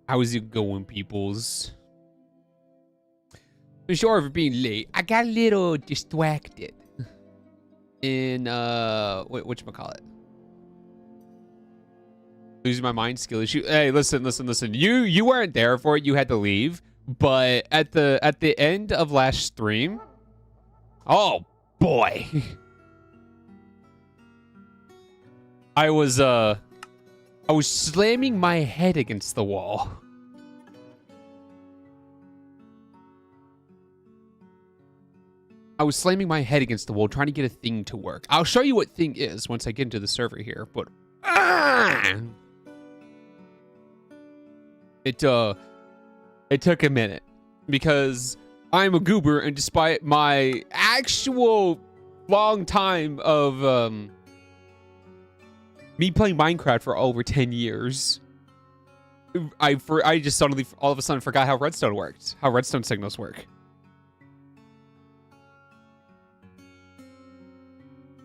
How's it going, peoples? I'm sorry for being late. I got a little distracted. In, whatchamacallit? Losing my mind skill issue. Hey, listen. You weren't there for it. You had to leave. But at the end of last stream, oh boy, I was slamming my head against the wall. I was slamming my head against the wall trying to get a thing to work. I'll show you what thing is once I get into the server here, but it took a minute because I'm a goober, and despite my actual long time of me playing Minecraft for over 10 years, I just suddenly all of a sudden forgot how redstone worked, how redstone signals work.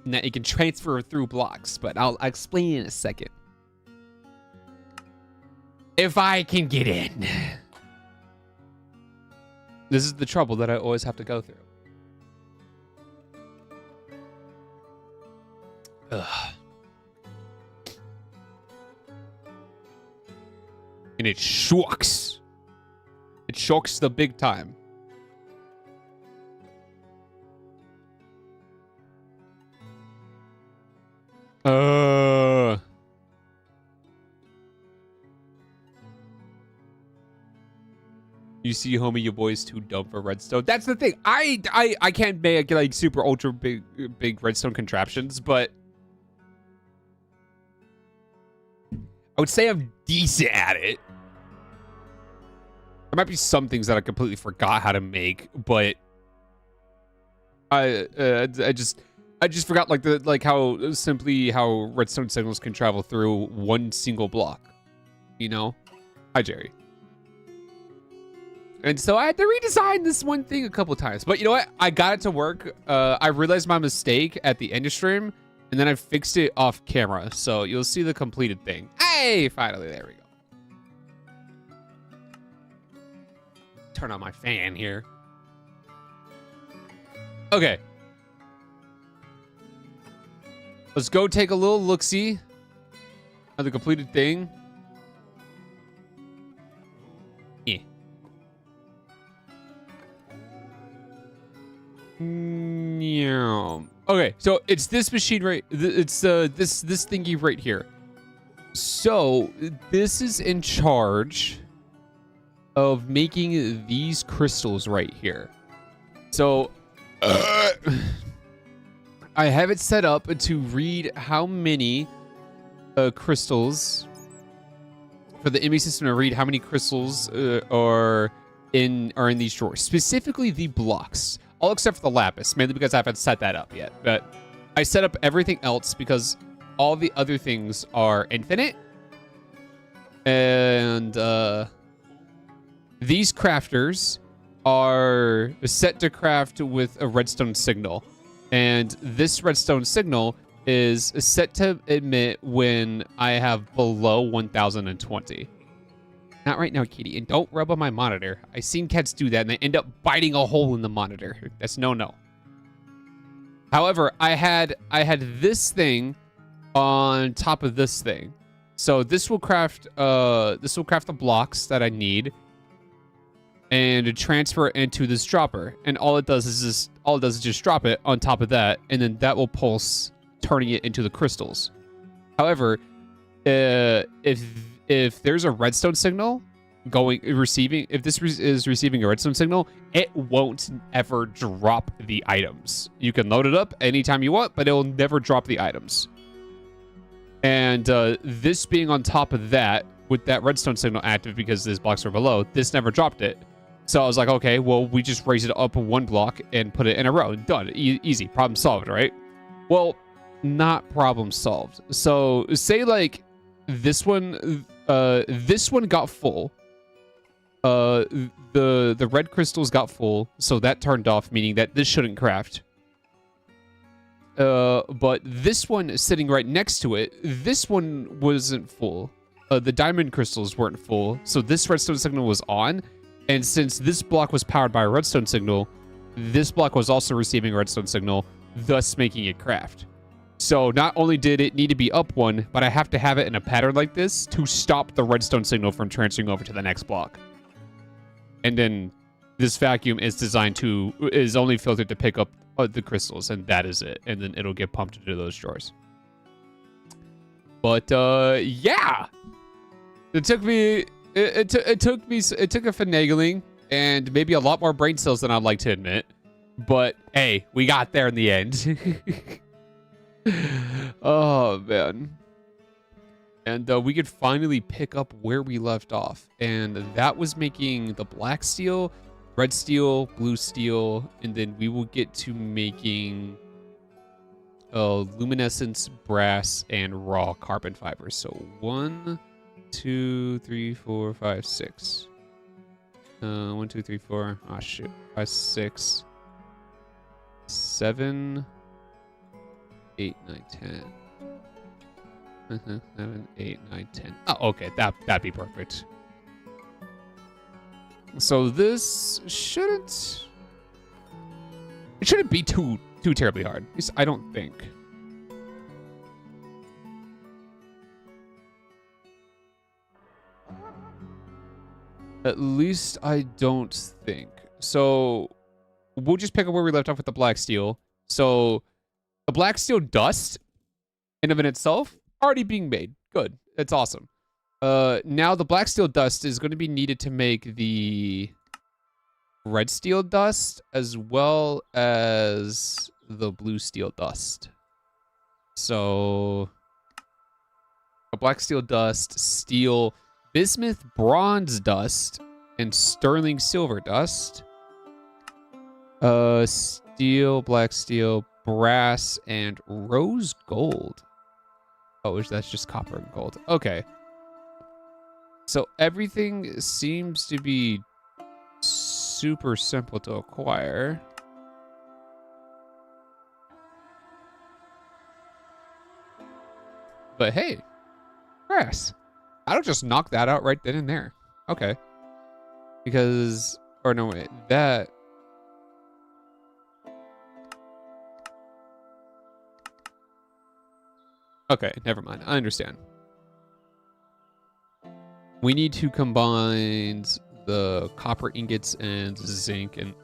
And that it can transfer through blocks, but I'll explain in a second. If I can get in. This is the trouble that I always have to go through. Ugh. And it shocks. It shocks the big time. You see, homie, your boy's too dumb for redstone. That's the thing. I can't make like super ultra big redstone contraptions, but I would say I'm decent at it. There might be some things that I completely forgot how to make, but I just forgot how redstone signals can travel through one single block. You know? Hi, Jerry. And so I had to redesign this one thing a couple times. But you know what? I got it to work. I realized my mistake at the end of stream, and then I fixed it off camera. So you'll see the completed thing. Hey, finally, there we go. Turn on my fan here. Okay. Let's go take a little look-see at the completed thing. Yeah. Okay, so it's this machine right. It's this thingy right here. So this is in charge of making these crystals right here. So I have it set up to read how many crystals for the ME system to read how many crystals are in these drawers, specifically the blocks. All except for the lapis, mainly because I haven't set that up yet. But I set up everything else because all the other things are infinite. And these crafters are set to craft with a redstone signal. And this redstone signal is set to emit when I have below 1020. Not right now, kitty. And don't rub on my monitor. I've seen cats do that, and they end up biting a hole in the monitor. That's no. However, I had this thing on top of this thing. So this will craft the blocks that I need and to transfer it into this dropper. And all it does is just drop it on top of that, and then that will pulse, turning it into the crystals. However, if there's a redstone signal if this is receiving a redstone signal, it won't ever drop the items. You can load it up anytime you want, but it will never drop the items. And this being on top of that, with that redstone signal active because these blocks are below, this never dropped it. So I was like, okay, well, we just raise it up one block and put it in a row. Done. Easy. Problem solved, right? Well, not problem solved. So say like this one got full. The red crystals got full, so that turned off, meaning that this shouldn't craft. But this one sitting right next to it, this one wasn't full. the diamond crystals weren't full, so this redstone signal was on. And since this block was powered by a redstone signal, this block was also receiving a redstone signal, thus making it craft. So not only did it need to be up one, but I have to have it in a pattern like this to stop the redstone signal from transferring over to the next block. And then this vacuum is is only filtered to pick up the crystals, and that is it. And then it'll get pumped into those drawers. But yeah, it took me it took a finagling and maybe a lot more brain cells than I'd like to admit. But hey, we got there in the end. Oh man. And we could finally pick up where we left off, and that was making the black steel, red steel, blue steel, and then we will get to making luminescence, brass, and raw carbon fibers. So 1, 2, 3, 4, 5, 6. 1, 2, 3, 4. Oh shoot. 5, 6, 7, 8, 9, 10. 7, 8, 9, 10. Oh, okay. That'd be perfect. So this shouldn't be too terribly hard. At least I don't think. At least I don't think. So we'll just pick up where we left off with the black steel. So the black steel dust in of itself already being made. Good. It's awesome. Now the black steel dust is going to be needed to make the red steel dust as well as the blue steel dust. So a black steel dust, steel, bismuth bronze dust, and sterling silver dust. Steel, black steel, brass, and rose gold. Oh, that's just copper and gold. Okay. So everything seems to be super simple to acquire. But hey, brass. I don't just knock that out right then and there. Okay. Because, or no, wait, that. Okay, never mind. I understand. We need to combine the copper ingots and zinc, and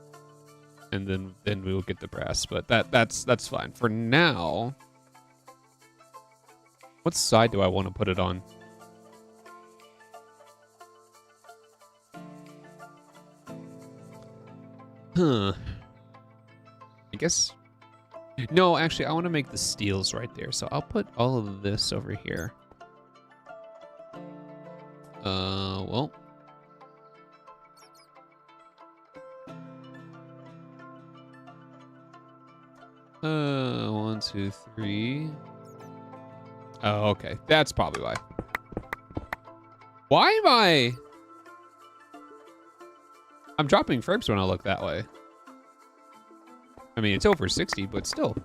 then we will get the brass. But that's fine for now. What side do I want to put it on? Huh. I guess. No, actually, I want to make the steels right there. So I'll put all of this over here. Well. One, two, three. Oh, okay. That's probably why. Why am I? I'm dropping frames when I look that way. I mean, it's over 60, but still.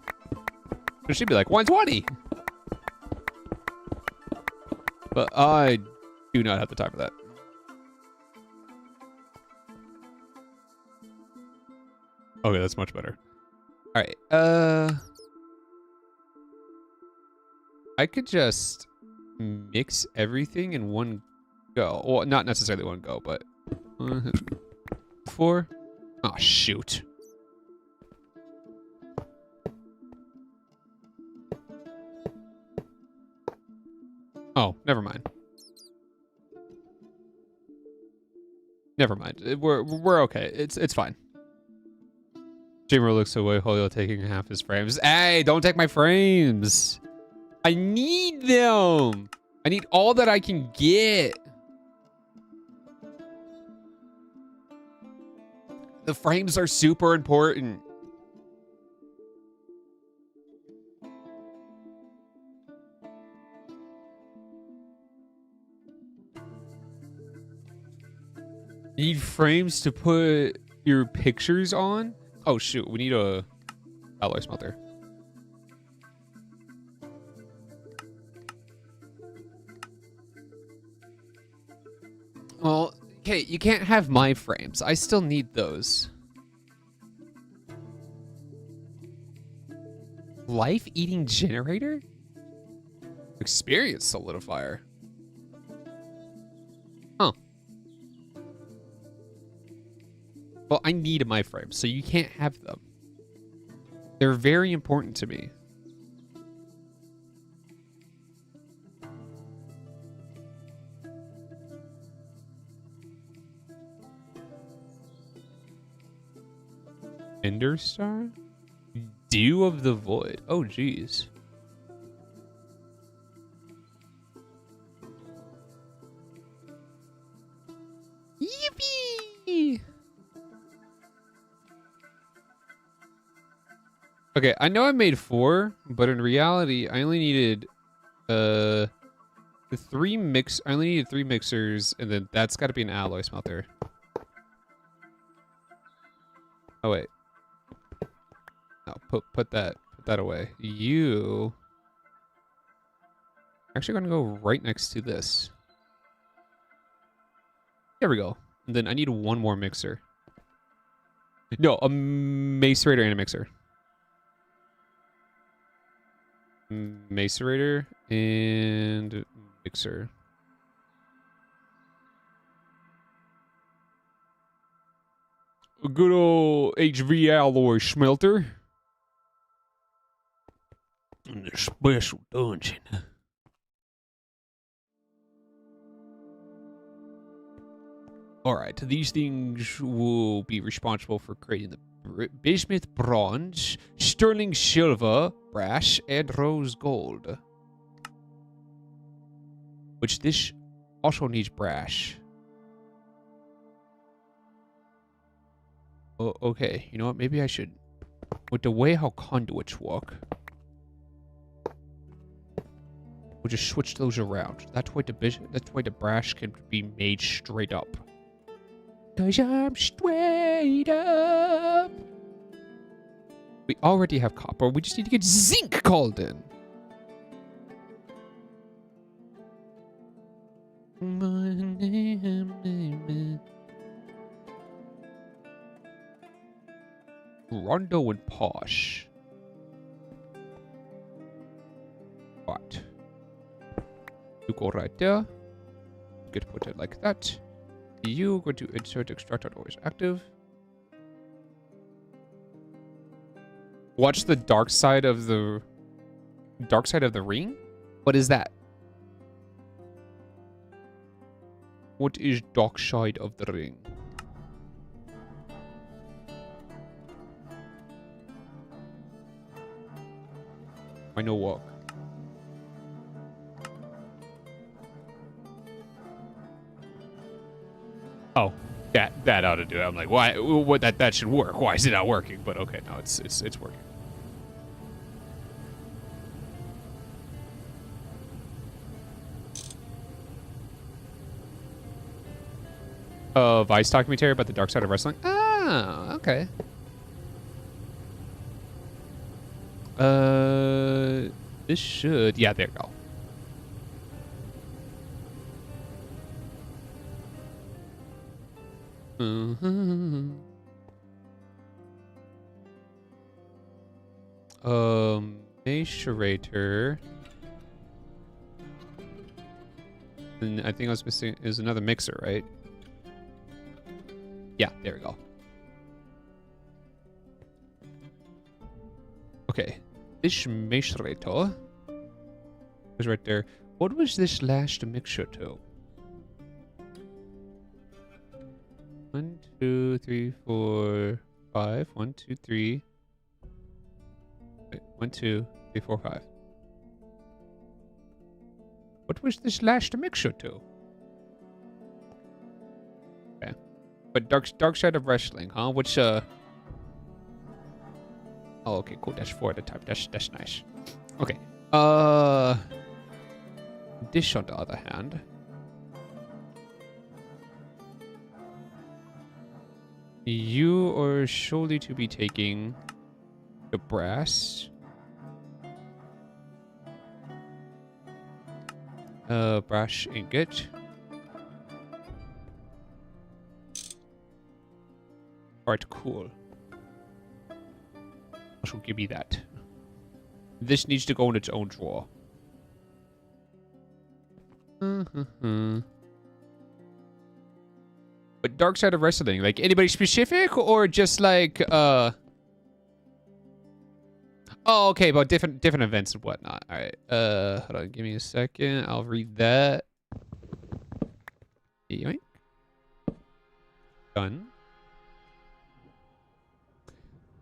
It should be like 120. But I do not have the time for that. Okay, that's much better. All right. I could just mix everything in one go. Well, not necessarily one go, but 4. Oh, shoot. Oh, never mind. Never mind. We're okay. It's fine. Jimmer looks away, Julio taking half his frames. Hey, don't take my frames. I need them. I need all that I can get. The frames are super important. Need frames to put your pictures on? Oh shoot, we need a alloy smelter. Okay, you can't have my frames. I still need those. Life-eating generator? Experience solidifier. Huh. Well, I need my frames, so you can't have them. They're very important to me. Ender Star? Dew of the Void. Oh, geez. Yippee! Okay, I know I made 4, but in reality, I only needed I only needed 3 mixers, and then that's got to be an alloy smelter. Oh wait. No, put that away. You actually gonna go right next to this. There we go. And then I need 1 more mixer. No, a macerator and a mixer. Macerator and mixer. A good old HV alloy smelter. In the special dungeon. Alright, these things will be responsible for creating the bismuth bronze, sterling silver, brass, and rose gold. Which this also needs brass. Oh, okay, you know what? Maybe I should. With the way how conduits work, we'll just switch those around. That's why the brass can be made straight up. 'Cause I'm straight up. We already have copper. We just need to get zinc called in. Rondo and Posh. What? You go right there. Get put it like that. You go to insert extract always active. Watch the dark side of the ring? What is that? What is dark side of the ring? I know what. Oh, that ought to do it. I'm like, why? What that should work? Why is it not working? But okay, no, it's working. Vice documentary about the dark side of wrestling. Oh, okay. This should, yeah, there you go. Macerator. And I think I was missing is another mixer, right? Yeah, there we go. Okay. This macerator was right there. What was this last mixer to? 1, 2, 3, 4, 5. 1, 2, 3. Wait, 1, 2, 3, 4, 5. What was this last mixer to? Okay. But dark side of wrestling, huh? Which Oh, okay, cool. That's 4 at a time. That's nice. Okay. This on the other hand. You are surely to be taking the brass. Brass ingot. Alright, cool. So give me that. This needs to go in its own drawer. But Dark Side of Wrestling, like anybody specific or just like oh okay, about different events and whatnot. Alright. Hold on, give me a second. I'll read that. Yoink. Done.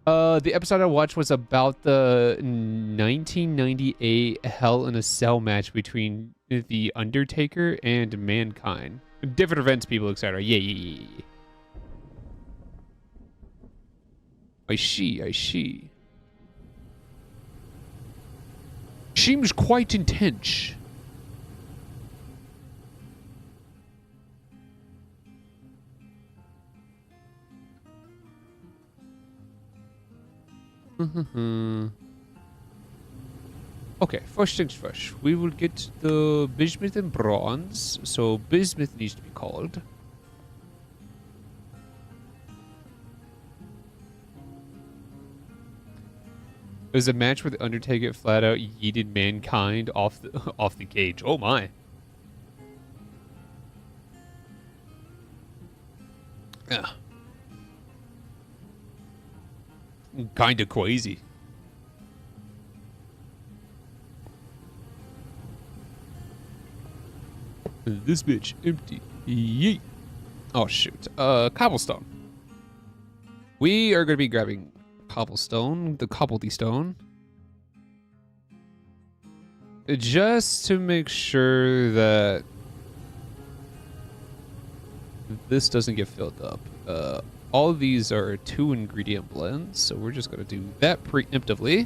The episode I watched was about the 1998 Hell in a Cell match between The Undertaker and Mankind. Different events, people, etc. Yeah. I see. Seems quite intense. Okay, first things first. We will get the bismuth and bronze. So bismuth needs to be called. It was a match where the Undertaker flat out yeeted Mankind off the cage. Oh my. Yeah. Kinda crazy. This bitch empty. Yeet. Oh shoot. Cobblestone. We are gonna be grabbing cobblestone, the cobbledy stone. Just to make sure that this doesn't get filled up. All of these are 2-ingredient blends, so we're just gonna do that preemptively.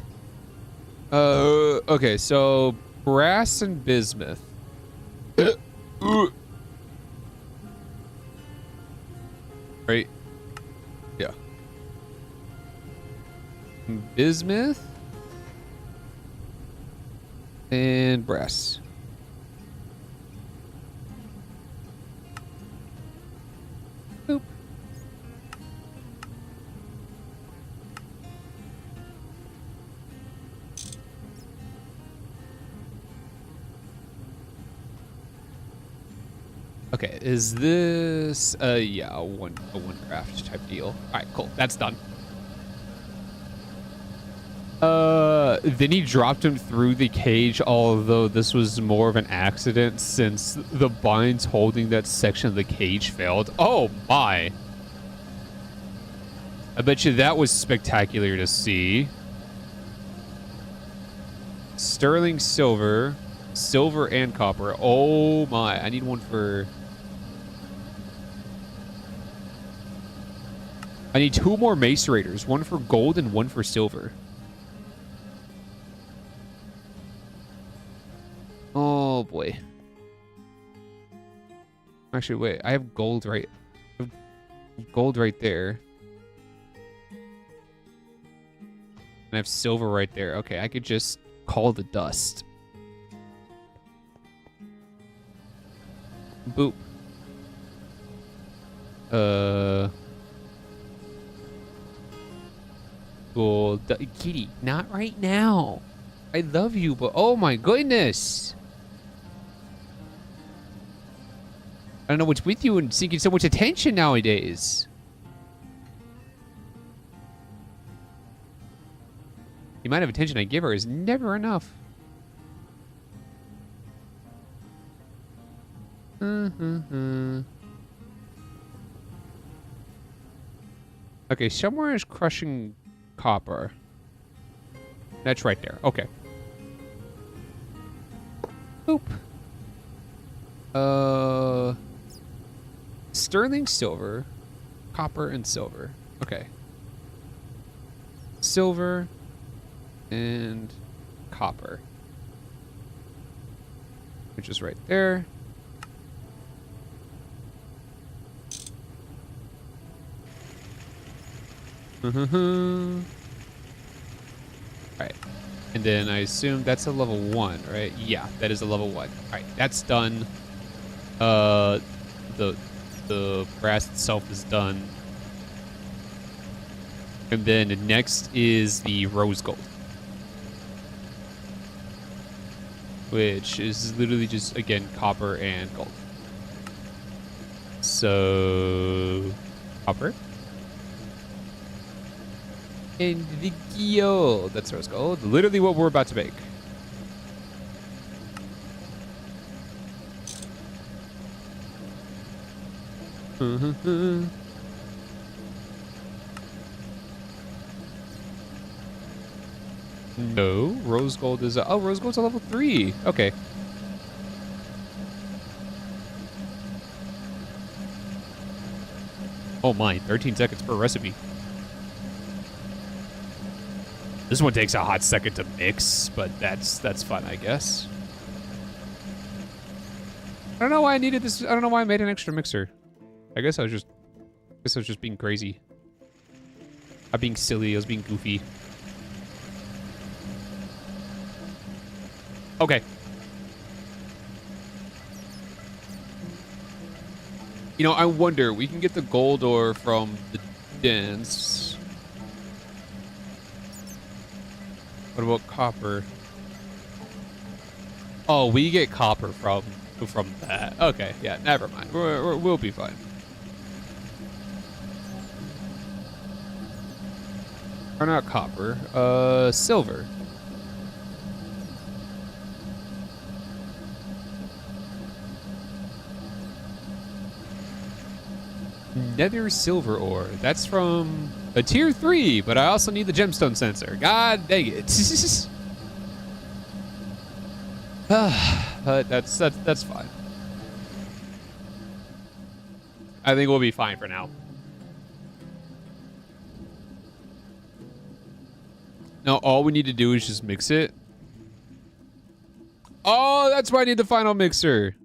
Okay, so brass and bismuth. Right? Yeah. Bismuth and brass. Boop. Okay, is this yeah, a one craft type deal. Alright, cool. That's done. Then he dropped him through the cage, although this was more of an accident since the binds holding that section of the cage failed. Oh my. I bet you that was spectacular to see. Sterling silver. Silver and copper. Oh my. I need one for... I need 2 more macerators. One for gold and one for silver. Oh boy. Actually, wait. I have gold right... I have gold right there. And I have silver right there. Okay, I could just call the dust. Boop. Gold. Kitty, not right now. I love you, but oh my goodness. I don't know what's with you and seeking so much attention nowadays. The amount of attention I give her is never enough. Okay, somewhere is crushing copper. That's right there. Okay. Boop. Sterling silver, copper and silver. Okay. Silver and copper. Which is right there. Alright. And then I assume that's a level 1, right? Yeah, that is a level 1. Alright, that's done. The brass itself is done. And then next is the rose gold, which is literally just, again, copper and gold. So, copper. And the gold. That's rose gold. Literally what we're about to make. No, rose gold is oh, rose gold's a level 3. Okay. Oh my, 13 seconds per recipe. This one takes a hot second to mix, but that's fun, I guess. I don't know why I needed this. I don't know why I made an extra mixer. I guess I was just being crazy. I'm being silly. I was being goofy. Okay. You know, I wonder, we can get the gold ore from the dens. What about copper? Oh, we get copper from that. Okay, yeah, never mind. We'll be fine. Or not copper, silver. Nether silver ore. That's from a tier 3, but I also need the gemstone sensor. God dang it. But that's fine. I think we'll be fine for now. Now all we need to do is just mix it. Oh, that's why I need the final mixer.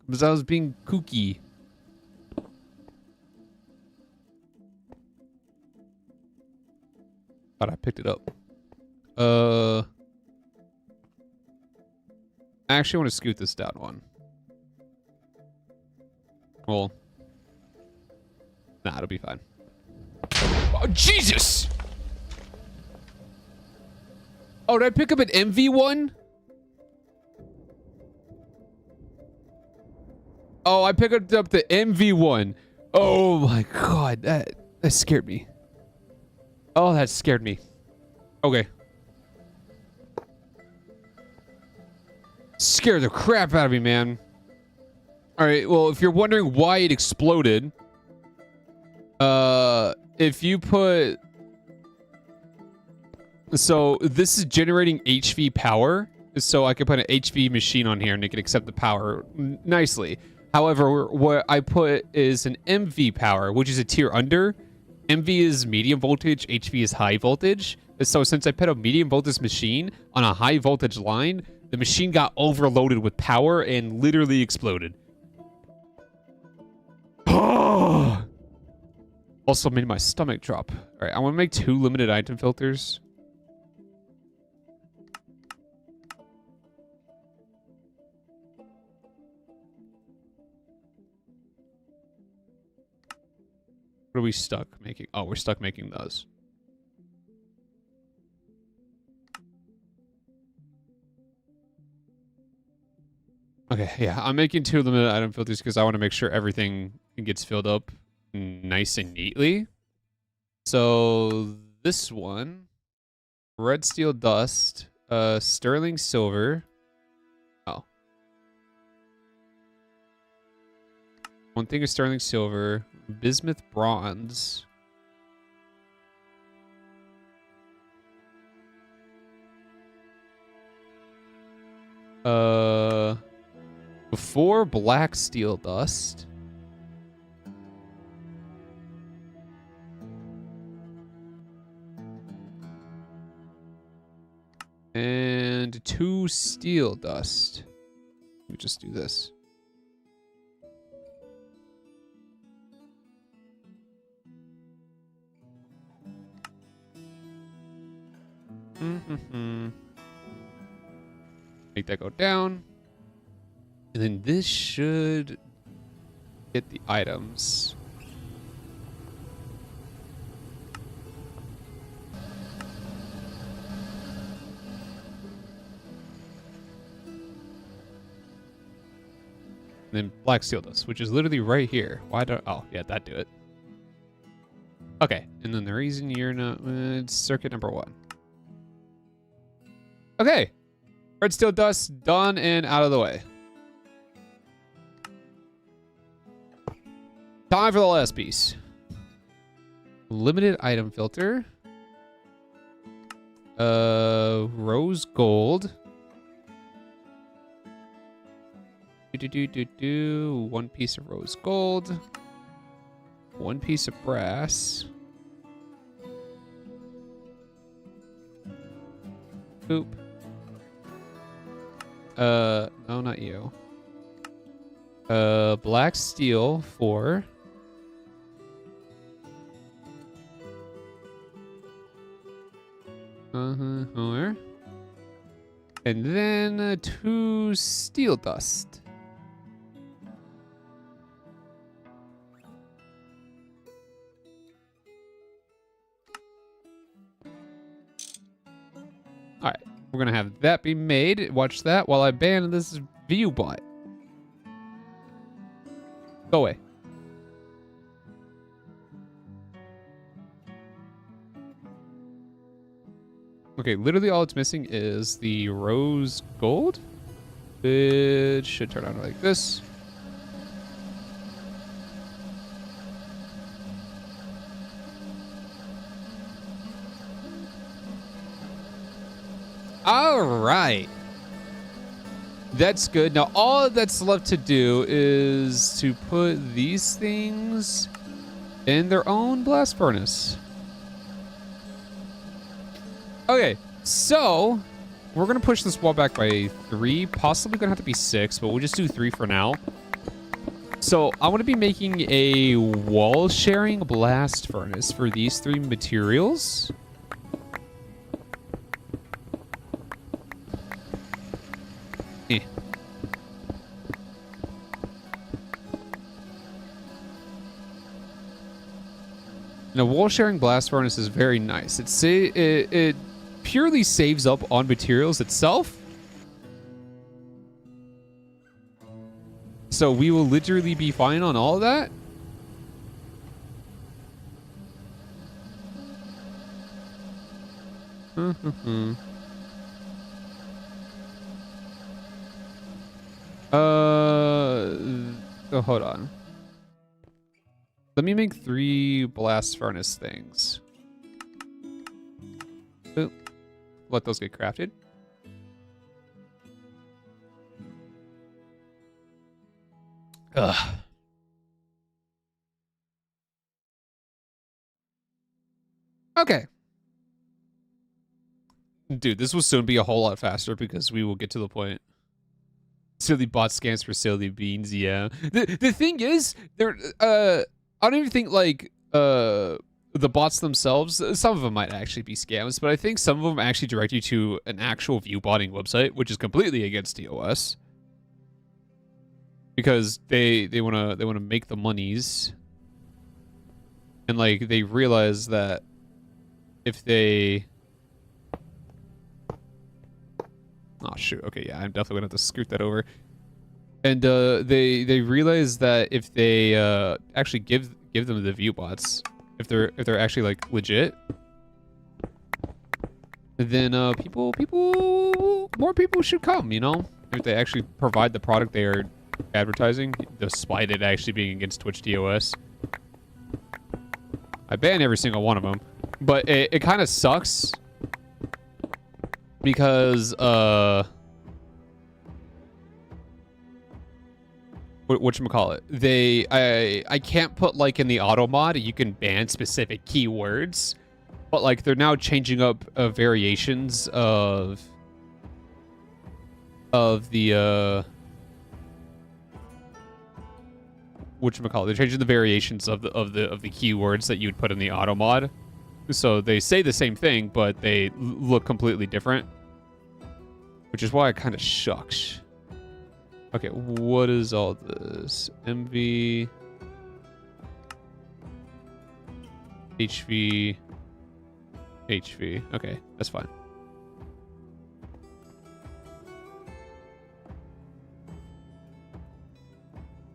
Because I was being kooky. Thought I picked it up. I actually want to scoot this down one. Well, nah, it'll be fine. Oh, Jesus! Oh, did I pick up an MV1? Oh, I picked up the MV1. Oh my god, that scared me. Oh, that scared me. Okay. Scared the crap out of me, man. Alright, well, if you're wondering why it exploded, if you put... So, this is generating HV power, so I can put an HV machine on here and it can accept the power nicely. However, what I put is an MV power, which is a tier under. MV is medium voltage, HV is high voltage. So since I put a medium voltage machine on a high voltage line, the machine got overloaded with power and literally exploded. Also made my stomach drop. All right, I want to make 2 limited item filters. What are we stuck making? Oh, we're stuck making those. Okay, yeah, I'm making 2 limited item filters because I want to make sure everything gets filled up nice and neatly. So this one, red steel dust, sterling silver. Oh. One thing is sterling silver, bismuth bronze. Before black steel dust. And 2 steel dust. Let me just do this. Make that go down. And then this should get the items. And then black steel dust, which is literally right here. Why don't... Oh, yeah, that do it. Okay, and then the reason you're not... it's circuit number 1. Okay. Red steel dust done and out of the way. Time for the last piece. Limited item filter. Rose gold. One piece of rose gold. One piece of brass. Boop. No, not you. Black steel 4. And then 2 steel dust. All right, we're gonna have that be made. Watch that while I ban this view bot. Go away. Okay, literally all it's missing is the rose gold. It should turn on like this. All right. That's good. Now, all that's left to do is to put these things in their own blast furnace. Okay, so we're going to push this wall back by 3. Possibly going to have to be 6, but we'll just do 3 for now. So I want to be making a wall sharing blast furnace for these 3 materials. Now, wall sharing blast furnace is very nice. It purely saves up on materials itself. So we will literally be fine on all of that. Oh, hold on. Let me make 3 blast furnace things. Oop. Let those get crafted. Ugh. Okay. Dude, this will soon be a whole lot faster because we will get to the point. Silly bot scans for silly beans, yeah. The thing is, they're I don't even think like the bots themselves, some of them might actually be scams, but I think some of them actually direct you to an actual view botting website, which is completely against TOS. Because they wanna make the monies. And like they realize that if they... Oh shoot, okay, yeah, I'm definitely gonna have to scoot that over. And they realize that if they actually give them the view bots, if they're actually like legit, then more people should come, you know? If they actually provide the product they are advertising, despite it actually being against Twitch TOS. I ban every single one of them, but it kind of sucks because whatchamacallit, I can't put like in the auto mod you can ban specific keywords, but like they're now changing up variations of the whatchamacallit, they're changing the variations of the keywords that you would put in the auto mod. So they say the same thing, but they look completely different, which is why it kind of shucks. Okay, what is all this? MV HV. HV. Okay, that's fine.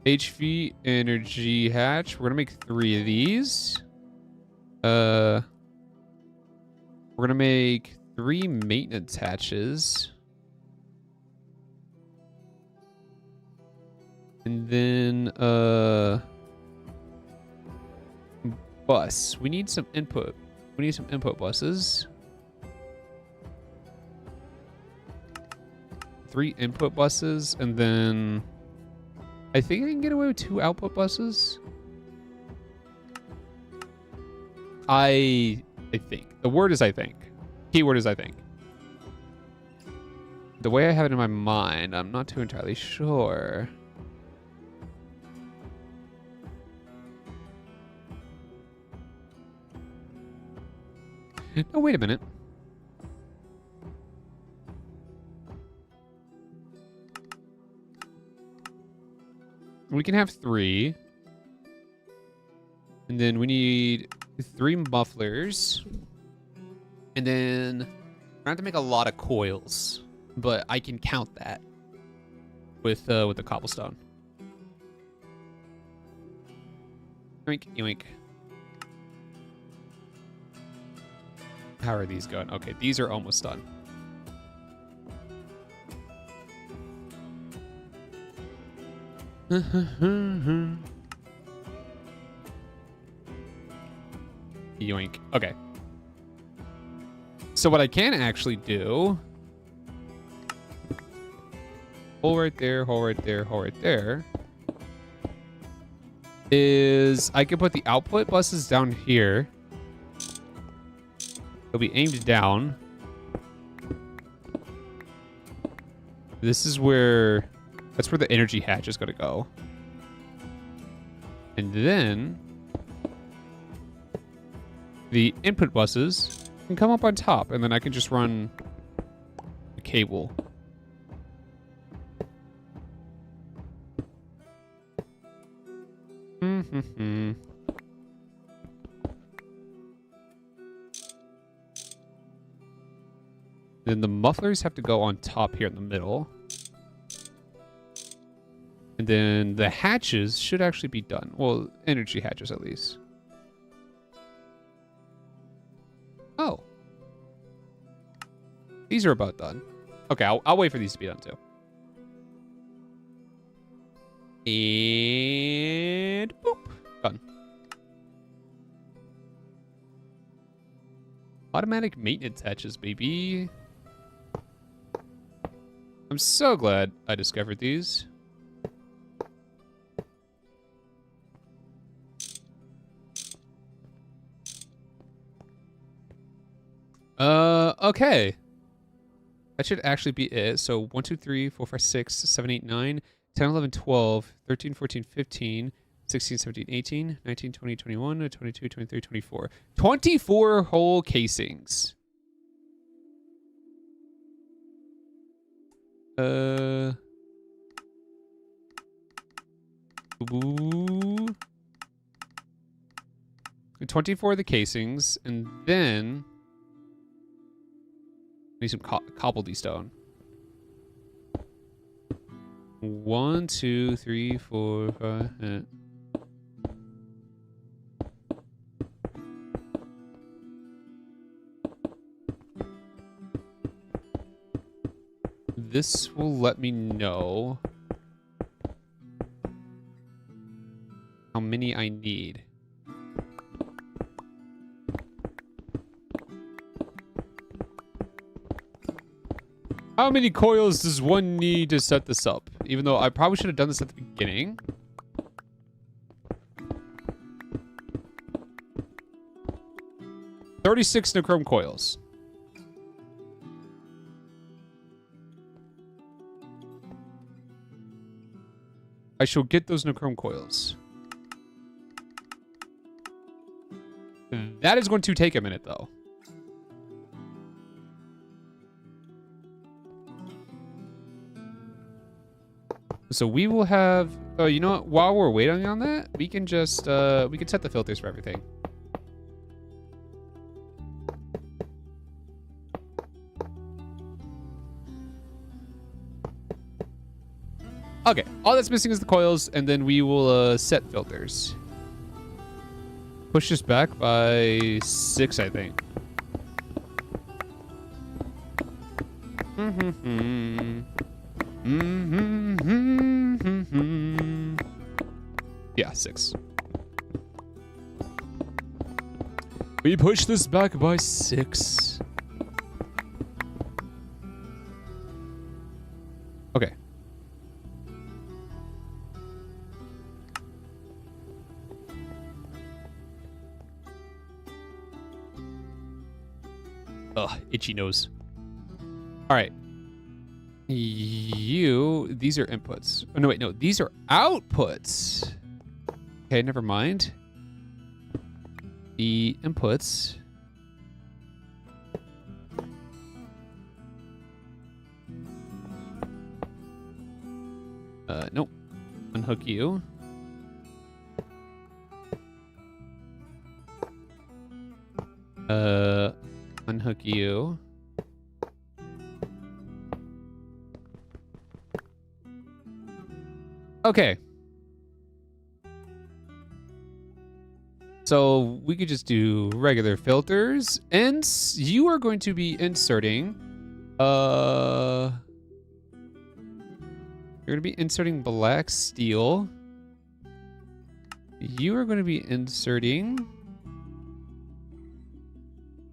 HV energy hatch. We're gonna make 3 of these. We're gonna make 3 maintenance hatches. And then bus. We need some input. We need some input buses. 3 input buses, and then I think I can get away with 2 output buses. I think. The word is I think. Keyword is I think. The way I have it in my mind, I'm not too entirely sure. No, wait a minute. We can have 3. And then we need 3 mufflers. And then we're gonna have to make a lot of coils, but I can count that with the cobblestone. Yoink, yoink. How are these going? Okay, these are almost done. Yoink. Okay. So what I can actually do... Hole right there, hole right there, hole right there. Is I can put the output buses down here. They'll be aimed down. This is where... That's where the energy hatch is going to go. And then... the input buses can come up on top, and then I can just run a cable. Then the mufflers have to go on top here in the middle. And then the hatches should actually be done. Well, energy hatches at least. Oh. These are about done. Okay, I'll wait for these to be done too. And boop. Done. Automatic maintenance hatches, baby. I'm so glad I discovered these. Okay. That should actually be it. So 1, 2, 3, 4, 5, 6, 7, 8, 9, 10, 11, 12, 13, 14, 15, 16, 17, 18, 19, 20, 21, 22, 23, 24. 24 whole casings. Ooh. 24 of the casings, and then I need some cobblestone. 1, 2, 3, 4, 5. This will let me know how many I need. How many coils does one need to set this up? Even though I probably should have done this at the beginning. $36 Nechrome coils. I shall get those Nechrome coils. That is going to take a minute, though. So we will have... Oh, you know what? While we're waiting on that, we can just... we can set the filters for everything. Okay, all that's missing is the coils, and then we will set filters. Push this back by 6, I think. Yeah, 6. We push this back by 6. Okay. Ugh, itchy nose. All right. These are inputs. Oh, no, wait, no, these are outputs. Okay, never mind. The inputs. Nope. Unhook you. Unhook you. Okay. So we could just do regular filters, and you are going to be inserting, you're going to be inserting black steel. You are going to be inserting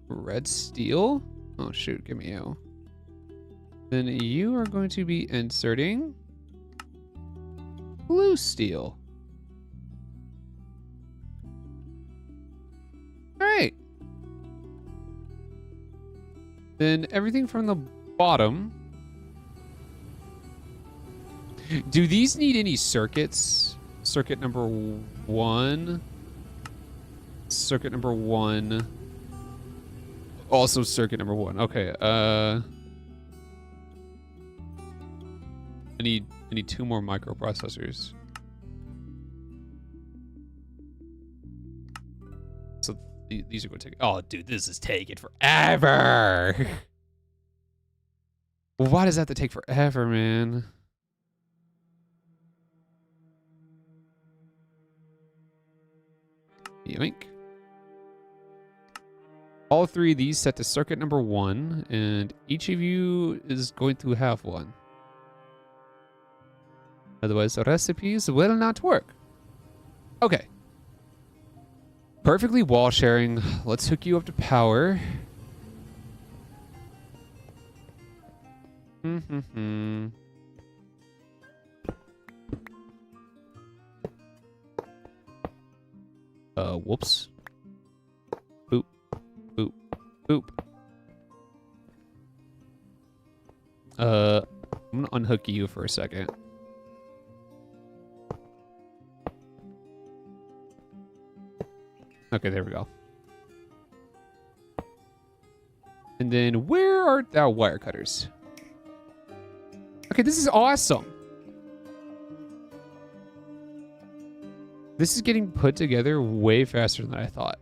red steel. Oh shoot, give me you. Then you are going to be inserting blue steel. All right. Then everything from the bottom. Do these need any circuits? Circuit number 1. Circuit number 1. Also circuit number 1. Okay. I need 2 more microprocessors. So these are going to take. Oh, dude, this is taking forever. Why does that have to take forever, man? Yoink. All 3 of these set to circuit number 1, and each of you is going to have one. Otherwise, the recipes will not work. Okay. Perfectly wall sharing. Let's hook you up to power. Whoops. Boop. Boop. Boop. I'm gonna unhook you for a second. Okay, there we go. And then where art thou, wire cutters? Okay, this is awesome. This is getting put together way faster than I thought.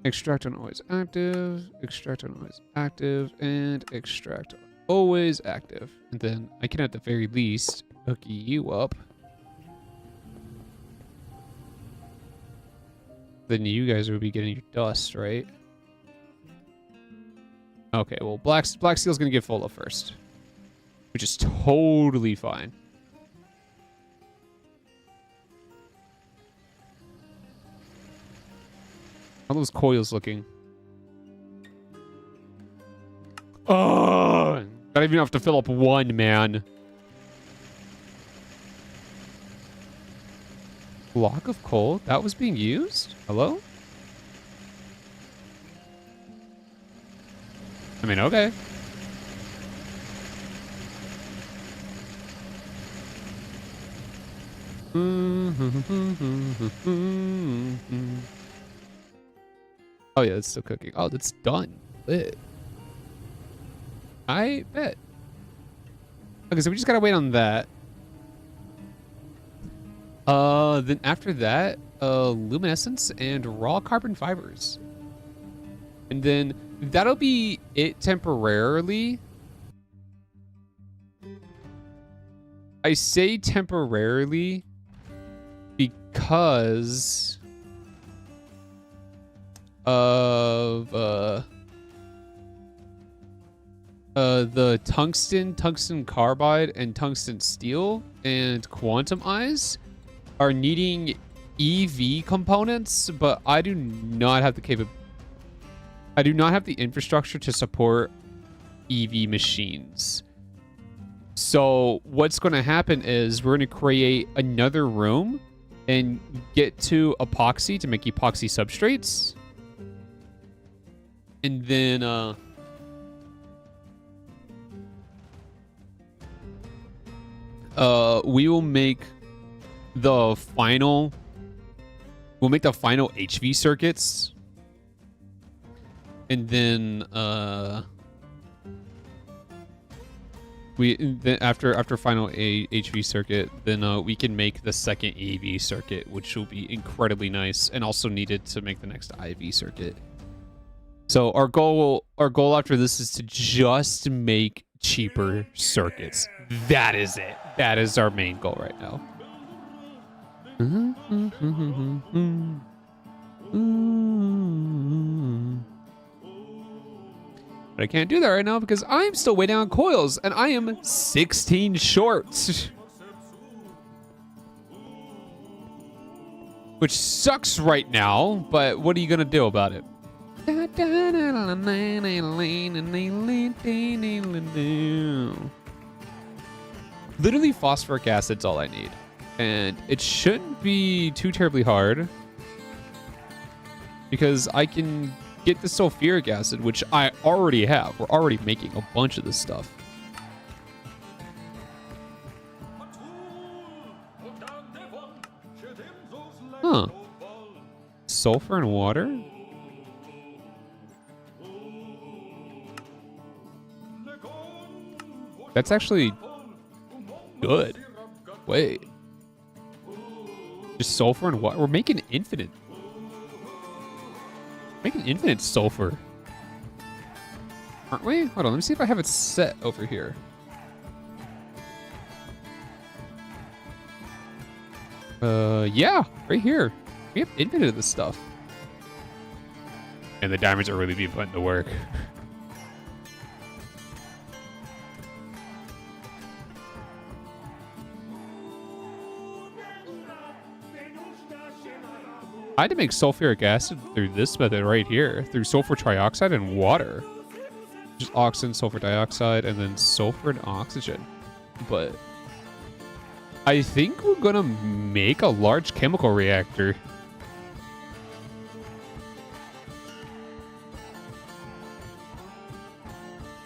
Extract on always active, extract on always active, and extract on always active. And then I can at the very least hook you up. Then you guys will be getting your dust, right? Okay, well, Black Steel's gonna get full of first, which is totally fine. How are those coils looking? Oh, not even have to fill up one, man. Block of coal? That was being used? Hello? I mean, okay. Oh yeah, it's still cooking. Oh, that's done. Lit. I bet. Okay, so we just gotta wait on that. Then after that, luminescence and raw carbon fibers. And then that'll be it temporarily. I say temporarily because of the tungsten carbide, and tungsten steel, and quantum eyes are needing EV components, but I do not have the infrastructure to support EV machines. So what's going to happen is we're going to create another room and get to epoxy to make epoxy substrates. And then we will make the final HV circuits. And then after final HV circuit, then we can make the second AV circuit, which will be incredibly nice and also needed to make the next IV circuit. So our goal after this is to just make cheaper circuits. That is it. That is our main goal right now. But I can't do that right now because I'm still waiting on coils, and I am 16 short. Which sucks right now, but what are you gonna do about it? Literally phosphoric acid's all I need. And it shouldn't be too terribly hard, because I can get the sulfuric acid, which I already have. We're already making a bunch of this stuff. Huh. Sulfur and water? That's actually good. Wait. Just sulfur and water? We're making infinite. Making infinite sulfur. Aren't we? Hold on, let me see if I have it set over here. Yeah, right here. We have infinite of this stuff. And the diamonds are really being put to work. I had to make sulfuric acid through this method right here, through sulfur trioxide and water. Just oxygen, sulfur dioxide, and then sulfur and oxygen. But I think we're gonna make a large chemical reactor.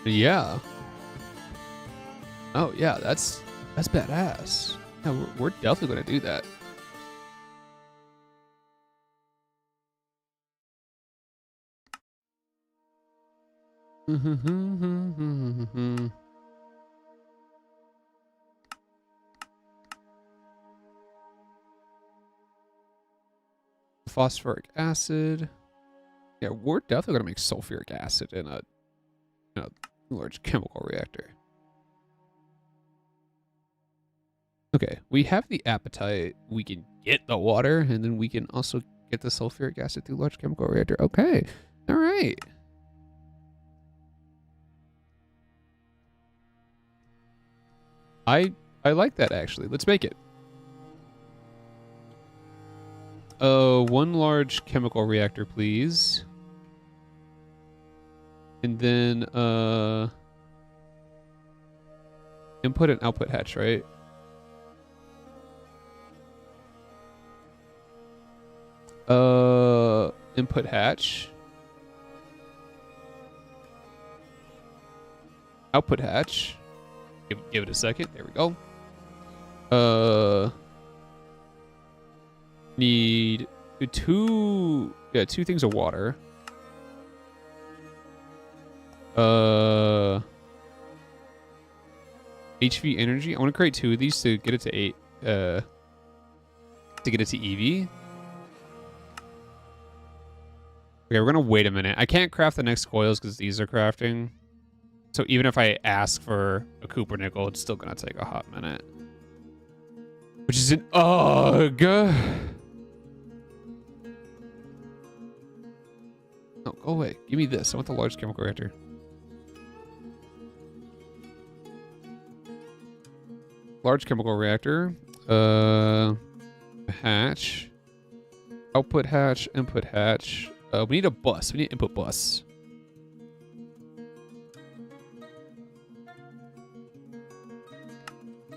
Yeah. Oh yeah, that's badass. Yeah, we're definitely gonna do that. Phosphoric acid. Yeah, we're definitely gonna make sulfuric acid in a large chemical reactor. Okay, we have the appetite. We can get the water, and then we can also get the sulfuric acid through large chemical reactor. Okay, all right. I like that, actually. Let's make it. One large chemical reactor, please. And then input and output hatch, right? Input hatch. Output hatch. Give it a second. There we go. Need two things of water. HV energy. I want to create two of these to get it to 8. To get it to EV. Okay, we're gonna wait a minute. I can't craft the next coils because these are crafting. So even if I ask for a Coopernickel, it's still gonna take a hot minute. Which is an ugh. No, go away. Give me this. I want the large chemical reactor. Large chemical reactor. Hatch. Output hatch. Input hatch. We need a bus. We need an input bus.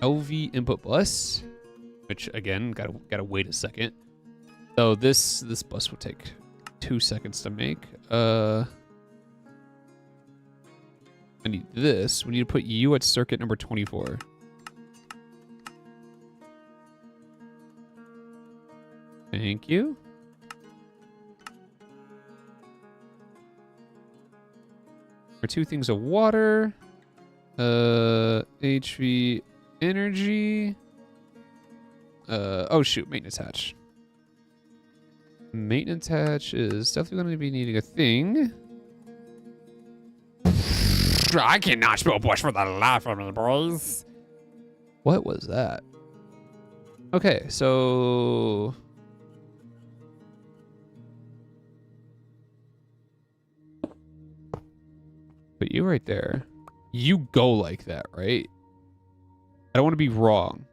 LV input bus. Which again, gotta wait a second. So this bus will take 2 seconds to make. I need this. We need to put you at circuit number 24. Thank you. For 2 things of water. HV energy. Oh shoot, maintenance hatch. Maintenance hatch is definitely going to be needing a thing. I cannot spell bush for the life of me, boys. What was that? Okay, so... Put you right there. You go like that, right? I don't want to be wrong.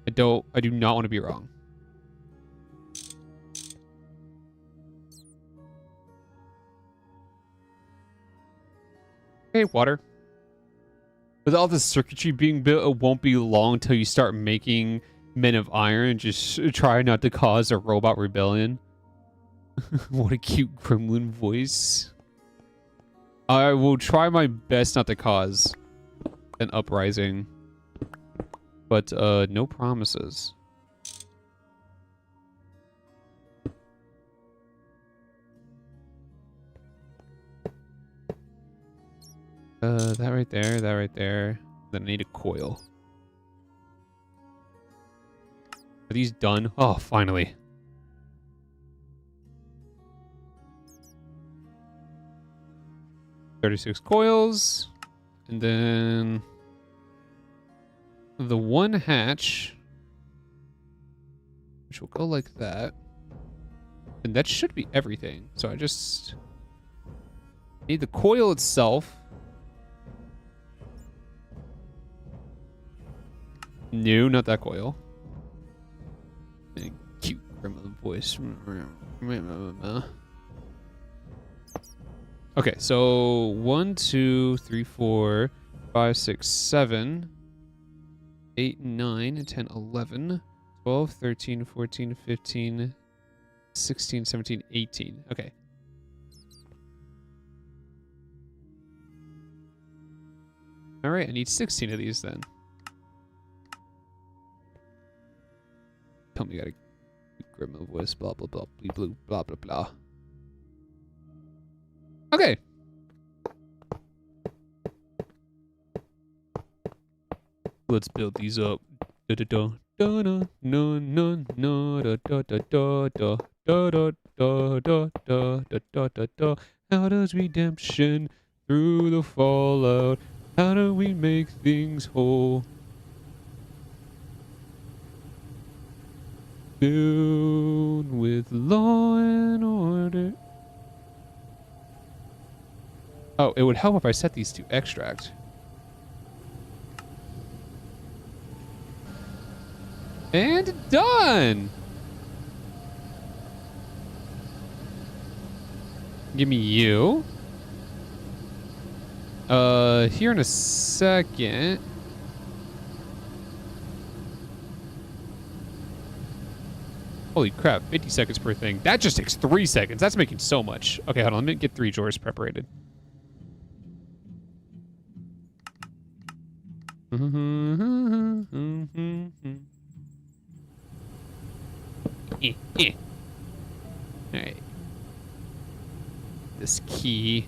I do not want to be wrong. Okay, water. With all the circuitry being built, it won't be long until you start making Men of Iron. Just try not to cause a robot rebellion. What a cute gremlin voice. I will try my best not to cause an uprising. But, no promises. That right there, that right there. Then I need a coil. Are these done? Oh, finally. $36 coils. And then... the one hatch, which will go like that, and that should be everything. So I just need the coil itself. No, not that coil. Cute grandmother voice. Okay, so 1, 2, 3, 4, 5, 6, 7. 8, 9, 10, 11, 12, 13, 14, 15, 16, 17, 18. Okay. All right, I need 16 of these then. Tell me you got a grandma voice, blah, blah, blah, blah, blah, blah, blah. Okay. Let's build these up. Da da da da da no no no da da da da da da da da da da da da da. How does redemption through the fallout? How do we make things whole? Down with law and order. Oh, it would help if I set these to extract. And done! Give me you. Here in a second. Holy crap, 50 seconds per thing. That just takes 3 seconds. That's making so much. Okay, hold on. Let me get 3 drawers preparated. Alright. this key.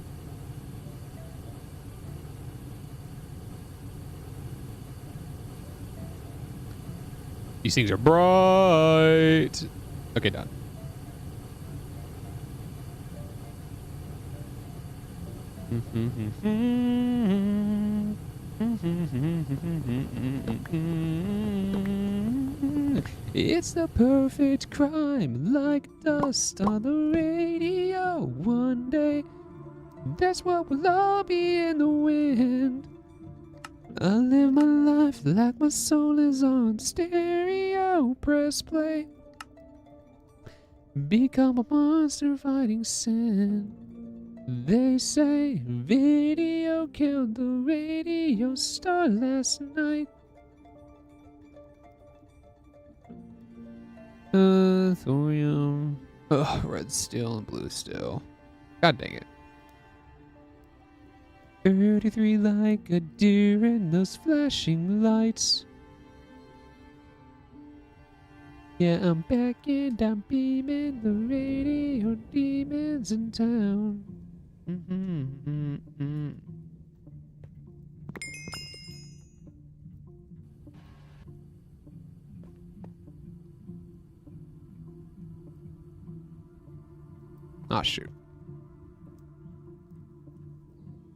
These things are bright. Okay, done. It's the perfect crime, like dust on the radio. One day, that's what we'll all be in the wind. I live my life like my soul is on stereo. Press play. Become a monster fighting sin. They say video killed the radio star last night. Thorium. Ugh, red steel and blue steel. God dang it. 33 like a deer in those flashing lights. Yeah, I'm back and I'm beaming the radio demons in town. Ah, shoot.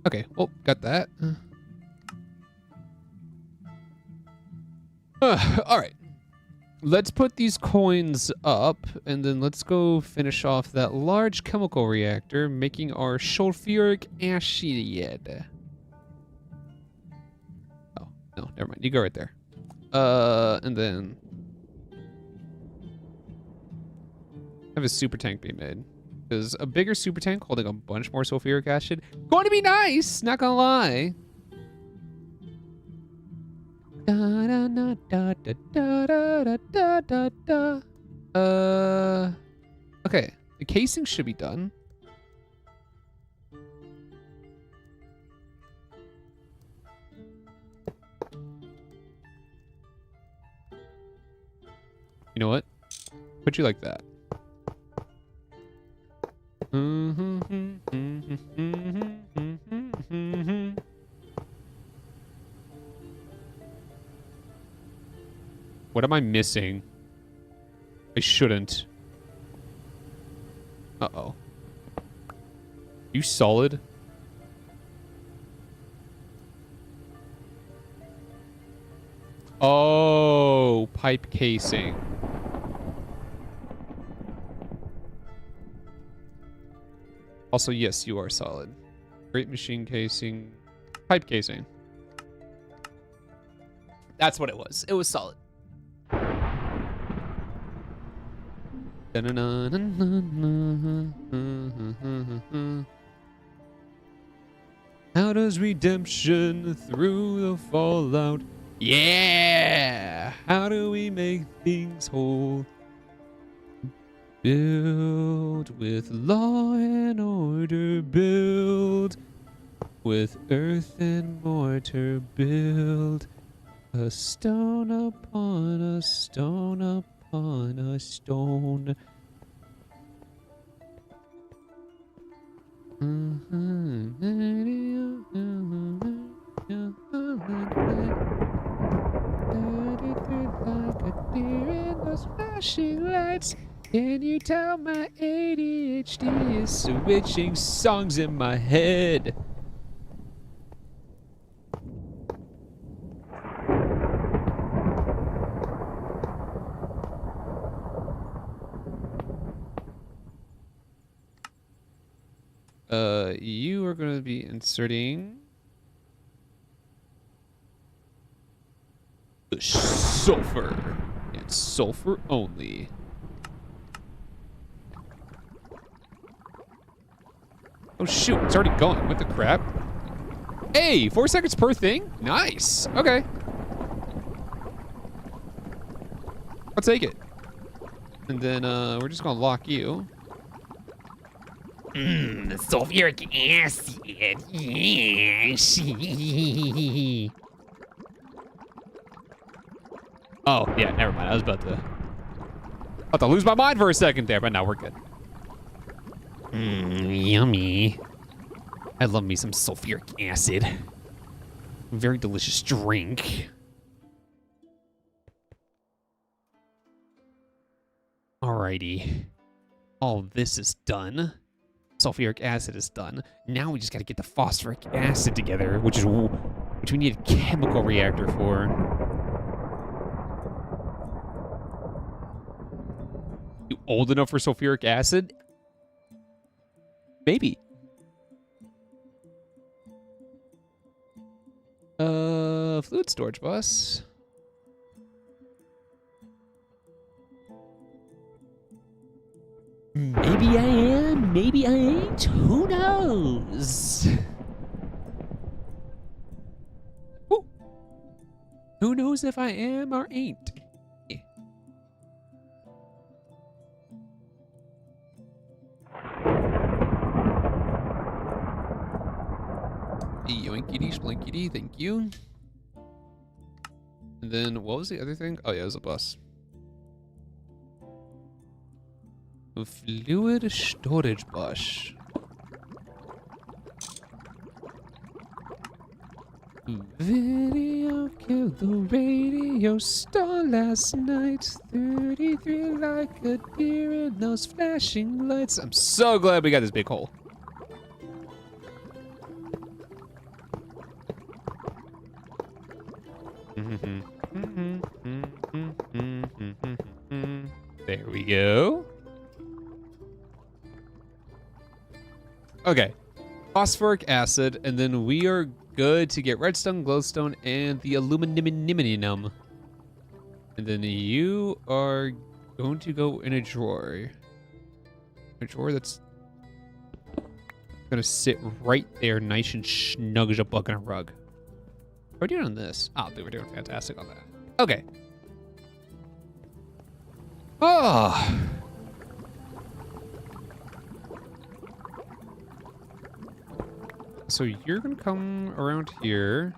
Okay, well, got that. All right. Let's put these coins up, and then let's go finish off that large chemical reactor, making our sulfuric acid. Oh, no, never mind. You go right there. And then have a super tank be made. Because a bigger super tank holding a bunch more sulfuric acid, going to be nice, not gonna lie. Okay, the casing should be done. You know what? Put you like that. What am I missing? I shouldn't. Uh-oh. You solid? Oh, pipe casing. Also, yes, you are solid. Great machine casing. Pipe casing. That's what it was. It was solid. How does redemption through the fallout? Yeah! How do we make things whole? Build with law and order, build with earth and mortar, build a stone upon a stone upon a stone. Like a deer in those flashing lights. Can you tell my ADHD is switching songs in my head? You are going to be inserting the sulfur. It's sulfur only. Oh shoot, it's already going. What the crap? Hey, 4 seconds per thing? Nice. Okay. I'll take it. And then we're just gonna lock you. The sulfuric acid. Yes. Oh, yeah, never mind. I was about to lose my mind for a second there, but now we're good. Yummy. I love me some sulfuric acid. Very delicious drink. Alrighty. All this is done. Sulfuric acid is done. Now we just gotta get the phosphoric acid together, which we need a chemical reactor for. You old enough for sulfuric acid? Maybe. Fluid storage bus. Maybe I am, maybe I ain't. Who knows? Ooh. Who knows if I am or ain't? Yoinkity splinkity, thank you. And then what was the other thing? Oh yeah, it was a bus. A fluid storage bus. Video killed the radio star last night. 33 like a deer in those flashing lights. I'm so glad we got this big hole. There we go. Okay, phosphoric acid, and then we are good to get redstone, glowstone, and the aluminum. And then you are going to go in a drawer. A drawer that's gonna sit right there, nice and snug as a bug on a rug. How are we doing on this? Oh, they were doing fantastic on that. Okay. Oh. So you're gonna come around here.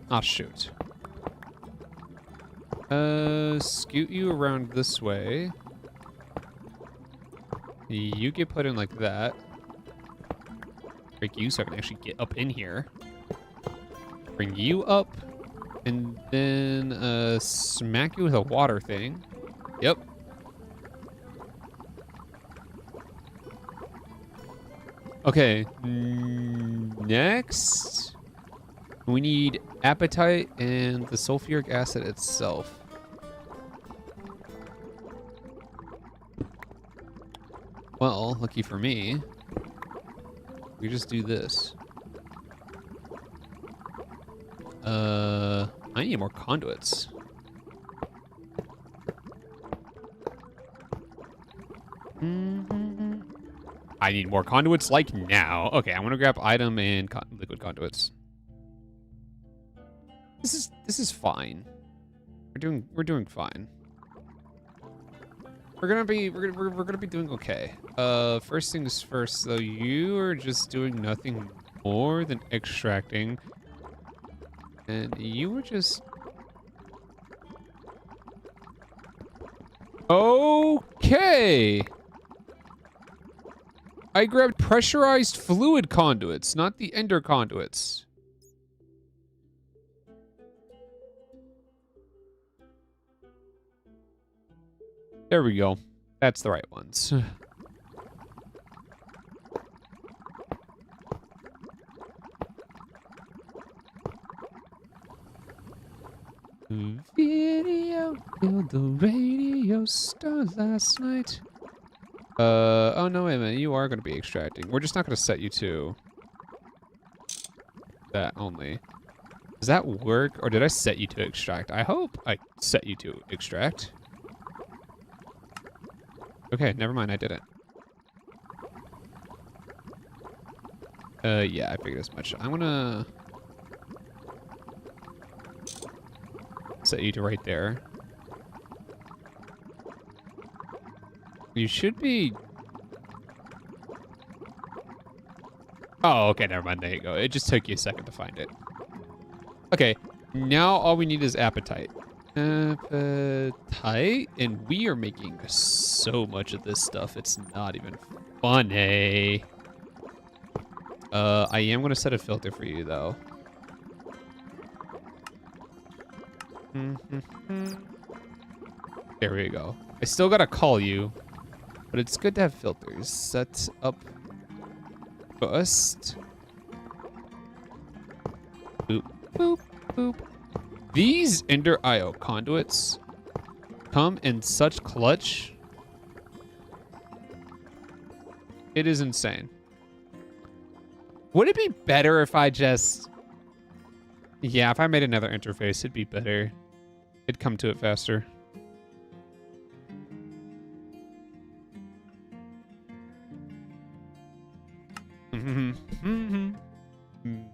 Ah, shoot. Scoot you around this way. You get put in like that. Break you so I can actually get up in here. Bring you up. And then, smack you with a water thing. Yep. Okay. Next, we need apatite and the sulfuric acid itself. Well, lucky for me, we just do this. I need more conduits. I need more conduits like now. Okay, I'm gonna grab item and liquid conduits. This is fine. We're doing fine. We're gonna be doing okay. First things first though, you are just doing nothing more than extracting. And you were just okay. I grabbed pressurized fluid conduits, not the ender conduits. There we go. That's the right ones. Video killed the radio star last night. Oh no, wait a minute. You are going to be extracting. We're just not going to set you to that only. Does that work? Or did I set you to extract? I hope I set you to extract. Okay, never mind. I didn't. Yeah, I figured as much. I'm gonna set you to right there. You should be... Oh, okay, never mind. There you go. It just took you a second to find it. Okay, now all we need is apatite. Appetite, and we are making so much of this stuff. It's not even funny. I am gonna set a filter for you though. There we go. I still gotta call you, but it's good to have filters. Set up first. Boop, boop, boop. These Ender IO conduits come in such clutch. It is insane. Would it be better if I just... Yeah, if I made another interface, it'd be better. It'd come to it faster.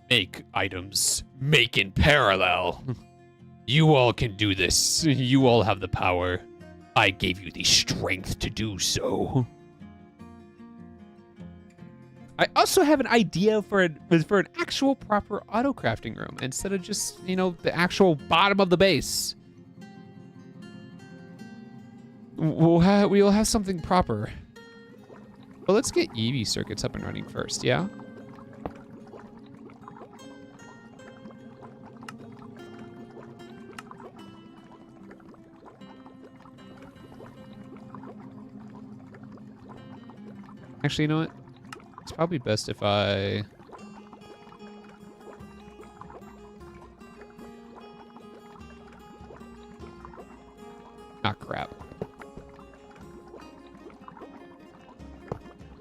Make items. Make in parallel. You all can do this. You all have the power. I gave you the strength to do so. I also have an idea for an actual proper auto crafting room instead of just, you know, the actual bottom of the base. We'll have something proper. Well, let's get EV circuits up and running first, yeah? Actually, you know what? It's probably best if I... Ah, crap.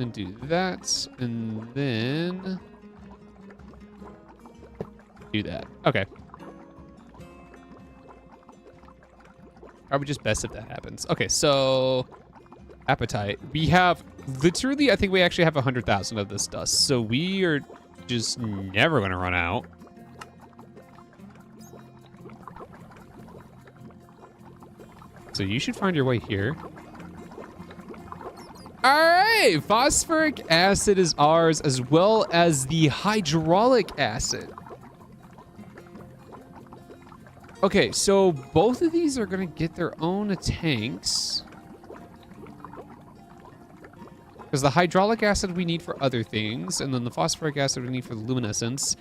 And do that, and then... do that. Okay. Probably just best if that happens. Okay, so... Appetite. We have literally, I think we actually have 100,000 of this dust, so we are just never gonna run out. So you should find your way here. All right, phosphoric acid is ours, as well as the hydraulic acid. Okay, so both of these are gonna get their own tanks. Because the hydraulic acid we need for other things, and then the phosphoric acid we need for the luminescence.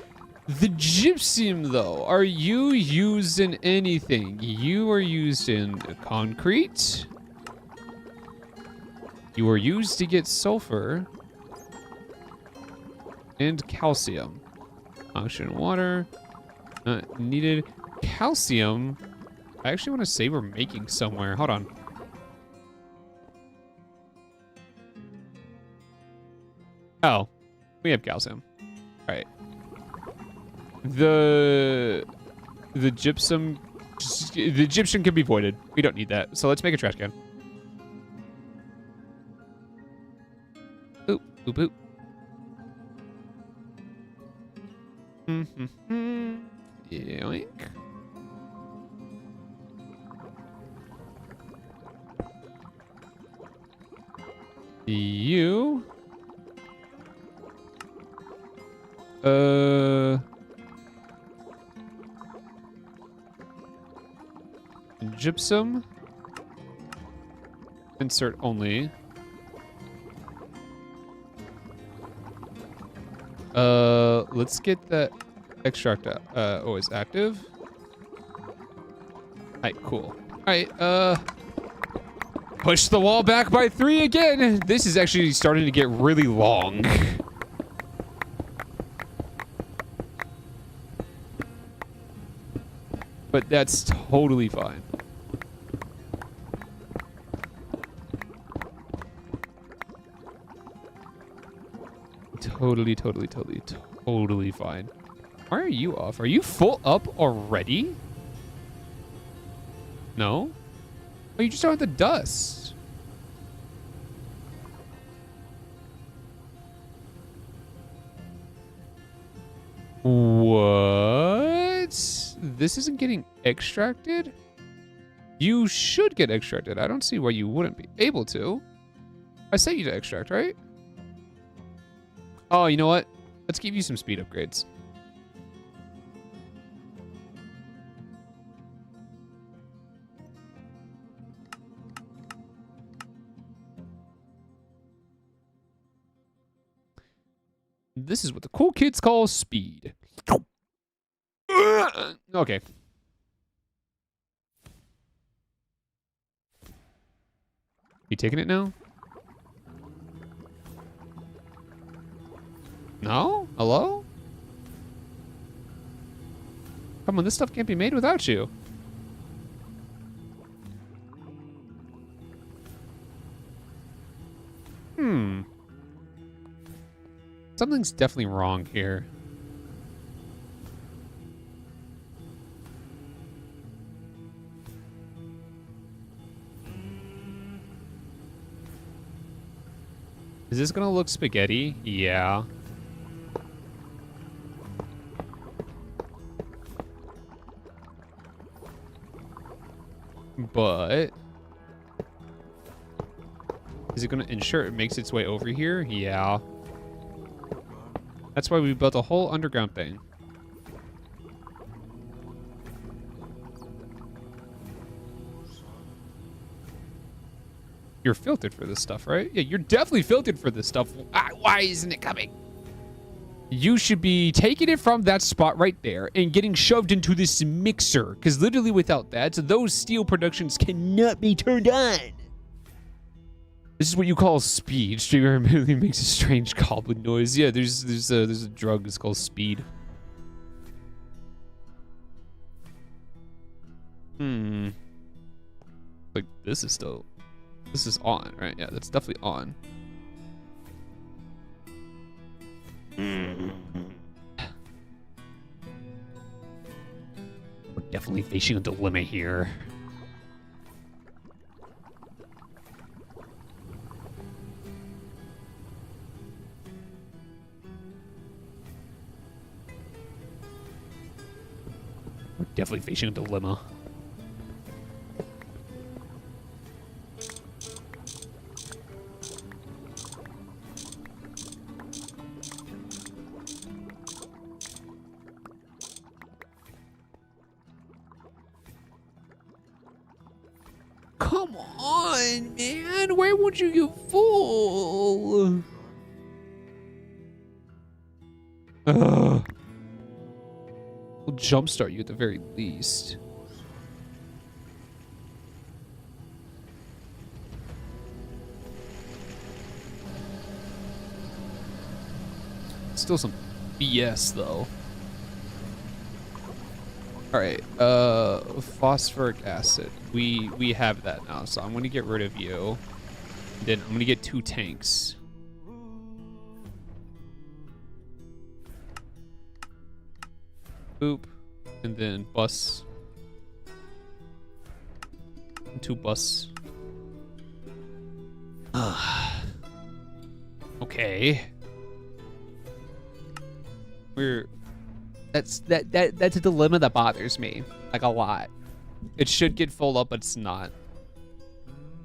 The gypsum, though, are you used in anything? You are used in concrete. You are used to get sulfur. And calcium. Oxygen, water. Not needed. Calcium. I actually want to say we're making somewhere. Hold on. Oh, we have calcium. All right. The gypsum can be voided. We don't need that. So let's make a trash can. Oop, oop, oop. Yoink. You. Gypsum. Insert only. Let's get that extract always active. Alright, cool. Alright, push the wall back by 3 again. This is actually starting to get really long. But that's totally fine. Totally fine. Why are you off? Are you full up already? No? Oh, you just don't have the dust. What? This isn't getting extracted? You should get extracted. I don't see why you wouldn't be able to. I sent you to extract, right? Oh, you know what? Let's give you some speed upgrades. this is what the cool kids call speed. Okay. You taking it now? No? Hello? Come on, this stuff can't be made without you. Something's definitely wrong here. Is this gonna look spaghetti? Yeah. But is it gonna ensure it makes its way over here? Yeah. That's why we built a whole underground thing. You're filtered for this stuff, right? Yeah, you're definitely filtered for this stuff. Why isn't it coming? You should be taking it from that spot right there and getting shoved into this mixer. Because literally without that, those steel productions cannot be turned on. This is what you call speed. Streamer immediately makes a strange goblin noise. Yeah, there's a drug. It's called speed. Like this is on, right? Yeah, that's definitely on. We're definitely facing a dilemma here. We're definitely facing a dilemma. Come on, man. Why won't you get full? We'll jumpstart you at the very least. Still some BS though. All right, phosphoric acid. We have that now, so I'm gonna get rid of you. Then I'm gonna get 2 tanks. Boop, and then bus. And 2 bus. Okay. That's a dilemma that bothers me, like a lot. It should get full up, but it's not.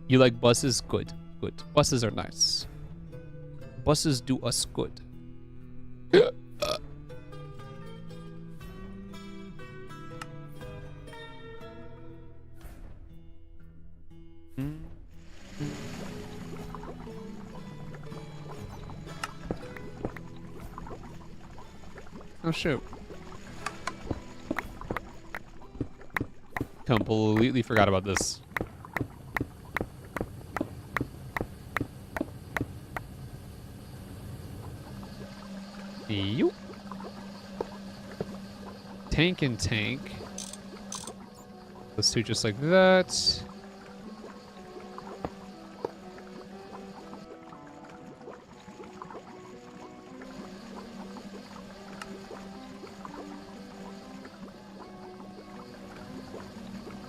You like buses? Good. Buses are nice. Buses do us good. Oh shoot. Completely forgot about this. You. Tank and tank. Let's do just like that.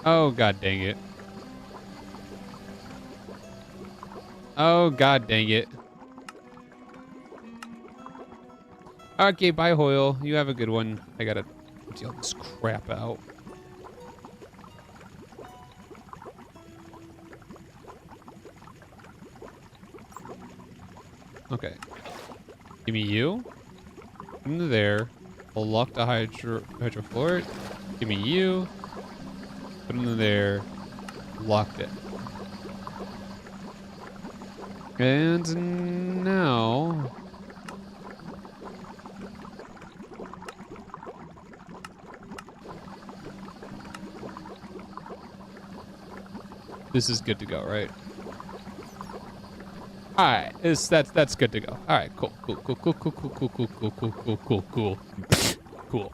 Oh, god dang it. Oh, god dang it. Okay, bye, Hoyle. You have a good one. I gotta deal this crap out. Okay. Give me you. Put him there. I'll lock the hydrofluoric. Give me you. Put them there. Locked it. And now This is good to go, right? All right, that's good to go. All right, cool. Cool.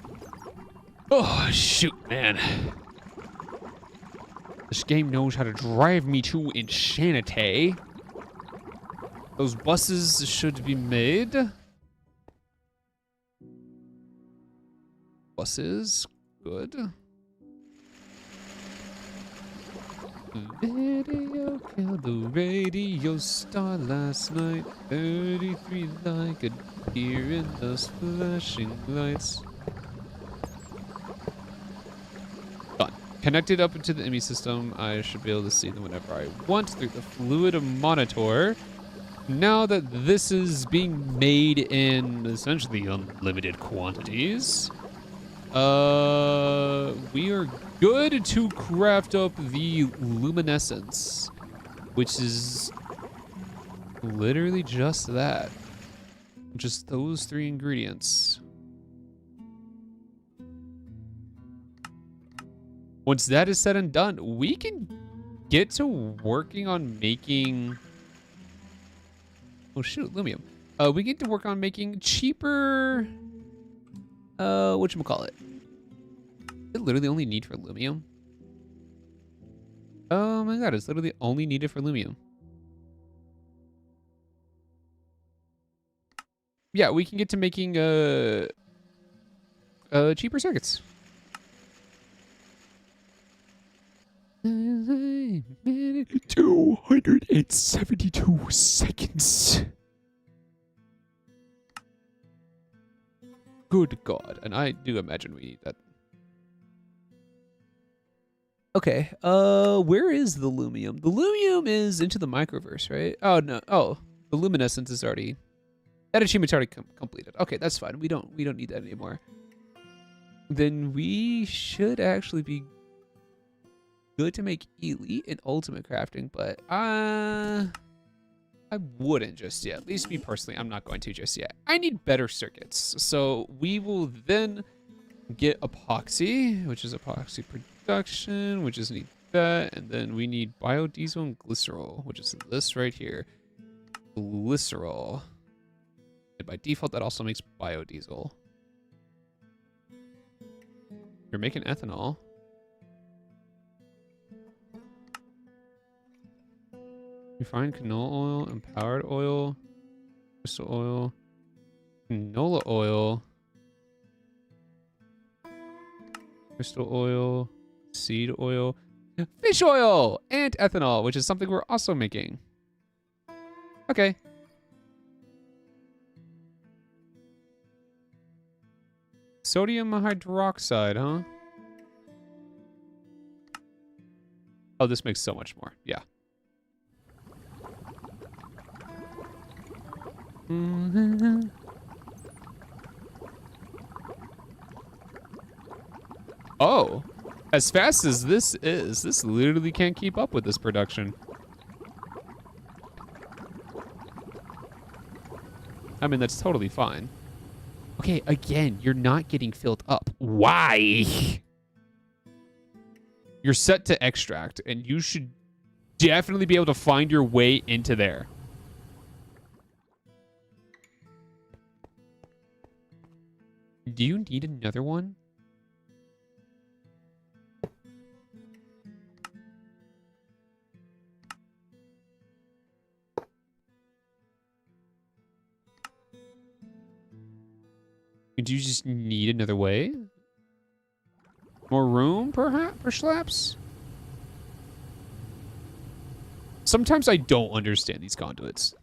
Oh, shoot, man. This game knows how to drive me to insanity. Those buses should be made. Buses, good. Video killed the radio star last night. 33 like a deer in those flashing lights. Done. Connected up into the IMEI system, I should be able to see them whenever I want through the fluid monitor. Now that this is being made in essentially unlimited quantities, we are good to craft up the luminescence, which is literally just that. Just those 3 ingredients. Once that is said and done, we can get to working on making... Oh shoot, Lumium. We get to work on making cheaper... whatchamacallit? Is it literally only need for Lumium? Oh my god, it's literally only needed for Lumium. Yeah, we can get to making cheaper circuits. 272 seconds. Good God, and I do imagine we need that. Okay, where is the Lumium? The Lumium is into the microverse, right? Oh no, oh, the luminescence is already, that achievement's already completed. Okay, that's fine. We don't need that anymore. Then we should actually be good to make elite and ultimate crafting, but I wouldn't just yet. At least me personally, I'm not going to just yet. I need better circuits. So we will then get epoxy, which is epoxy production, which is need that, and then we need biodiesel and glycerol, which is this right here. Glycerol. And by default, that also makes biodiesel. You're making ethanol. Refined canola oil, empowered oil, crystal oil, canola oil, crystal oil, seed oil, fish oil, and ethanol, which is something we're also making. Okay. Sodium hydroxide, huh? Oh, this makes so much more. Yeah. Oh, as fast as this is, this literally can't keep up with this production. I mean, that's totally fine. Okay, again, you're not getting filled up. Why? You're set to extract, and you should definitely be able to find your way into there. Do you need another one? Do you just need another way? More room, perhaps? Sometimes I don't understand these conduits.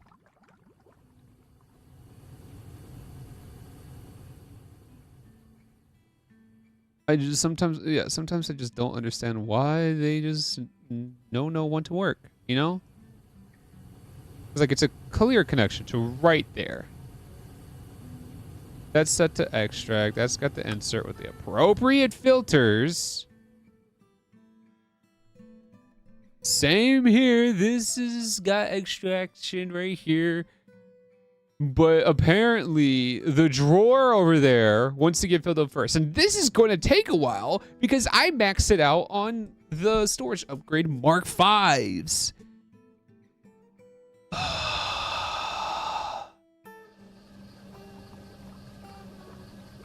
Sometimes I just don't understand why they just know when to work, you know? It's like it's a clear connection to right there. That's set to extract. That's got the insert with the appropriate filters. Same here. This has got extraction right here. But apparently the drawer over there wants to get filled up first. And this is going to take a while because I maxed it out on the storage upgrade Mark 5s.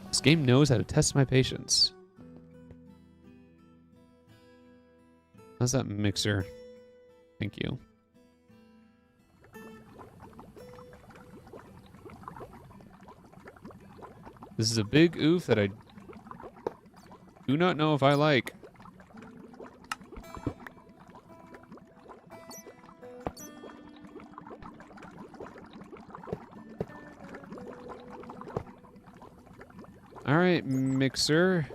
This game knows how to test my patience. How's that mixer? Thank you. This is a big oof that I do not know if I like. All right, mixer.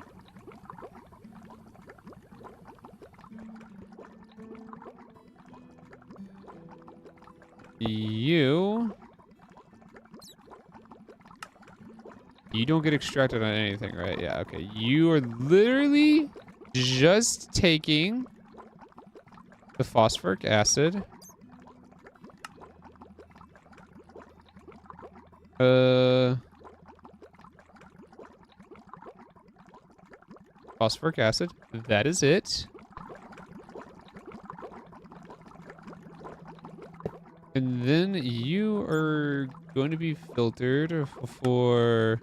You don't get extracted on anything, right? Yeah, okay. You are literally just taking the phosphoric acid. Phosphoric acid. That is it. And then you are going to be filtered for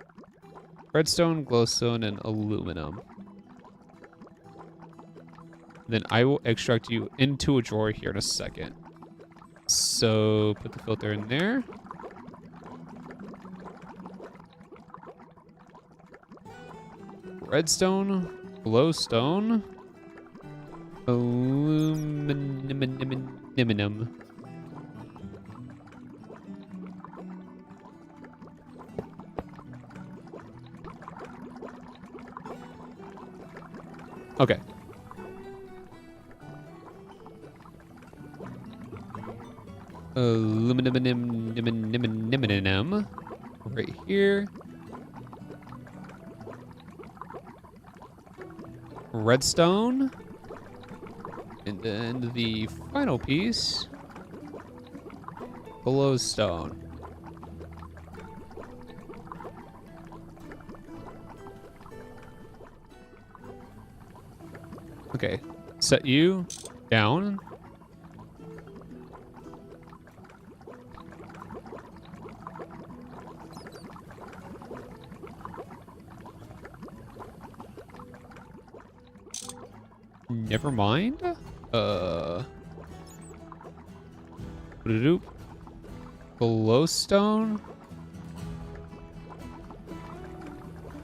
redstone, glowstone, and aluminum. Then I will extract you into a drawer here in a second. So put the filter in there. Redstone, glowstone, aluminum. Okay. Aluminum right here. Redstone. And then the final piece, glowstone. Okay, set you down. Never mind. Glowstone.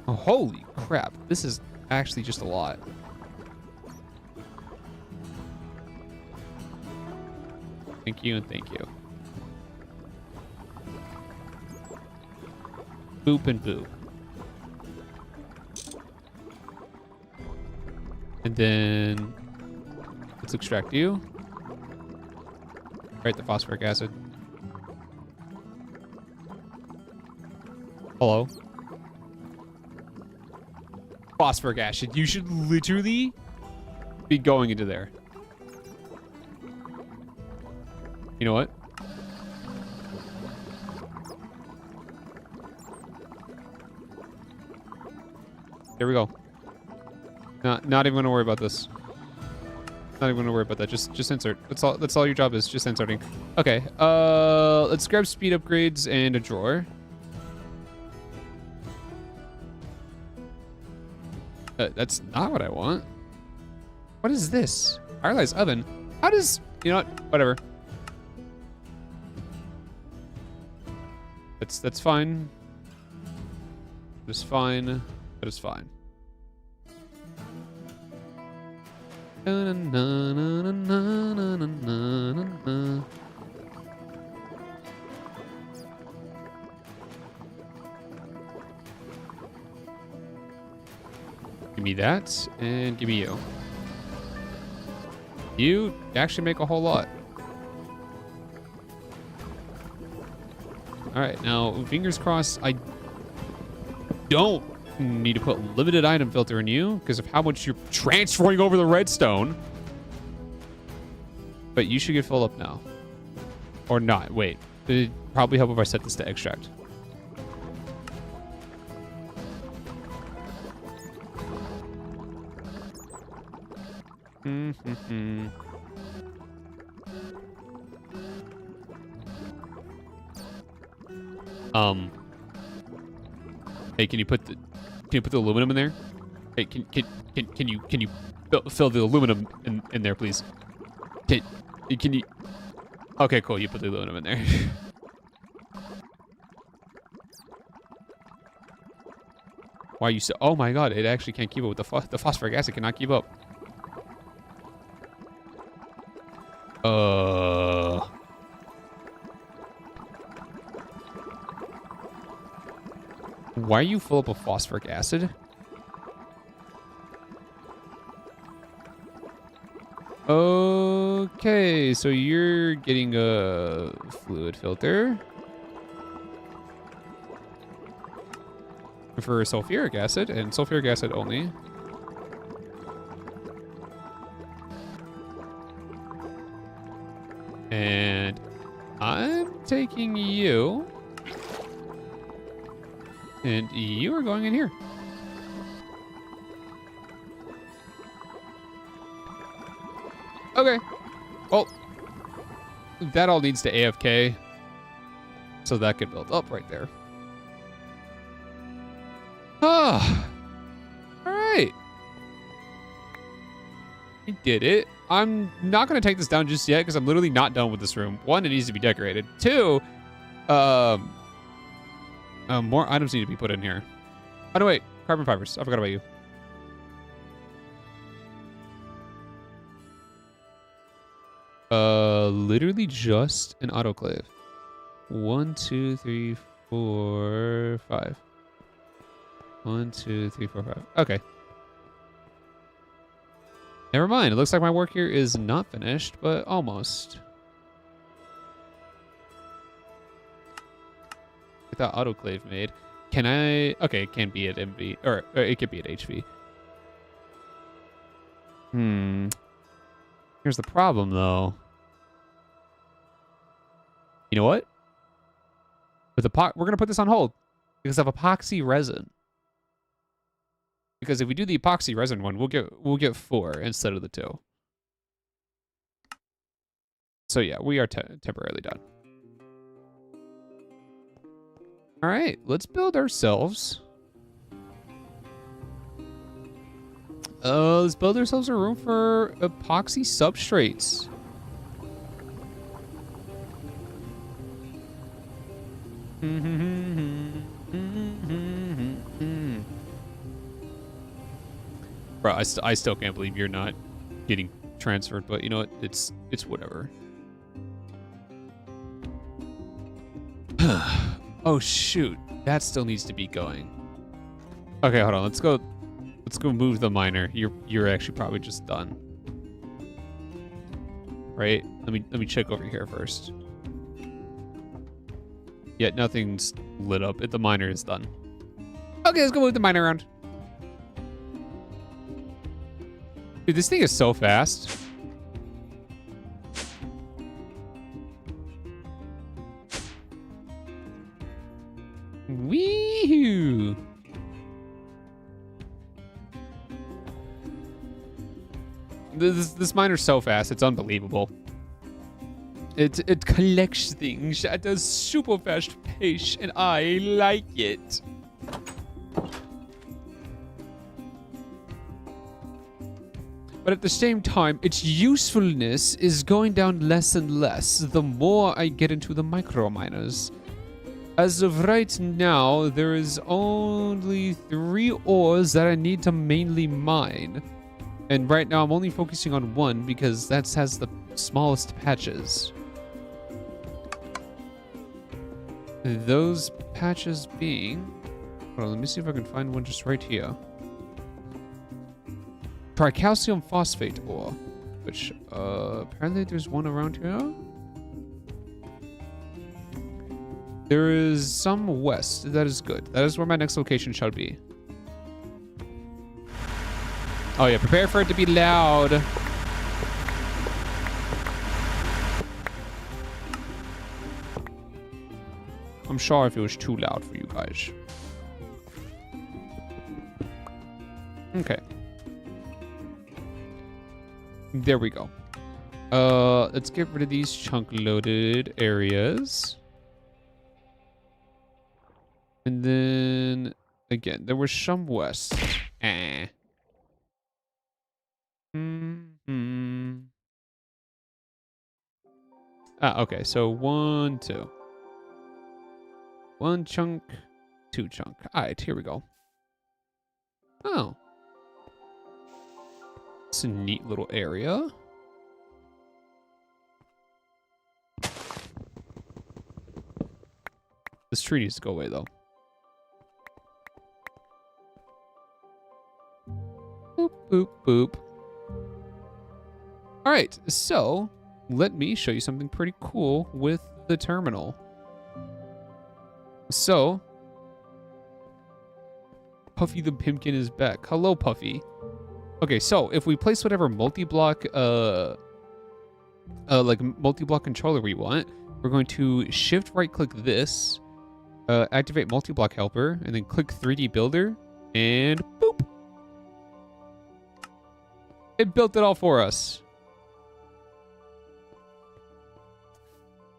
Oh, holy crap. This is actually just a lot. Thank you and thank you. Boop and boop. And then let's extract you. Right, the phosphoric acid. Hello. Phosphoric acid. You should literally be going into there. You know what? There we go. Not even gonna worry about this. Not even gonna worry about that. Just insert. That's all your job is. Just inserting. Okay. Let's grab speed upgrades and a drawer. That's not what I want. What is this? Firelights oven. How does... You know what? Whatever. That's fine. It's fine. That is fine. Give me that, and give me you. You actually make a whole lot. All right, now fingers crossed. I don't need to put limited item filter in you because of how much you're transferring over the redstone. But you should get filled up now, or not. Wait, It'd probably help if I set this to extract. Hey, can you put the aluminum in there? Hey, can you fill the aluminum in there, please? Can you? Okay, cool. You put the aluminum in there. Why are you so? Oh my God! It actually can't keep up with the phosphoric acid. Cannot keep up. Why are you full up of phosphoric acid? Okay, so you're getting a fluid filter for sulfuric acid, and sulfuric acid only. And I'm taking you, and you are going in here. Okay. Well, that all needs to AFK, so that could build up right there. Ah. All right. We did it. I'm not going to take this down just yet because I'm literally not done with this room. One, it needs to be decorated. Two, more items need to be put in here. Oh, no, wait. Carbon fibers. I forgot about you. Literally just an autoclave. 1, 2, 3, 4, 5. 1, 2, 3, 4, 5. Okay. Never mind. It looks like my work here is not finished, but almost. Get that autoclave made. Can I? Okay, it can be at MV, or it could be at HV. Here's the problem, though. You know what? With we're gonna put this on hold because of epoxy resin. Because if we do the epoxy resin one, we'll get 4 instead of the 2. So yeah, we are temporarily done. All right, let's build ourselves. Let's build ourselves a room for epoxy substrates. Bro, I still can't believe you're not getting transferred, but you know what? It's whatever. Oh shoot, that still needs to be going. Okay, hold on. Let's go move the miner. You're actually probably just done. Right? Let me check over here first. Yeah, nothing's lit up. The miner is done. Okay, let's go move the miner around. Dude, this thing is so fast. Wee-hoo. This miner's so fast, it's unbelievable. It collects things at a super fast pace, and I like it. But at the same time, its usefulness is going down less and less the more I get into the micro miners. As of right now, there is only 3 ores that I need to mainly mine. And right now I'm only focusing on 1 because that has the smallest patches. Those patches being... Hold on, let me see if I can find one just right here. Tricalcium phosphate ore, which apparently there's one around here. There is some west. That is good. That is where my next location shall be. Oh yeah, prepare for it to be loud. I'm sorry if it was too loud for you guys. Okay. There we go. Let's get rid of these chunk loaded areas. And then again, there was some west. Okay, so 1, 2. 1 chunk, 2 chunk. Alright, here we go. Oh. It's a neat little area. This tree needs to go away, though. Boop, boop, boop. All right, so let me show you something pretty cool with the terminal. So, Puffy the Pimpkin is back. Hello, Puffy. Okay, so if we place whatever multi-block, like multi-block controller we want, we're going to shift right-click this, activate multi-block helper, and then click 3D builder, and boop. It built it all for us.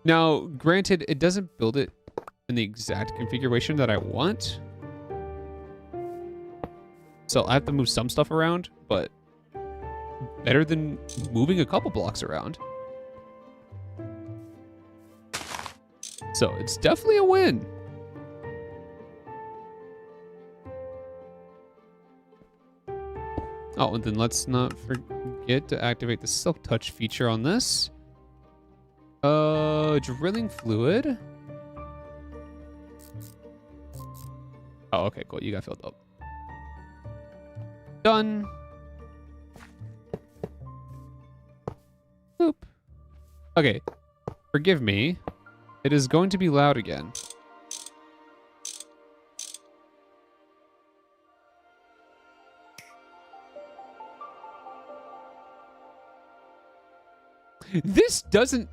Now, granted, it doesn't build it in the exact configuration that I want. So I have to move some stuff around, but better than moving a couple blocks around. So it's definitely a win. Oh, and then let's not forget to activate the Silk Touch feature on this. Drilling fluid. Oh, okay, cool. You got filled up. Done. Boop. Okay. Forgive me. It is going to be loud again. This doesn't...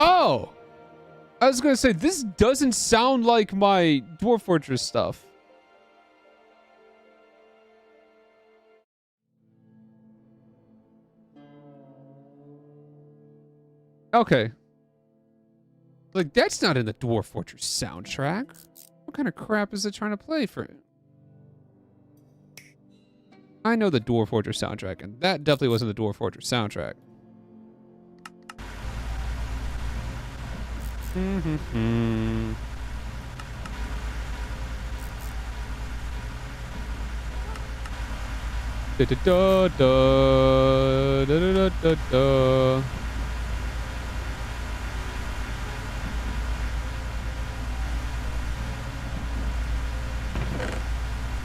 Oh! I was gonna say, this doesn't sound like my Dwarf Fortress stuff. Okay. Like, that's not in the Dwarf Fortress soundtrack. What kind of crap is it trying to play for? I know the Dwarf Fortress soundtrack, and that definitely wasn't the Dwarf Fortress soundtrack. Da da da da da da da da.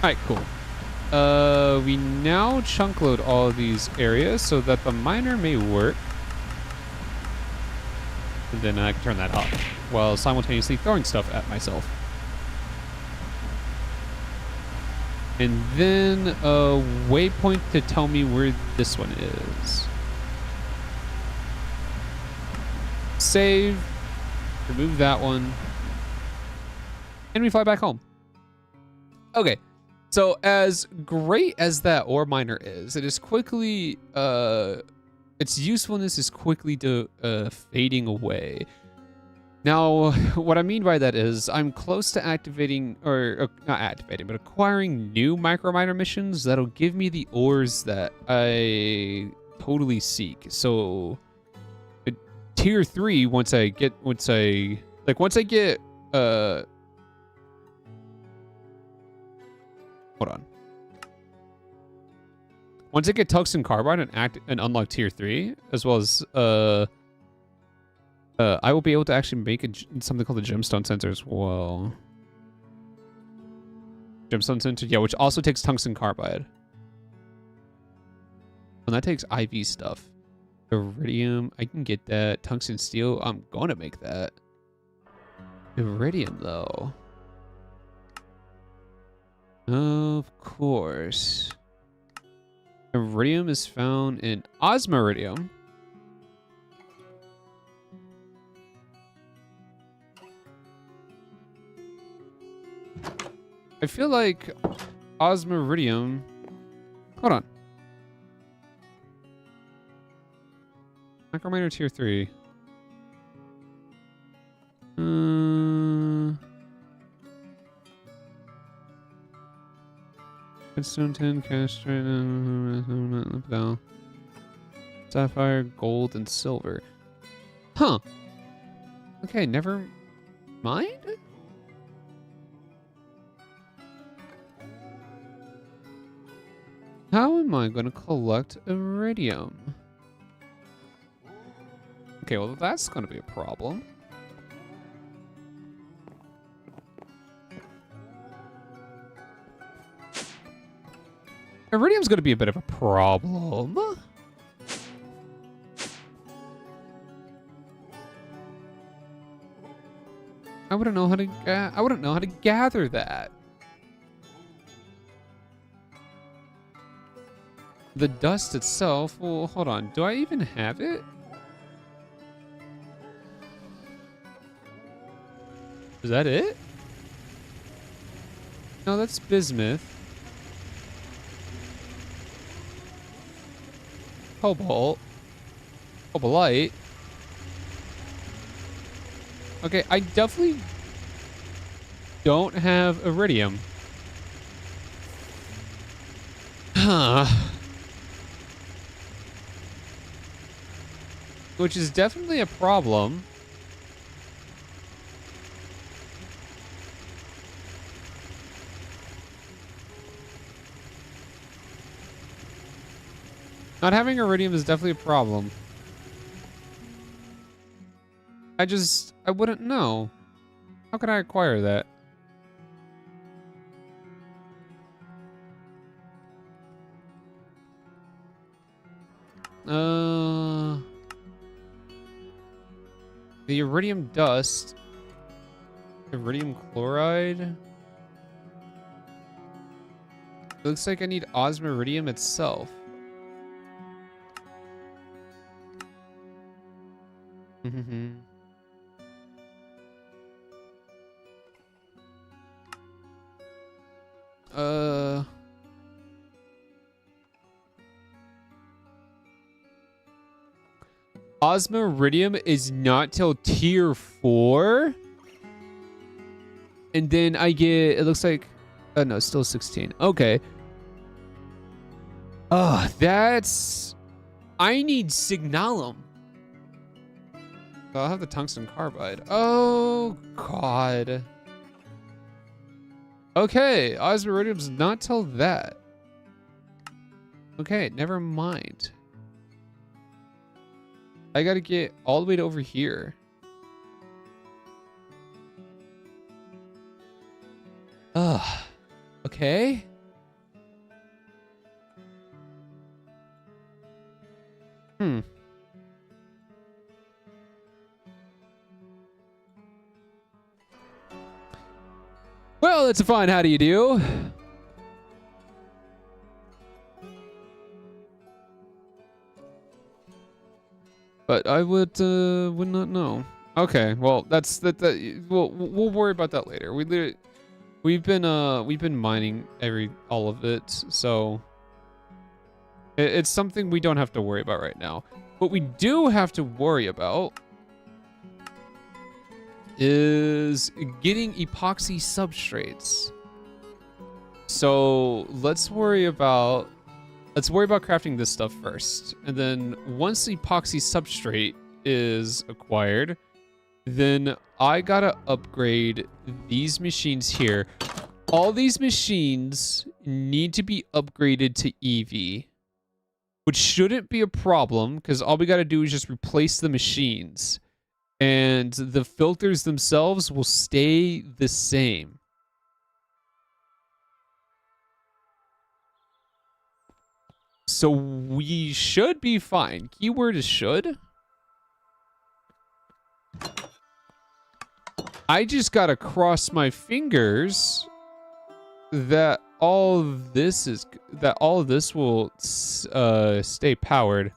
Alright, cool. We now chunk load all of these areas so that the miner may work. And then I can turn that off while simultaneously throwing stuff at myself. And then a waypoint to tell me where this one is. Save. Remove that one. And we fly back home. Okay. So as great as that ore miner is, it is quickly, its usefulness is quickly fading away. Now, what I mean by that is I'm close to activating, or not activating, but acquiring new micro miner missions that'll give me the ores that I totally seek. So, tier 3, once I get, hold on. Once I get tungsten carbide and unlock tier 3, as well as I will be able to actually make something called the gemstone sensor as well. Gemstone sensor, yeah, which also takes tungsten carbide. And that takes IV stuff. Iridium, I can get that. Tungsten steel, I'm gonna make that. Iridium though. Of course. Iridium is found in Osmiridium. I feel like osmiridium. Hold on. Microminer tier 3. Redstone tin, castrate, sapphire, gold, and silver. Huh. Okay, never mind. How am I going to collect iridium? Okay, well, that's going to be a problem. Iridium's going to be a bit of a problem. I wouldn't know how to gather that. The dust itself, well, hold on. Do I even have it? Is that it? No, that's bismuth. Cobalt. Cobalite. Okay, I definitely don't have iridium. Huh. Which is definitely a problem. Not having iridium is definitely a problem. I wouldn't know. How could I acquire that? The iridium dust. Iridium chloride. It looks like I need osmiridium itself. Osmiridium is not till tier 4. And then I get, it looks like, oh no, still 16. Okay. That's, I need signalum. I'll have the tungsten carbide. Oh, God. Okay, osmiridium's not till that. Okay, never mind. I gotta get all the way to over here. Okay. Well, it's a fine how do you do. But I would not know. Okay, well we'll worry about that later. We've been mining all of it, so it's something we don't have to worry about right now. What we do have to worry about is getting epoxy substrates. So let's worry about crafting this stuff first. And then once the epoxy substrate is acquired, then I gotta upgrade these machines here. All these machines need to be upgraded to EV, which shouldn't be a problem because all we gotta do is just replace the machines. And the filters themselves will stay the same. So we should be fine. Keyword is should. I just gotta cross my fingers that all of this will stay powered.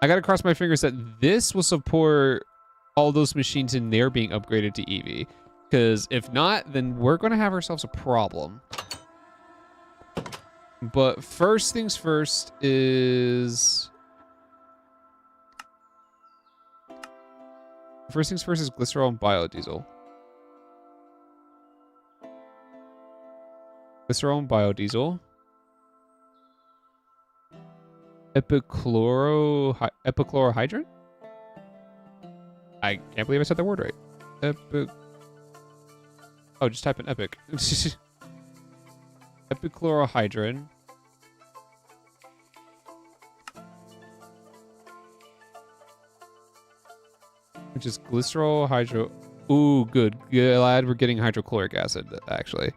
I gotta cross my fingers that this will support all those machines in there being upgraded to EV. Because if not, then we're going to have ourselves a problem. But first things first is... First things first is glycerol and biodiesel. Glycerol and biodiesel. Epichlorohydrin? I can't believe I said that word right. Oh, just type in epic. Epichlorohydrin. Which is glycerol, hydro... Ooh, good. Glad we're getting hydrochloric acid, actually.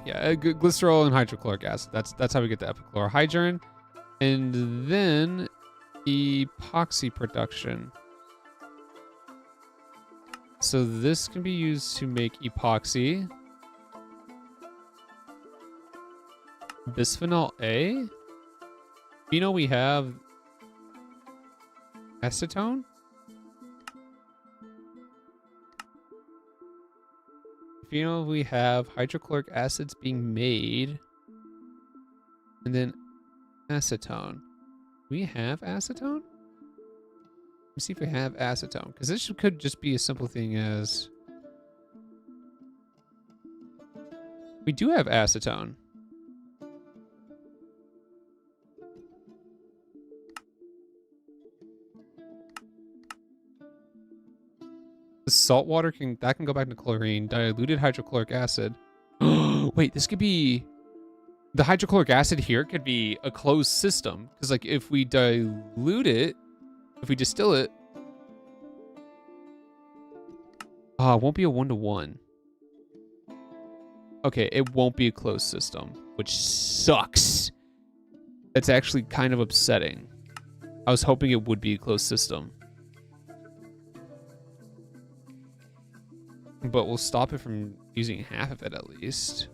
Yeah, glycerol and hydrochloric acid. That's how we get the epichlorohydrin. And then epoxy production. So this can be used to make epoxy. Bisphenol A? You know we have acetone? You know we have hydrochloric acids being made. And then acetone. We have acetone? Let's see if we have acetone. Because this could just be a simple thing as... We do have acetone. The salt water can go back to chlorine. Diluted hydrochloric acid. Wait, this could be... The hydrochloric acid here could be a closed system. Because, like, if we dilute it, if we distill it, it won't be a 1-to-1. Okay, it won't be a closed system, which sucks. That's actually kind of upsetting. I was hoping it would be a closed system. But we'll stop it from using half of it at least.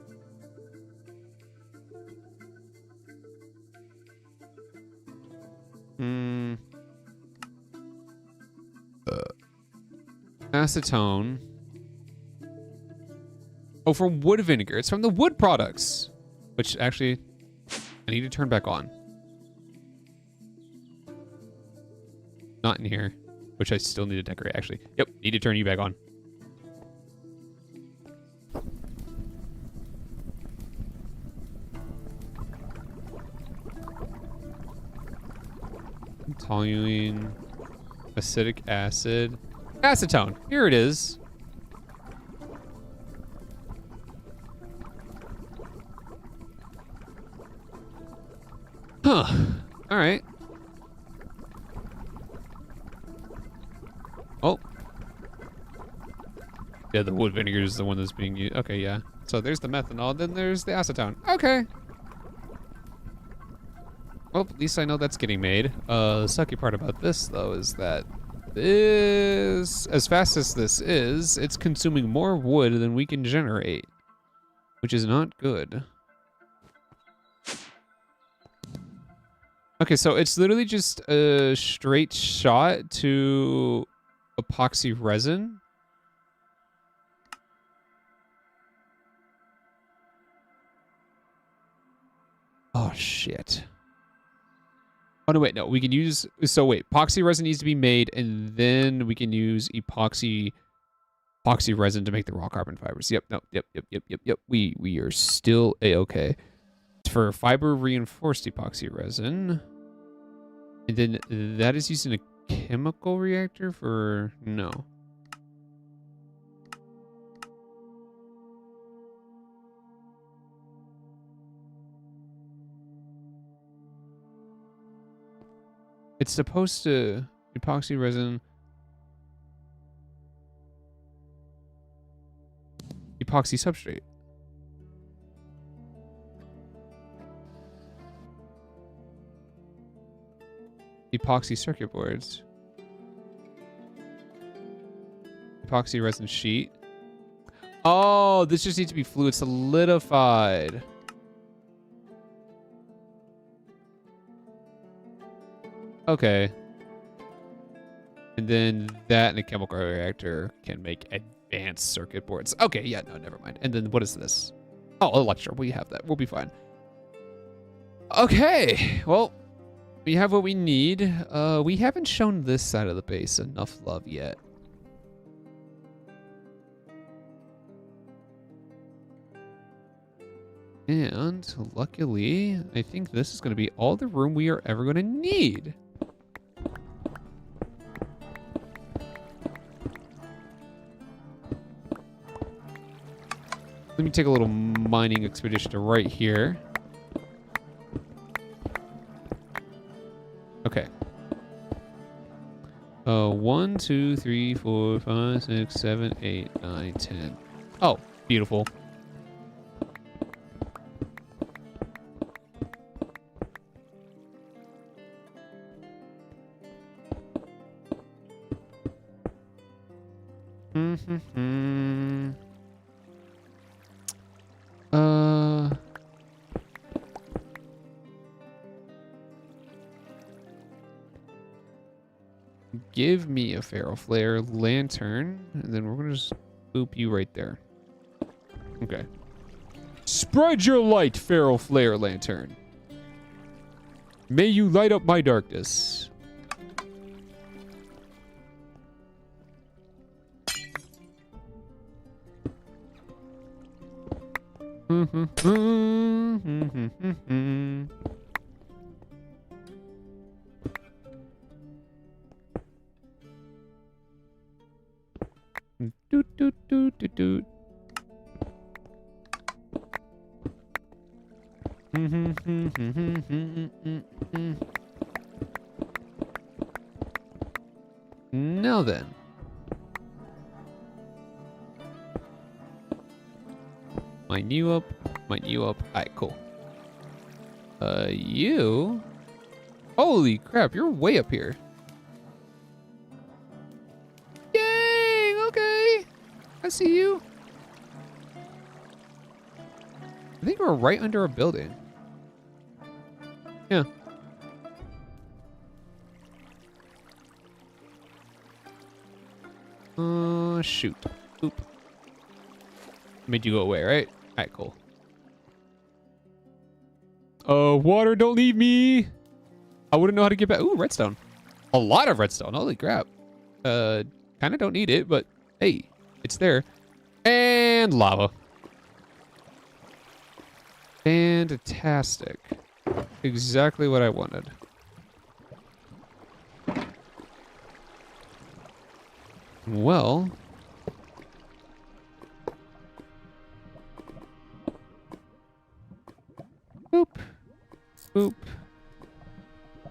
Acetone. Oh, from wood vinegar. It's from the wood products. Which actually, I need to turn back on. Not in here. Which I still need to decorate, actually. Yep, need to turn you back on. Toluene, acetic acid, acetone. Here it is. Huh. All right. Oh. Yeah, the wood vinegar is the one that's being used. Okay, yeah. So there's the methanol, then there's the acetone. Okay. Well, at least I know that's getting made. The sucky part about this, though, is that this, as fast as this is, it's consuming more wood than we can generate, which is not good. Okay, so it's literally just a straight shot to epoxy resin. Oh, shit. Oh, no, wait, no. We can use... So, wait. Epoxy resin needs to be made, and then we can use epoxy resin to make the raw carbon fibers. Yep, no, yep. We are still A-okay. For fiber reinforced epoxy resin. And then that is used in a chemical reactor for... No. It's supposed to epoxy resin, epoxy substrate. Epoxy circuit boards. Epoxy resin sheet. Oh, this just needs to be fluid solidified. Okay. And then that and a chemical reactor can make advanced circuit boards. Okay, yeah, no, never mind. And then what is this? Oh, Electra. We have that. We'll be fine. Okay, well, we have what we need. We haven't shown this side of the base enough love yet. And luckily, I think this is going to be all the room we are ever going to need. Let me take a little mining expedition to right here. Okay. 1, 2, 3, 4, 5, 6, 7, 8, 9, 10. Oh, beautiful. Give me a Ferro Flare lantern, and then we're gonna just boop you right there. Okay. Spread your light, Ferro Flare lantern. May you light up my darkness. Doot, doot, doot, doot, doot. Now then. Mine you up. Mine you up. Alright, cool. You? Holy crap, you're way up here. Dang, okay. I see you. I think we're right under a building. Yeah. Shoot. Oop. Made you go away, right? Alright, cool. Water, don't leave me. I wouldn't know how to get back. Ooh, redstone. A lot of redstone. Holy crap. Kind of don't need it, but hey, it's there. And lava. Fantastic. Exactly what I wanted. Well. Boop. Boop.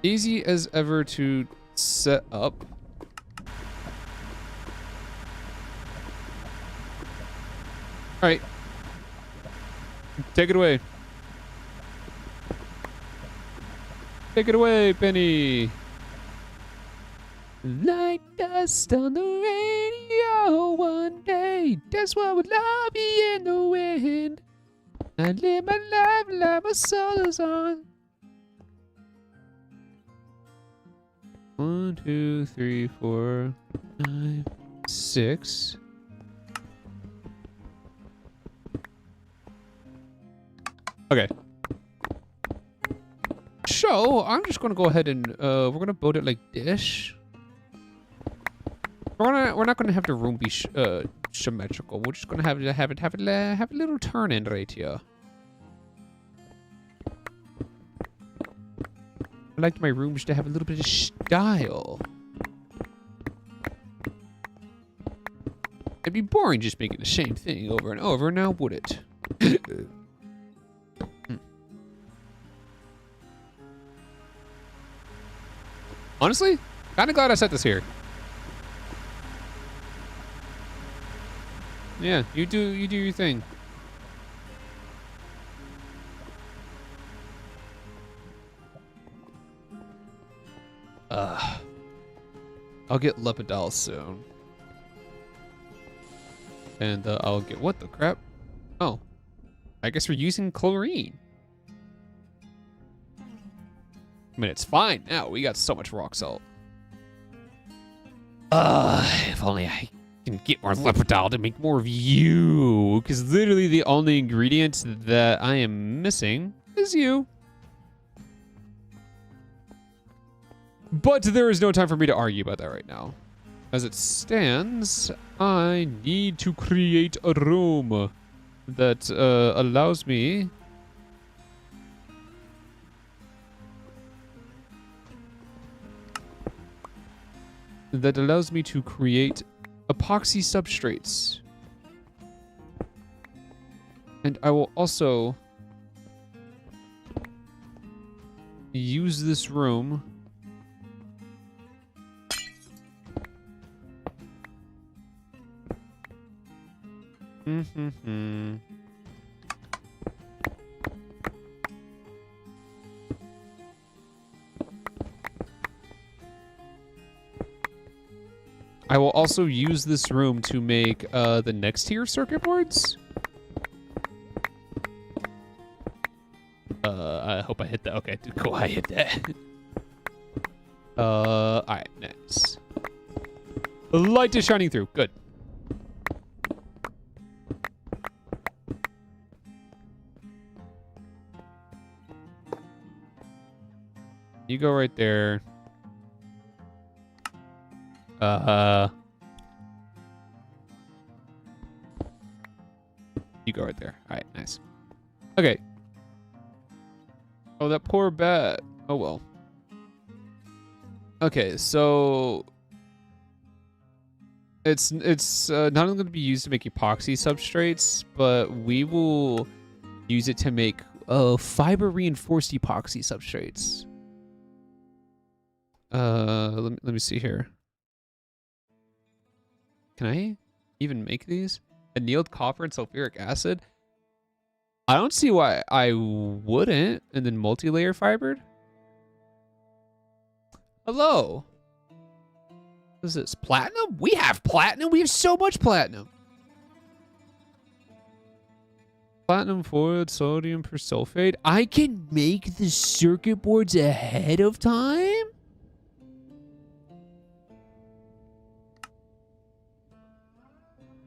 Easy as ever to set up. Alright. Take it away. Take it away, Penny. Like dust on the radio one day. That's why we love you in the wind. I live my life like my soul is on. 1, 2, 3, 4, 5, 6. Okay. So I'm just gonna go ahead and we're gonna build it like this. We're not gonna have the room be symmetrical. We're just gonna have a little turn in right here. I like my rooms to have a little bit of style. It'd be boring just making the same thing over and over, now would it? Honestly, kind of glad I set this here. Yeah, you do your thing. I'll get Lepidol soon. And I'll get, what the crap? Oh, I guess we're using chlorine. I mean, it's fine now. We got so much rock salt. If only I can get more Lepidol to make more of you. Because literally the only ingredient that I am missing is you. But there is no time for me to argue about that right now. As it stands, I need to create a room that allows me to create epoxy substrates. And I will also use this room I will also use this room to make the next tier circuit boards. I hope I hit that. Okay, cool, I hit that. Alright, nice. The light is shining through. Good. You go right there. You go right there. All right, nice. Okay. Oh, that poor bat. Oh, well. Okay, so it's not only going to be used to make epoxy substrates, but we will use it to make fiber reinforced epoxy substrates. Let me see here. Can I even make these? Annealed copper and sulfuric acid? I don't see why I wouldn't. And then multi-layer fibered? Hello. What is this? Platinum? We have platinum. We have so much platinum. Platinum foiled sodium persulfate. I can make the circuit boards ahead of time?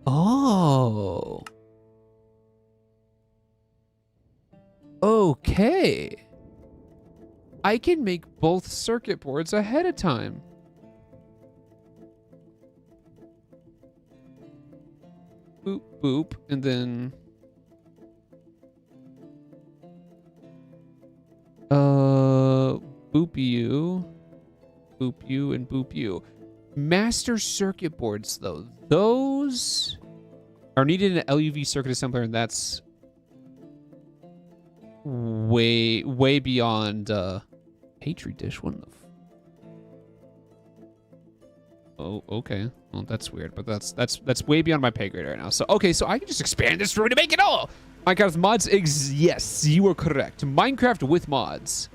Oh. Okay. I can make both circuit boards ahead of time. Boop, boop, and then... boop you, and boop you. Master circuit boards, though. Those are needed in an LUV circuit assembler, and that's way beyond Petri dish. What the oh, okay. Well, that's weird, but that's way beyond my pay grade right now. So okay, so I can just expand this room to make it all. Minecraft mods yes, you are correct. Minecraft with mods.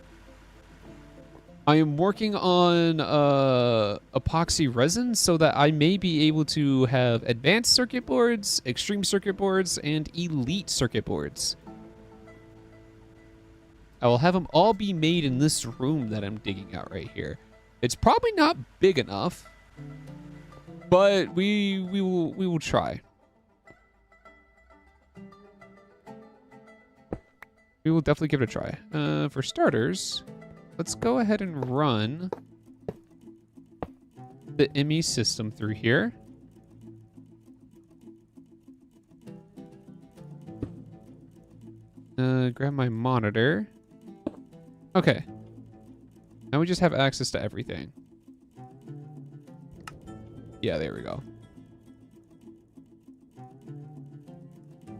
I am working on epoxy resin so that I may be able to have advanced circuit boards, extreme circuit boards, and elite circuit boards. I will have them all be made in this room that I'm digging out right here. It's probably not big enough, but we will try. We will definitely give it a try. For starters, let's go ahead and run the ME system through here. Grab my monitor. Okay. Now we just have access to everything. Yeah, there we go.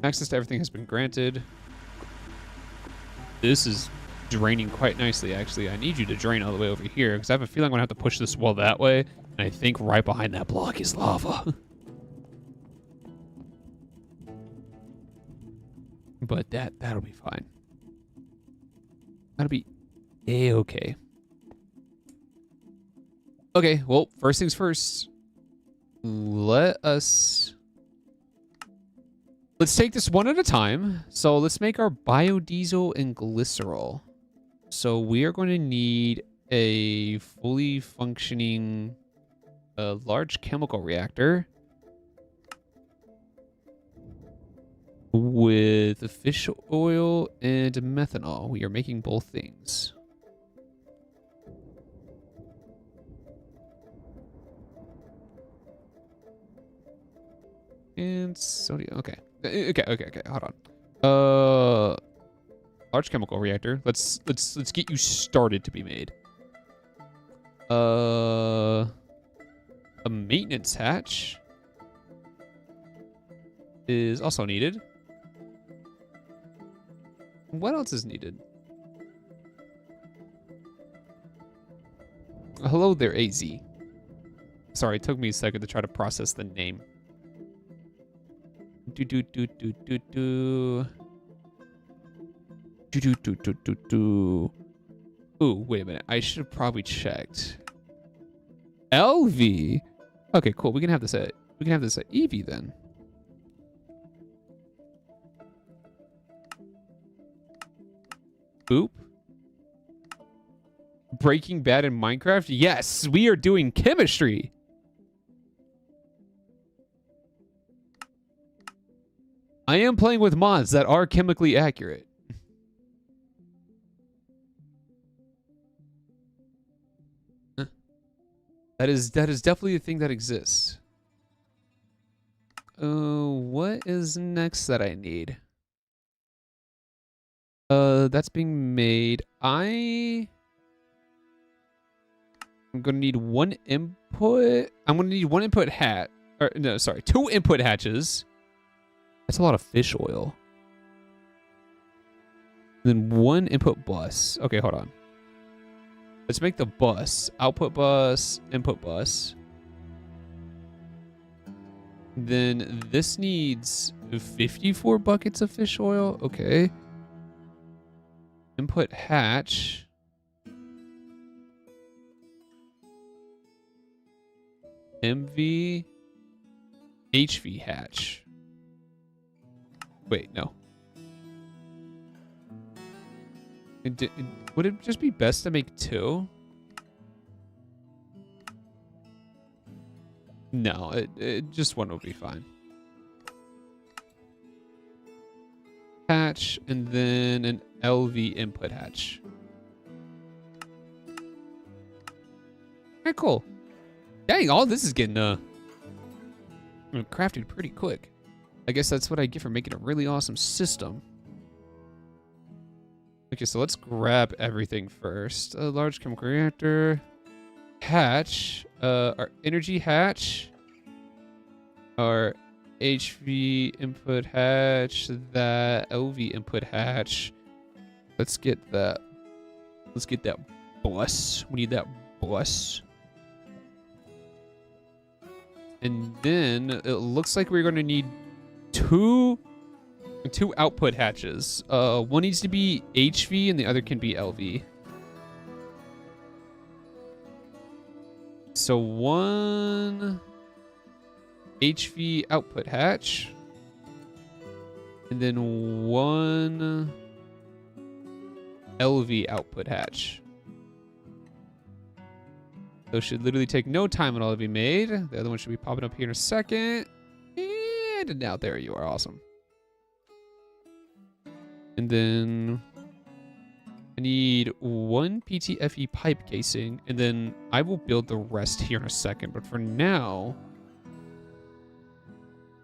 Access to everything has been granted. This is draining quite nicely, actually. I need you to drain all the way over here, because I have a feeling I'm going to have to push this wall that way, and I think right behind that block is lava. But that'll be fine. That'll be A-okay. Okay, well, first things first. Let's take this one at a time. So let's make our biodiesel and glycerol. So we are going to need a fully functioning large chemical reactor with fish oil and methanol. We are making both things. And sodium. Okay. Okay. Hold on. Large chemical reactor. Let's get you started to be made. A maintenance hatch is also needed. What else is needed? Hello there, AZ. Sorry, it took me a second to try to process the name. Ooh, wait a minute. I should have probably checked. LV. Okay, cool. We can have this at EV then. Boop. Breaking Bad in Minecraft? Yes, we are doing chemistry. I am playing with mods that are chemically accurate. That is definitely a thing that exists. What is next that I need? That's being made. I'm gonna need one input. I'm gonna need one input hat. Or no, sorry, 2 input hatches. That's a lot of fish oil. And then 1 input bus. Okay, hold on. Let's make the bus. Output bus, input bus. Then this needs 54 buckets of fish oil. Okay. Input hatch. MV. HV hatch. Wait, no. Would it just be best to make 2? No, just 1 would be fine. Hatch, and then an LV input hatch. Okay, cool. Dang, all this is getting crafted pretty quick. I guess that's what I get for making a really awesome system. Okay, so let's grab everything first. A large chemical reactor. Hatch. Our energy hatch. Our HV input hatch. That LV input hatch. Let's get that. Let's get that bus. We need that bus. And then it looks like we're going to need two output hatches. One needs to be HV and the other can be LV. So 1 HV output hatch. And then 1 LV output hatch. Those should literally take no time at all to be made. The other one should be popping up here in a second. And now there you are. Awesome. And then I need 1 PTFE pipe casing, and then I will build the rest here in a second. But for now,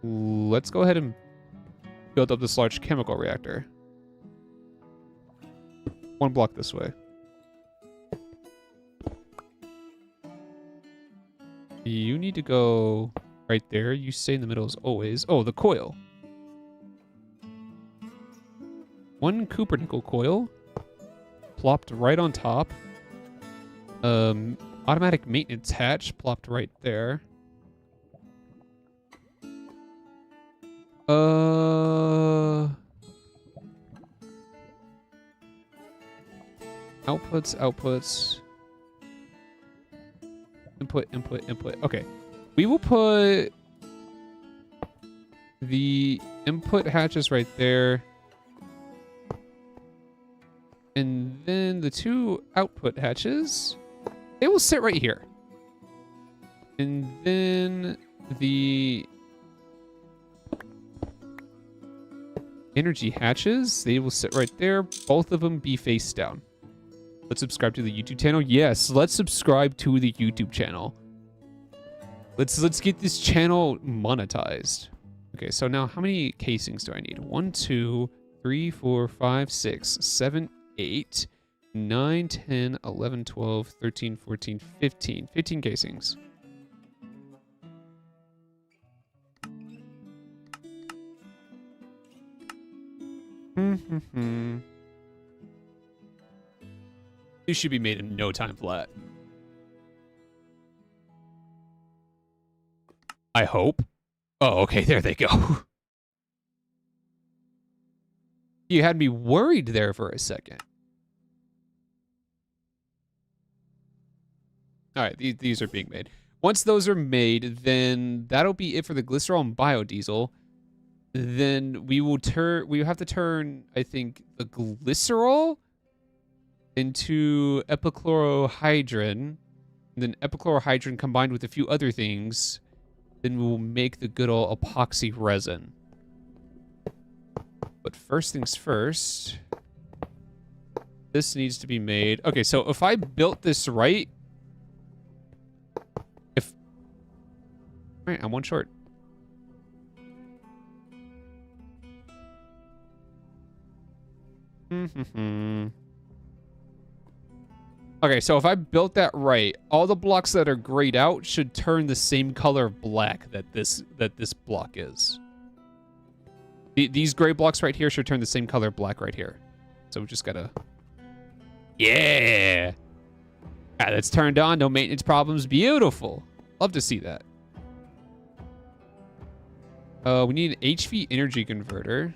let's go ahead and build up this large chemical reactor. 1 block this way. You need to go right there. You stay in the middle as always. Oh, the coil. 1 Cupernickel coil. Plopped right on top. Automatic maintenance hatch plopped right there. Outputs. Input, input, input. Okay. We will put the input hatches right there. And then the 2 output hatches, they will sit right here. And then the energy hatches, they will sit right there. Both of them be face down. Let's subscribe to the YouTube channel. Yes, let's subscribe to the YouTube channel. Let's get this channel monetized. Okay, so now how many casings do I need? 1, 2, 3, 4, 5, 6, 7, 8, 9, 10, 11, 12, 13, 14, 15. 15 casings. These should be made in no time flat. I hope. Oh, okay, there they go. You had me worried there for a second. All right, these are being made. Once those are made, then that'll be it for the glycerol and biodiesel. Then we will have to turn, I think, the glycerol into epichlorohydrin. And then epichlorohydrin combined with a few other things, then we'll make the good old epoxy resin. But first things first, this needs to be made. Okay, so if I built this right, all right, I'm one short. Okay, so if I built that right, all the blocks that are grayed out should turn the same color of black that this block is. These gray blocks right here should turn the same color of black right here. So we just gotta... Yeah! Ah, that's turned on. No maintenance problems. Beautiful. Love to see that. We need an HV energy converter.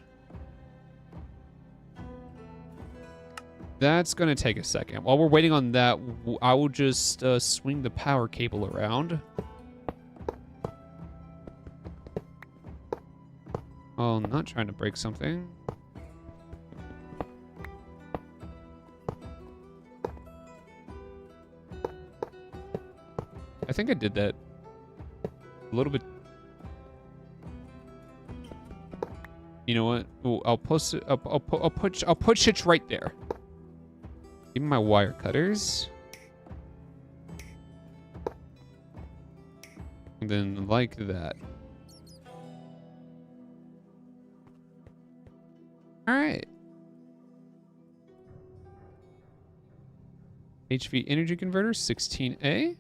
That's going to take a second. While we're waiting on that, I will just swing the power cable around. Oh, I'm not trying to break something. I think I did that a little bit. You know what? Ooh, I'll post it. I'll put it right there. Give me my wire cutters. And then like that. All right. HV energy converter 16A.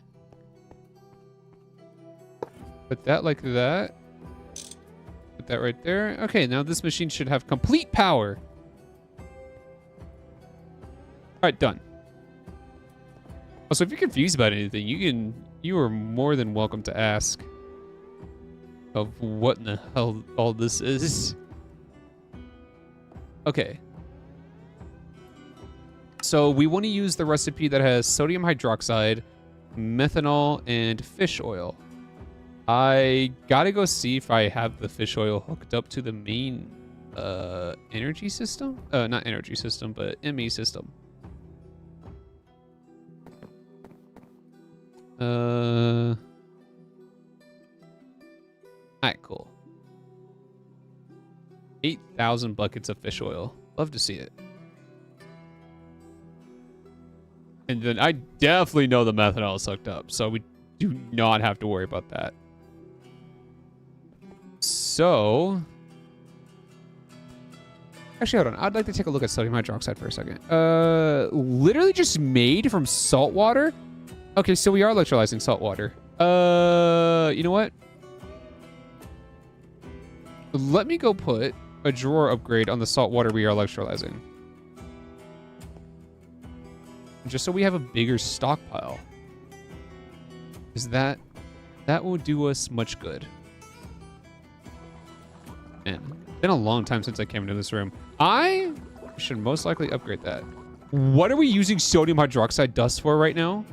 Put that like that. Put that right there. Okay, now this machine should have complete power. All right, done. Also, if you're confused about anything, you are more than welcome to ask of what in the hell all this is. Okay. So we want to use the recipe that has sodium hydroxide, methanol, and fish oil. I gotta go see if I have the fish oil hooked up to the main energy system. Not energy system, but ME system. Alright, cool. 8,000 buckets of fish oil. Love to see it. And then I definitely know the methanol is hooked up, so we do not have to worry about that. So... Actually, hold on. I'd like to take a look at sodium hydroxide for a second. Literally just made from salt water? Okay, so we are electrolyzing salt water. You know what? Let me go put a drawer upgrade on the salt water we are electrolyzing. Just so we have a bigger stockpile. Because that will do us much good. Man, it's been a long time since I came into this room. I should most likely upgrade that. What are we using sodium hydroxide dust for right now?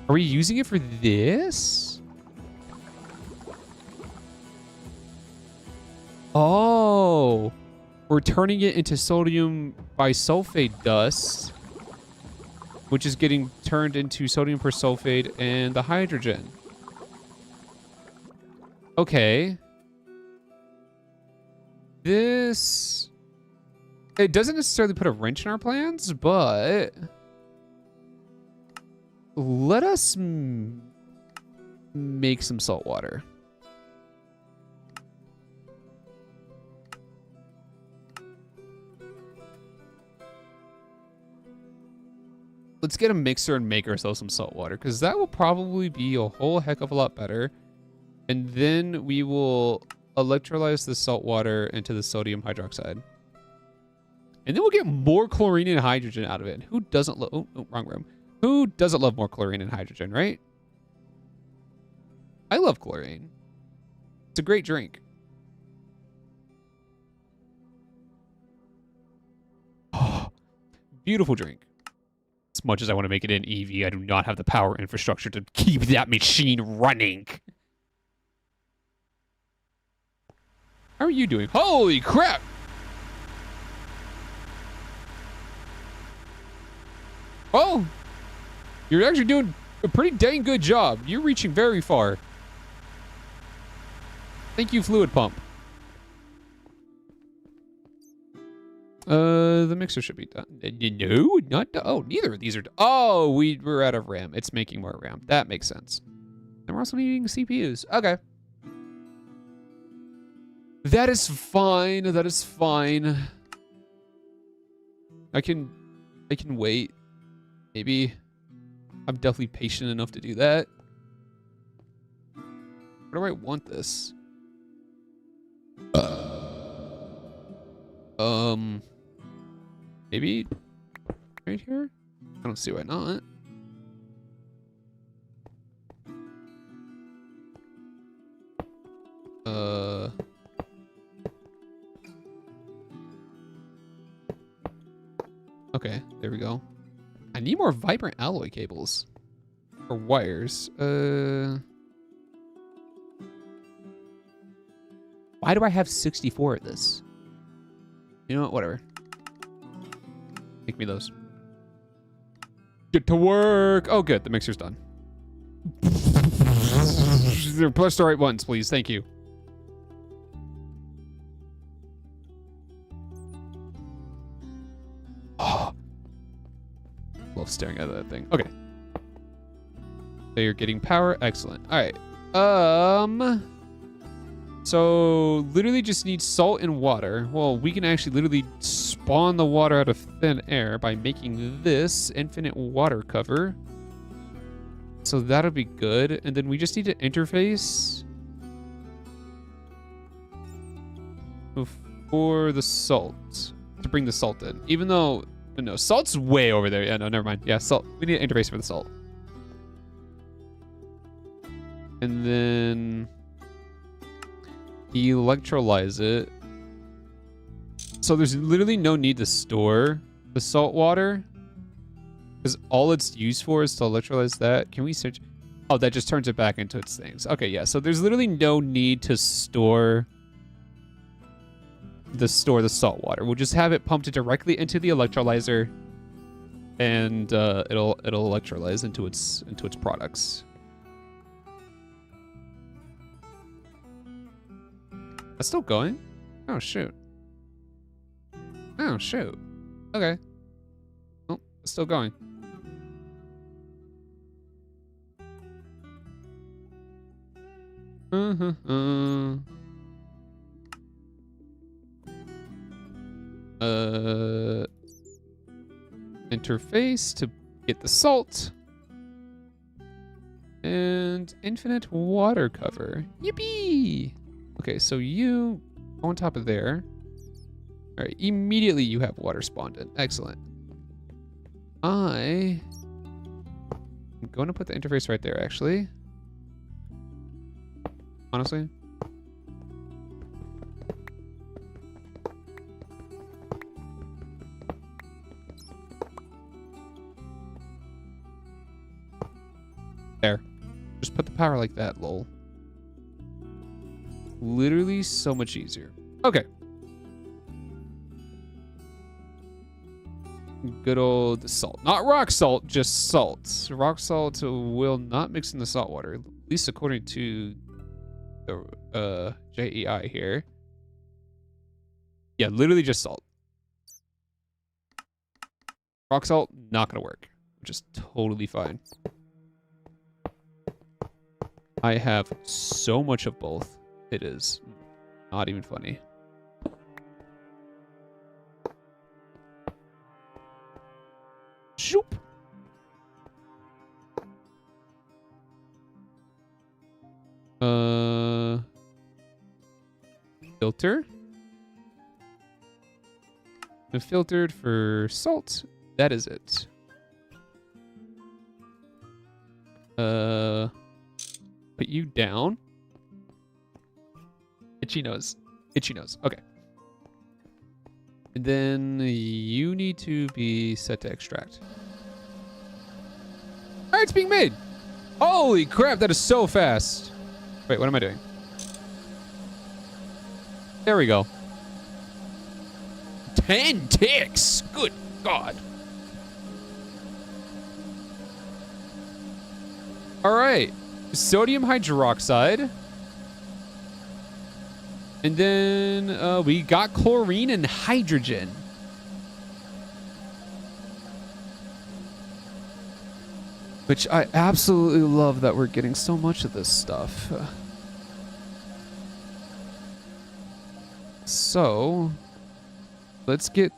Are we using it for this? Oh, we're turning it into sodium bisulfate dust, which is getting turned into sodium persulfate and the hydrogen. Okay. This... It doesn't necessarily put a wrench in our plans, but... Let us make some salt water. Let's get a mixer and make ourselves some salt water, because that will probably be a whole heck of a lot better. And then we will electrolyze the salt water into the sodium hydroxide. And then we'll get more chlorine and hydrogen out of it. Who doesn't love... Oh, wrong room. Who doesn't love more chlorine and hydrogen, right? I love chlorine. It's a great drink. Oh, beautiful drink. As much as I want to make it an EV, I do not have the power infrastructure to keep that machine running. How are you doing? Holy crap! Oh! You're actually doing a pretty dang good job. You're reaching very far. Thank you, fluid pump. The mixer should be done. No, not done. Oh, neither of these are done. Oh, we're out of RAM. It's making more RAM. That makes sense. And we're also needing CPUs. Okay. That is fine. That is fine. I can wait. Maybe. I'm definitely patient enough to do that. Where do I want this? Maybe right here? I don't see why not. Okay, there we go. I need more vibrant alloy cables. Or wires. Why do I have 64 of this? You know what? Whatever. Make me those. Get to work! Oh, good. The mixer's done. Press the right ones, please. Thank you. Oh. Love staring at that thing. Okay. So you're getting power. Excellent. All right. So literally just need salt and water. Well, we can actually literally spawn the water out of thin air by making this infinite water cover. So that'll be good. And then we just need to interface for the salt to bring the salt in. Even though, no, salt's way over there. Yeah, no, never mind. Yeah, salt. We need an interface for the salt. And then electrolyze it. So there's literally no need to store the salt water because all it's used for is to electrolyze that. Can we search? Oh, that just turns it back into its things. Okay, yeah. So there's literally no need to store the salt water. We'll just have it pumped directly into the electrolyzer, and it'll electrolyze into its products. That's still going? Oh, shoot. Oh, shoot. Okay. Oh, it's still going. Interface to get the salt. And infinite water cover. Yippee! Okay, so you go on top of there. All right, immediately you have water spawned in. Excellent. I'm going to put the interface right there, actually. Honestly. There. Just put the power like that, lol. Literally so much easier. Okay. Good old salt. Not rock salt, just salt. Rock salt will not mix in the salt water, at least according to the JEI here. Yeah, literally just salt. Rock salt, not gonna work, which is totally fine. I have so much of both. It is not even funny. Shoop. Filter. And filtered for salt. That is it. Put you down. Itchy nose. Itchy nose. Okay. And then you need to be set to extract. All right, it's being made. Holy crap, that is so fast. Wait, what am I doing? There we go. 10 ticks. Good God. All right. Sodium hydroxide. And then we got chlorine and hydrogen. Which I absolutely love that we're getting so much of this stuff. So, let's get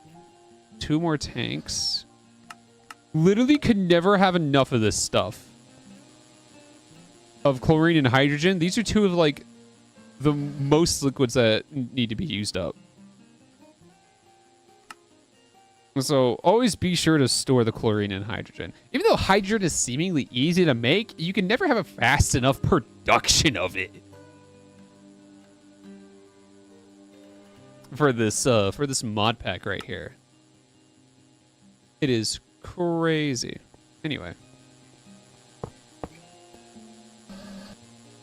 2 more tanks. Literally could never have enough of this stuff. Of chlorine and hydrogen. These are 2 of like the most liquids that need to be used up. So always be sure to store the chlorine and hydrogen. Even though hydrogen is seemingly easy to make, you can never have a fast enough production of it. For this mod pack right here. It is crazy. Anyway.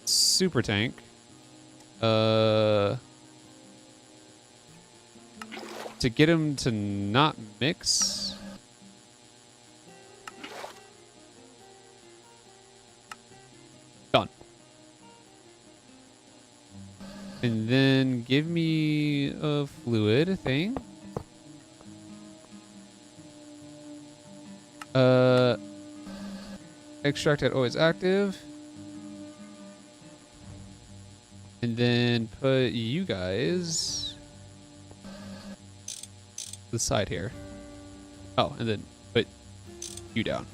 Super tank. To get him to not mix. Done. And then give me a fluid thing. Extract at always active. And then put you guys to the side here. Oh, and then put you down.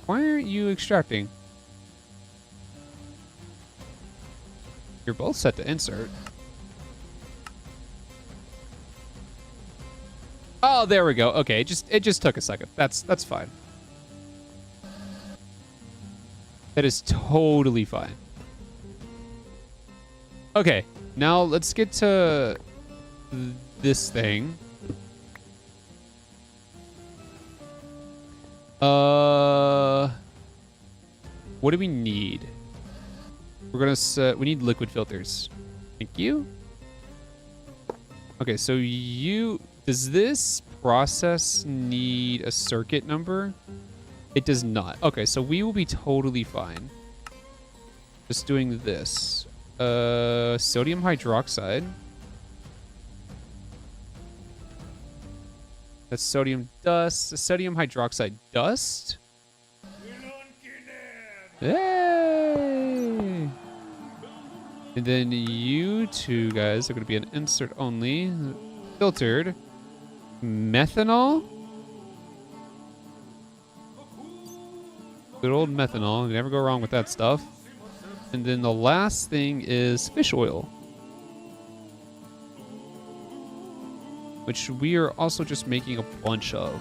Why aren't you extracting? You're both set to insert. Oh, there we go. Okay, it just took a second. That's fine. That is totally fine. Okay, now let's get to this thing. What do we need? We're gonna set, we need liquid filters. Thank you. Okay, so does this process need a circuit number? It does not. Okay, so we will be totally fine. Just doing this. Sodium hydroxide. That's sodium dust. Sodium hydroxide dust. Yay! And then you 2 guys are going to be an insert only. Filtered. Methanol. Good old methanol. You never go wrong with that stuff. And then the last thing is fish oil. Which we are also just making a bunch of.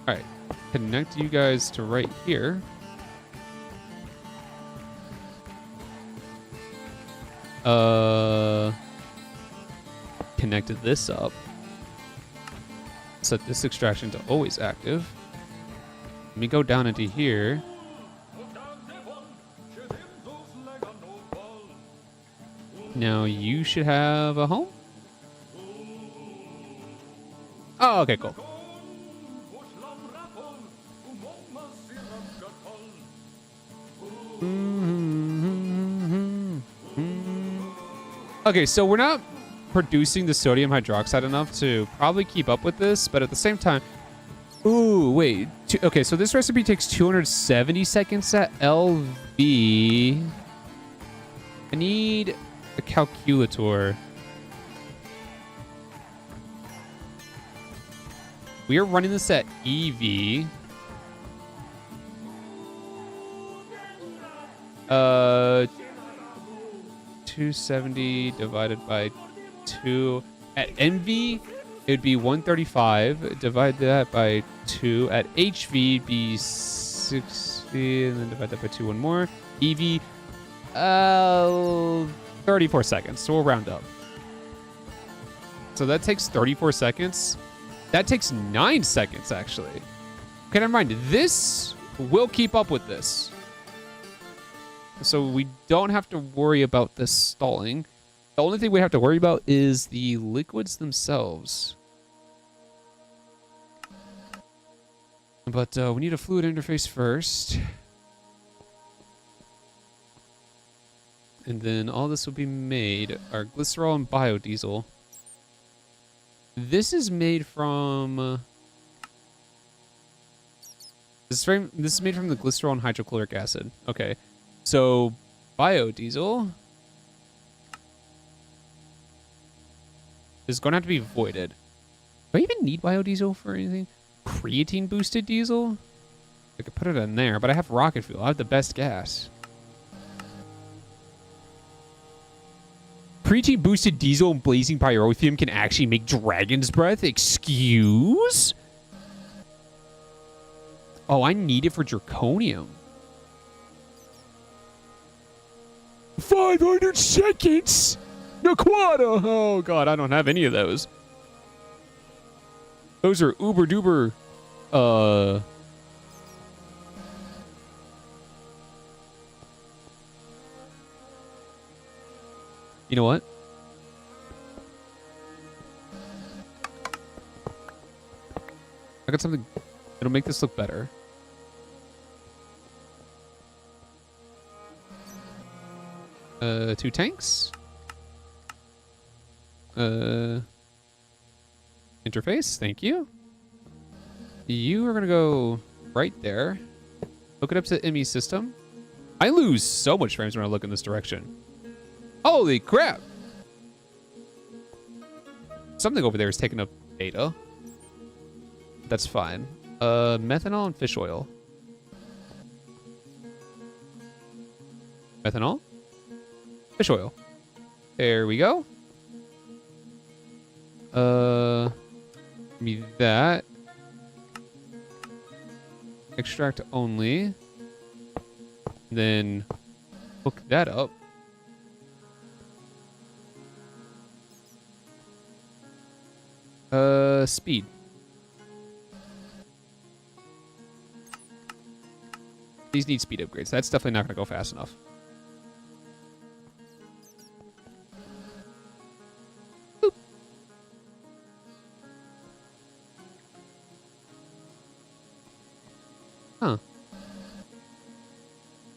Alright. Connect you guys to right here. connect this up. Set this extraction to always active. Let me go down into here. Now you should have a home. Oh, okay, cool. Okay, so we're not producing the sodium hydroxide enough to probably keep up with this, but at the same time, ooh, wait. Okay, so this recipe takes 270 seconds at LV. I need a calculator. We are running this at EV. 270 divided by 2. At NV, it would be 135. Divide that by 2. At HV, it'd be 60. And then divide that by 2 one more. EV, 34 seconds. So we'll round up. So that takes 34 seconds. That takes 9 seconds, actually. Okay, never mind. This will keep up with this. So we don't have to worry about this stalling. The only thing we have to worry about is the liquids themselves. But we need a fluid interface first. And then all this will be made. Our glycerol and biodiesel. This is made from... This is made from the glycerol and hydrochloric acid. Okay. So, biodiesel is going to have to be voided. Do I even need biodiesel for anything? Creatine boosted diesel? I could put it in there, but I have rocket fuel. I have the best gas. Creatine boosted diesel and blazing pyrotheum can actually make dragon's breath? Excuse? Oh, I need it for draconium. 500 seconds? Naquata! Oh god, I don't have any of those. Those are uber duper, You know what? I got something that'll make this look better. Two tanks. Interface, thank you. You are gonna go right there. Hook it up to the ME system. I lose so much frames when I look in this direction. Holy crap! Something over there is taking up data. That's fine. Methanol and fish oil. Methanol? Fish oil. There we go. Give me that. Extract only. Then hook that up. Speed. These need speed upgrades. That's definitely not going to go fast enough. Boop. Huh.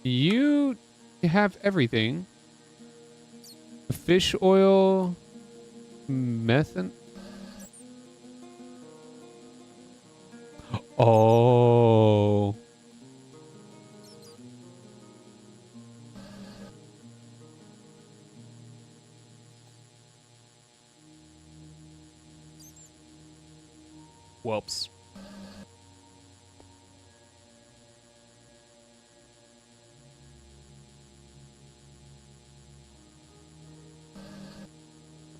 You have everything. Fish oil, methan. Oh. Whoops.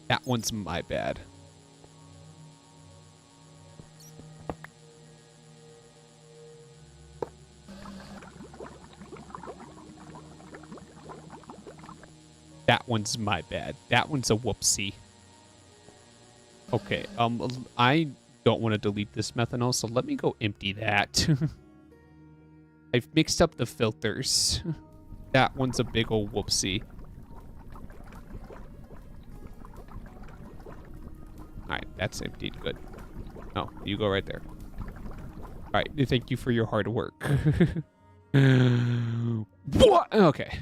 That one's my bad. That one's my bad. That one's a whoopsie. Okay, I don't want to delete this methanol, so let me go empty that. I've mixed up the filters. That one's a big old whoopsie. Alright, that's emptied. Good. No, you go right there. Alright, thank you for your hard work. What? Okay.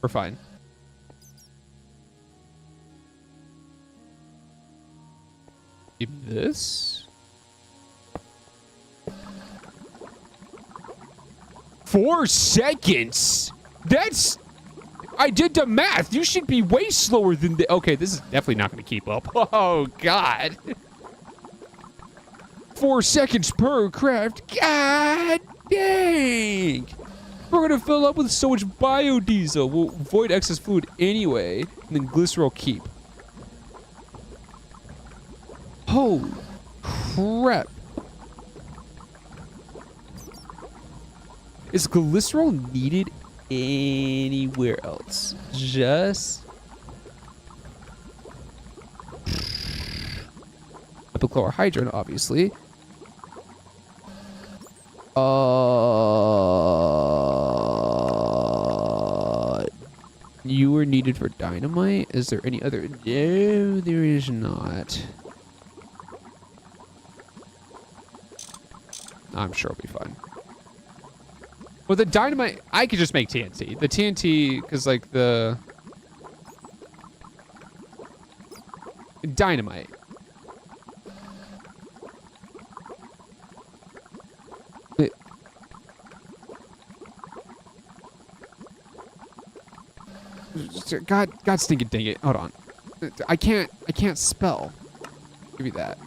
We're fine. Keep this. 4 seconds? That's... I did the math. You should be way slower than the... Okay, this is definitely not going to keep up. Oh, God. 4 seconds per craft. God dang. We're going to fill up with so much biodiesel. We'll avoid excess fluid anyway. And then glycerol keep. Holy crap. Is glycerol needed anywhere else? Just epichlorohydrin, obviously. You were needed for dynamite. Is there any other? No, there is not. I'm sure it'll be fine. Well, the dynamite, I could just make TNT. The TNT, because like the dynamite. God stinking dang it. Hold on. I can't spell. Give me that.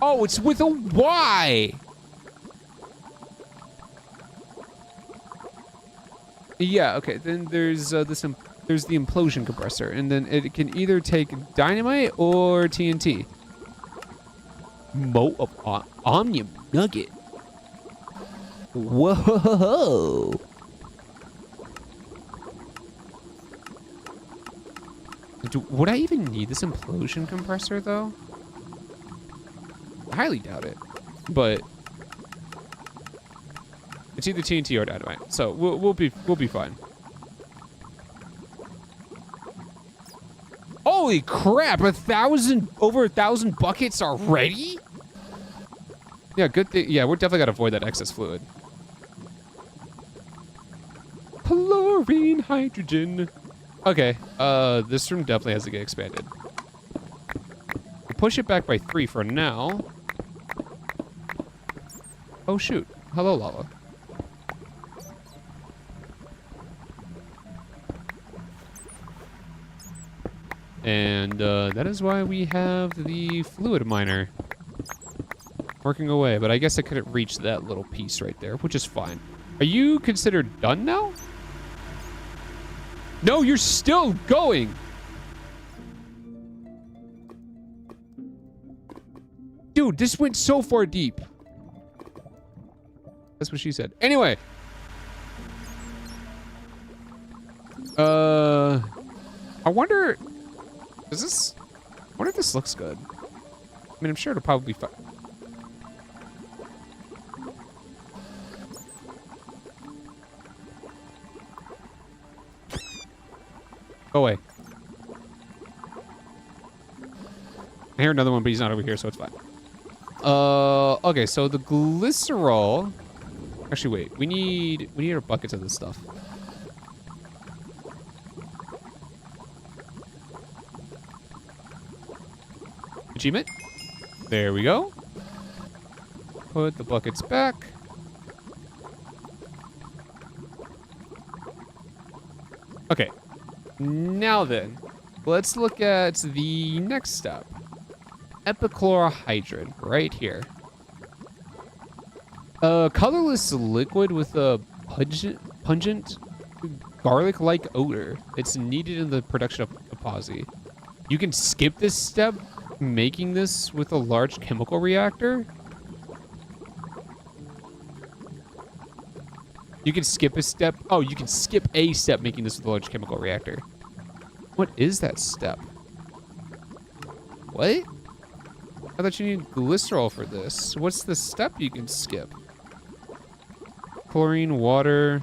Oh, it's with a Y. Yeah, okay. Then there's there's the implosion compressor, and then it can either take dynamite or TNT. Mo of Omnium Nugget. Whoa. Would I even need this implosion compressor though? I highly doubt it, but it's either TNT or dynamite, so we'll be fine. Holy crap! Over 1,000 buckets already? Yeah, good thing. Yeah, we're definitely gotta avoid that excess fluid. Chlorine, hydrogen. Okay, this room definitely has to get expanded. We'll push it back by 3 for now. Oh shoot! Hello, lava. And that is why we have the fluid miner working away. But I guess I couldn't reach that little piece right there, which is fine. Are you considered done now? No, you're still going. Dude, this went so far deep. That's what she said. Anyway. I wonder... I wonder if this looks good. I mean, I'm sure it'll probably be fine. Go away. I hear another one, but he's not over here, so it's fine. Okay, so the glycerol... Actually, wait. We need our buckets of this stuff. Achievement. There we go. Put the buckets back. Okay. Now then, let's look at the next step. Epichlorohydrin, right here. A colorless liquid with a pungent garlic-like odor. It's needed in the production of epoxy. You can skip this step, making this with a large chemical reactor. You can skip a step. Oh, you can skip a step making this with a large chemical reactor. What is that step? What? I thought you need glycerol for this. What's the step you can skip? Chlorine, water,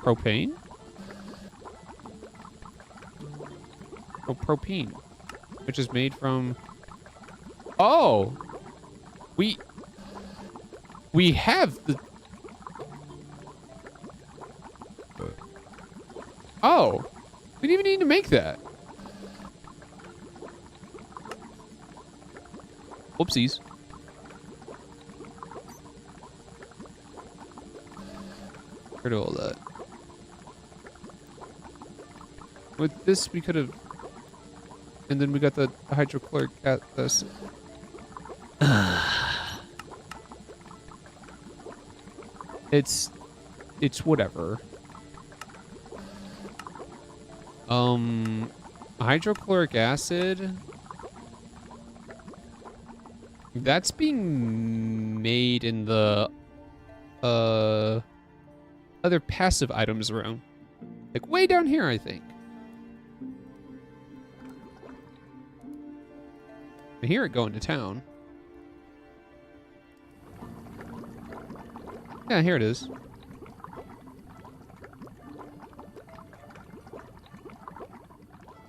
propane? Oh, propene, which is made from... Oh! We have the... Oh! We didn't even need to make that. Whoopsies. Rid of all that. With this, we could have... And then we got the hydrochloric acid. It's whatever. Hydrochloric acid. That's being made in the other passive items room. Like way down here, I think. I hear it going to town. Yeah, here it is.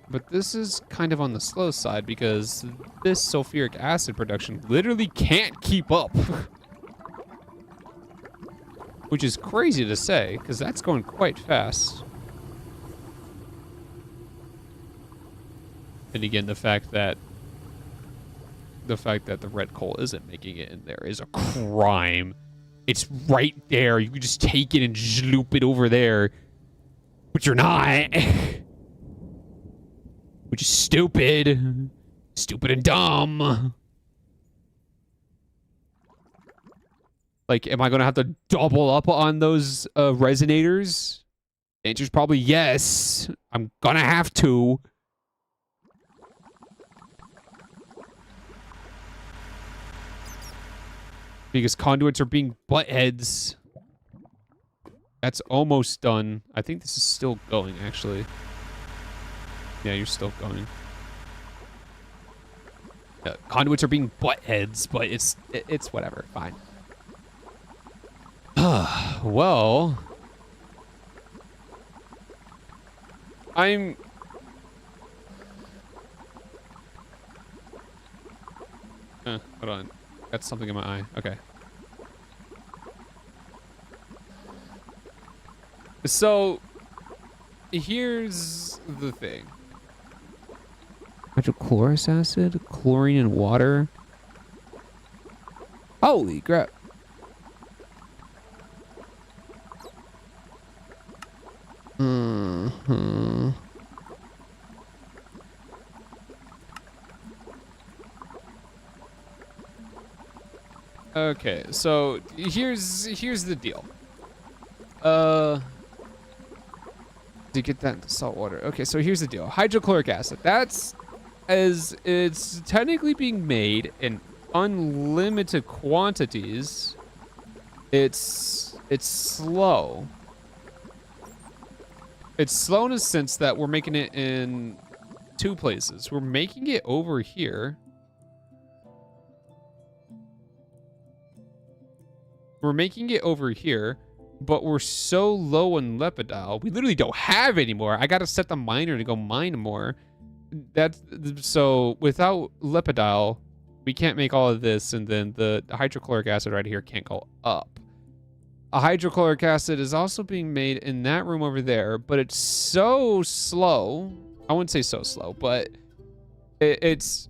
But this is kind of on the slow side because this sulfuric acid production literally can't keep up. Which is crazy to say, because that's going quite fast. And again, the fact that the red coal isn't making it in there is a crime. It's right there. You can just take it and just loop it over there. But you're not. Which is stupid. Stupid and dumb. Like, am I going to have to double up on those resonators? The answer's probably yes. I'm going to have to. Because conduits are being butt heads. That's almost done. I think this is still going, actually. Yeah, you're still going. Yeah, conduits are being butt heads, but it's whatever. Fine. Well, hold on. Got something in my eye. Okay. So, here's the thing. Hydrochloric acid, chlorine, and water. Holy crap. Okay, so here's the deal. To get that into salt water. Okay, so here's the deal. Hydrochloric acid. It's technically being made in unlimited quantities. It's slow. It's slow in a sense that we're making it in two places. We're making it over here. We're making it over here, but we're so low in Lepidol, we literally don't have any more. I gotta set the miner to go mine more. So without Lepidol, we can't make all of this, and then the hydrochloric acid right here can't go up. A hydrochloric acid is also being made in that room over there, but it's so slow. I wouldn't say so slow, but it's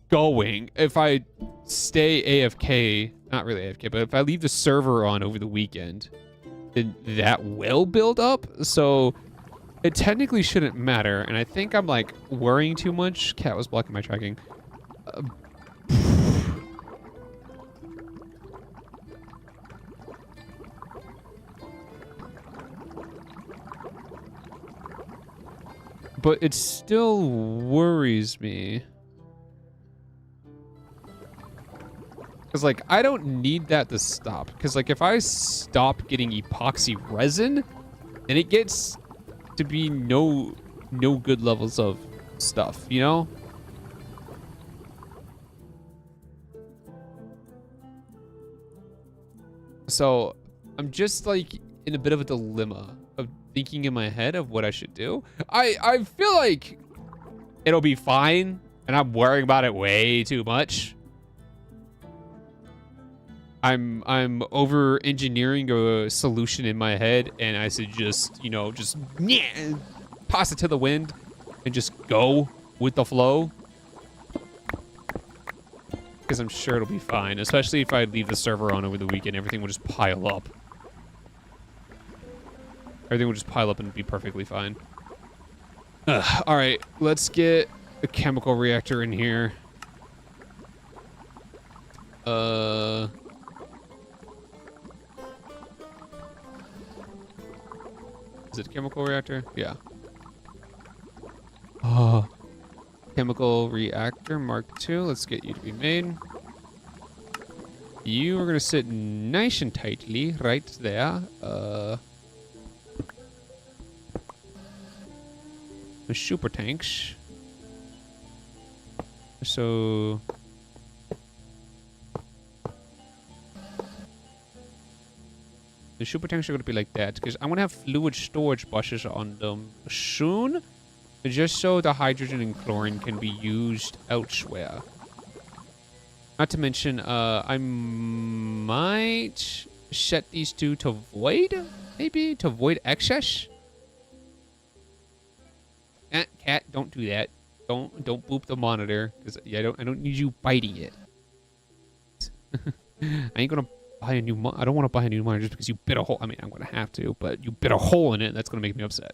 going. If I stay AFK, not really AFK, but if I leave the server on over the weekend, then that will build up. So it technically shouldn't matter. And I think I'm like worrying too much. Cat was blocking my tracking. But it still worries me. Because, like, I don't need that to stop. Because, like, if I stop getting epoxy resin, then it gets to be no good levels of stuff, you know? So I'm just like in a bit of a dilemma of thinking in my head of what I should do. I feel like it'll be fine, and I'm worrying about it way too much. I'm over engineering a solution in my head, and I should just, you know, just toss it to the wind and just go with the flow. Because I'm sure it'll be fine, especially if I leave the server on over the weekend. Everything will just pile up. Everything will just pile up and be perfectly fine. All right, let's get a chemical reactor in here. Is it a chemical reactor? Yeah. Oh. Chemical reactor Mark II. Let's get you to be made. You are gonna sit nice and tightly right there. The super tanks. So the super tanks are gonna be like that because I want to have fluid storage buses on them soon. Just so the hydrogen and chlorine can be used elsewhere. Not to mention, I might set these two to void, maybe to void excess. Cat, don't do that. Don't boop the monitor, because yeah, I don't need you biting it. I ain't gonna buy a new. I don't want to buy a new monitor just because you bit a hole. I mean, I'm gonna have to, but you bit a hole in it. That's gonna make me upset.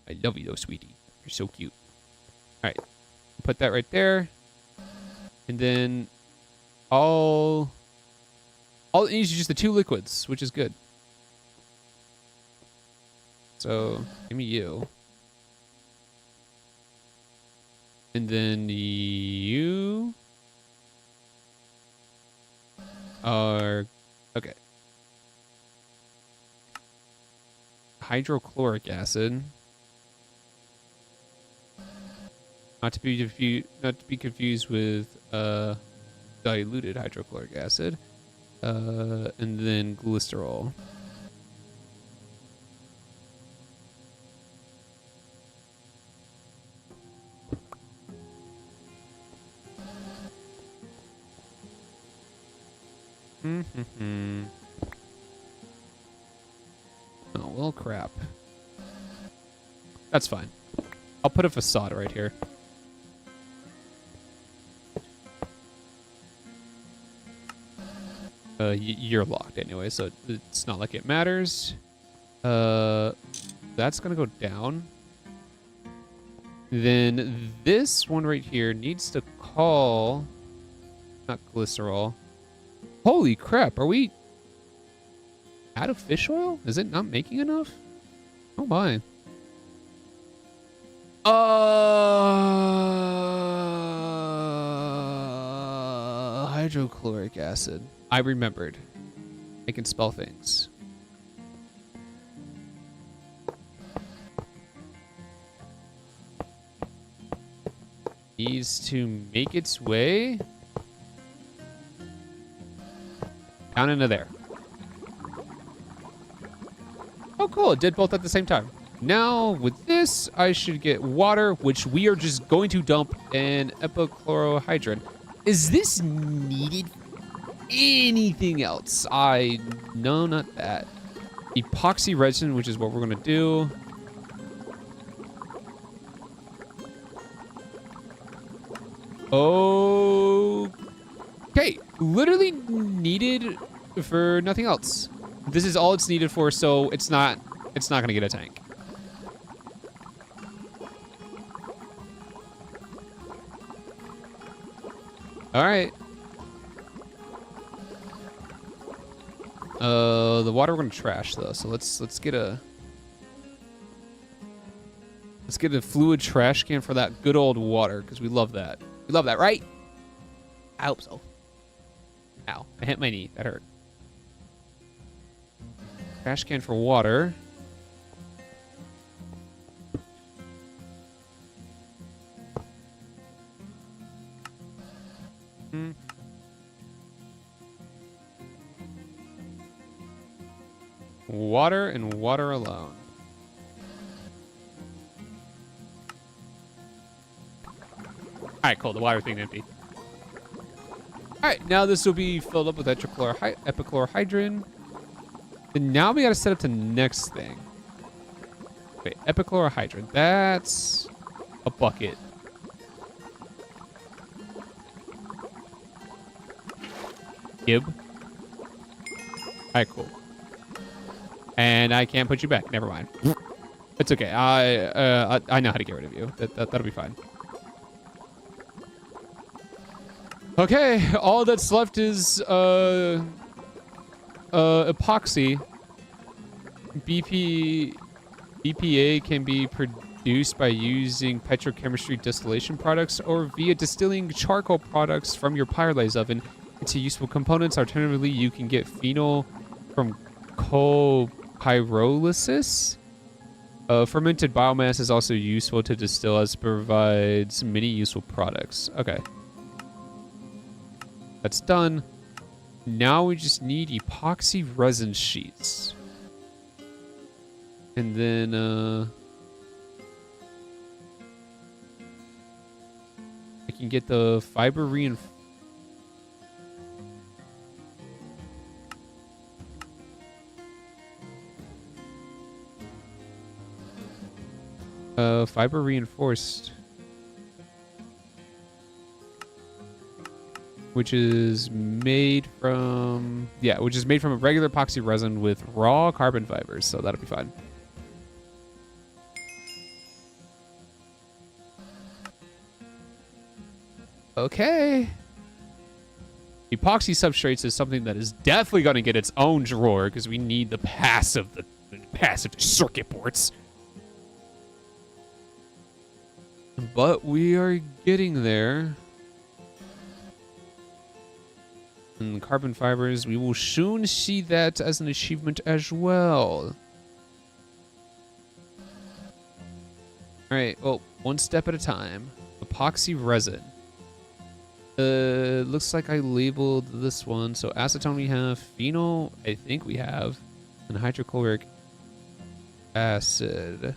I love you though, sweetie. You're so cute. All right, put that right there, and then all it needs is just the two liquids, which is good. So give me you, and then you are okay. Hydrochloric acid. Not to be confused with diluted hydrochloric acid, and then glycerol. Oh well, crap. That's fine. I'll put a facade right here. You're locked anyway, so it's not like it matters. That's gonna go down. Then this one right here needs to call, not glycerol. Holy crap, are we out of fish oil? Is it not making enough? Oh my. Hydrochloric acid. I remembered. I can spell things. Needs to make its way down into there. Oh, cool. It did both at the same time. Now, with this, I should get water, which we are just going to dump in epichlorohydrin. Is this needed? Anything else? No, not that. Epoxy resin, which is what we're going to do. Okay. Literally needed for nothing else. This is all it's needed for, so it's not going to get a tank. All right. The water we're gonna trash though, so let's get a fluid trash can for that good old water, because we love that. We love that, right? I hope so. Ow, I hit my knee. That hurt. Trash can for water. Water and water alone. Alright, cool. The water thing empty. Alright, now this will be filled up with epichlorohydrin. And now we gotta set up the next thing. Wait, epichlorohydrin. That's a bucket. Gib. Alright, cool. And I can't put you back. Never mind. It's okay. I know how to get rid of you. That'll be fine. Okay, all that's left is epoxy. BPA can be produced by using petrochemistry distillation products or via distilling charcoal products from your pyrolyze oven into useful components. Alternatively, you can get phenol from coal pyrolysis. Fermented biomass is also useful to distill as it provides many useful products. Okay. That's done. Now we just need epoxy resin sheets. And then, I can get the fiber reinforcement. Fiber reinforced, which is made from a regular epoxy resin with raw carbon fibers, so that'll be fine. Okay. Epoxy substrates is something that is definitely going to get its own drawer because we need the passive circuit boards. But we are getting there. And carbon fibers, we will soon see that as an achievement as well. Alright, well, one step at a time. Epoxy resin. Looks like I labeled this one. So acetone we have, phenol I think we have, and hydrochloric acid.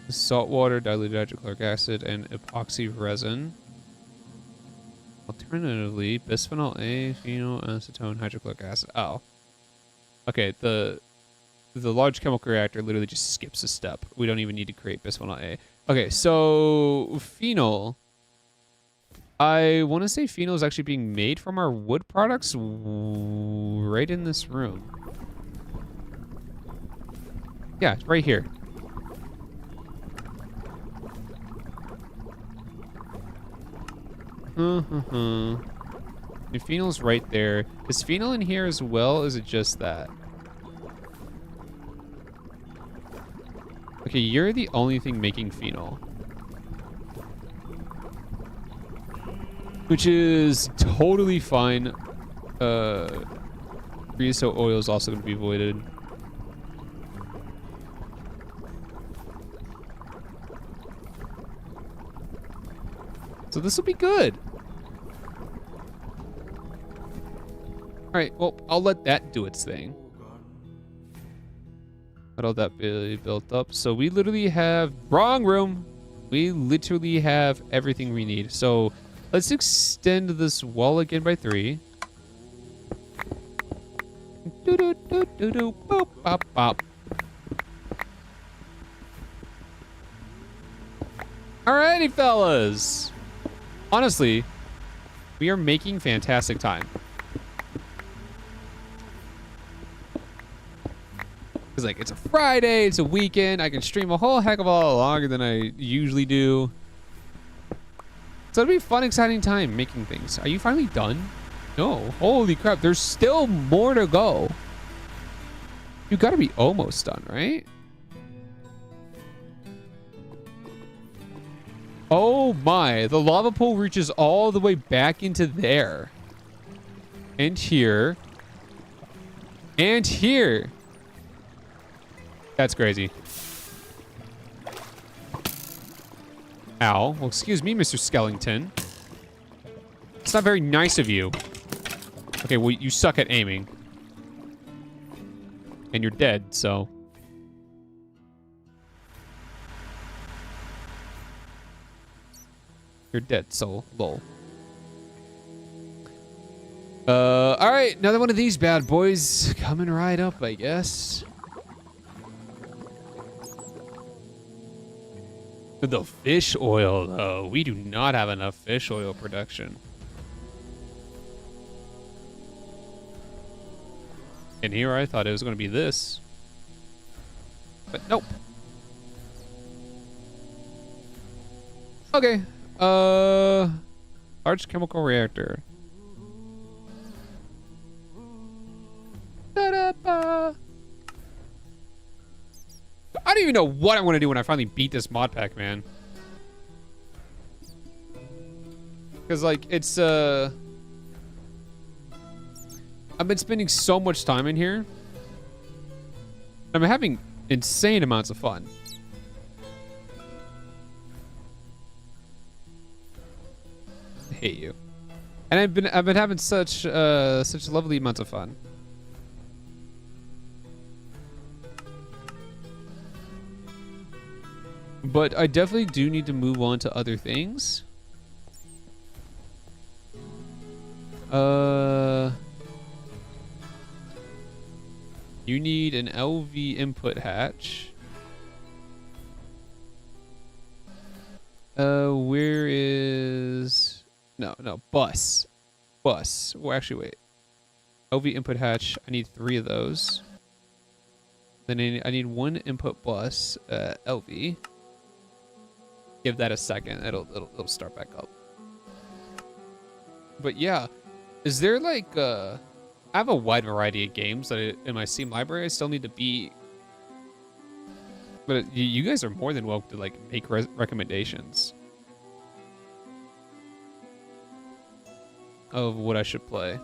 Salt water, diluted hydrochloric acid, and epoxy resin. Alternatively, bisphenol A, phenol, acetone, hydrochloric acid. Oh. Okay, the large chemical reactor literally just skips a step. We don't even need to create bisphenol A. Okay, so phenol. I want to say phenol is actually being made from our wood products right in this room. Yeah, it's right here. And phenol's right there. Is phenol in here as well? Or is it just that? Okay, you're the only thing making phenol. Which is totally fine. Creosote oil is also going to be avoided. So this will be good. All right, well, I'll let that do its thing. Let all that be built up. So we literally have, wrong room. We literally have everything we need. So let's extend this wall again by 3. Boop, bop, bop. Alrighty, fellas. Honestly, we are making fantastic time. Because, like, it's a Friday, it's a weekend, I can stream a whole heck of a lot longer than I usually do. So it'll be a fun, exciting time making things. Are you finally done? No. Holy crap, there's still more to go. You gotta be almost done, right? Oh my, the lava pool reaches all the way back into there. And here. And here. That's crazy. Ow. Well, excuse me, Mr. Skellington. It's not very nice of you. Okay, well, you suck at aiming. And you're dead, so... You're dead, so lol. Alright, another one of these bad boys coming right up, I guess. The fish oil, though. We do not have enough fish oil production. And here I thought it was going to be this. But nope. Okay. Large chemical reactor. Da-da-ba. I don't even know what I'm going to do when I finally beat this mod pack, man. Because, like, it's, I've been spending so much time in here. I'm having insane amounts of fun. I hate you. And I've been having such lovely amounts of fun. But I definitely do need to move on to other things. You need an LV input hatch. Where is... No, bus. Bus. Well, actually, wait. LV input hatch, I need 3 of those. Then I need 1 input bus, LV. Give that a second. It'll start back up. But yeah, is there like I have a wide variety of games that in my Steam library I still need to beat. But you guys are more than welcome to like make recommendations of what I should play.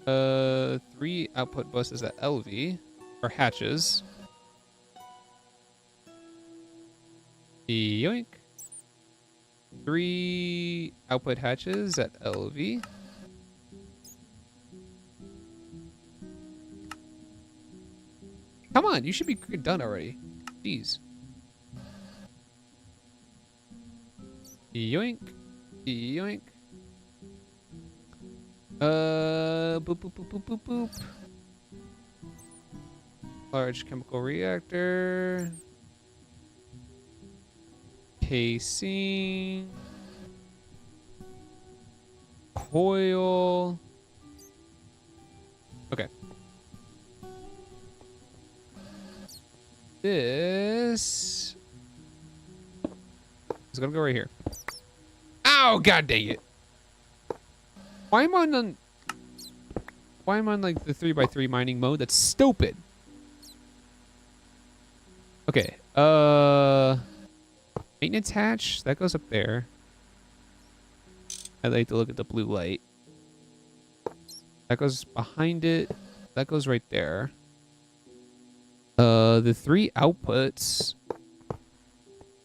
Three output buses at LV. Or hatches. Yoink. 3 output hatches at LV. Come on, you should be done already. Jeez. Yoink. Yoink. Boop, boop, boop, boop, boop, boop. Large chemical reactor. Casing. Coil. Okay. This is gonna go right here. Ow, god dang it. Why am I on like the 3x3 mining mode? That's stupid. Okay, maintenance hatch, that goes up there. I like to look at the blue light. That goes behind it. That goes right there. The 3 outputs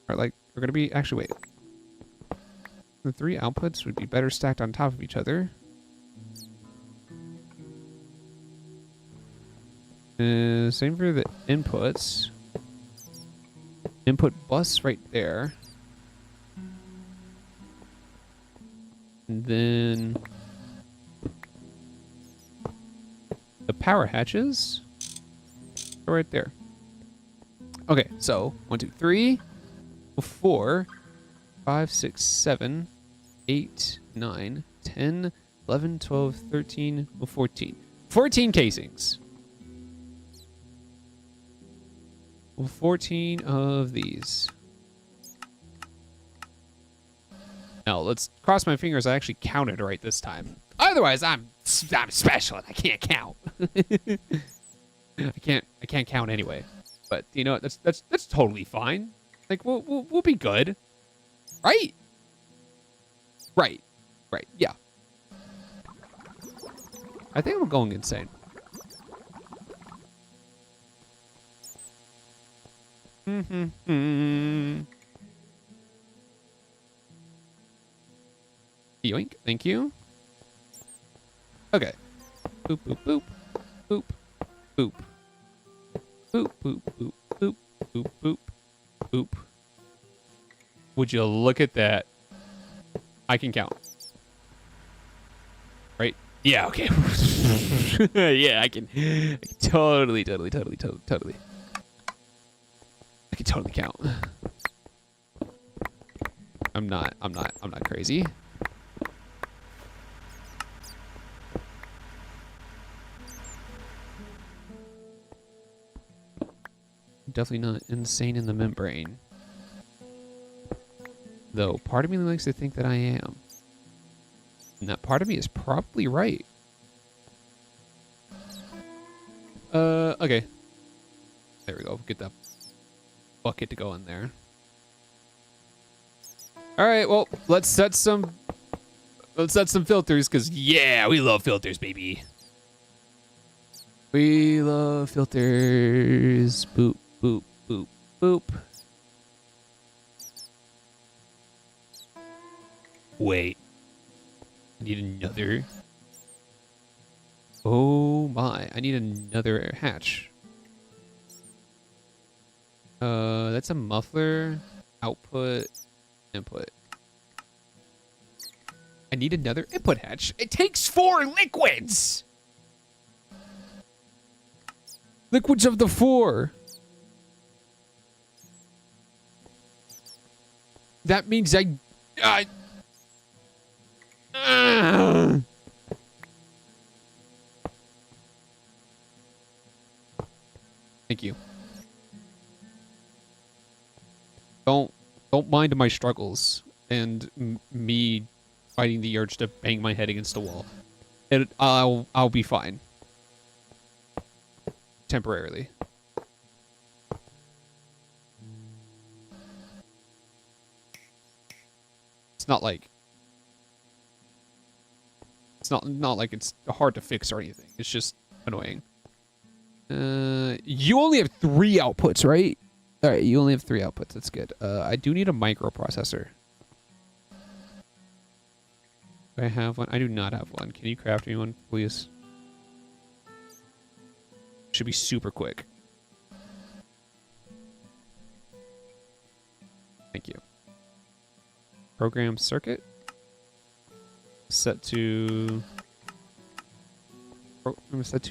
are gonna be, actually wait. The 3 outputs would be better stacked on top of each other. Same for the inputs. Input bus right there. And then the power hatches are right there. Okay, so 1, 2, 3, 4, 5, 6, 7, 8, 9, 10, 11, 12, 13, 14. 14 casings. 14 of these. Now, let's cross my fingers I actually counted right this time. Otherwise, I'm special and I can't count. I can't count anyway. But you know, that's totally fine. Like we'll be good. Right? Right. Right. Yeah. I think I'm going insane. Yoink. Thank you. Okay. Boop, boop, boop. Boop. Boop. Boop, boop, boop, boop, boop, boop, boop. Would you look at that? I can count. Right? Yeah, okay. Yeah, I can totally. I can totally count. I'm not crazy. Definitely not insane in the membrane. Though part of me likes to think that I am. And that part of me is probably right. Okay. There we go. Get that bucket to go in there. All right, well, let's set some filters, because yeah, we love filters, baby. We love filters. Boop, boop, boop, boop. Wait. I need another. Oh my, I need another hatch. That's a muffler, output, input. I need another input hatch. It takes 4 liquids! Liquids of the 4. That means Thank you. Don't mind my struggles and me fighting the urge to bang my head against a wall. I'll be fine. Temporarily. It's not like it's hard to fix or anything. It's just annoying. You only have 3 outputs, right? All right, you only have 3 outputs. That's good. I do need a microprocessor. Do I have one? I do not have one. Can you craft me one, please? Should be super quick. Thank you. Program circuit. Set to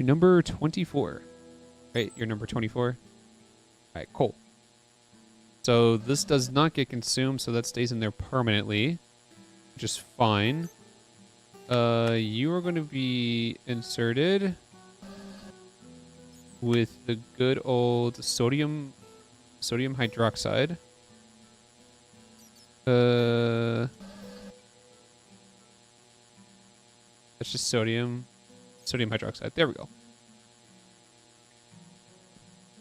number 24. Right, you're number 24. All right, cool. So this does not get consumed, so that stays in there permanently, which is fine. You are going to be inserted with the good old sodium hydroxide. That's just sodium hydroxide. There we go.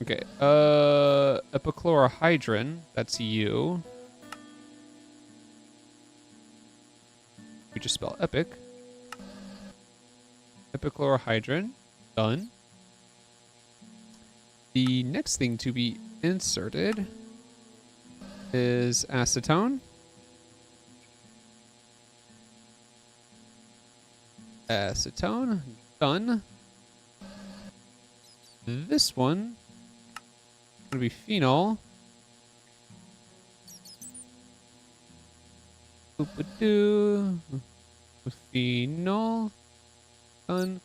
Okay, epichlorohydrin, that's you. We just spell epic. Epichlorohydrin, done. The next thing to be inserted is acetone. Acetone, done. This one gonna be phenol. Oop-a-doo. Phenol. Done.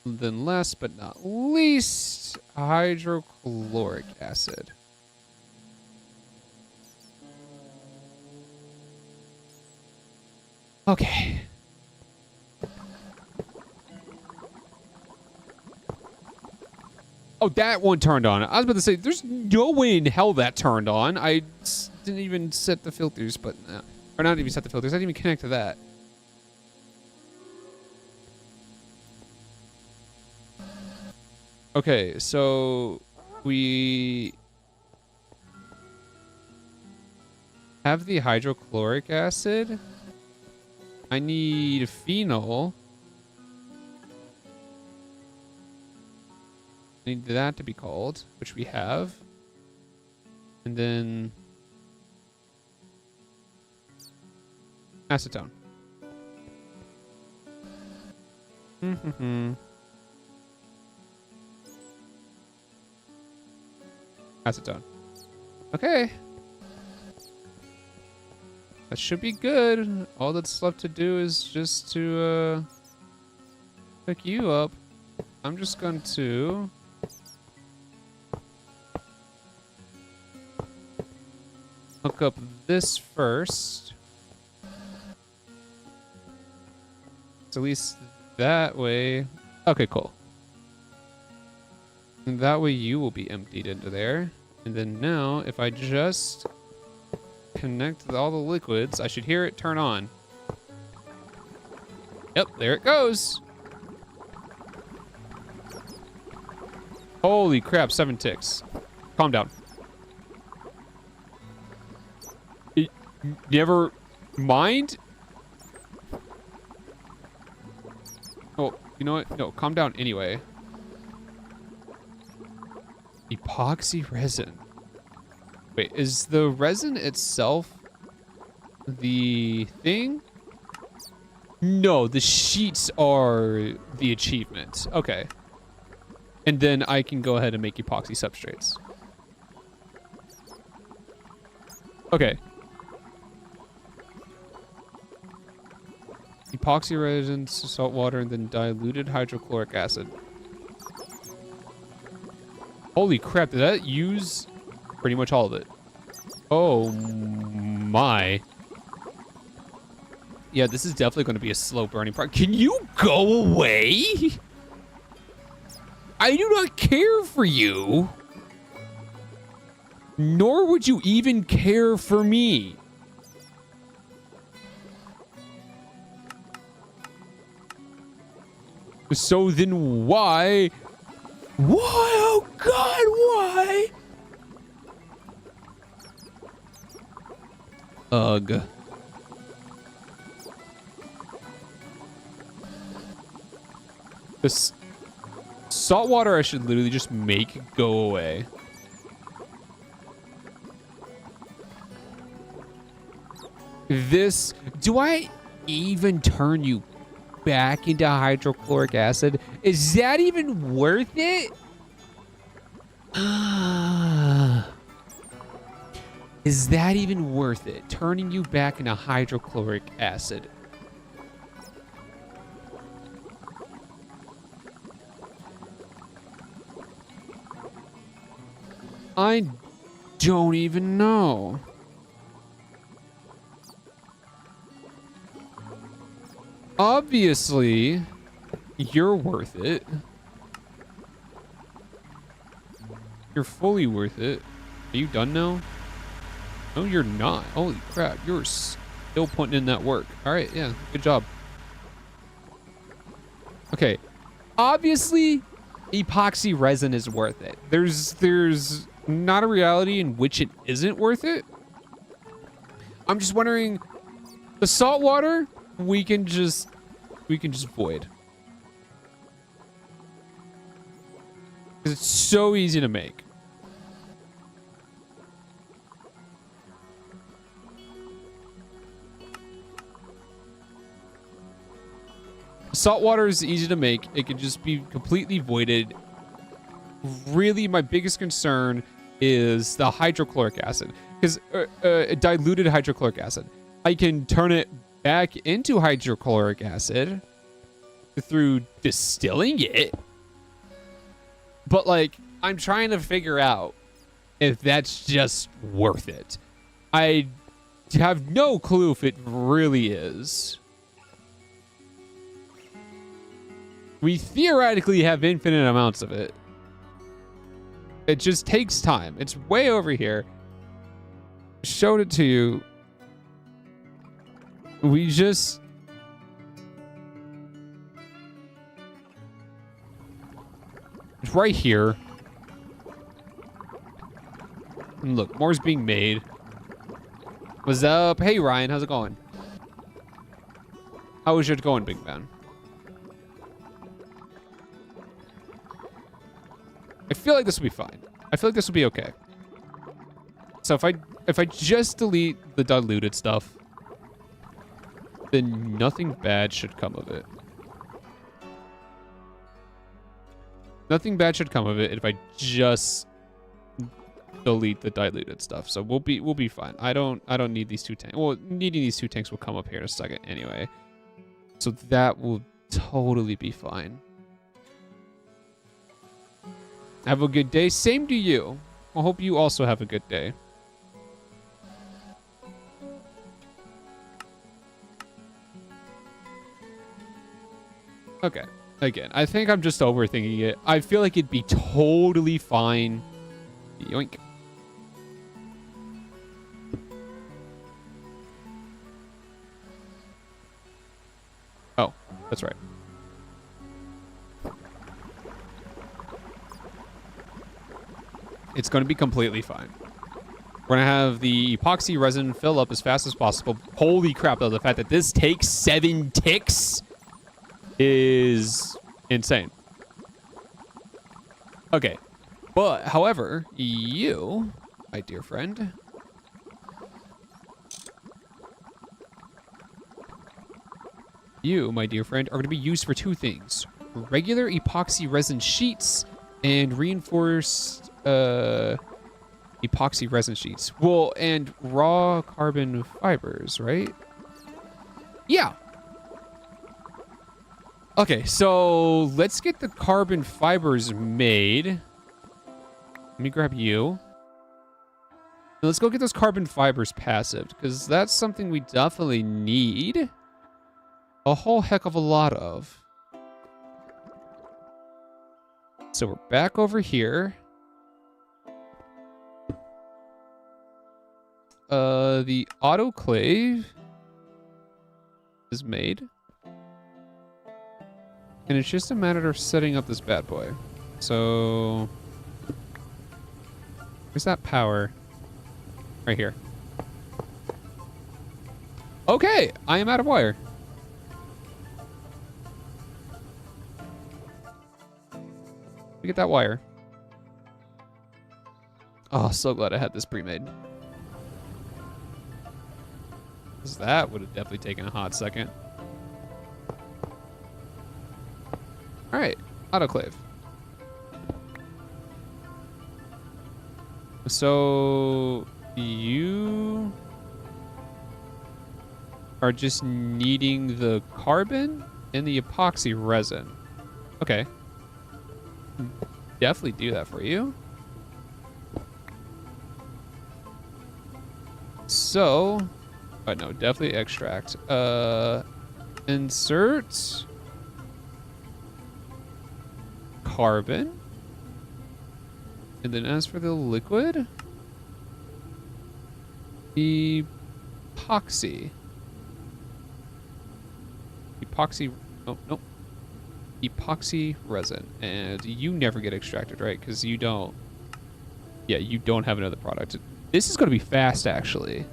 And then last but not least, hydrochloric acid. Okay. Oh, that one turned on. I was about to say, there's no way in hell that turned on. I didn't even set the filters, but... or not even set the filters. I didn't even connect to that. Okay, so... we... have the hydrochloric acid. I need phenol. I need that to be called, which we have. And then acetone. Acetone. Okay. That should be good. All that's left to do is just to pick you up. I'm just going to hook up this first. So at least that way. Okay, cool. And that way you will be emptied into there. And then now, if I just connect all the liquids, I should hear it turn on. Yep, there it goes. Holy crap, 7 ticks. Calm down. Never mind. Oh, you know what? No, calm down anyway. Epoxy resin. Wait, is the resin itself the thing? No, the sheets are the achievement. Okay. And then I can go ahead and make epoxy substrates. Okay. Epoxy resin, salt water, and then diluted hydrochloric acid. Holy crap, did that use pretty much all of it? Oh my. Yeah, this is definitely going to be a slow burning part. Can you go away? I do not care for you. Nor would you even care for me. So then why? Why? Oh God, why? Ugh. This salt water I should literally just make go away. This, do I even turn you back into hydrochloric acid? Is that even worth it? Is that even worth it? Turning you back into hydrochloric acid. I don't even know. Obviously, you're worth it. You're fully worth it. Are you done now? No, you're not. Holy crap, you're still putting in that work. All right, yeah, good job. Okay, obviously, epoxy resin is worth it. There's not a reality in which it isn't worth it. I'm just wondering, the salt water, we can just void. Because it's so easy to make. Salt water is easy to make. It can just be completely voided. Really, my biggest concern is the hydrochloric acid. Because diluted hydrochloric acid. I can turn it back into hydrochloric acid through distilling it. But, like, I'm trying to figure out if that's just worth it. I have no clue if it really is. We theoretically have infinite amounts of it. It just takes time. It's way over here. Showed it to you. We just... It's right here. And look, more's being made. What's up? Hey, Ryan. How's it going? How is it going, big man? I feel like this will be fine. I feel like this will be okay. So if I just delete the diluted stuff, then nothing bad should come of it. Nothing bad should come of it if I just delete the diluted stuff. So we'll be fine. I don't need these 2 tanks. Well, needing these 2 tanks will come up here in a second anyway. So that will totally be fine. Have a good day. Same to you. I hope you also have a good day. Okay. Again, I think I'm just overthinking it. I feel like it'd be totally fine. Yoink. Oh, that's right. It's going to be completely fine. We're going to have the epoxy resin fill up as fast as possible. Holy crap, though. The fact that this takes 7 ticks is insane. Okay. But, however, you, my dear friend, are going to be used for 2 things. Regular epoxy resin sheets and reinforced epoxy resin sheets. Well, and raw carbon fibers, right? Yeah. Okay, so let's get the carbon fibers made. Let me grab you. Let's go get those carbon fibers passive, because that's something we definitely need a whole heck of a lot of. So we're back over here. The autoclave is made. And it's just a matter of setting up this bad boy. So where's that power? Right here. Okay, I am out of wire. Let me get that wire. Oh, so glad I had this pre-made. Because that would have definitely taken a hot second. Alright, autoclave. So you are just needing the carbon and the epoxy resin. Okay. Definitely do that for you. So, but no, definitely extract. Insert carbon. And then as for the liquid, epoxy. Oh, nope. Epoxy resin. And you never get extracted, right? Because you don't. Yeah, you don't have another product. This is going to be fast, actually.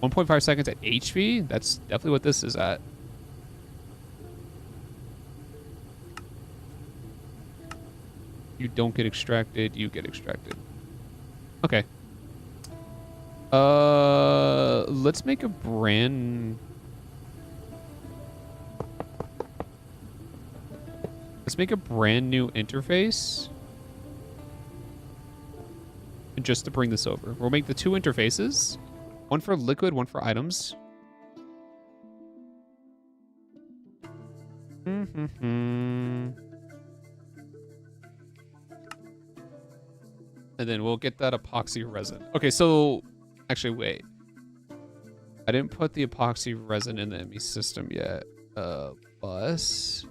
1.5 seconds at HV? That's definitely what this is at. You don't get extracted, you get extracted. Okay. Let's make a brand... Let's make a brand new interface. And just to bring this over. We'll make the 2 interfaces. One for liquid, one for items. And then we'll get that epoxy resin. Okay, so actually wait. I didn't put the epoxy resin in the ME system yet. Bus.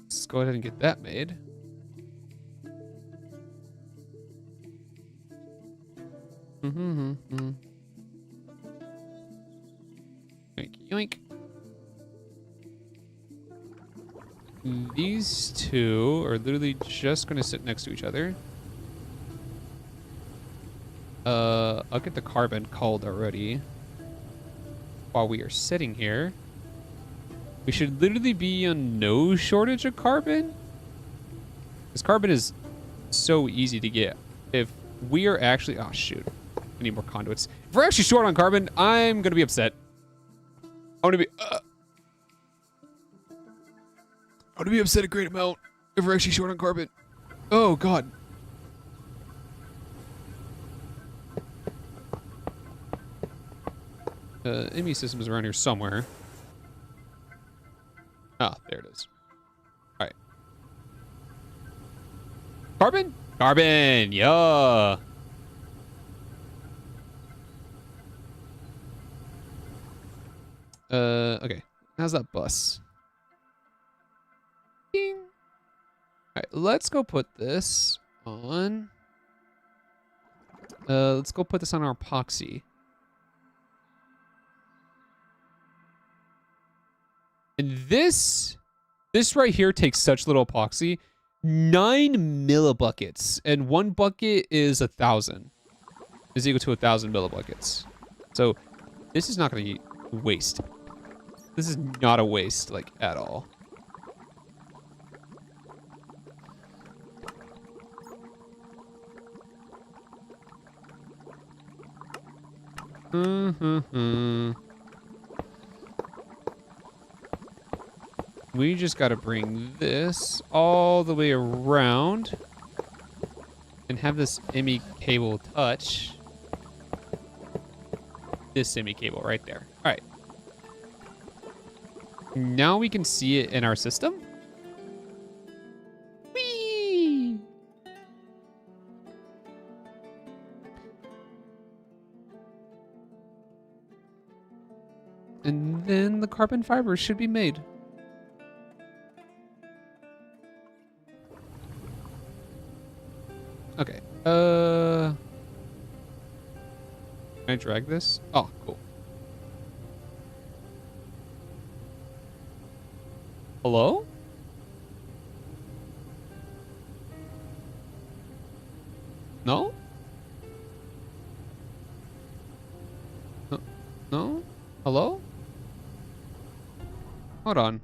Let's go ahead and get that made. Yoink, yoink. These 2 are literally just going to sit next to each other. I'll get the carbon called already. while we are sitting here. We should literally be on no shortage of carbon. Because carbon is so easy to get. If we are actually... Oh, shoot. I need more conduits. If we're actually short on carbon, I'm going to be upset. I'm going to be... I'm going to be upset a great amount if we're actually short on carbon. Oh, God. ME system is around here somewhere. Ah, there it is. All right. Carbon? Carbon, yeah. Okay. How's that bus? Ding. All right, let's go put this on. Let's go put this on our epoxy. And this right here takes such little epoxy. 9 millibuckets. And 1 bucket is 1,000. Is equal to 1,000 millibuckets. So this is not going to waste. This is not a waste, like, at all. We just got to bring this all the way around and have this ME cable touch this ME cable right there. All right. Now we can see it in our system. Whee! And then the carbon fibers should be made. Okay. Can I drag this? Oh, cool. Hello? No? No? No? Hello? Hold on.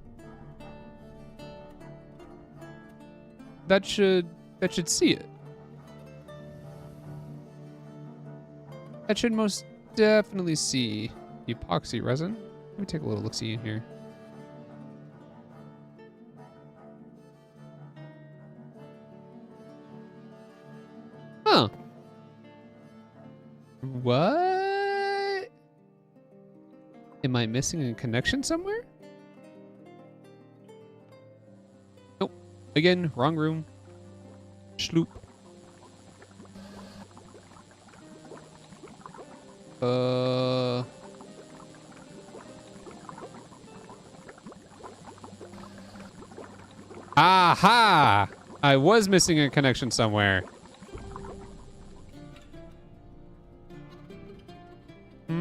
That should see it. That should most definitely see the epoxy resin. Let me take a little look-see in here. Huh. What? Am I missing a connection somewhere? Nope. Again, wrong room. Schloop. Aha! I was missing a connection somewhere. I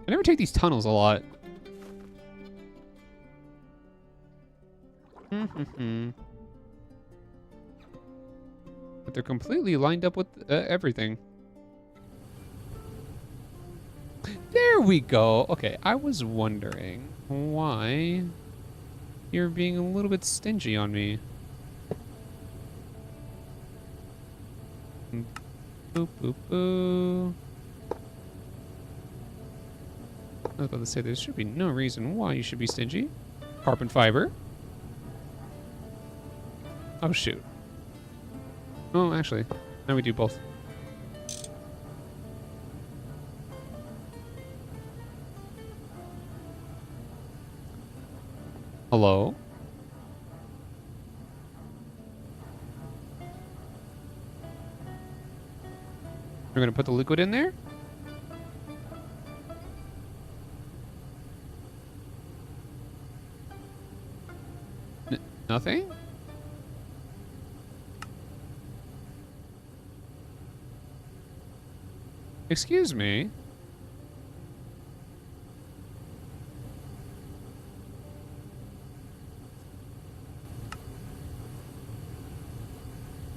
never take these tunnels a lot. But they're completely lined up with everything. There we go. Okay, I was wondering why you're being a little bit stingy on me. Boop, boop, boo. I was about to say, there should be no reason why you should be stingy. Carbon fiber. Oh, shoot. Oh, actually, now we do both. Hello? We're gonna put the liquid in there? Nothing? Excuse me?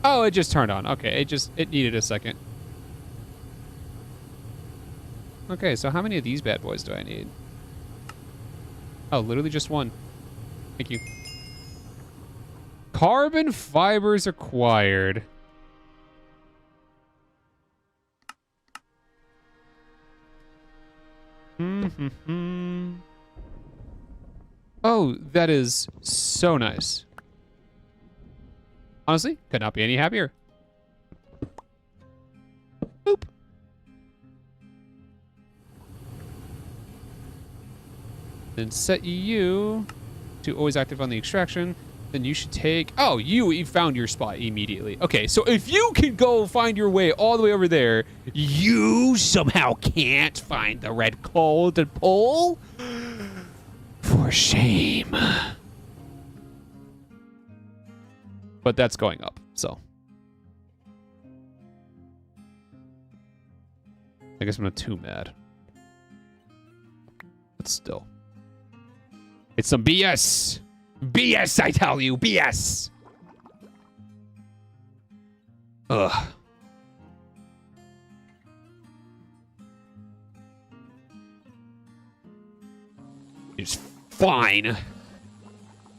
Oh, it just turned on. Okay, it needed a second. Okay, so how many of these bad boys do I need? Oh, literally just one. Thank you. Carbon fibers acquired. Oh, that is so nice. Honestly, could not be any happier. Boop. Then set you to always active on the extraction. Then you should take... Oh, you found your spot immediately. Okay, so if you can go find your way all the way over there, you somehow can't find the red coal to pull? For shame. But that's going up, so. I guess I'm not too mad. But still. It's some BS! BS, I tell you! BS! Ugh. It's fine.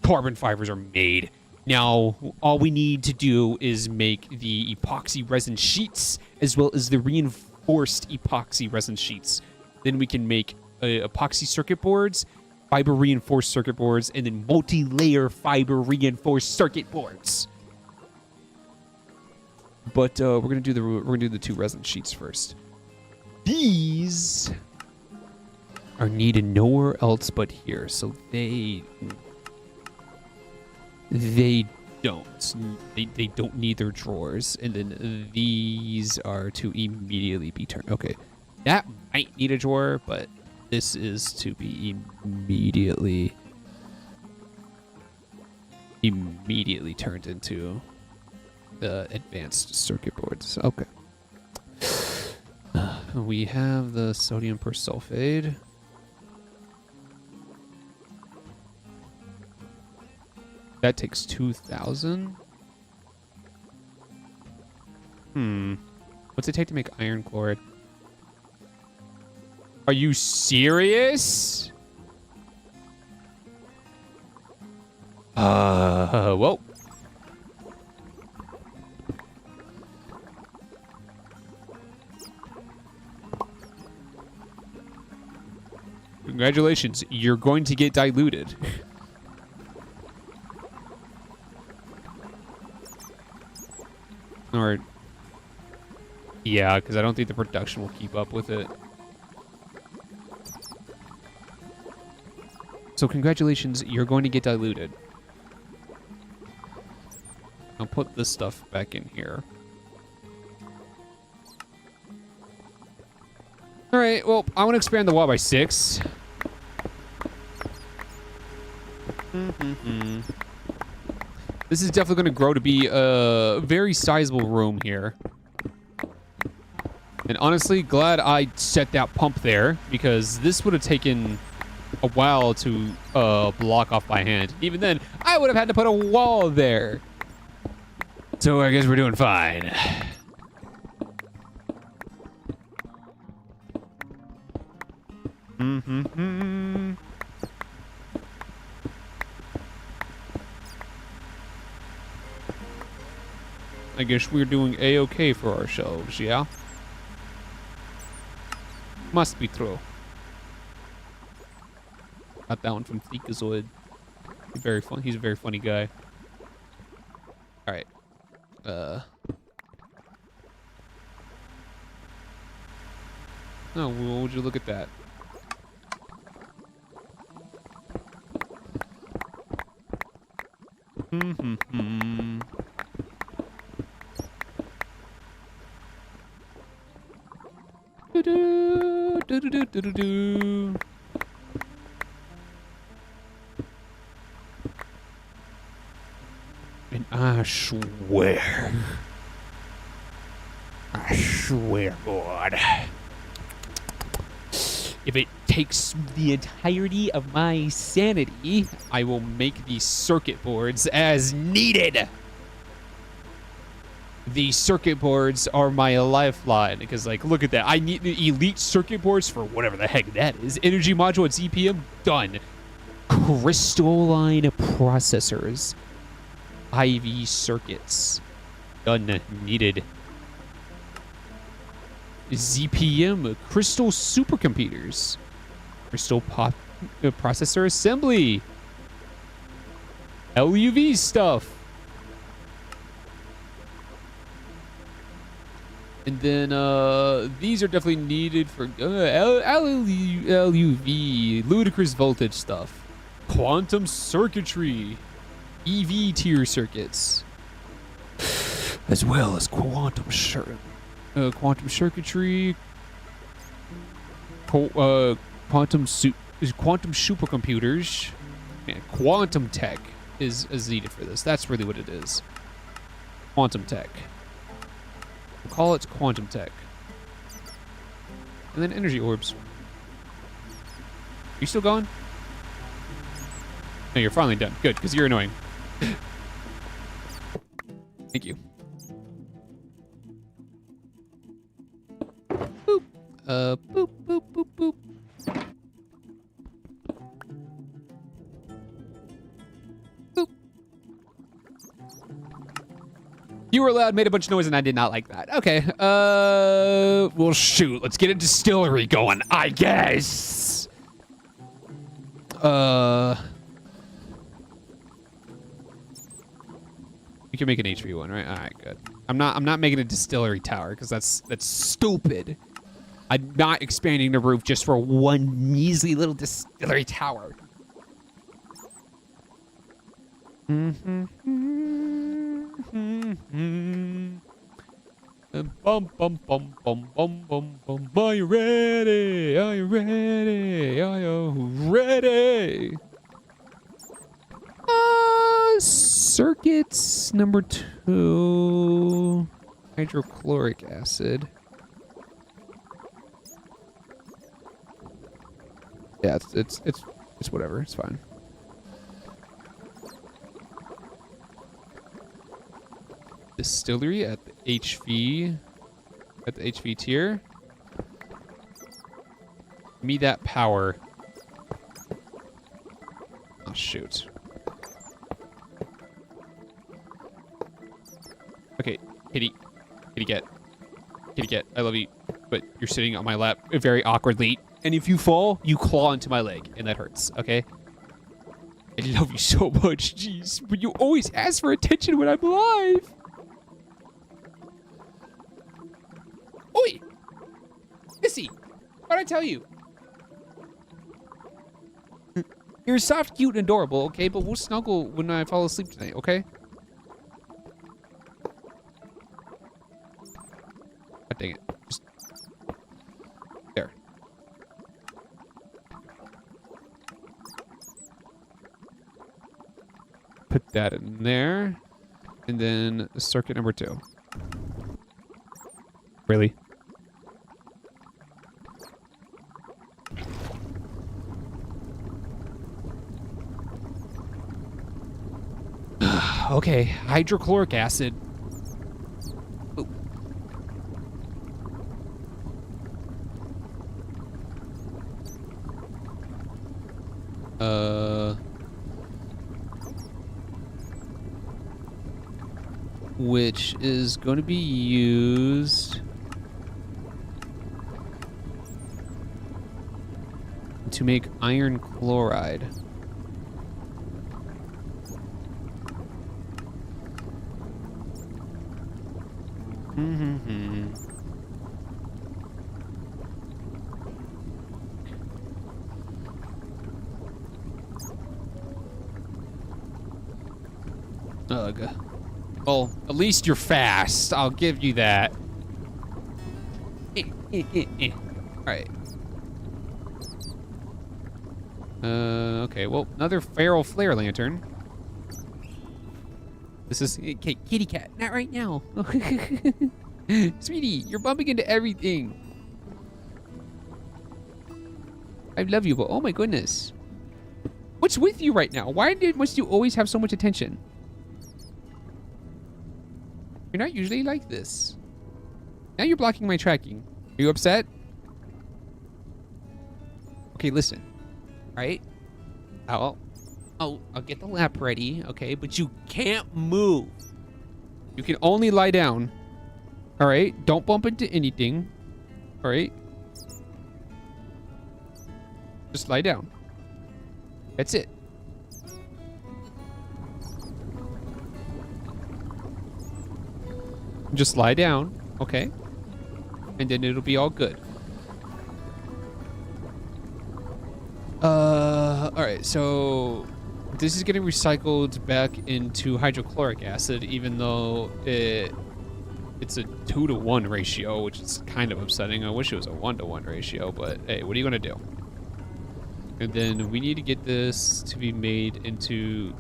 Carbon fibers are made. Now, all we need to do is make the epoxy resin sheets as well as the reinforced epoxy resin sheets. Then we can make epoxy circuit boards, fiber reinforced circuit boards, and then multi-layer fiber reinforced circuit boards. But we're gonna do the two resin sheets first. These are needed nowhere else but here, so they don't need their drawers. And then these are to immediately be turned. Okay, that might need a drawer, but this is to be immediately turned into the advanced circuit boards. Okay. We have the sodium persulfate. That takes 2,000. What's it take to make iron chloride? Are you serious? Whoa. Congratulations, you're going to get diluted. Or, yeah, because I don't think the production will keep up with it. So congratulations, you're going to get diluted. I'll put this stuff back in here. All right, well, I want to expand the wall by 6. This is definitely going to grow to be a very sizable room here. And honestly, glad I set that pump there, because this would have taken a while to block off by hand. Even then, I would have had to put a wall there. So I guess we're doing fine. I guess we're doing A-okay for ourselves, yeah? Must be true. Got that one from Freakazoid. He's very fun. He's a very funny guy. All right. Oh, well, would you look at that? Do-do-do-do-do-do-do. And I swear, God, if it takes the entirety of my sanity, I will make these circuit boards as needed. the circuit boards are my lifeline because, like, look at that. I need the elite circuit boards for whatever the heck that is. Energy module at ZPM, done. Crystalline processors. IV circuits, done. Needed. ZPM, crystal supercomputers. Crystal processor assembly. LUV stuff. And then these are definitely needed for LUV, ludicrous voltage stuff. Quantum circuitry. EV tier circuits. As well as quantum circuitry. Quantum supercomputers. Man, quantum tech is needed for this. That's really what it is. Quantum tech. We'll call it quantum tech. And then energy orbs. Are you still going? No, you're finally done. Good, because you're annoying. Thank you. Boop. Boop, boop, boop, boop. Boop. You were loud, made a bunch of noise, and I did not like that. Okay. Well, shoot. Let's get a distillery going, I guess. You can make an HV one, right? All right, good. I'm not making a distillery tower because that's stupid. I'm not expanding the roof just for one measly little distillery tower. Bum bum bum bum bum bum bum. Are you ready? Are you ready? Are you ready? Circuits number 2. Hydrochloric acid. Yeah, it's whatever. It's fine. Distillery at the HV. At the HV tier. Give me that power. Oh, shoot. Okay, kitty cat, I love you, but you're sitting on my lap very awkwardly, and if you fall, you claw into my leg, and that hurts, okay? I love you so much, jeez, but you always ask for attention when I'm alive. Oi! Missy, what'd I tell you? You're soft, cute, and adorable, okay? But we'll snuggle when I fall asleep tonight, okay? God dang it. Just... There. Put that in there. And then circuit number 2. Really? Okay, hydrochloric acid. Ooh. Which is going to be used to make iron chloride. Ugh. Well, at least you're fast. I'll give you that. Alright. Okay, well, another feral flare lantern. This is... Okay, kitty cat, not right now. Sweetie, you're bumping into everything. I love you, but oh my goodness. What's with you right now? Why must you always have so much attention? You're not usually like this. Now you're blocking my tracking. Are you upset? Okay, listen. All right? I'll get the lap ready, okay? But you can't move. You can only lie down. All right? Don't bump into anything. All right? Just lie down. That's it. Just lie down, okay? And then it'll be all good. All right, so this is getting recycled back into hydrochloric acid, even though it's a 2-to-1 ratio, which is kind of upsetting. I wish it was a 1-to-1 ratio, but hey, what are you gonna do? And then we need to get this to be made into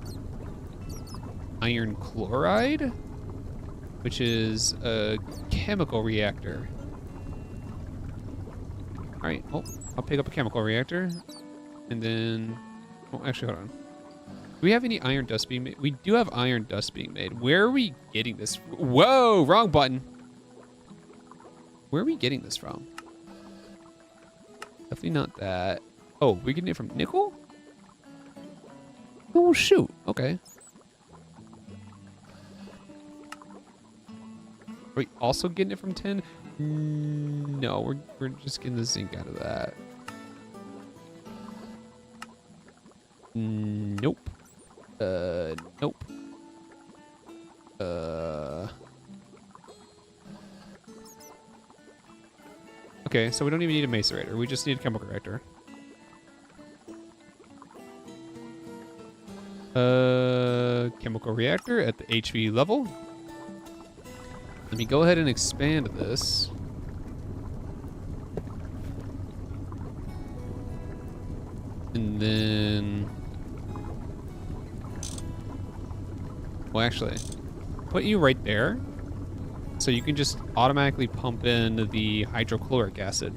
iron chloride, which is a chemical reactor. All right, oh, I'll pick up a chemical reactor. And then, oh, actually, hold on. Do we have any iron dust being made? We do have iron dust being made. Where are we getting this? Whoa, wrong button. Where are we getting this from? Definitely not that. Oh, we're getting it from nickel? Oh, shoot. Okay. Are we also getting it from tin? No, we're just getting the zinc out of that. Nope. Nope. Okay, so we don't even need a macerator. We just need a chemical reactor. Chemical reactor at the HV level. Let me go ahead and expand this. And then... Well, actually, put you right there. So you can just automatically pump in the hydrochloric acid.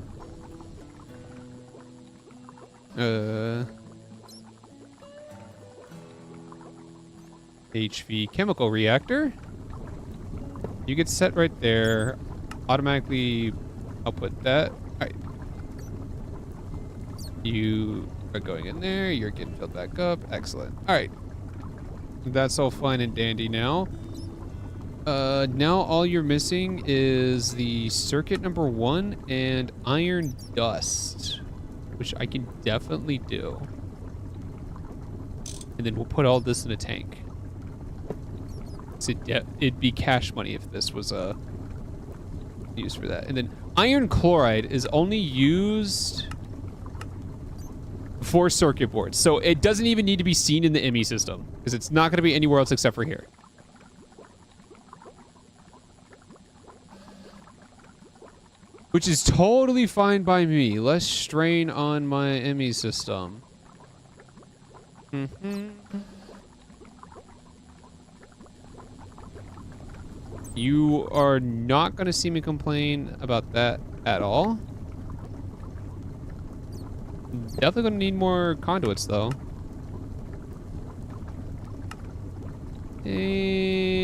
HV chemical reactor. You get set right there. Automatically output that. Alright. You are going in there. You're getting filled back up. Excellent. Alright. That's all fine and dandy now. Now all you're missing is the circuit number 1 and iron dust, which I can definitely do. And then we'll put all this in a tank. So it'd be cash money if this was used for that. And then iron chloride is only used for circuit boards, so it doesn't even need to be seen in the ME system because it's not going to be anywhere else except for here. Which is totally fine by me. Less strain on my ME system. You are not going to see me complain about that at all. Definitely going to need more conduits, though. And...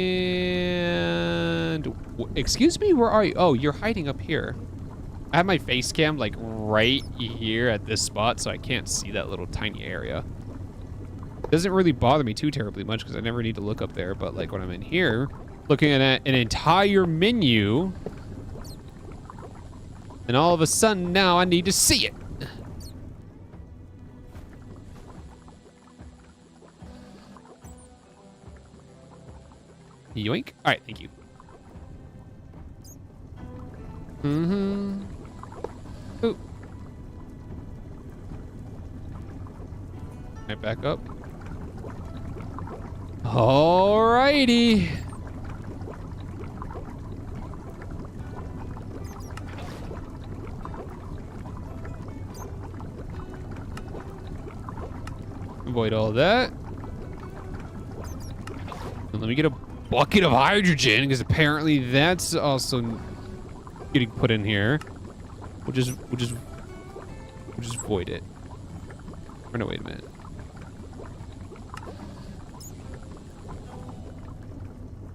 excuse me? Where are you? Oh, you're hiding up here. I have my face cam, like, right here at this spot, so I can't see that little tiny area. It doesn't really bother me too terribly much, because I never need to look up there, but, like, when I'm in here, looking at an entire menu, and all of a sudden, now I need to see it. Yoink. All right, thank you. Ooh. Can I back up? Alrighty. Avoid all that. And let me get a bucket of hydrogen, because apparently that's also getting put in here. We'll just void it. Or no, wait a minute.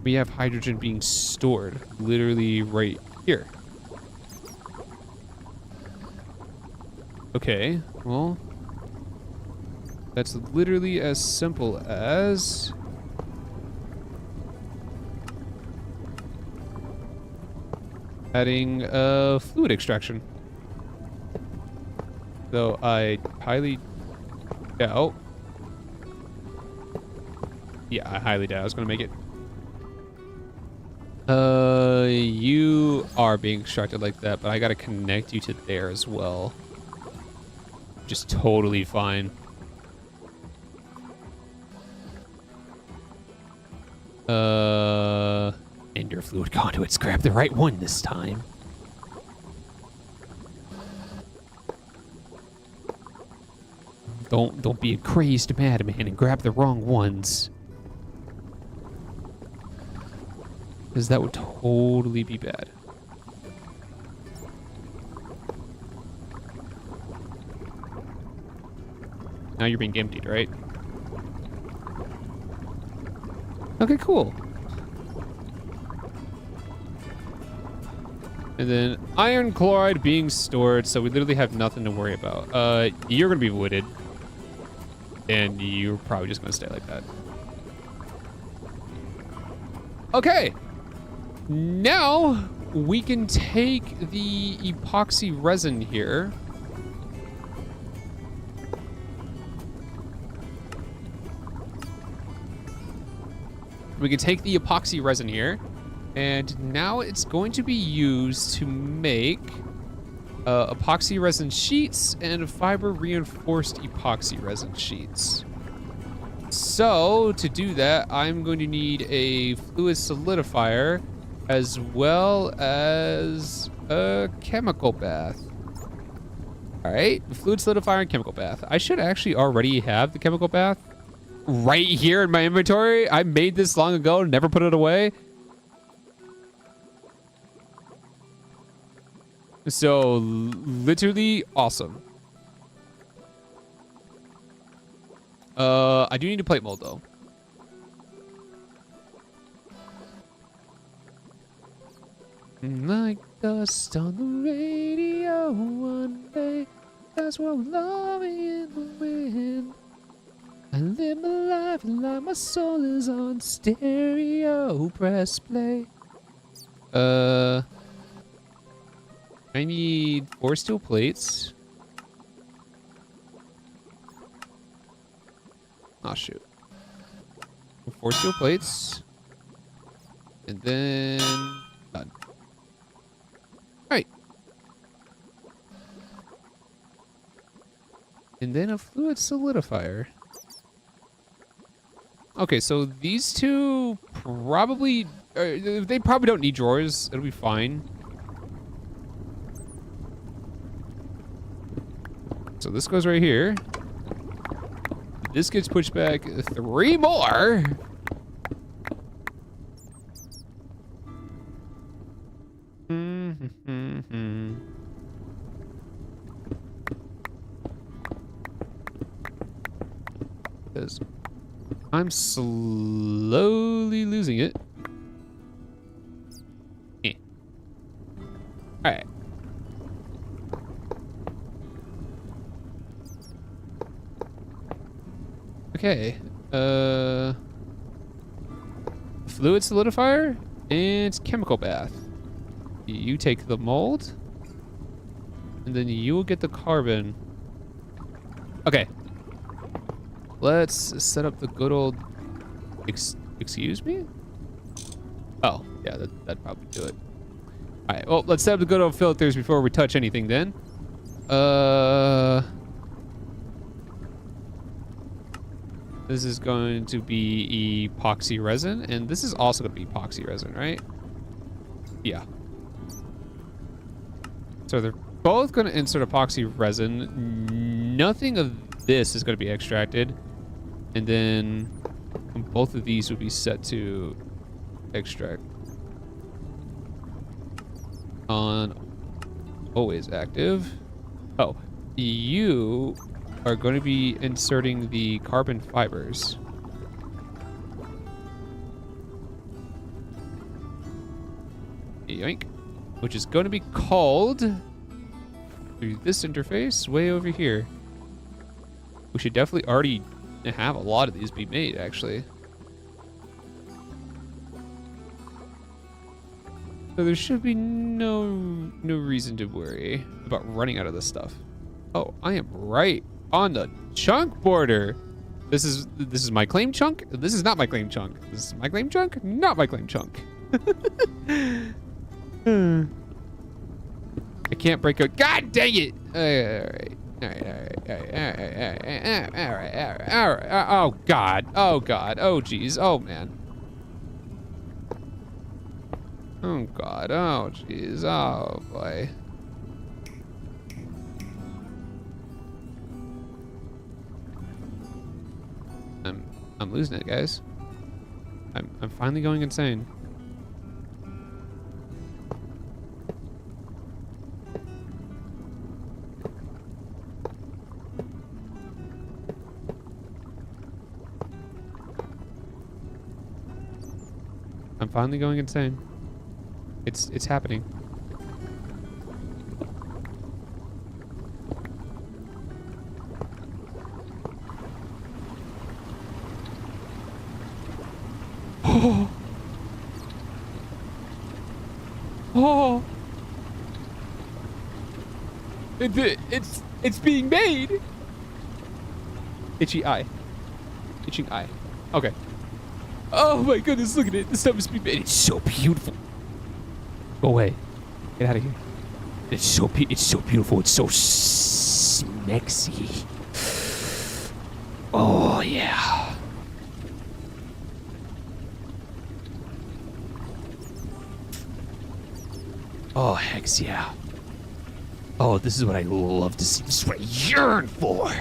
we have hydrogen being stored literally right here. Okay, well, that's literally as simple as adding fluid extraction. Though I highly doubt. Yeah, I highly doubt I was gonna make it. You are being extracted like that, but I gotta connect you to there as well. Just totally fine. Ender fluid conduits. Grab the right one this time. Don't be a crazed madman and grab the wrong ones. Because that would totally be bad. Now you're being emptied, right? Okay, cool. And then iron chloride being stored, so we literally have nothing to worry about. You're gonna be wooded. And you're probably just gonna stay like that. Okay. Now we can take the epoxy resin here. We can take the epoxy resin here, and now it's going to be used to make epoxy resin sheets and fiber reinforced epoxy resin sheets. So to do that, I'm going to need a fluid solidifier as well as a chemical bath. All right, fluid solidifier and chemical bath. I should actually already have the chemical bath right here in my inventory. I made this long ago, never put it away. So literally awesome. I do need a plate mold though. Like dust on the radio one day, that's what loving in the wind. I live my life like my soul is on stereo. Press play. I need 4 steel plates. Oh shoot. 4 steel plates. And then done. Alright. And then a fluid solidifier. Okay, so these two probably they probably don't need drawers. It'll be fine. So this goes right here. This gets pushed back 3 more. Because I'm slowly losing it. All right. Okay, fluid solidifier and chemical bath. You take the mold, and then you will get the carbon. Okay, let's set up the good old, excuse me? Oh, yeah, that'd probably do it. All right, well, let's set up the good old filters before we touch anything then. This is going to be epoxy resin, and this is also going to be epoxy resin, right? Yeah. So they're both going to insert epoxy resin. Nothing of this is going to be extracted. And then both of these will be set to extract on always active. Oh, you are going to be inserting the carbon fibers. yoink, which is going to be called through this interface way over here. We should definitely already have a lot of these be made, actually. So there should be no reason to worry about running out of this stuff. Oh, I am right on the chunk border. This is my claim chunk. This is not my claim chunk. This is my claim chunk, not my claim chunk. I can't break out. God dang it! All right. Oh God. Oh jeez. Oh man. Oh God. Oh jeez. Oh boy. I'm losing it, guys. I'm finally going insane. I'm finally going insane. It's happening. Oh. Oh. It's being made. Itchy eye. Itching eye. Okay. Oh my goodness, look at it. This stuff is being made. It's so beautiful. Go away. Get out of here. It's so beautiful. It's so smexy. Oh yeah. Oh, hex yeah. Oh, this is what I love to see. This is what I yearn for.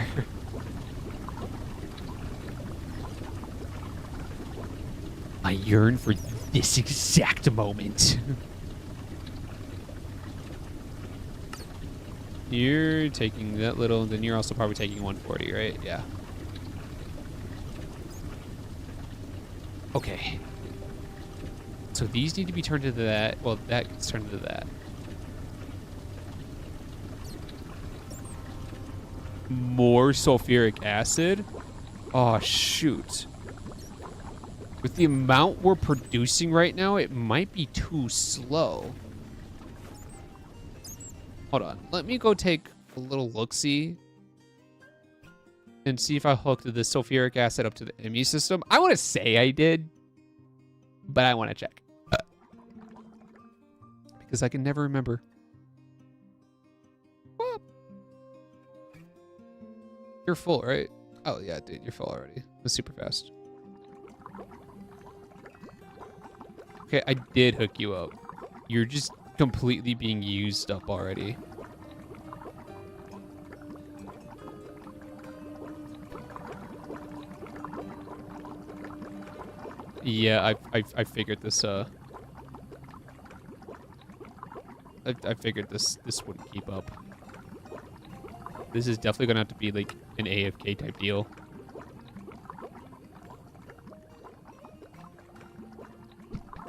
I yearn for this exact moment. You're taking that little, then you're also probably taking 140, right? Yeah. Okay. So these need to be turned into that. Well, that gets turned into that. More sulfuric acid? Oh, shoot. With the amount we're producing right now, it might be too slow. Hold on. Let me go take a little look-see and see if I hooked the sulfuric acid up to the MU system. I want to say I did, but I want to check. Because I can never remember. What? You're full, right? Oh, yeah, dude, you're full already. That's super fast. Okay, I did hook you up. You're just completely being used up already. Yeah, I figured this I figured this wouldn't keep up. This is definitely gonna have to be like an AFK type deal.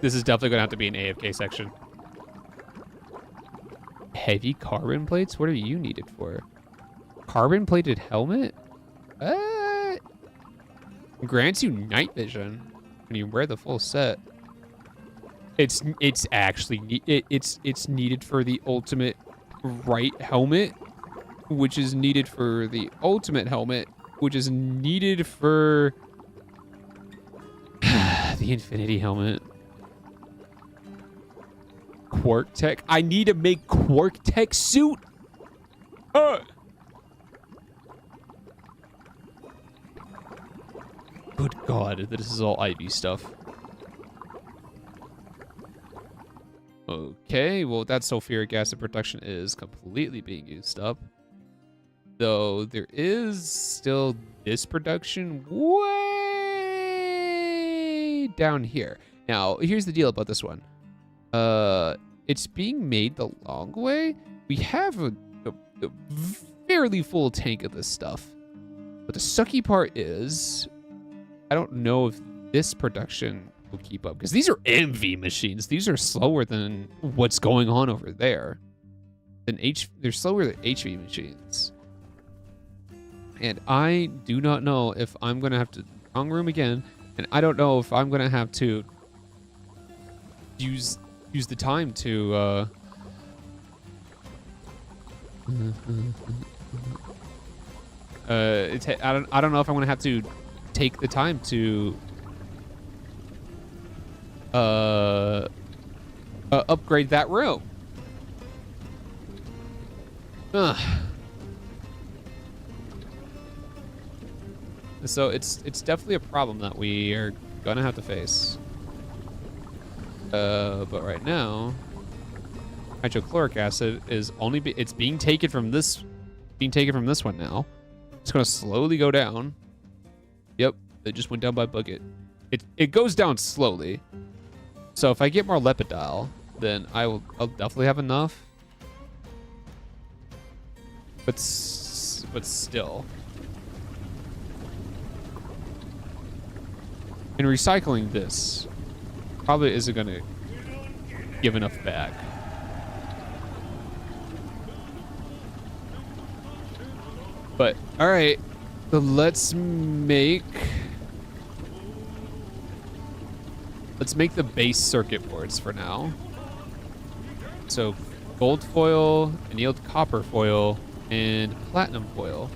This is definitely gonna have to be an AFK section. Heavy carbon plates? What are you needed for? Carbon plated helmet? Grants you night vision when you wear the full set. It's actually it's needed for the ultimate right helmet, which is needed for the ultimate helmet, which is needed for the infinity helmet. Quark Tech. I need to make Quark Tech suit. Good God, this is all Ivy stuff. Okay, well, that sulfuric acid production is completely being used up. Though there is still this production way down here. Now, here's the deal about this one. It's being made the long way. We have a fairly full tank of this stuff. But the sucky part is, I don't know if this production will keep up because these are MV machines. These are slower than what's going on over there. They're slower than HV machines. And I do not know if I'm gonna have to wrong room again, and I don't know if I'm gonna have to use the time to I don't know if I'm gonna have to take the time to upgrade that room. So it's definitely a problem that we are gonna have to face. But right now, hydrochloric acid is it's being taken from this one now. It's gonna slowly go down. Yep, it just went down by bucket. It goes down slowly. So if I get more Lepidol, then I'll definitely have enough. But still. And recycling this probably isn't gonna give enough back. But all right, so let's make the base circuit boards for now. So gold foil, annealed copper foil, and platinum foil.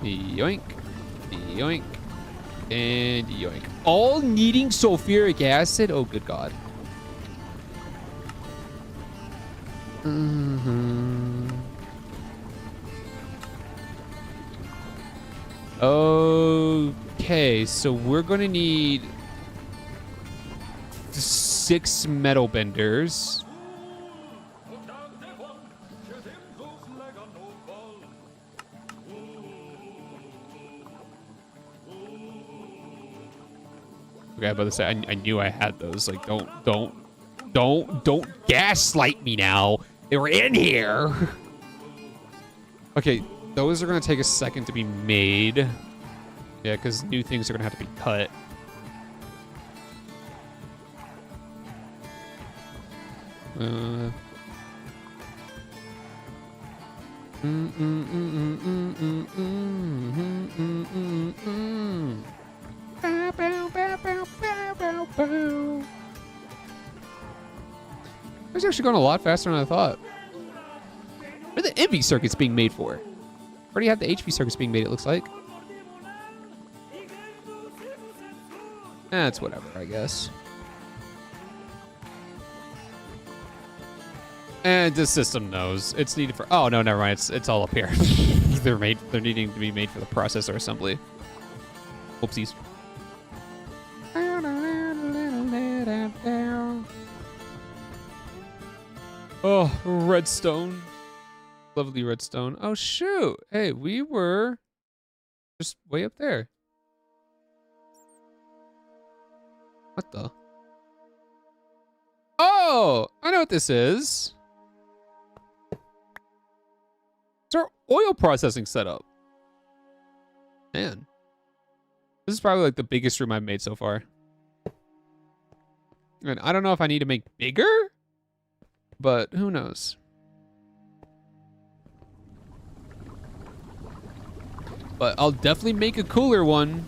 Yoink, yoink, and yoink. All needing sulfuric acid? Oh, good God. Okay, so we're gonna need 6 metal benders. Okay, I was about to say I knew I had those. Like, don't gaslight me now. They were in here. Okay, those are gonna take a second to be made. Yeah, because new things are gonna have to be cut. It's actually going a lot faster than I thought. What are the MV circuits being made for? Already have the HV circuits being made, it looks like. That's whatever, I guess. And the system knows it's needed for. Oh no, never mind. It's all up here. They're needing to be made for the processor assembly. Oopsies. Oh, redstone. Lovely redstone. Oh shoot. Hey, we were just way up there. What the? Oh, I know what this is. It's our oil processing setup. Man. This is probably like the biggest room I've made so far. And I don't know if I need to make bigger, but who knows? But I'll definitely make a cooler one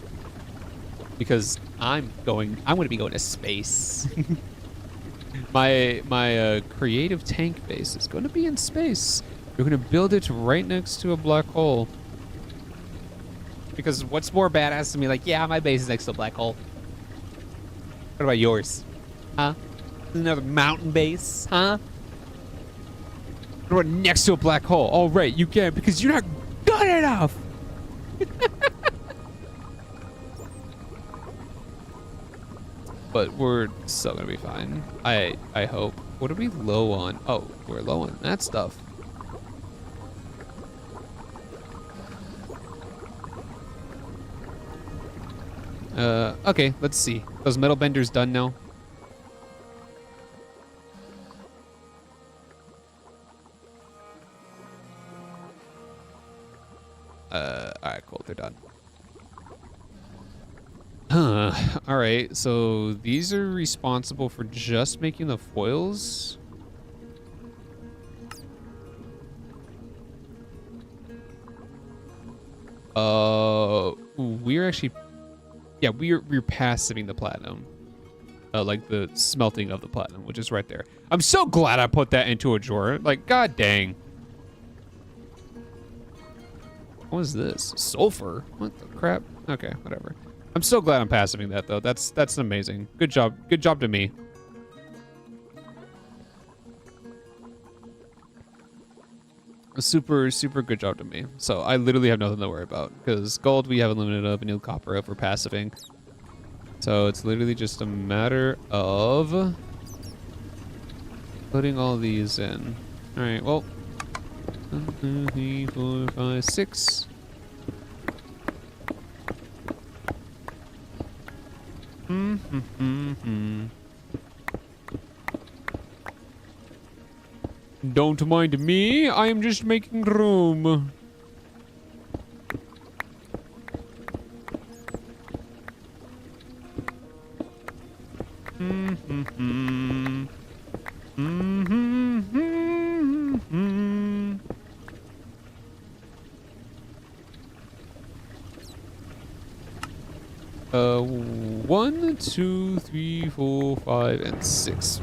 because I'm going to be going to space. my creative tank base is going to be in space. We're going to build it right next to a black hole. Because what's more badass than me? Like, yeah, my base is next to a black hole. What about yours? Huh? Another mountain base? Huh? What about next to a black hole? Oh, right, you can't because you're not good enough. But we're still gonna be fine. I hope. What are we low on? Oh, we're low on that stuff. Okay, let's see. Those metal benders done now? Alright, cool, they're done. Huh. All right, so these are responsible for just making the foils. We're actually, yeah, we're passiving the platinum, like the smelting of the platinum, which is right there. I'm so glad I put that into a drawer. Like, god dang. What is this? Sulfur? What the crap? Okay, whatever. I'm so glad I'm passiving that though. That's amazing. Good job. Good job to me. A super good job to me. So I literally have nothing to worry about because gold we have a limited of, annealed copper if we're passiving. So it's literally just a matter of putting all these in. All right. Well, 1, 2, 3, 4, 5, 6. Don't mind me, I am just making room. Uh, 1, 2, 3, 4, 5, and 6.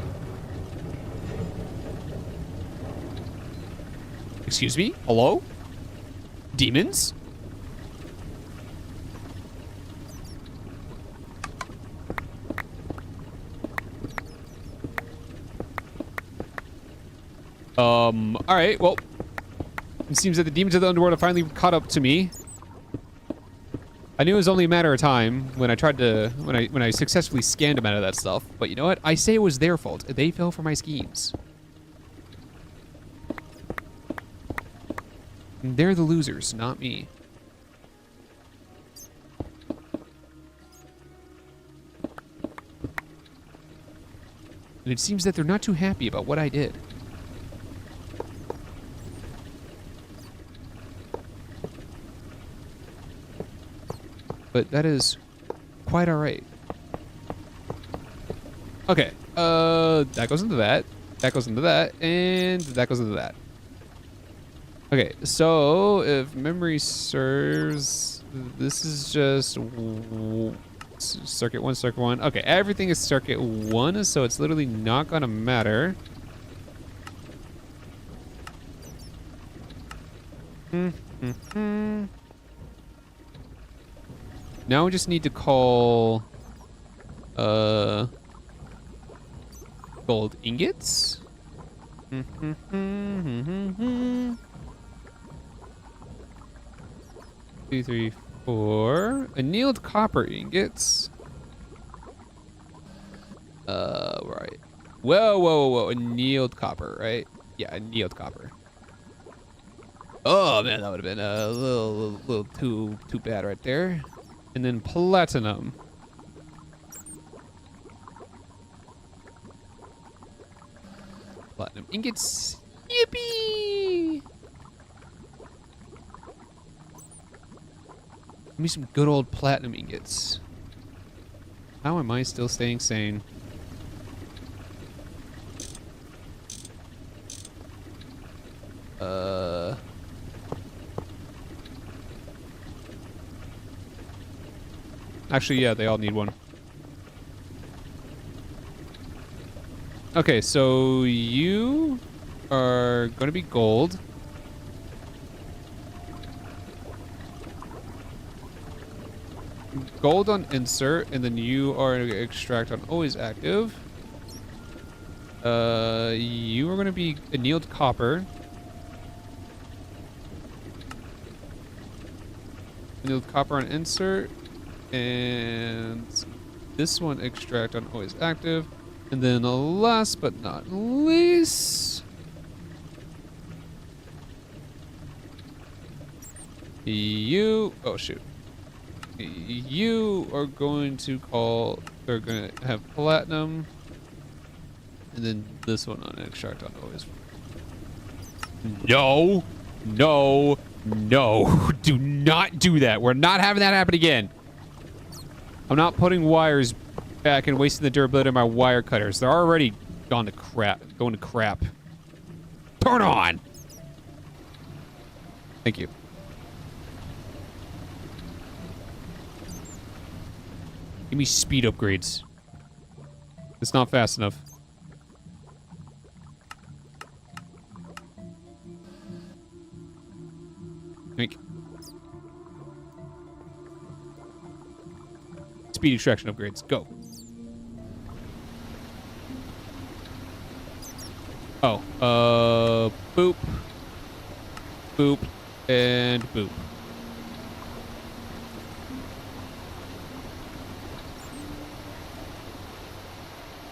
Excuse me? Hello? Demons? Alright, well, it seems that the demons of the underworld have finally caught up to me. I knew it was only a matter of time when I tried to, when I successfully scanned them out of that stuff. But you know what? I say it was their fault. They fell for my schemes. They're the losers, not me. And it seems that they're not too happy about what I did. But that is quite alright. Okay, that goes into that. That goes into that, and that goes into that. Okay, so if memory serves, this is just circuit 1, circuit 1. Okay, everything is circuit 1, so it's literally not gonna matter. Now we just need to call gold ingots. 2, 3, 4. Annealed copper ingots. Right. Whoa. Annealed copper, right? Yeah, annealed copper. Oh man, that would have been a little too bad right there. And then platinum. Platinum ingots. Yippee! Give me some good old platinum ingots. How am I still staying sane? Actually, yeah, they all need one. Okay, so you are going to be gold. Gold on insert, and then you are extract on always active. You are going to be annealed copper. Annealed copper on insert. And this one extract on always active. And then last but not least, you, oh shoot. You are going to call, they're going to have platinum. And then this one on extract on always. No. Do not do that. We're not having that happen again. I'm not putting wires back and wasting the durability of my wire cutters. They're already going to crap. Turn on! Thank you. Give me speed upgrades. It's not fast enough. Speed extraction upgrades. Go. Oh, boop. Boop. And boop.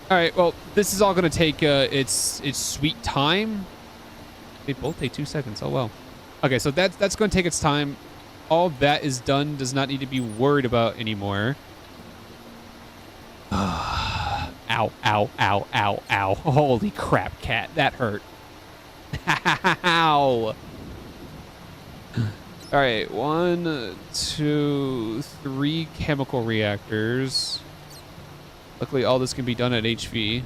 All right, well, this is all going to take its sweet time. They both take 2 seconds. Oh, well. Okay, so that's going to take its time. All that is done, does not need to be worried about anymore. Ow, ow, ow, ow, ow. Holy crap, cat. That hurt. Ow. All right, 1, 2, 3 chemical reactors. Luckily, all this can be done at HV.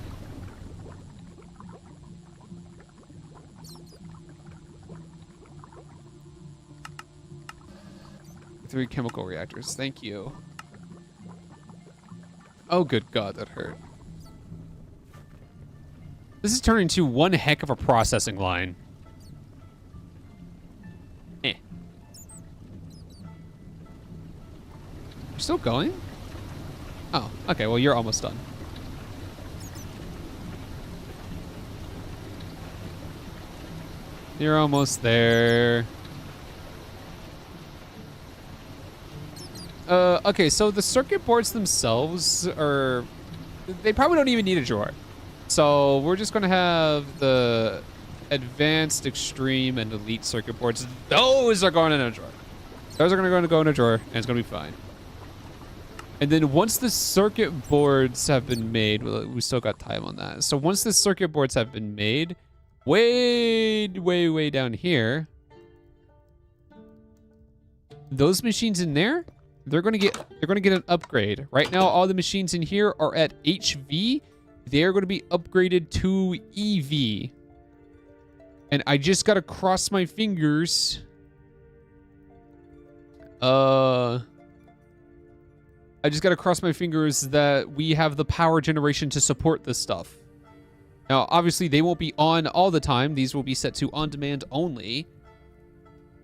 Three chemical reactors. Thank you. Oh, good God, that hurt. This is turning into one heck of a processing line. Eh. You're still going? Oh, okay, well, you're almost done. You're almost there. Okay, so the circuit boards themselves are... They probably don't even need a drawer. So we're just going to have the advanced, extreme, and elite circuit boards. Those are going in a drawer. Those are going to go in a drawer, and it's going to be fine. And then once the circuit boards have been made, well, we still got time on that. So once the circuit boards have been made, way down here, those machines in there, they're gonna get an upgrade. Right now, all the machines in here are at HV. They're going to be upgraded to EV. And I just gotta cross my fingers. I just gotta cross my fingers that we have the power generation to support this stuff. Now, obviously, they won't be on all the time. These will be set to on-demand only.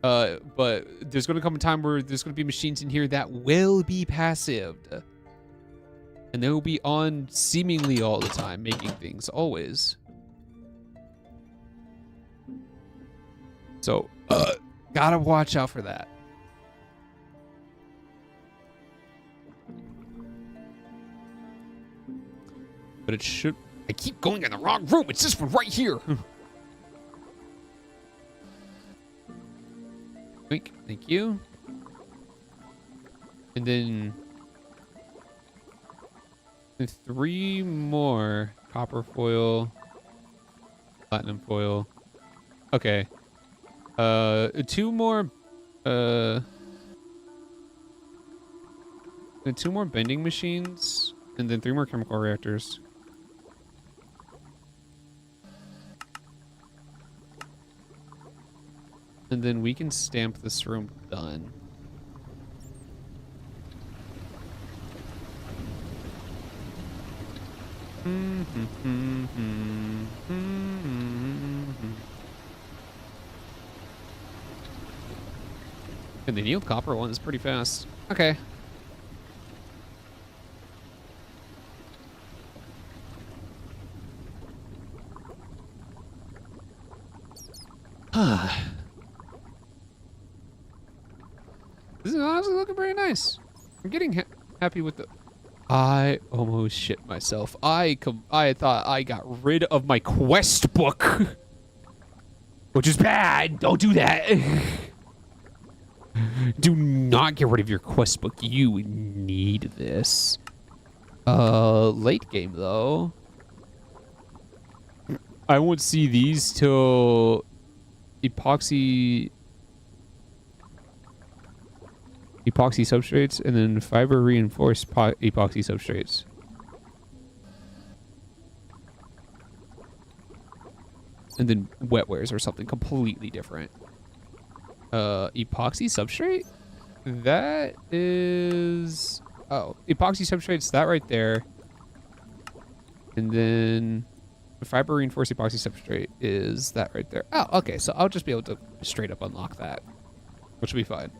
But there's going to come a time where there's going to be machines in here that will be passived. And they will be on seemingly all the time, making things always. So, gotta watch out for that. But it should... I keep going in the wrong room. It's this one right here. Thank you. And then 3 more copper foil, platinum foil. Okay. 2 more. 2 more bending machines, and then 3 more chemical reactors. And then we can stamp this room done. And the Neil Copper one is pretty fast. Okay. This is honestly looking pretty nice. I'm getting happy with the... I almost shit myself. I thought I got rid of my quest book. Which is bad. Don't do that. Do not get rid of your quest book. You need this. Late game, though. I won't see these till... Epoxy... epoxy substrates, and then fiber reinforced epoxy substrates. And then wetwares or something completely different. Epoxy substrate? That is... Oh, epoxy substrate's that right there. And then the fiber reinforced epoxy substrate is that right there. Oh, okay. So I'll just be able to straight up unlock that, which will be fine.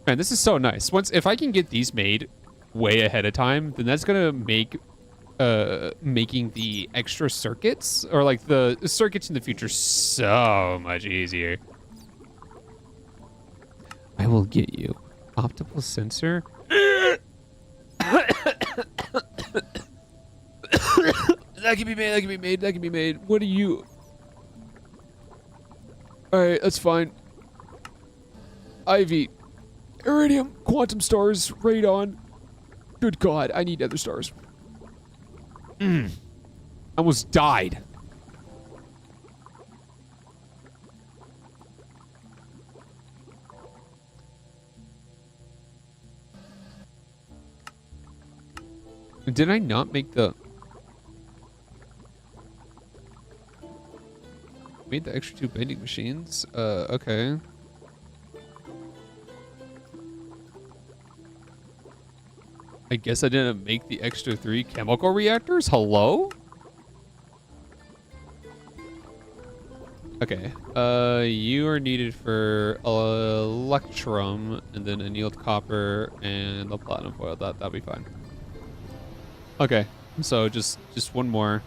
Man, this is so nice. If I can get these made way ahead of time, then that's gonna make making the extra circuits or like the circuits in the future so much easier. I will get you optical sensor. That can be made. That can be made. That can be made. What are you? All right, that's fine. Ivy, iridium, quantum stars, radon. Good God, I need nether stars. I almost died. Did I not make the... Made the extra 2 bending machines? Okay. I guess I didn't make the extra 3 chemical reactors? Hello? Okay. You are needed for electrum, and then annealed copper, and the platinum foil. That'll be fine. Okay. So just one more.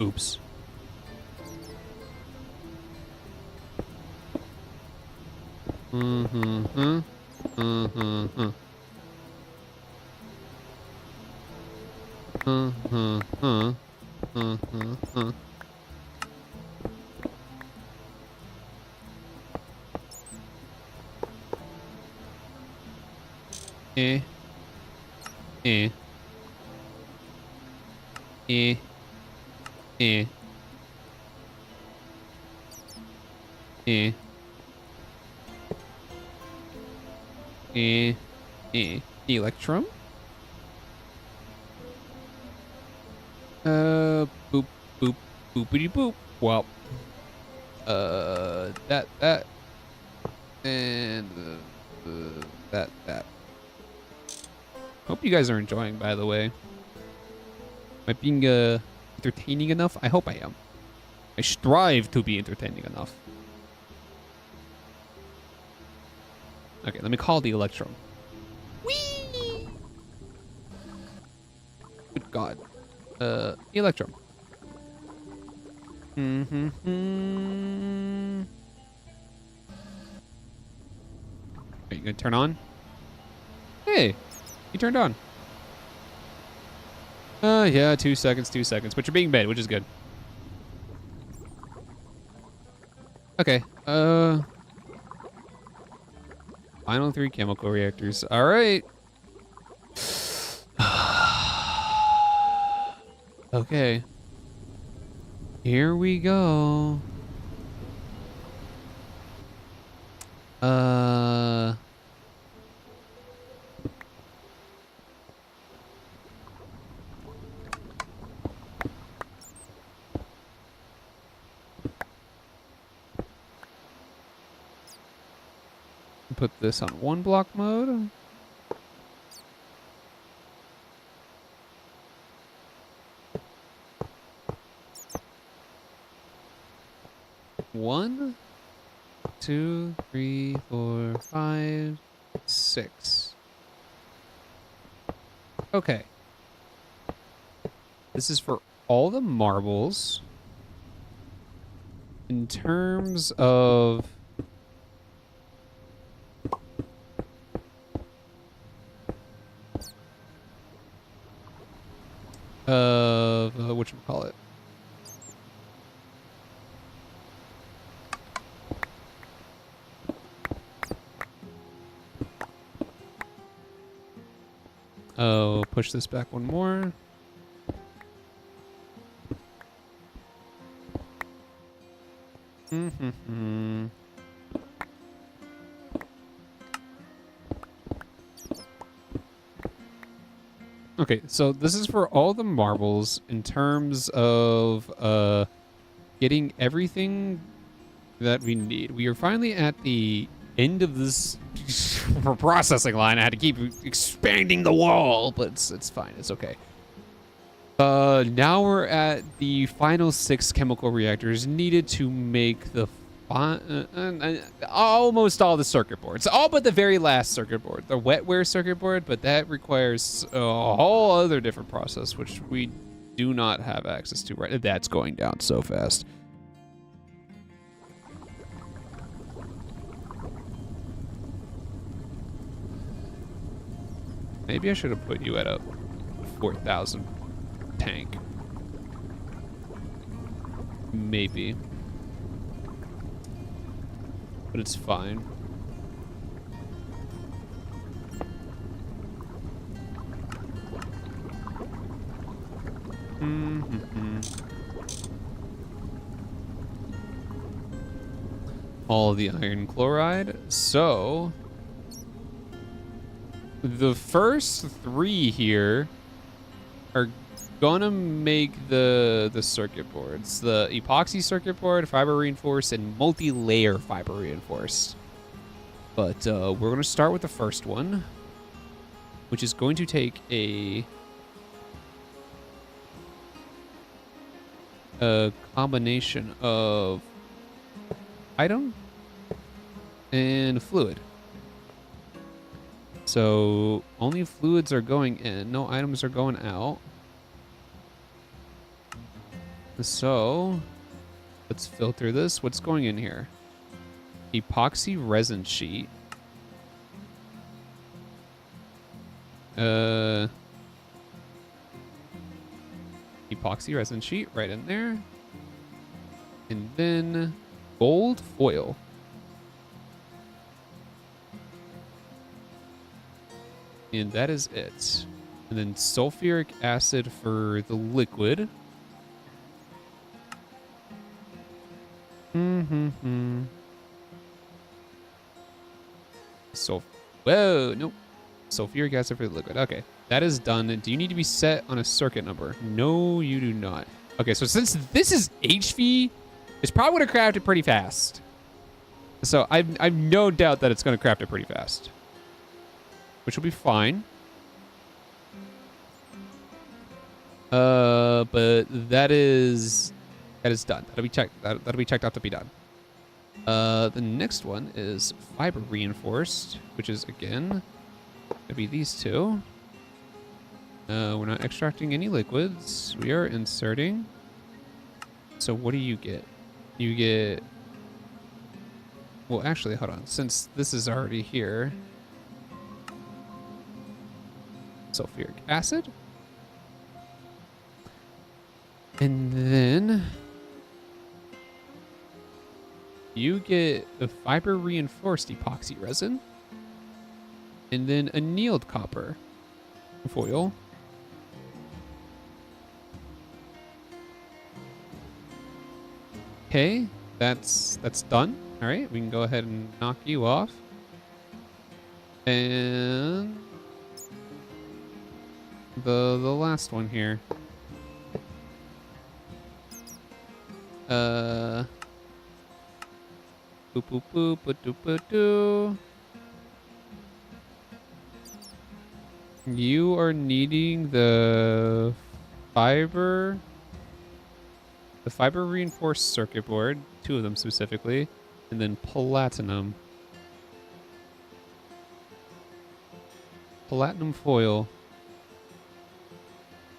Oops. Eh. Eh. Eh. Eh. Eh. Eh. Eh. Electrum? Boop, boop, boopity boop. Well, that, and, that. Hope you guys are enjoying, by the way. Am I being, entertaining enough? I hope I am. I strive to be entertaining enough. Okay, let me call the Electrum. Whee! Good God. Electrum. Are you gonna turn on? Hey, you turned on. Yeah, 2 seconds, but you're being made, which is good. Okay, final 3 chemical reactors. All right. Okay. Here we go. Put this on 1 block mode. One, 2, 3, 4, 5, 6. Okay. This is for all the marbles. In terms of whatchamacallit. Oh, push this back one more. Mm-hmm. Okay, so this is for all the marbles in terms of getting everything that we need. We are finally at the end of this processing line. I had to keep expanding the wall, but it's fine. It's okay. Now we're at the final 6 chemical reactors needed to make the almost all the circuit boards. All but the very last circuit board, the wetware circuit board, but that requires a whole other different process, which we do not have access to right. That's going down so fast. Maybe I should have put you at a 4,000 tank. Maybe. But it's fine. All the iron chloride. So the first 3 here are gonna make the circuit boards. The epoxy circuit board, fiber reinforced, and multi-layer fiber reinforced. But we're gonna start with the first one, which is going to take a combination of item and fluid. So only fluids are going in, no items are going out. So let's filter this. What's going in here? Epoxy resin sheet. Epoxy resin sheet right in there. And then gold foil. And that is it. And then sulfuric acid for the liquid. Whoa, nope. Sulfuric acid for the liquid. Okay, that is done. Do you need to be set on a circuit number? No, you do not. Okay, so since this is HV, it's probably going to craft it pretty fast. So I've no doubt that it's going to craft it pretty fast, which will be fine. But that is done. That'll be checked. That'll be checked out to be done. The next one is fiber reinforced, which is again gonna be these 2. We're not extracting any liquids. We are inserting. So what do you get? You get. Well, actually, hold on. Since this is already here, sulfuric acid, and then you get a fiber reinforced epoxy resin, and then annealed copper foil. Okay, that's done. All right, we can go ahead and knock you off. And the last one here. Boop boop boop boop boop boop doo. You are needing the fiber reinforced circuit board, 2 of them specifically, and then platinum foil.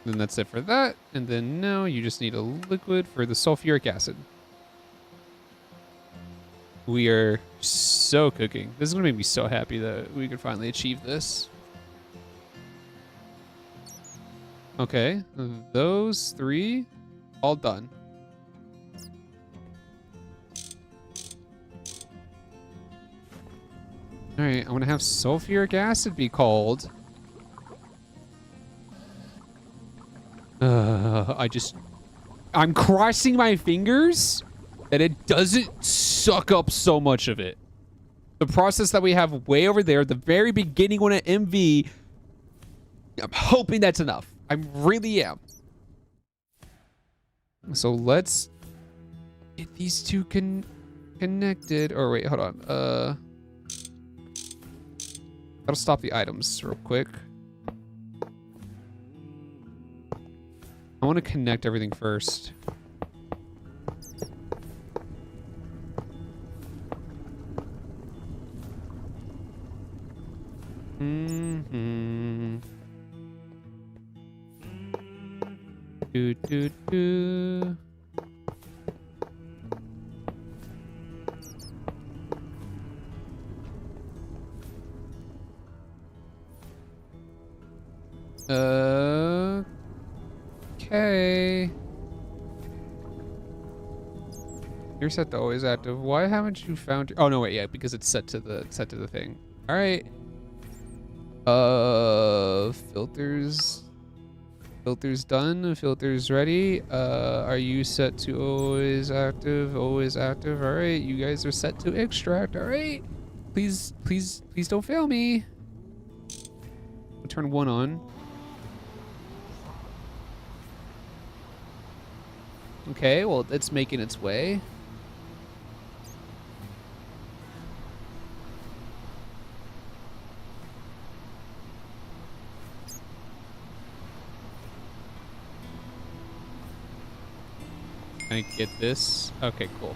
Then that's it for that. And then now you just need a liquid for the sulfuric acid. We are so cooking. This is gonna make me so happy that we could finally achieve this. Okay, those 3 all done. All right, I'm gonna have sulfuric acid be called. I'm crossing my fingers that it doesn't suck up so much of it. The process that we have way over there, the very beginning when at MV, I'm hoping that's enough. I really am. So let's get these two connected. Or wait, hold on. That'll stop the items real quick. I want to connect everything first. Do do do. Okay. You're set to always active. Why haven't you found your... Oh no, wait, yeah, because it's set to the thing. All right. Filters done. Filters ready. Are you set to always active? Always active. All right, you guys are set to extract. All right. Please don't fail me. I'll turn one on. Okay, well, it's making its way. Can I get this? Okay, cool.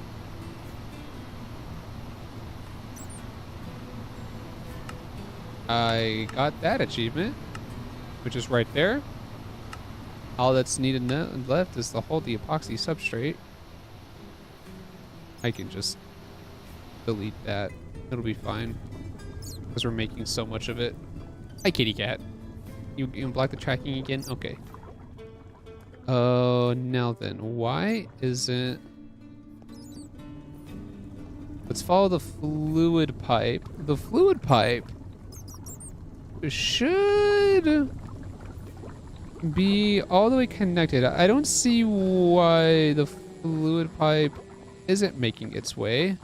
I got that achievement, which is right there. All that's needed left is to hold the epoxy substrate. I can just delete that. It'll be fine. Because we're making so much of it. Hi, kitty cat. You can block the tracking again? Okay. Oh, now then. Why isn't... Let's follow the fluid pipe. The fluid pipe should be all the way connected. I don't see why the fluid pipe isn't making its way.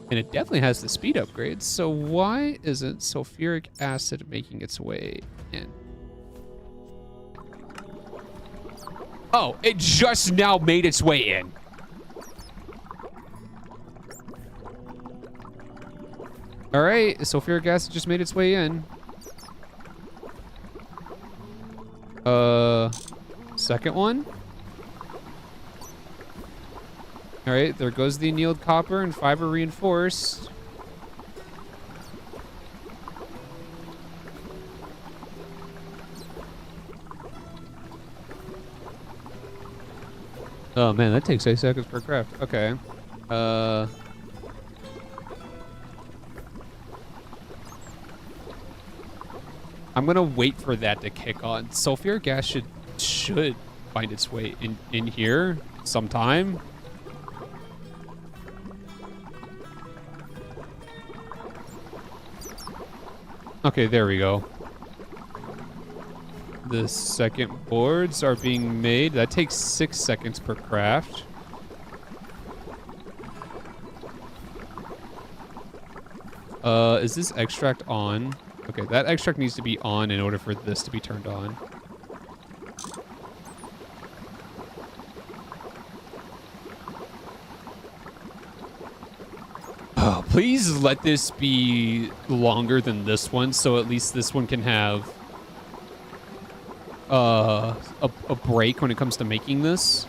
And it definitely has the speed upgrades, so why isn't sulfuric acid making its way in? Oh, it just now made its way in. All right, sulfuric acid just made its way in. Second one. All right, there goes the annealed copper and fiber reinforced. Oh man, that takes 8 seconds per craft. Okay. I'm gonna wait for that to kick on. Sulfuric gas should find its way in here sometime. Okay, there we go. The second boards are being made. That takes 6 seconds per craft. Is this extract on? Okay, that extract needs to be on in order for this to be turned on. Oh, please let this be longer than this one, so at least this one can have a break when it comes to making this.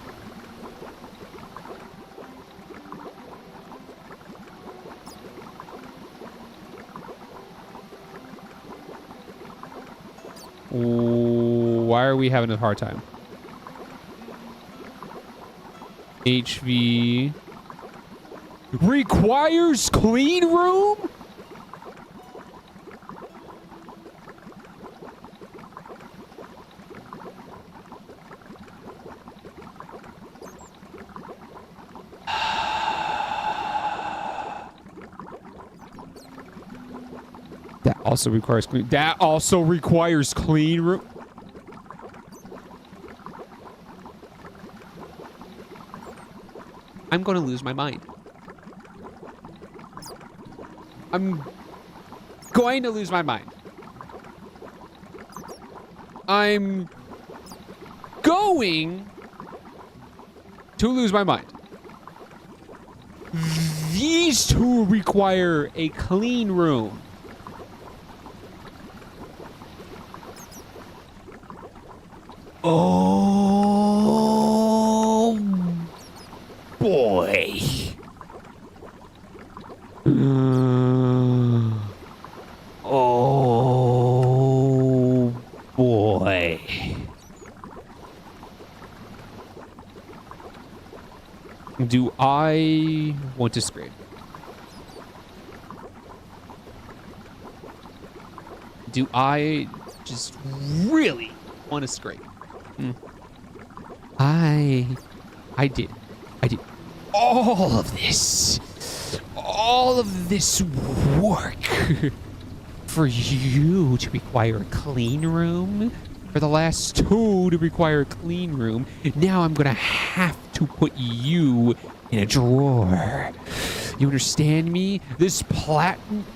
Why are we having a hard time? HV requires clean room? That also requires clean. That also requires clean room. I'm going to lose my mind. I'm going to lose my mind. I'm going to lose my mind. These two require a clean room. Oh boy. Oh boy. Do I want to scrape? Do I just really want to scrape? I did. All of this work for you to require a clean room, for the last two to require a clean room. Now I'm gonna have to put you in a drawer. You understand me? This platinum.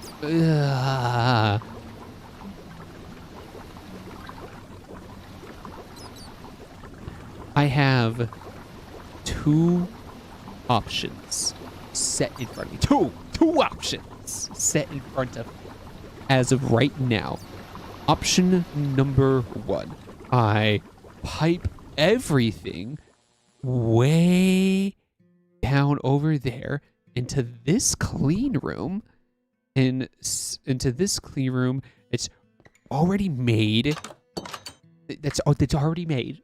I have two options set in front of me. Two options set in front of me as of right now. Option number one, I pipe everything way down over there into this clean room. And into this clean room, it's already made. That's already made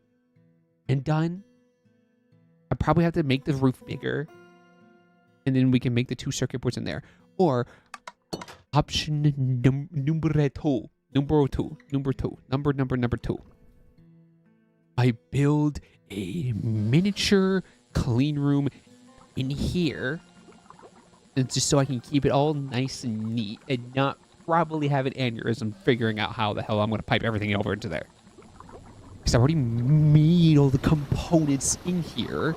and done. I probably have to make the roof bigger, and then we can make the two circuit boards in there. Or option number two. I build a miniature clean room in here, and just so I can keep it all nice and neat and not probably have an aneurysm figuring out how the hell I'm going to pipe everything over into there. Because I already made all the components in here.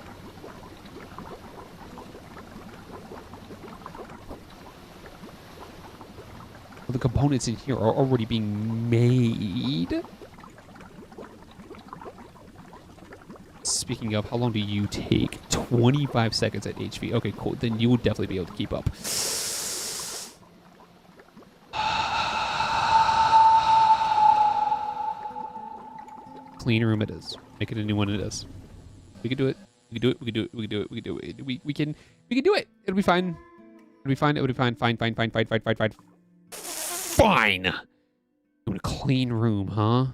All the components in here are already being made. Speaking of, how long do you take? 25 seconds at HV. Okay, cool. Then you will definitely be able to keep up. Clean room it is. Make it a new one it is. We can do it. We can do it. We can do it. We can do it. We can do it. We can do it. It'll be fine. It'll be fine. It'll be fine. Fine. Fine. You want a clean room, huh?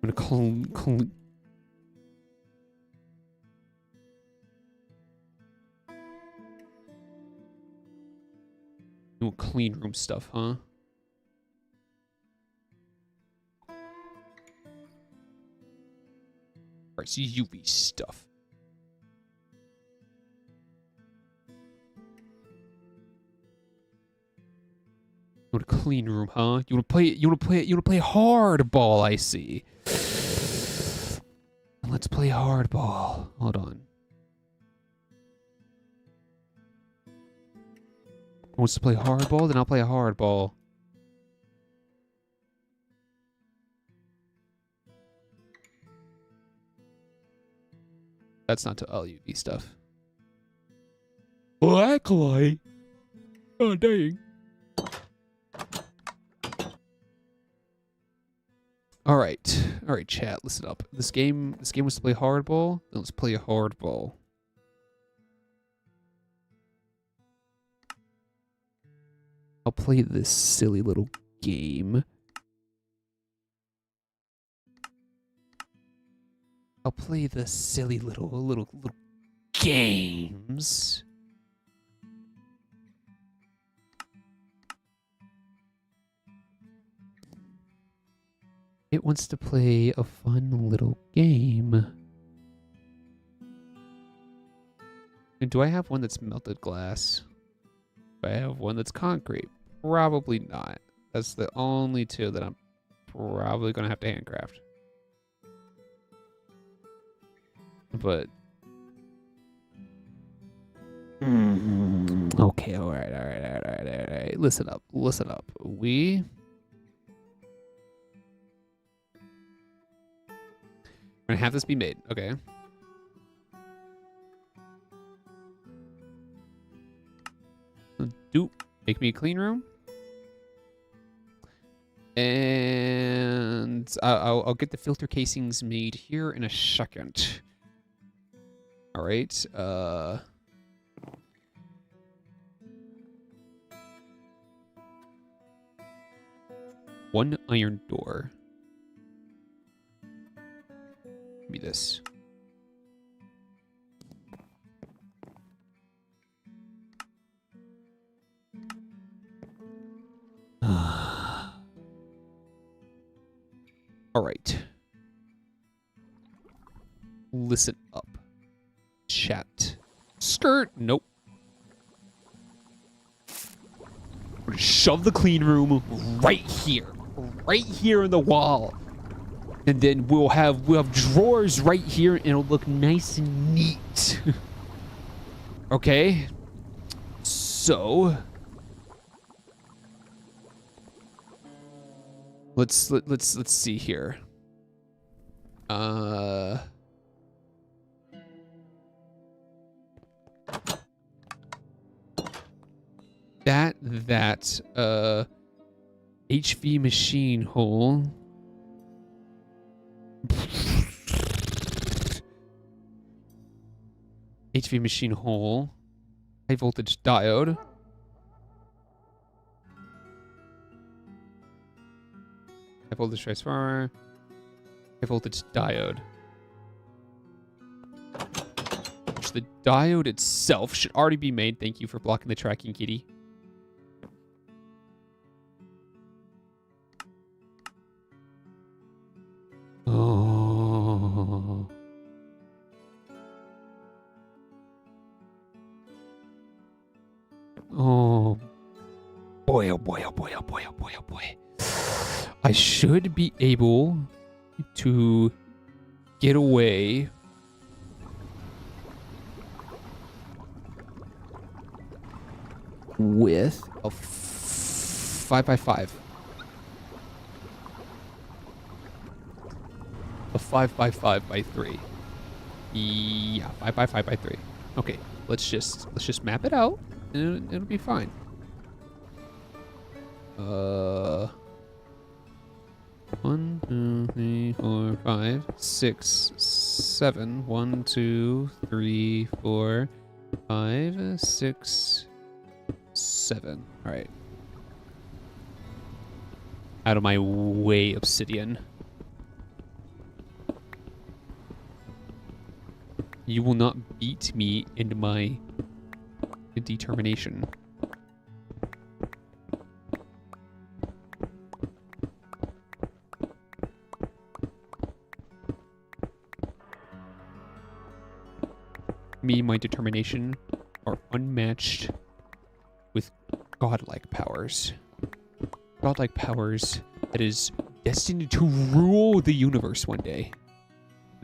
I'm gonna clean. You want clean room stuff, huh? Alright, so UV stuff. You want a clean room, huh? You wanna play hardball, I see. Let's play hardball. Hold on. Wants to play hardball? Then I'll play hardball. That's not to LUV stuff. Blacklight? Oh, dang. All right, chat. Listen up. This game was to play hardball. Then let's play hardball. I'll play this silly little game. I'll play the silly little games. It wants to play a fun little game. And do I have one that's melted glass? Do I have one that's concrete? Probably not. That's the only two that I'm probably going to have to handcraft. But okay, all right. Listen up. We're gonna have this be made, okay? Make me a clean room, and I'll get the filter casings made here in a second. All right. One iron door. Give me this. All right. Listen up. Chat. Skirt. Nope. We're gonna shove the clean room right here. Right here in the wall. And then we'll have drawers right here and it'll look nice and neat. Okay? So let's see here. That HV machine hole. HV machine hole. High voltage diode. High voltage transformer. High voltage diode. Which the diode itself should already be made. Thank you for blocking the tracking, kitty. Oh. Oh. Boy, oh boy, oh boy, oh boy, oh boy, oh boy. I should be able to get away with a 5x5. A 5x5x3. Yeah, 5x5x3. Okay, let's just map it out, and it'll be fine. 1, 2, 3, 4, 5, 6, 7. 1, 2, 3, 4, 5, 6, 7. All right. Out of my way, Obsidian. You will not beat me into my determination. Me and my determination are unmatched with godlike powers. Godlike powers that is destined to rule the universe one day.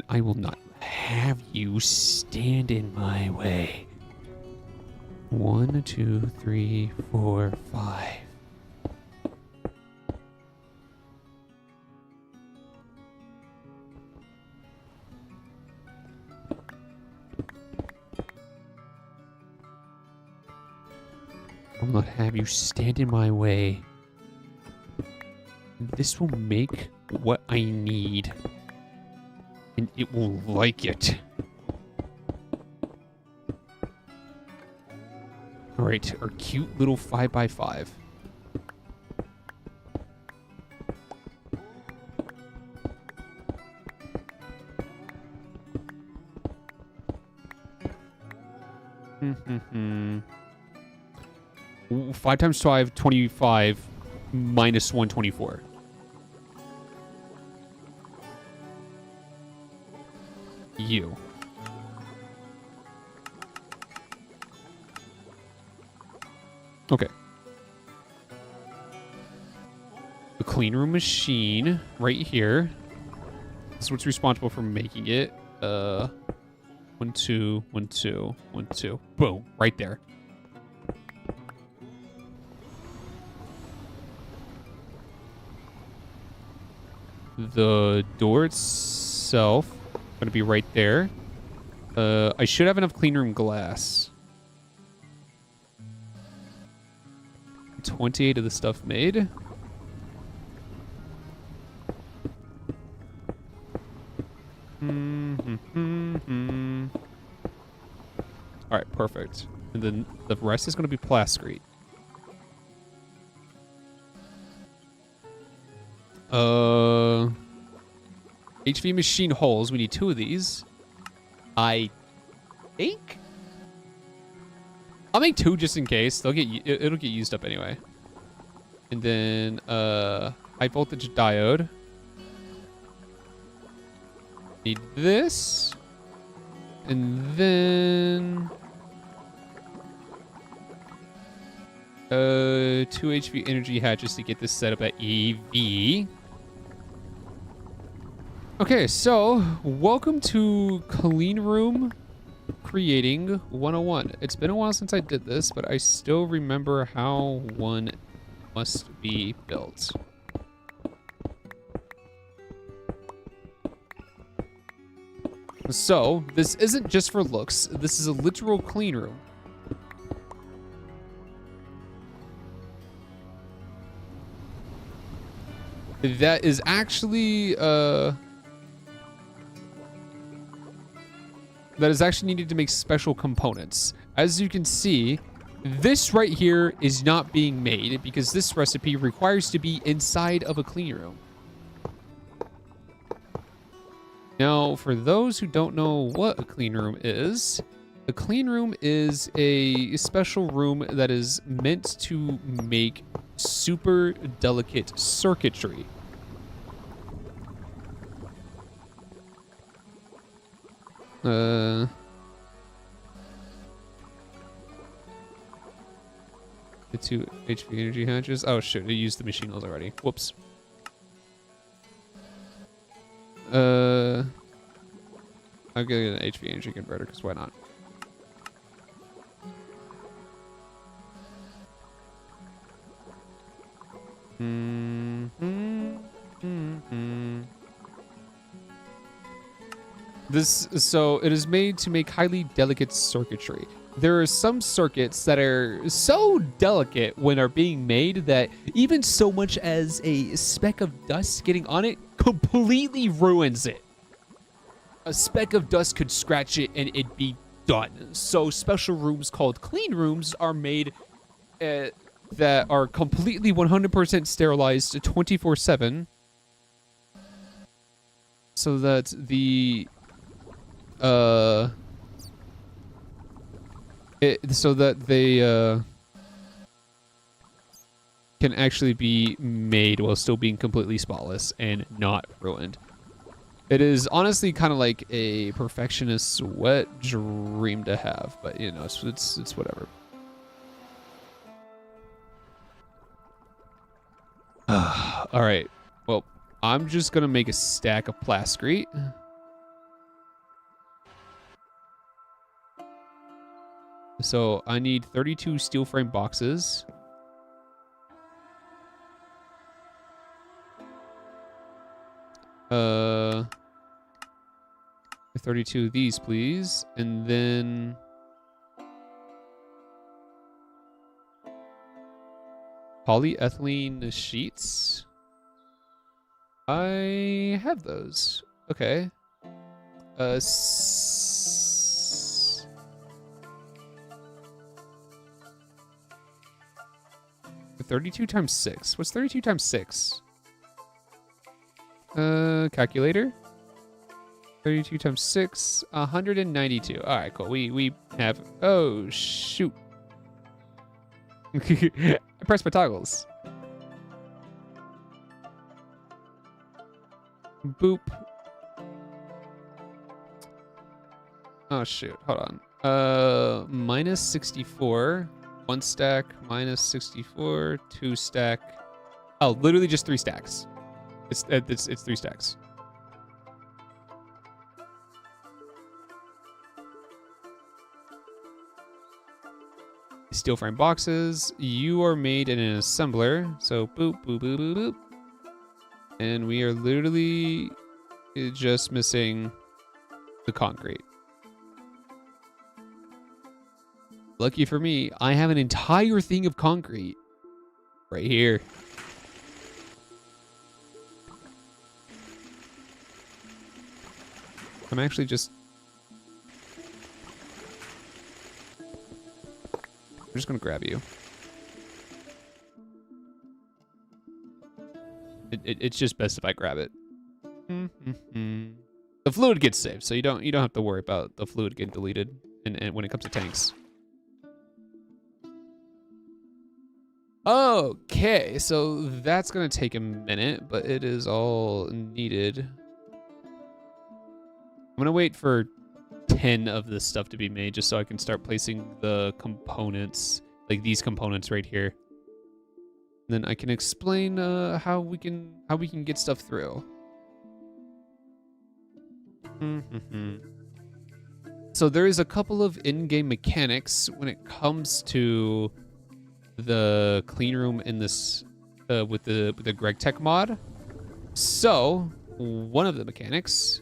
I will not have you stand in my way. 1, 2, 3, 4, 5. I will not have you stand in my way. This will make what I need. And it will like it. Alright, our cute little 5x5. Ooh, 5 times 5, 25 minus 124. You. Okay. clean room machine right here. This is what's responsible for making it. 1, 2, 1, 2, 1, 2. Boom, right there. The door itself gonna be right there. I should have enough clean room glass. 28 of the stuff made. All right, perfect. And then the rest is going to be plasticrete. HV machine holes. We need 2 of these. I think I'll make 2 just in case. It'll get used up anyway. And then high voltage diode. Need this. And then 2 HV energy hatches to get this set up at EV. Okay, so welcome to Clean Room Creating 101. It's been a while since I did this, but I still remember how one must be built. So, this isn't just for looks. This is a literal clean room. That is actually, needed to make special components. As you can see, this right here is not being made because this recipe requires to be inside of a clean room. Now, for those who don't know what a clean room is, a clean room is a special room that is meant to make super delicate circuitry. The 2 HP energy hatches. Oh shit, I used the machine holes already. Whoops. I'll get an HP energy converter because why not? So it is made to make highly delicate circuitry. There are some circuits that are so delicate when are being made that even so much as a speck of dust getting on it completely ruins it. A speck of dust could scratch it and it'd be done. So special rooms called clean rooms are made that are completely 100% sterilized 24/7, so that the they can actually be made while still being completely spotless and not ruined. It is honestly kind of like a perfectionist's wet dream to have, but you know, it's whatever. All right. Well, I'm just gonna make a stack of plasticrete. So I need 32 steel frame boxes. Uh, 32 of these, please, and then polyethylene sheets. I have those. Okay. 32 times 6. What's 32 times 6? Calculator. 32 times 6, 192. All right, cool. We have. Oh shoot! I pressed my toggles. Boop. Oh shoot! Hold on. Minus 64. 1 stack. Minus 64. 2 stack. Oh, literally just 3 stacks. It's 3 stacks. Steel frame boxes. You are made in an assembler. So boop, boop, boop, boop, boop. And we are literally just missing the concrete. Lucky for me, I have an entire thing of concrete right here. I'm actually just... I'm just gonna grab you. It's just best if I grab it. The fluid gets saved, so you don't have to worry about the fluid getting deleted and when it comes to tanks. Okay, so that's gonna take a minute, but it is all needed. I'm gonna wait for 10 of this stuff to be made just so I can start placing the components, like these components right here. And then I can explain how we can get stuff through. So there is a couple of in-game mechanics when it comes to the clean room in this with the GregTech mod. So one of the mechanics,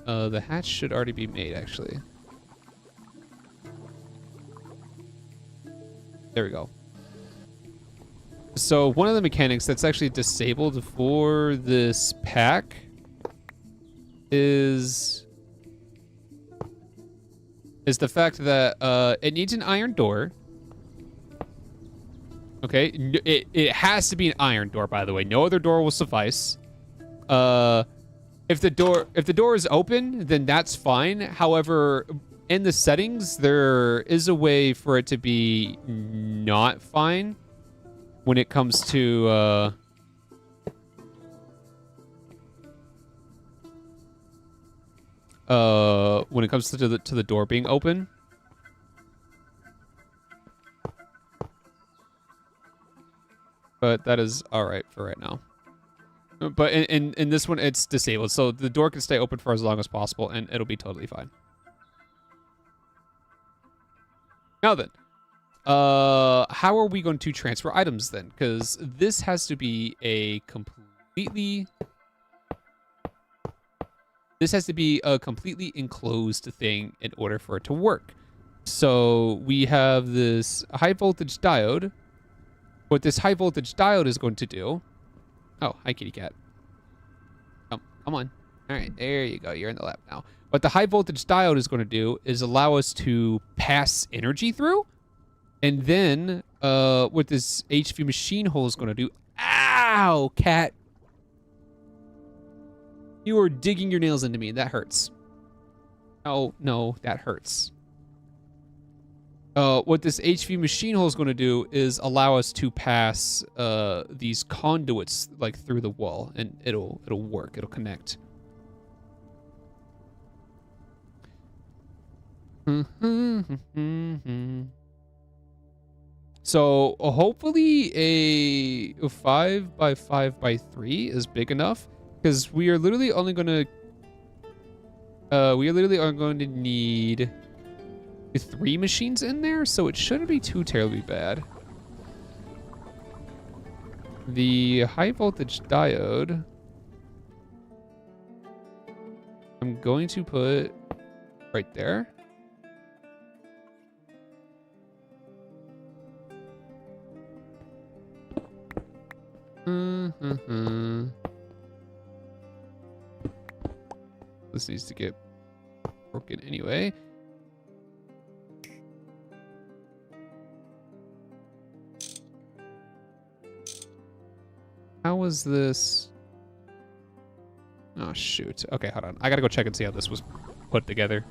the hatch should already be made actually. There we go. So one of the mechanics that's actually disabled for this pack is the fact that it needs an iron door. Okay, it has to be an iron door, by the way. No other door will suffice. If the door is open, then that's fine. However, in the settings, there is a way for it to be not fine when it comes to the door being open. But that is all right for right now. But in this one, it's disabled, so the door can stay open for as long as possible, and it'll be totally fine. Now then, how are we going to transfer items then? Because this has to be a completely enclosed thing in order for it to work. So we have this high voltage diode. What this high voltage diode is going to do... Oh, hi, kitty cat. Oh, come on. All right, there you go. You're in the lab now. What the high voltage diode is going to do is allow us to pass energy through. And then what this HV machine hole is going to do... Ow, cat. You are digging your nails into me. That hurts. Oh, no, that hurts. What this HV machine hole is going to do is allow us to pass these conduits like through the wall, and it'll work. It'll connect. So hopefully a 5x5x3 is big enough, because we are literally only going to need 3 machines in there, so it shouldn't be too terribly bad. The high voltage diode, I'm going to put right there. This needs to get broken anyway. How was this? Oh, shoot. Okay, hold on. I gotta go check and see how this was put together.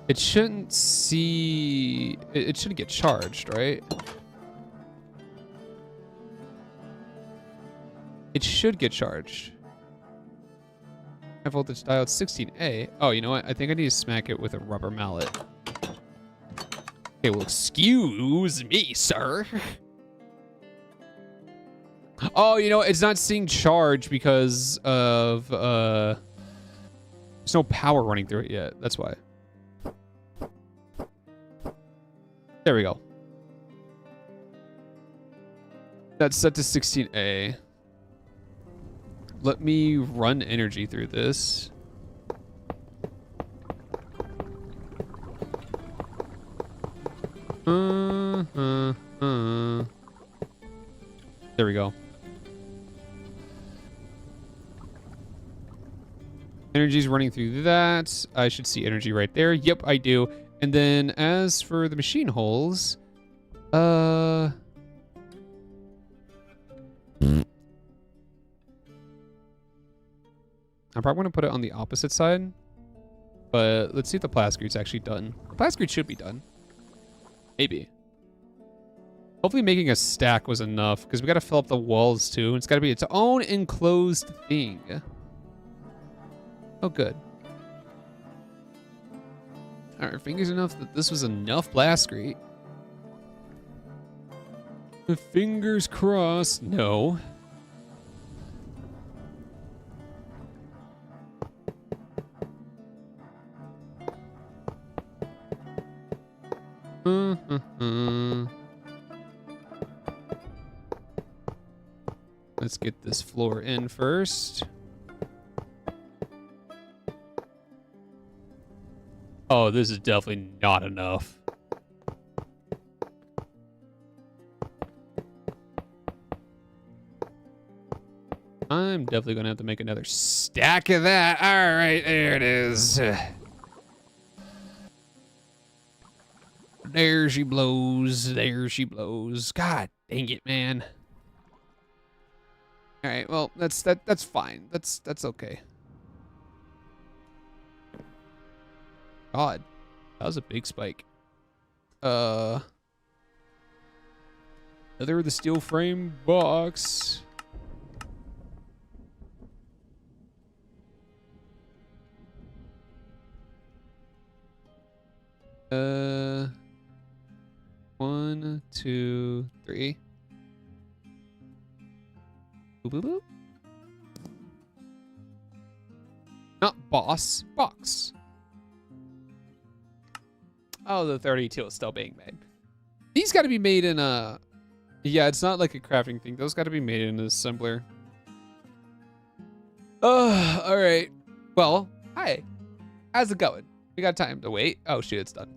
It shouldn't see... It shouldn't get charged, right? It should get charged. High voltage diode 16A. Oh, you know what? I think I need to smack it with a rubber mallet. Okay, well, excuse me, sir. Oh, you know, it's not seeing charge because of, there's no power running through it yet. That's why. There we go. That's set to 16A. Let me run energy through this. There we go. Energy's running through that. I should see energy right there. Yep, I do. And then as for the machine holes, I'm probably going to put it on the opposite side. But let's see if the plascrete's actually done. The plascrete should be done. Maybe. Hopefully making a stack was enough, because we got to fill up the walls too. It's got to be its own enclosed thing. Oh, good. All right, fingers enough that this was enough plascrete. Fingers crossed. No. Let's get this floor in first. Oh, this is definitely not enough. I'm definitely gonna have to make another stack of that. All right, there it is. There she blows. There she blows. God dang it, man. All right, well, that's fine. That's okay. God, that was a big spike. Another of the steel frame box. One, two, three. Boop, boop, boop. Not boss, box. Oh, the 32 is still being made. These got to be made in a... Yeah, it's not like a crafting thing. Those got to be made in an assembler. Oh, all right. Well, hi. How's it going? We got time to wait. Oh, shoot, it's done.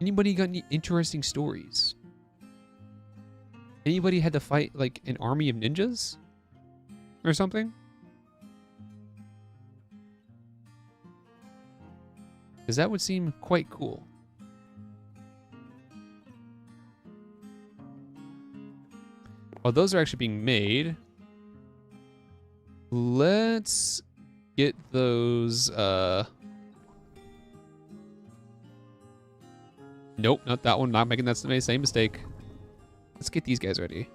Anybody got any interesting stories? Anybody had to fight, like, an army of ninjas? Or something? Because that would seem quite cool. While those are actually being made, let's get those, Nope, not that one. Not making that same mistake. Let's get these guys ready.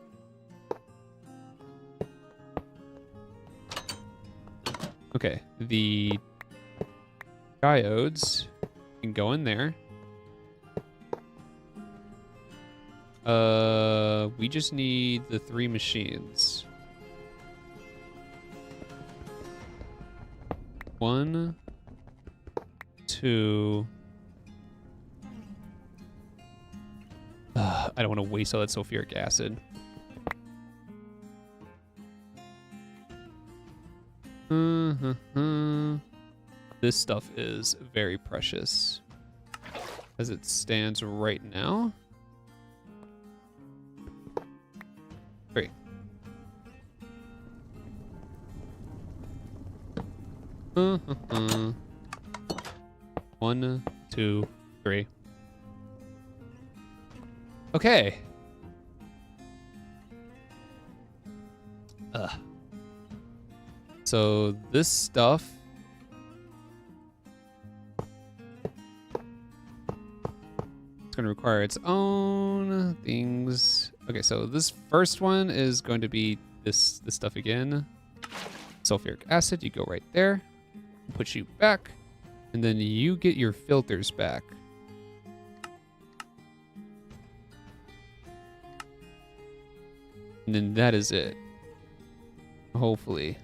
Okay, the diodes can go in there. We just need the 3 machines. 1, 2. I don't want to waste all that sulfuric acid. This stuff is very precious as it stands right now. 3. One, 2, 3. Okay. So this stuff it's going to require its own things. Okay, so this first one is going to be this stuff again. Sulfuric acid, you go right there. Put you back. And then you get your filters back. And then that is it. Hopefully.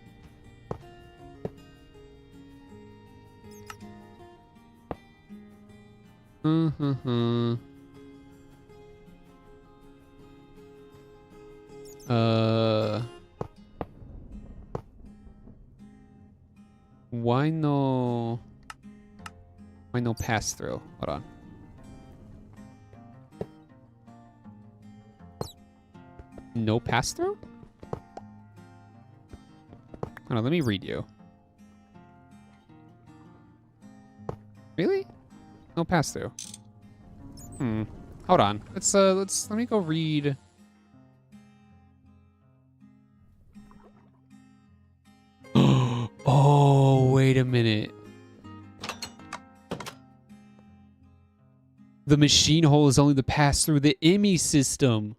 Why no pass through? Hold on. No pass through? Hold on, let me read you. Really? No pass through. Hold on. Let me go read. Oh, wait a minute. The machine hole is only the pass through the IMI system.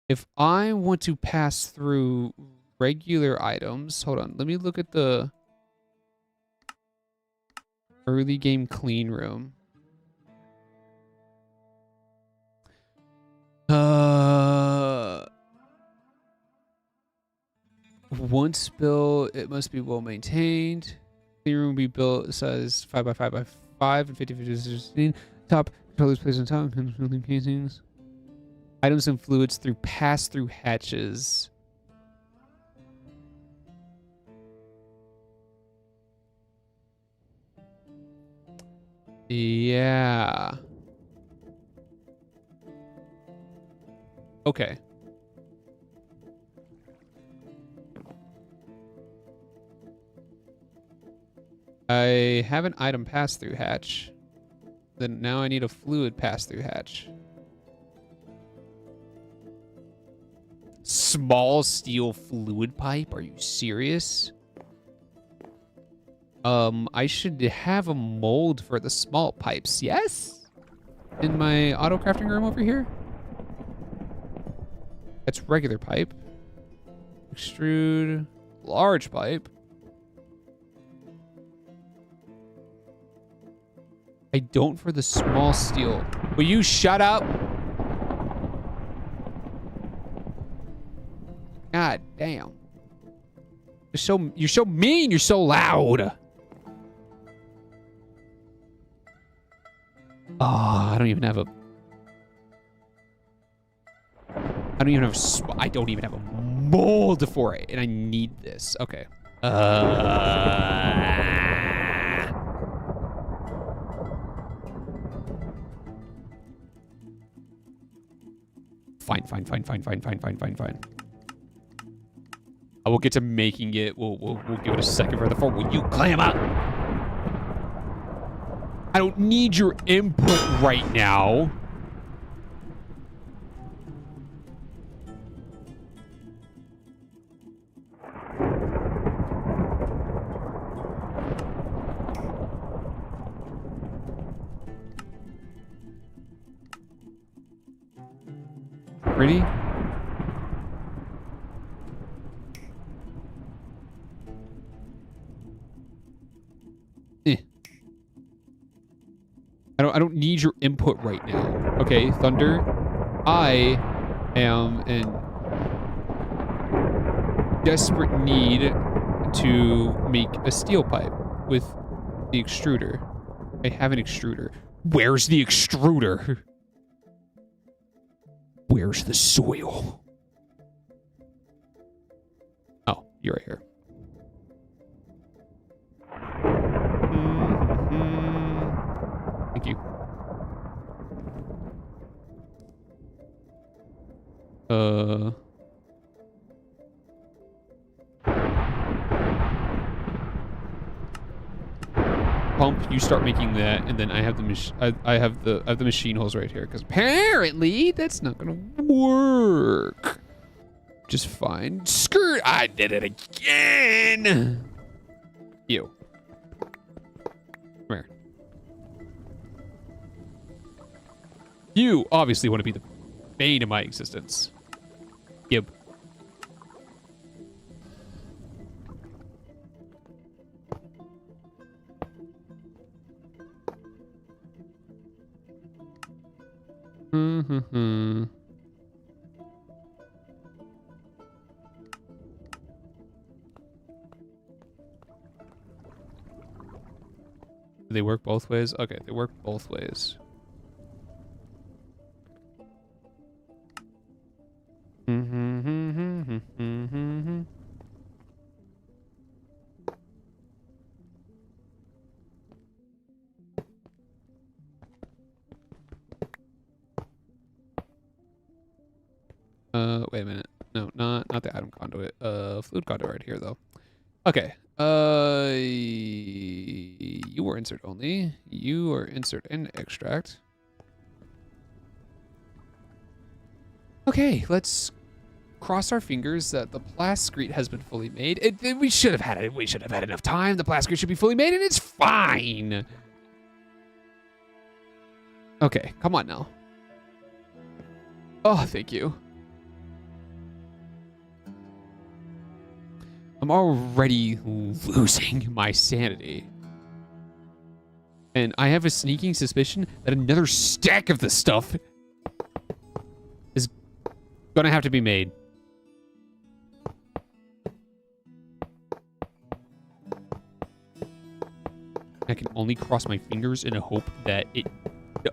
If I want to pass through regular items, hold on, let me look at the early game clean room. Once built, it must be well maintained. Clean room will be built size 5 by 5 by 5 and 50/50. Top controllers placed on top building casings. Items and fluids through pass-through hatches. Yeah. Okay. I have an item pass-through hatch. Then now I need a fluid pass-through hatch. Small steel fluid pipe? Are you serious? I should have a mold for the small pipes, yes? In my auto crafting room over here? That's regular pipe. Extrude large pipe. I don't for the small steel. Will you shut up? God damn. You're so mean, you're so loud. Oh, I don't even have a mold for it, and I need this. Okay. Fine. I will get to making it. We'll give it a second for the phone. Will you clam up? I don't need your input right now. Ready? I don't need your input right now. Okay, Thunder. I am in desperate need to make a steel pipe with the extruder. I have an extruder. Where's the extruder? Where's the soil? Oh, you're right here. Thank you. Pump, you start making that, and then I have the I have the machine holes right here, because apparently that's not gonna work. Just fine. Skirt! I did it again! You. Come here. You obviously want to be the bane of my existence. Gib. Do they work both ways? Okay, they work both ways. Wait a minute. No, not the item conduit. Fluid conduit right here though. Okay. You are insert only. You are insert and extract. Okay, let's cross our fingers that the plascrete has been fully made. We should have had it. We should have had enough time. The plascrete should be fully made, and it's fine. Okay, come on now. Oh, thank you. I'm already losing my sanity. And I have a sneaking suspicion that another stack of this stuff is gonna have to be made. I can only cross my fingers in a hope that it...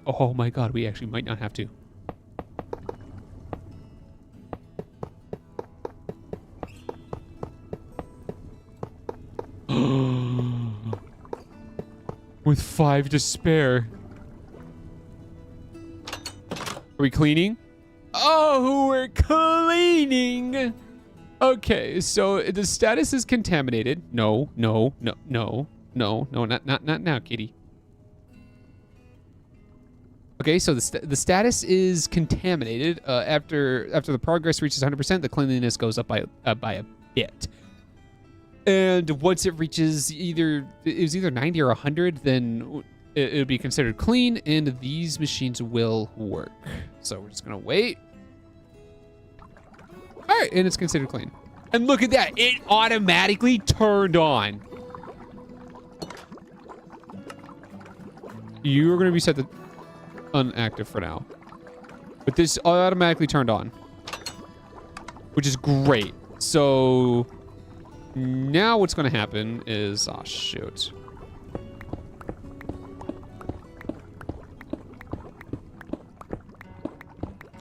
Oh my god, we actually might not have to. With 5 to spare. Are we cleaning? Oh, we're cleaning! Okay, so the status is contaminated. No, not now, kitty. Okay, so the status is contaminated. After the progress reaches 100%, the cleanliness goes up by a bit. And once it reaches either 90 or 100, then it would be considered clean, and these machines will work. So we're just gonna wait. All right, and it's considered clean. And look at that, it automatically turned on. You're gonna be set to unactive for now. But this automatically turned on, which is great. So now what's gonna happen is, oh shoot.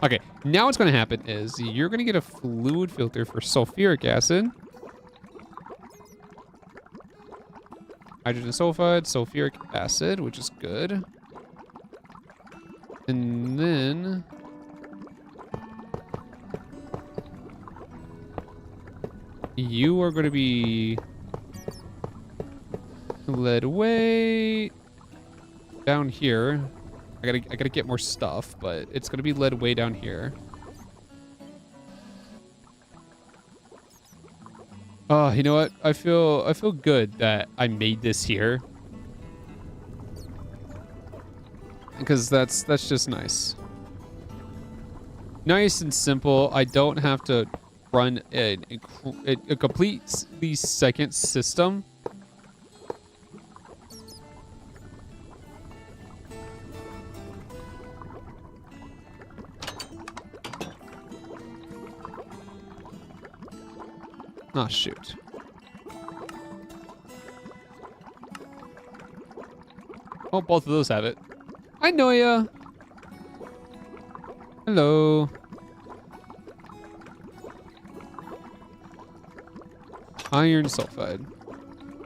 Okay, now what's gonna happen is you're gonna get a fluid filter for sulfuric acid. Hydrogen sulfide, sulfuric acid, which is good. And then you are going to be led way down here. I gotta get more stuff, but it's gonna be led way down here. Oh, you know what? I feel good that I made this here, because that's just nice. Nice and simple. I don't have to run a completely second system. Oh, shoot. Oh, both of those have it. I know ya. Hello. Iron sulfide.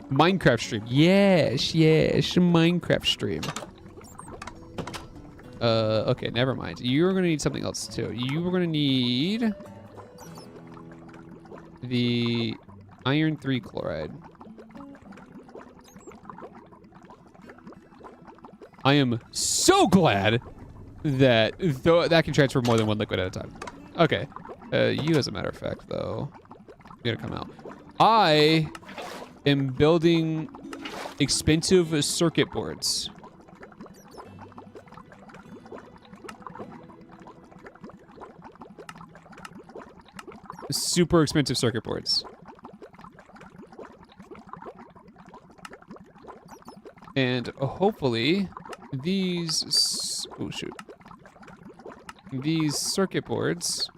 Minecraft stream. Yes, Minecraft stream. Okay, never mind. You're gonna need something else too. You are gonna need the iron 3 chloride. I am so glad that that can transfer more than one liquid at a time. Okay, you as a matter of fact though, you gotta come out. I am building expensive circuit boards. Super expensive circuit boards. And hopefully these, oh shoot. these circuit boards.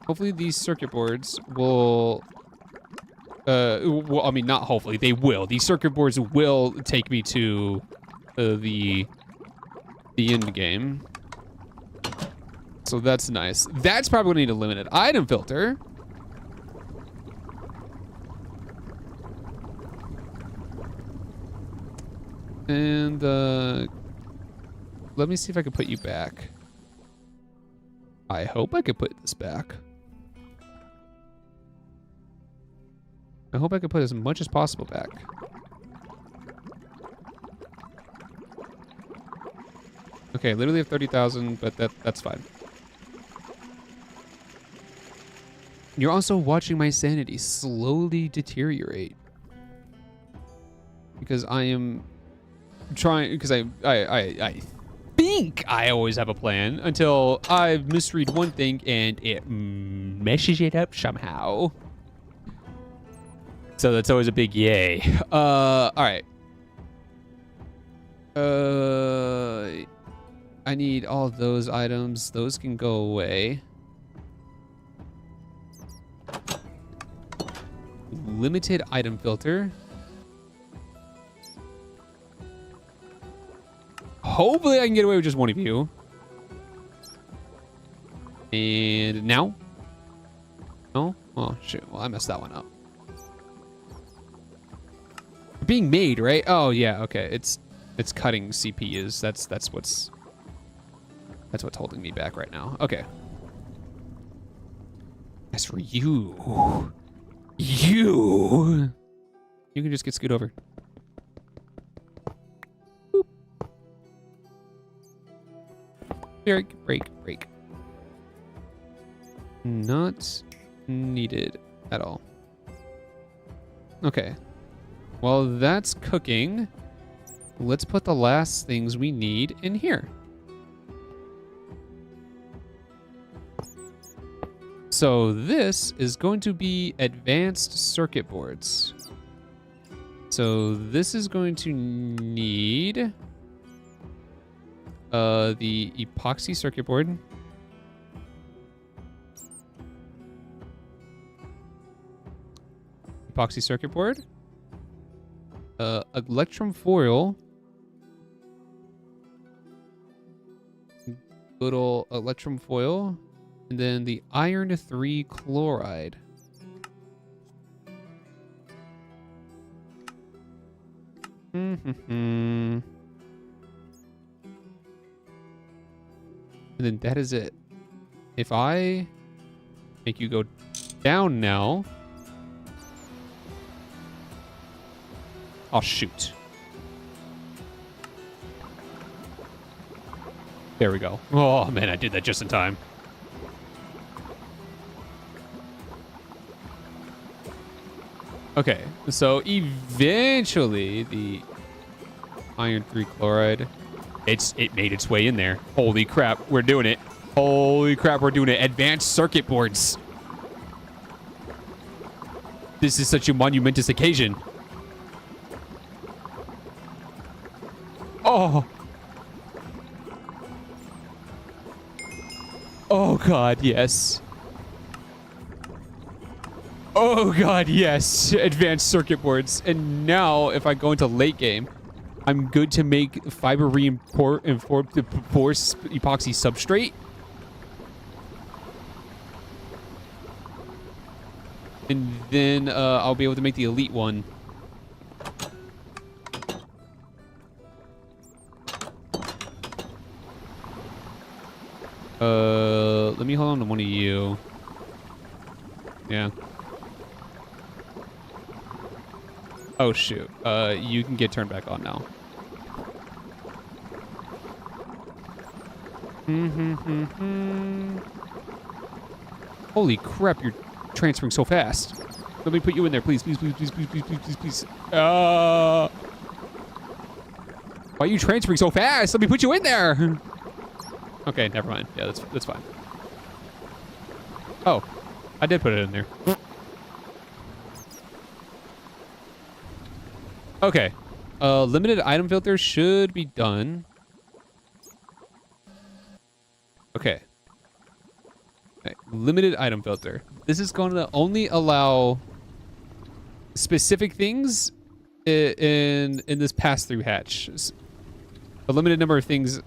Hopefully these circuit boards will, well, I mean, not hopefully, they will. These circuit boards will take me to the end game. So that's nice. That's probably gonna need a limited item filter. And let me see if I can put you back. I hope I could put this back. I hope I could put as much as possible back. Okay, literally have 30,000, but that's fine. You're also watching my sanity slowly deteriorate. Because I am trying, because I think I always have a plan until I misread one thing and it meshes it up somehow. So that's always a big yay. All right. I need all those items. Those can go away. Limited item filter. Hopefully I can get away with just one of you. And now? No? Oh, shoot. Well, I messed that one up. Being made, right? Oh, yeah. Okay. It's cutting CPUs. That's what's holding me back right now. Okay. As for you, you can just get scoot over. Boop. Break. Not needed at all. Okay. While that's cooking, let's put the last things we need in here. So this is going to be advanced circuit boards. So this is going to need the epoxy circuit board. Epoxy circuit board. Electrum foil. Little electrum foil. And then the iron 3 chloride. And then that is it. If I make you go down now. Oh, shoot. There we go. Oh, man, I did that just in time. Okay, so eventually the iron 3 chloride, it made its way in there. Holy crap, we're doing it. Holy crap, we're doing it. Advanced circuit boards. This is such a monumentous occasion. Oh. Oh God, yes. Oh God, yes. Advanced circuit boards. And now, if I go into late game, I'm good to make fiber reinforced epoxy substrate. And then I'll be able to make the elite one. Let me hold on to one of you. Yeah. Oh shoot. You can get turned back on now. Holy crap, you're transferring so fast. Let me put you in there, please. Why are you transferring so fast? Let me put you in there. Okay, never mind. Yeah, that's fine. Oh, I did put it in there. Okay. Limited item filter should be done. Okay. Limited item filter. This is going to only allow specific things in this pass-through hatch. A limited number of things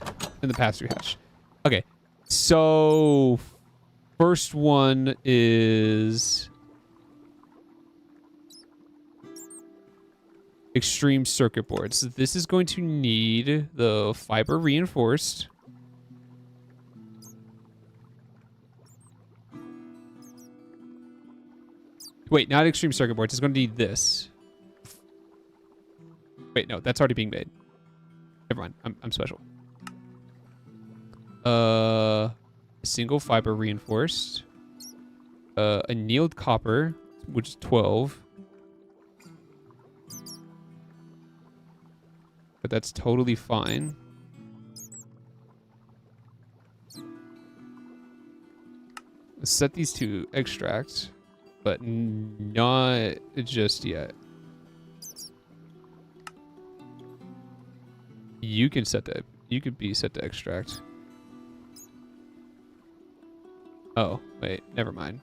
in the pass-through hatch. Okay. So first one is extreme circuit boards. This is going to need the fiber reinforced. Wait, not extreme circuit boards. It's going to need this. Wait, no, that's already being made. Never mind. I'm special. Single fiber reinforced. Annealed copper, which is 12. But that's totally fine. Set these to extract, but not just yet. You can set that. You could be set to extract. Oh, wait, never mind.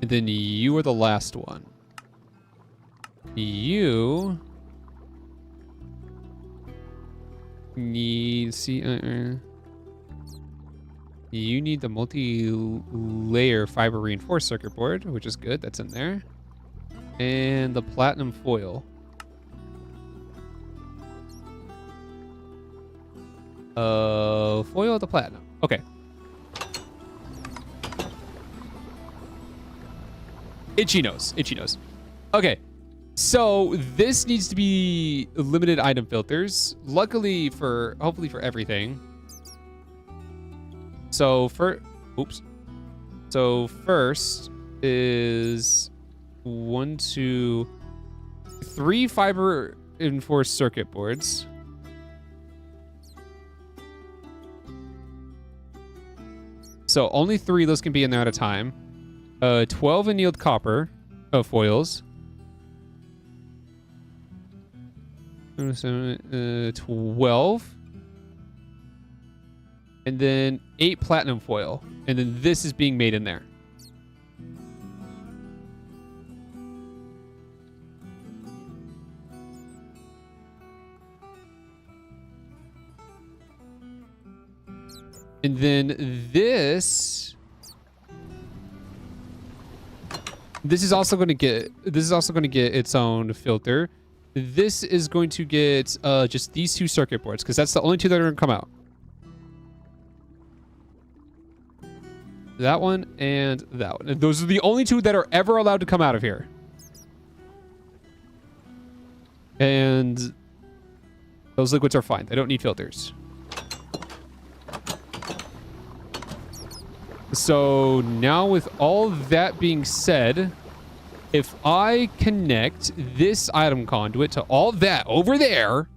And then you are the last one. You need you need the multi-layer fiber reinforced circuit board, which is good. That's in there. And the platinum foil. Foil the platinum. Okay. Itchy nose. Itchy nose. Okay. So this needs to be limited item filters. Luckily for, hopefully for everything. So So first is 1, 2, 3 fiber reinforced circuit boards. So only 3 of those can be in there at a time. 12 annealed copper foils. 12. And then 8 platinum foil. And then this is being made in there. And then this is also going to get its own filter. This is going to get just these 2 circuit boards because that's the only 2 that are going to come out. That one and that one. And those are the only 2 that are ever allowed to come out of here. And those liquids are fine. They don't need filters. So now with all that being said, if I connect this item conduit to all that over there,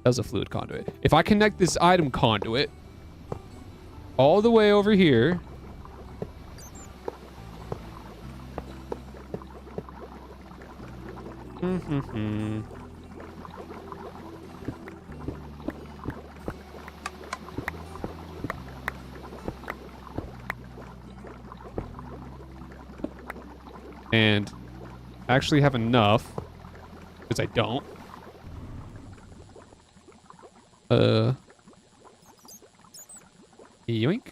that was a fluid conduit. If I connect this item conduit all the way over here, and actually have enough, because I don't. Yoink.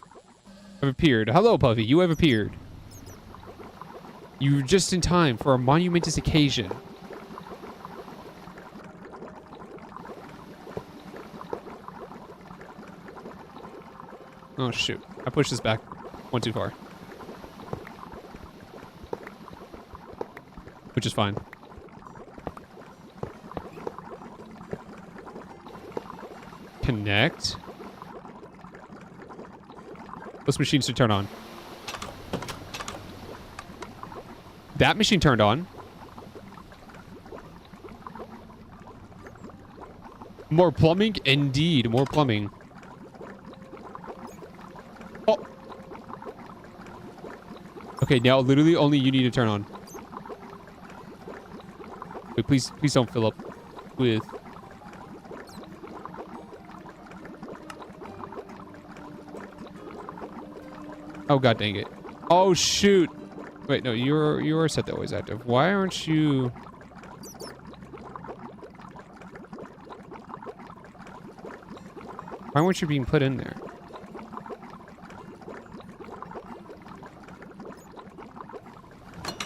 I've appeared. Hello, Puffy. You have appeared. You're just in time for a monumentous occasion. Oh, shoot. I pushed this back one too far. Which is fine. Connect. Those machines should turn on. That machine turned on. More plumbing? Indeed, more plumbing. Okay, now literally only you need to turn on. Wait, please don't fill up with... Oh, god dang it. Oh, shoot. Wait, no, you're set to always active. Why aren't you... Why weren't you being put in there?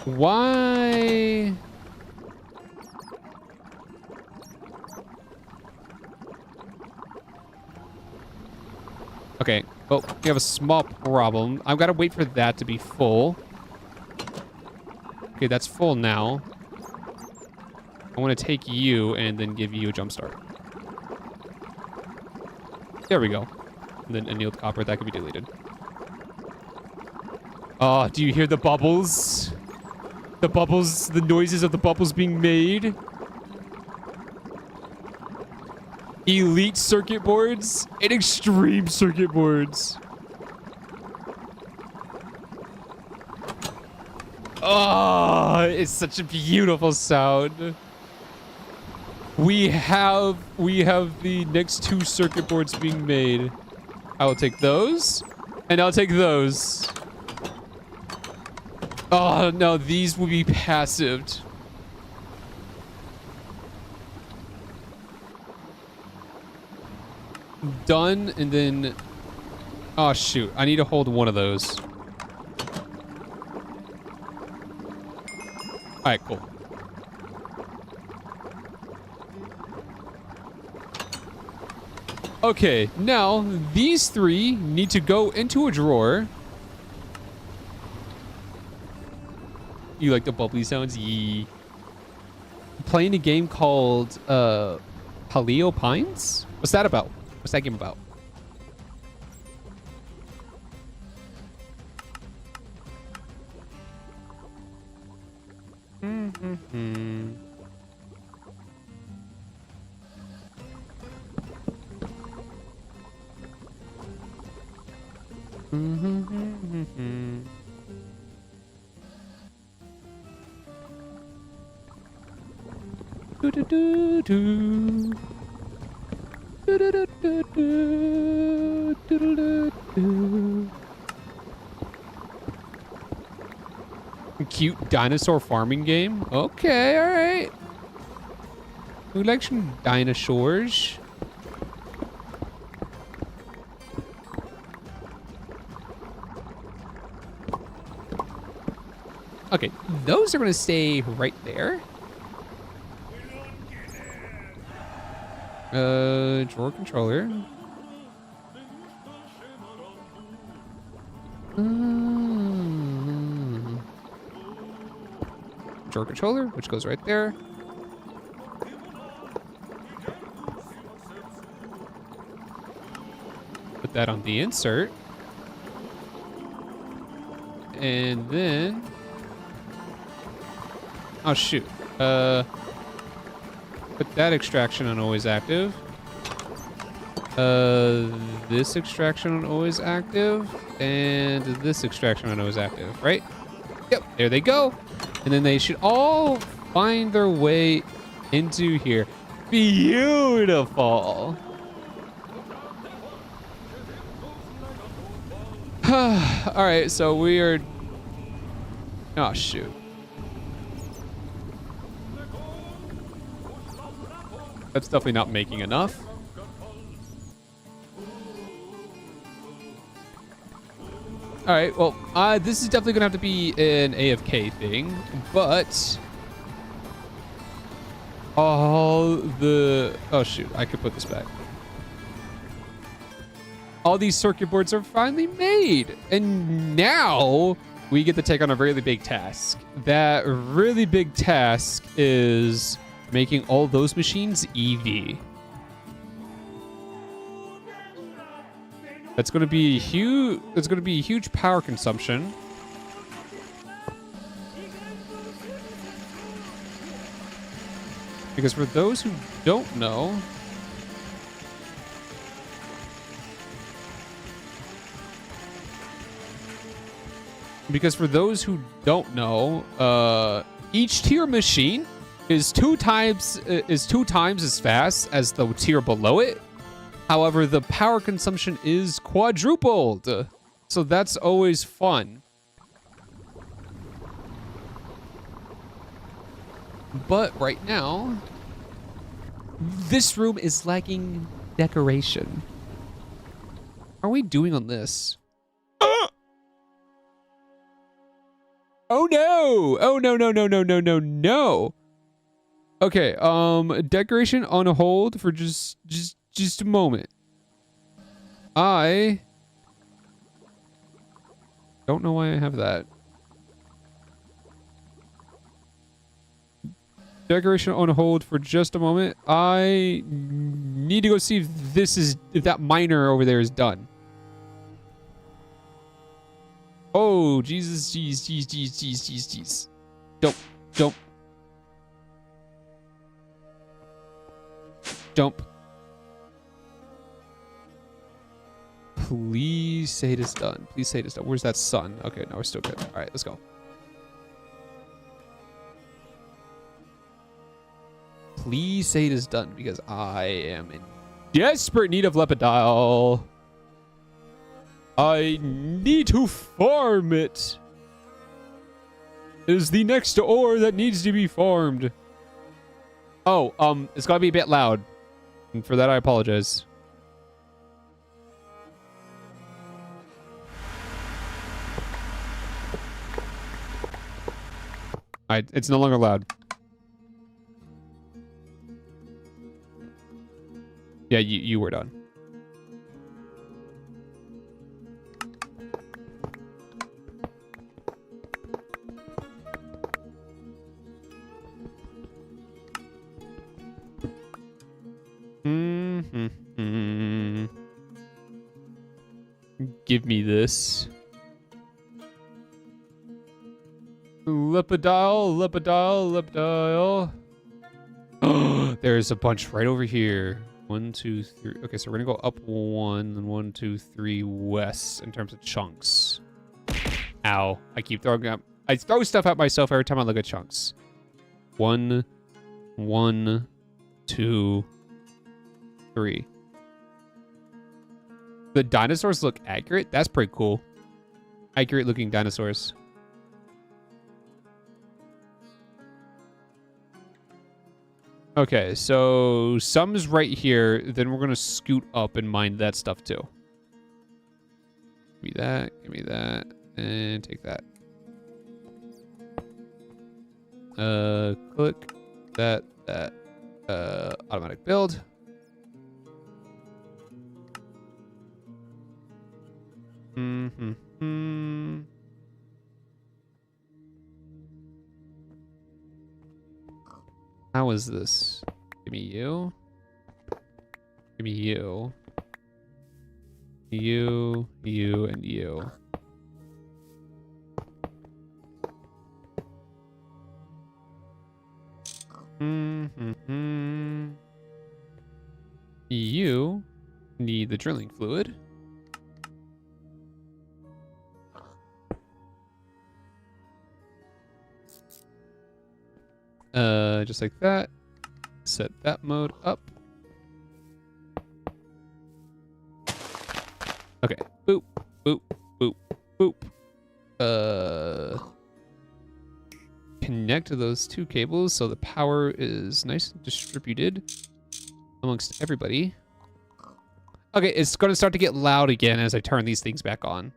Why? Okay, well, we have a small problem. I've got to wait for that to be full. Okay, that's full now. I want to take you and then give you a jump start. There we go. And then annealed copper, that could be deleted. Oh, do you hear the bubbles? The bubbles, the noises of the bubbles being made. Elite circuit boards and extreme circuit boards. Oh, it's such a beautiful sound. We have the next 2 circuit boards being made. I will take those, and I'll take those. Oh no, these will be passived. Done, and then... Oh shoot, I need to hold one of those. Alright, cool. Okay, now these 3 need to go into a drawer. You like the bubbly sounds? Yee. Playing a game called Paleo Pines? What's that about? What's that game about? Cute dinosaur farming game. Okay, all right. Who likes some dinosaurs? Okay, those are gonna stay right there. Drawer controller. Drawer controller, which goes right there. Put that on the insert. And then... Oh, shoot. Put that extraction on always active. This extraction on always active. And this extraction on always active, right? Yep, there they go. And then they should all find their way into here. Beautiful. All right, so we are... Oh, shoot. That's definitely not making enough. All right, well, this is definitely gonna have to be an AFK thing, but all the... Oh, shoot, I could put this back. All these circuit boards are finally made, and now we get to take on a really big task. That really big task is making all those machines EV. That's going to be huge. It's going to be a huge power consumption. Because for those who don't know, Because for those who don't know, each tier machine is two times as fast as the tier below it. However, the power consumption is quadrupled. So that's always fun. But right now, this room is lacking decoration. How are we doing on this? Oh no! Oh no, no, no, no, no, no, no. Okay, decoration on a hold for just a moment. I don't know why I have that. Decoration on hold for just a moment. I need to go see if that miner over there is done. Oh, Jesus, jeez. Don't. Please say it is done. Please say it is done. Where's that sun? Okay, no, we're still good. All right, let's go. Please say it is done because I am in desperate need of Lepidile. I need to farm it. It is the next ore that needs to be farmed. Oh, it's gotta be a bit loud. And for that, I apologize. Alright, it's no longer loud. Yeah, you were done. Give me this. Lepidile. Oh, there's a bunch right over here. 1, 2, 3. Okay, so we're gonna go up 1, then 1, 2, 3 west in terms of chunks. Ow! I keep throwing up. I throw stuff at myself every time I look at chunks. 1, 2, 3. The dinosaurs look accurate. That's pretty cool. Accurate looking dinosaurs. Okay, so some's right here. Then we're gonna scoot up and mine that stuff too. Give me that, and take that. Click that. Automatic build. How is this? Give me you. Give me you. You, and you. You need the drilling fluid. Just like that. Set that mode up. Okay. Boop, boop, boop, boop. Connect to those two cables so the power is nice and distributed amongst everybody. Okay, it's going to start to get loud again as I turn these things back on.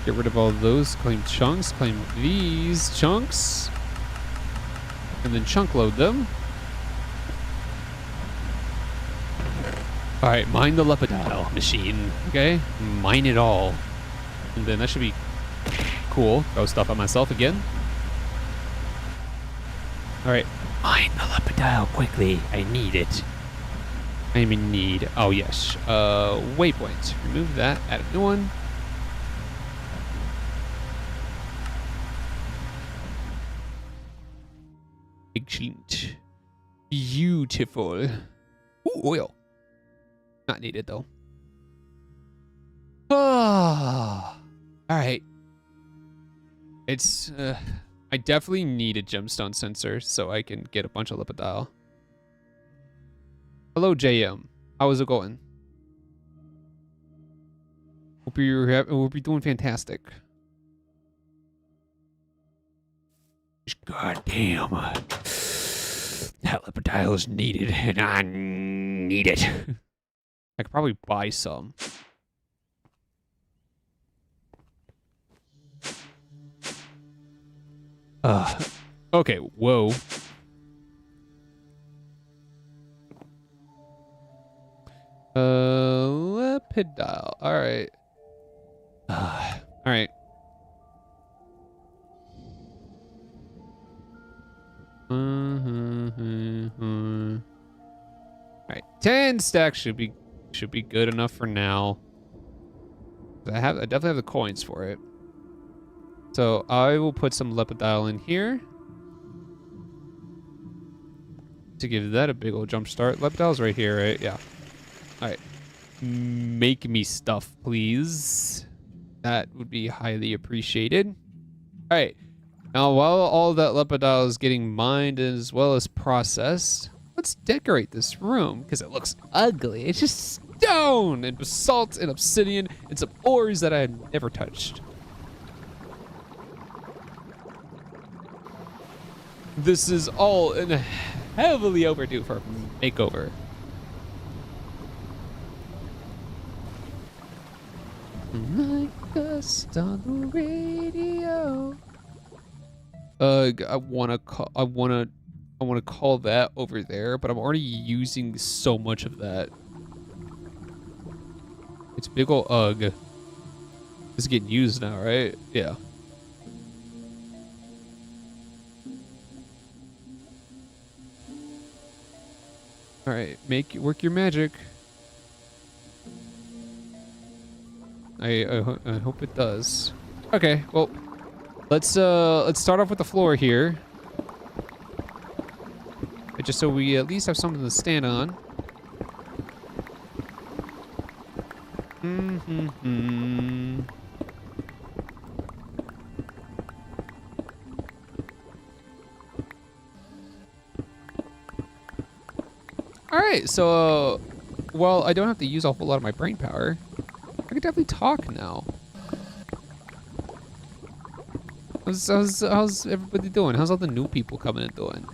Get rid of all those. Claim chunks. Claim these chunks. And then chunk load them. Alright, mine the Lepidile machine. Okay? Mine it all. And then that should be cool. Throw stuff at myself again. Alright. Mine the Lepidile quickly. I need it. I'm in need. Oh, yes. Waypoint. Remove that. Add a new one. Excellent. Beautiful. Ooh, oil. Not needed, though. Oh. All right. It's, I definitely need a gemstone sensor so I can get a bunch of Lepidile. Hello, JM. How is it going? Hope you're doing fantastic. God damn. That Lepidile is needed, and I need it. I could probably buy some. Okay, whoa. Lepidile. Alright. Alright. Alright. 10 stacks should be good enough for now. I definitely have the coins for it. So I will put some Lepidile in here to give that a big old jump start. Lepidile's right here, right? Yeah. All right. Make me stuff, please. That would be highly appreciated. All right. Now, while all that Lepidile is getting mined as well as processed, let's decorate this room because it looks ugly. It's just stone and basalt and obsidian and some ores that I had never touched. This is all heavily overdue for a makeover. Like us on the radio. I wanna call that over there, but I'm already using so much of that. It's big ol' ugh. It's getting used now, right? Yeah. All right, work your magic. I hope it does. Okay, well, let's start off with the floor here, just so we at least have something to stand on. All right, so while I don't have to use a whole lot of my brain power, I can definitely talk now. How's everybody doing? How's all the new people coming in doing?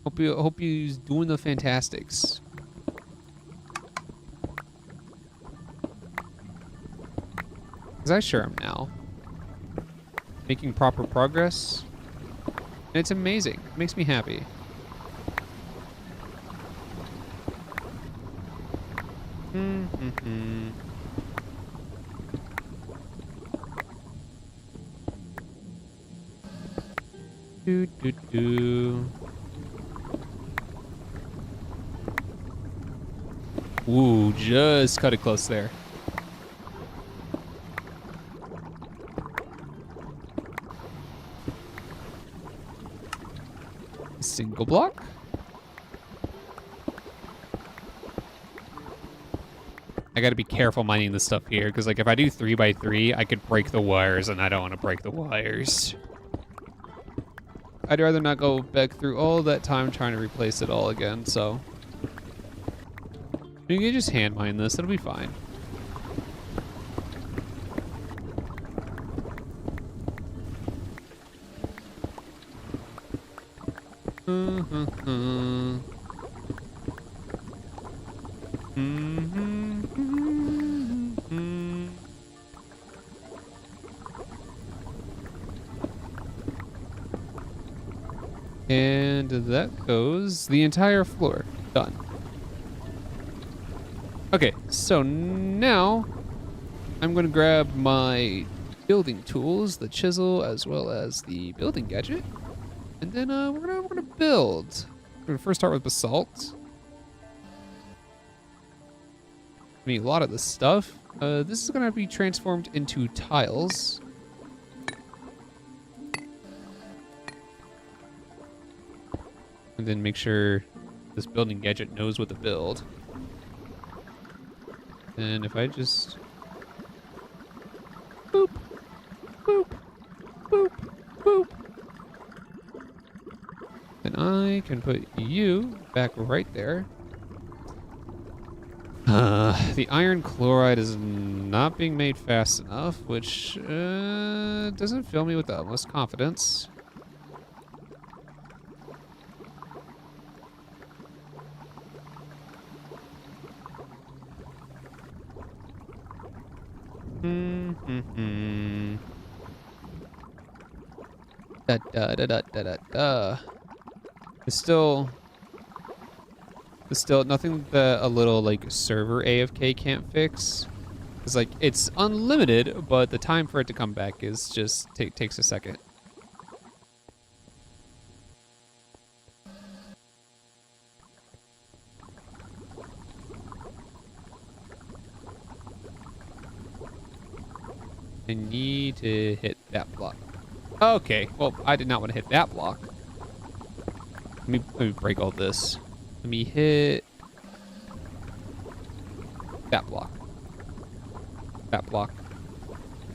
Hope you're doing the fantastics. Cause I sure am now. Making proper progress. And it's amazing. It makes me happy. Ooh, just cut it close there. Single block. I gotta be careful mining this stuff here, because like if I do 3x3, I could break the wires, and I don't want to break the wires. I'd rather not go back through all that time trying to replace it all again, so. You can just hand mine this, it'll be fine. And that goes the entire floor. Done. Okay, so now I'm going to grab my building tools, the chisel, as well as the building gadget. And then we're gonna build. We're gonna first start with basalt. I mean, a lot of this stuff. This is gonna be transformed into tiles. And then make sure this building gadget knows what to build. And if I just boop, boop, boop, boop, then I can put you back right there. The iron chloride is not being made fast enough, which doesn't fill me with the utmost confidence. Da da da da da da da. It's still nothing that a little like server AFK can't fix. It's like it's unlimited, but the time for it to come back is just takes a second. I need to hit that block. Okay, well, I did not want to hit that block. Let me break all this. Let me hit that block. That block.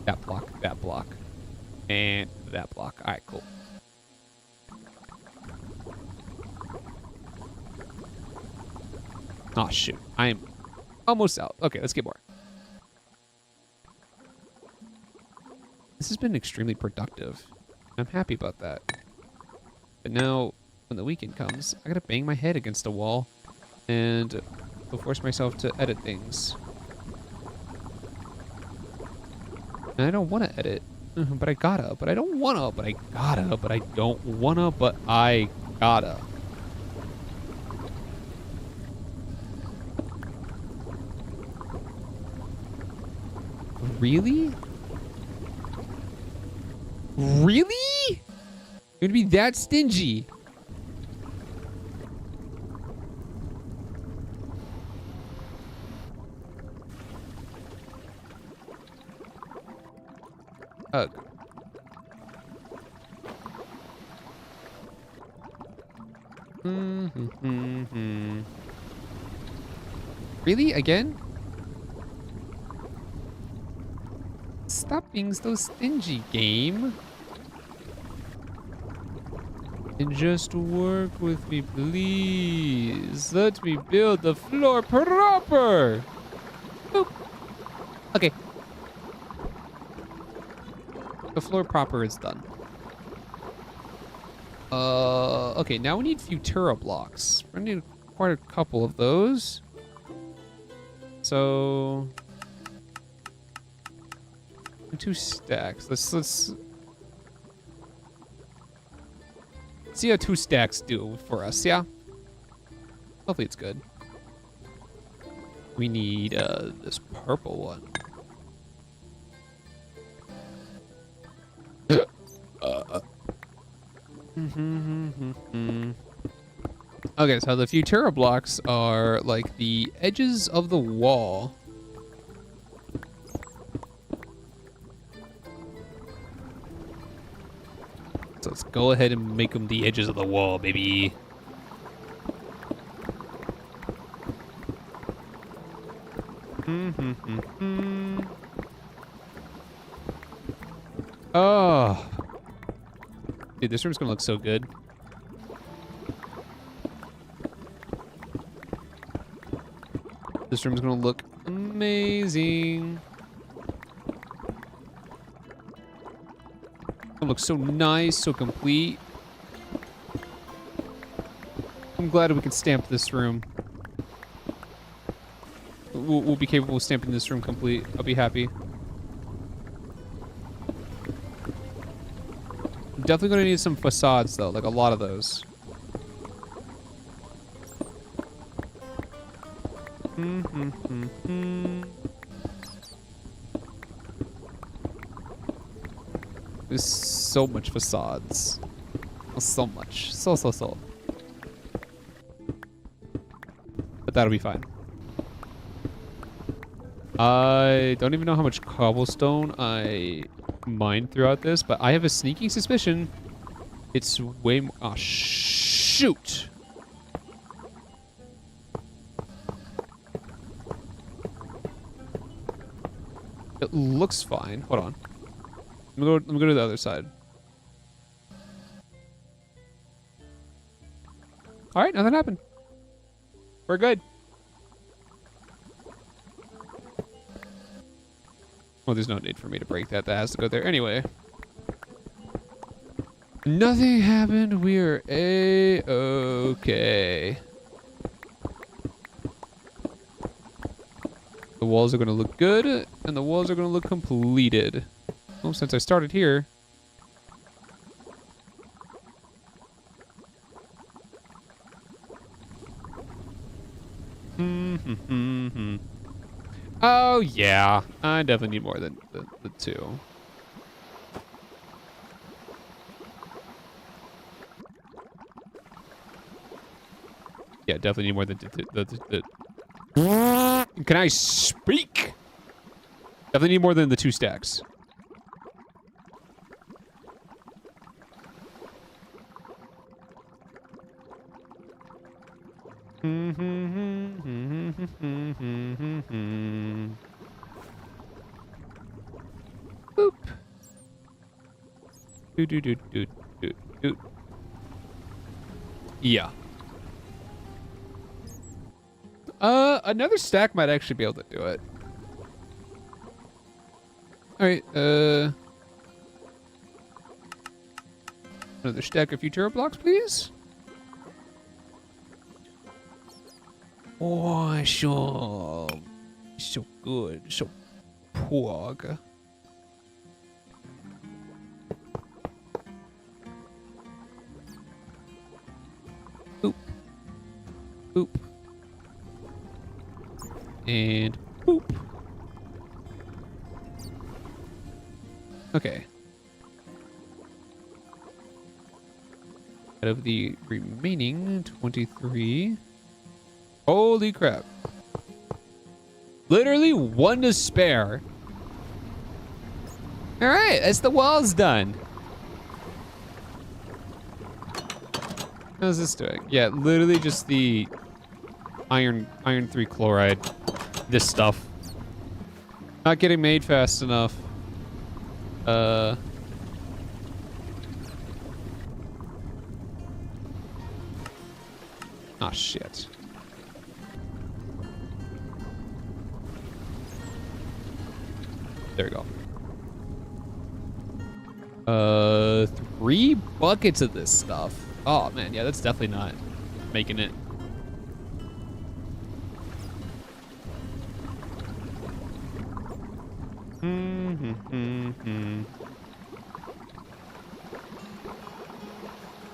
That block. That block. And that block. All right, cool. Oh, shoot. I'm almost out. Okay, let's get more. This has been extremely productive. I'm happy about that. But now, when the weekend comes, I gotta bang my head against a wall and I'll force myself to edit things. And I don't want to edit, but I gotta. But I don't wanna, but I gotta. But I don't wanna, but I gotta. Really? Really? You're gonna be that stingy? Ugh. Really? Again? Stop being so stingy, game. And just work with me, please. Let me build the floor proper. Boop. Okay. The floor proper is done. Okay, now we need Futura blocks. I need quite a couple of those. So 2 stacks. Let's see how 2 stacks do for us, yeah? Hopefully it's good. We need this purple one. Okay, so the Futura blocks are like the edges of the wall. So let's go ahead and make them the edges of the wall, baby. Oh. Dude, this room's gonna look so good. This room's gonna look amazing. It looks so nice, so complete. I'm glad we can stamp this room. We'll be capable of stamping this room complete. I'll be happy. I'm definitely gonna need some facades though, like a lot of those. There's so much facades. So much. So. but that'll be fine. I don't even know how much cobblestone I mined throughout this, but I have a sneaking suspicion it's way more. Oh, shoot. It looks fine. Hold on. Let me go to the other side. All right, nothing happened. We're good. Well, there's no need for me to break that. That has to go there anyway. Nothing happened. We're A-okay. The walls are going to look good, and the walls are going to look completed. Well, since I started here. Oh, yeah. I definitely need more than the two. Yeah, definitely need more than the Can I speak? Definitely need more than the 2 stacks. Boop. Do. Yeah. Another stack might actually be able to do it. All right, another stack of Futura blocks, please. Oh, so good, so pog. Boop, boop. And boop. Okay. Out of the remaining 23. Holy crap. Literally 1 to spare. All right, that's the walls done. How's this doing? Yeah, literally just the iron 3 chloride. This stuff. Not getting made fast enough. Oh shit. There we go. 3 buckets of this stuff. Oh man, yeah, that's definitely not making it.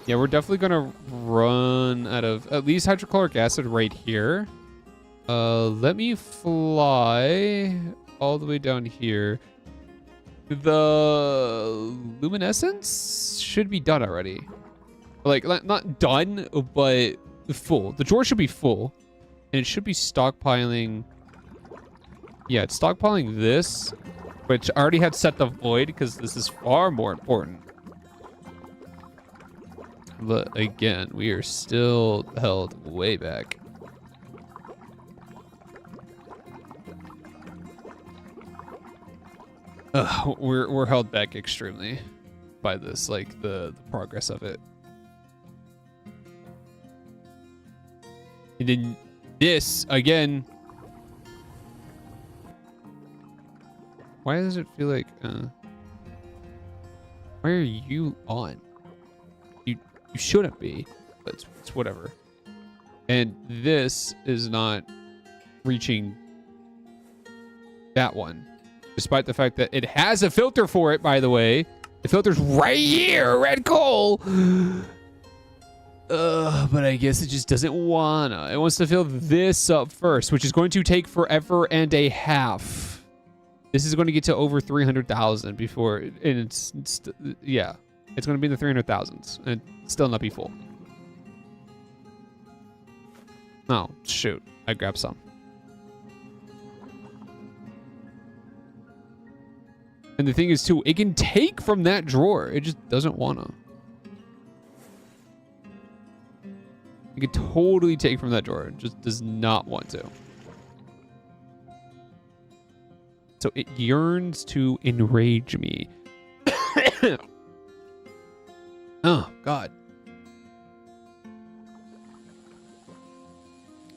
Yeah, we're definitely gonna run out of at least hydrochloric acid right here. Let me fly all the way down here. The luminescence should be done already. Like, not done, but full. The drawer should be full. And it should be stockpiling. Yeah, it's stockpiling this, which I already had set the void because this is far more important. But again, we are still held way back. We're held back extremely by this, like the progress of it. And then this again. Why does it feel like? Why are you on? You shouldn't be, but it's whatever. And this is not reaching that one. Despite the fact that it has a filter for it, by the way. The filter's right here, red coal. But I guess it just doesn't wanna. It wants to fill this up first, which is going to take forever and a half. This is going to get to over 300,000 before, and it's yeah, it's going to be in the 300,000s and still not be full. Oh, shoot. I grabbed some. And the thing is, too, it can take from that drawer. It just doesn't want to. It can totally take from that drawer. It just does not want to. So it yearns to enrage me. Oh, God.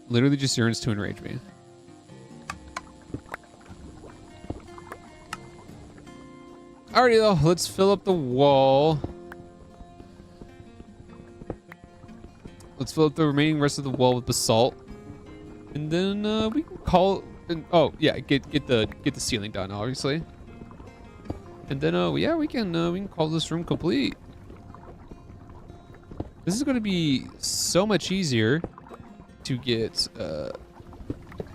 Literally just yearns to enrage me. Alrighty, though. Let's fill up the wall. Let's fill up the remaining rest of the wall with basalt. And then we can call... oh, yeah. Get the ceiling done, obviously. And then, yeah, we can call this room complete. This is going to be so much easier to get,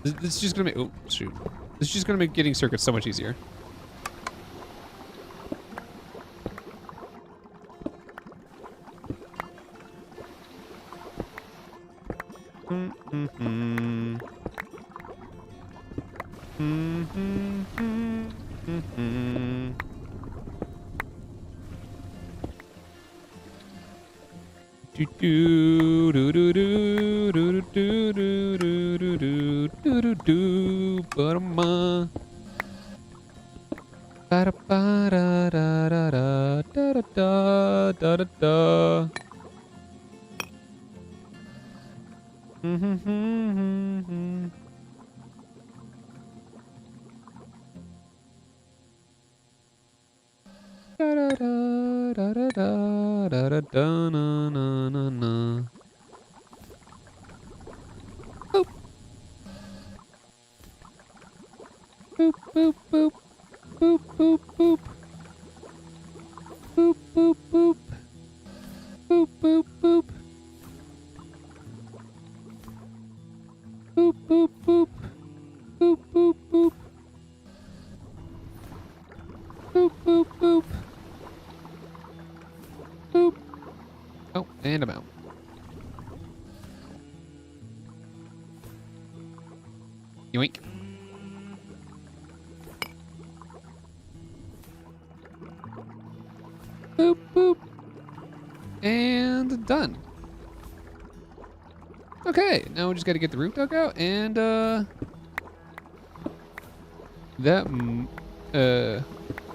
this is just going to make, oh, shoot. This is just going to make getting circuits so much easier. Oh, and I'm out. Yoink. Boop, boop. And done. Okay, now we just got to get the roof dug out and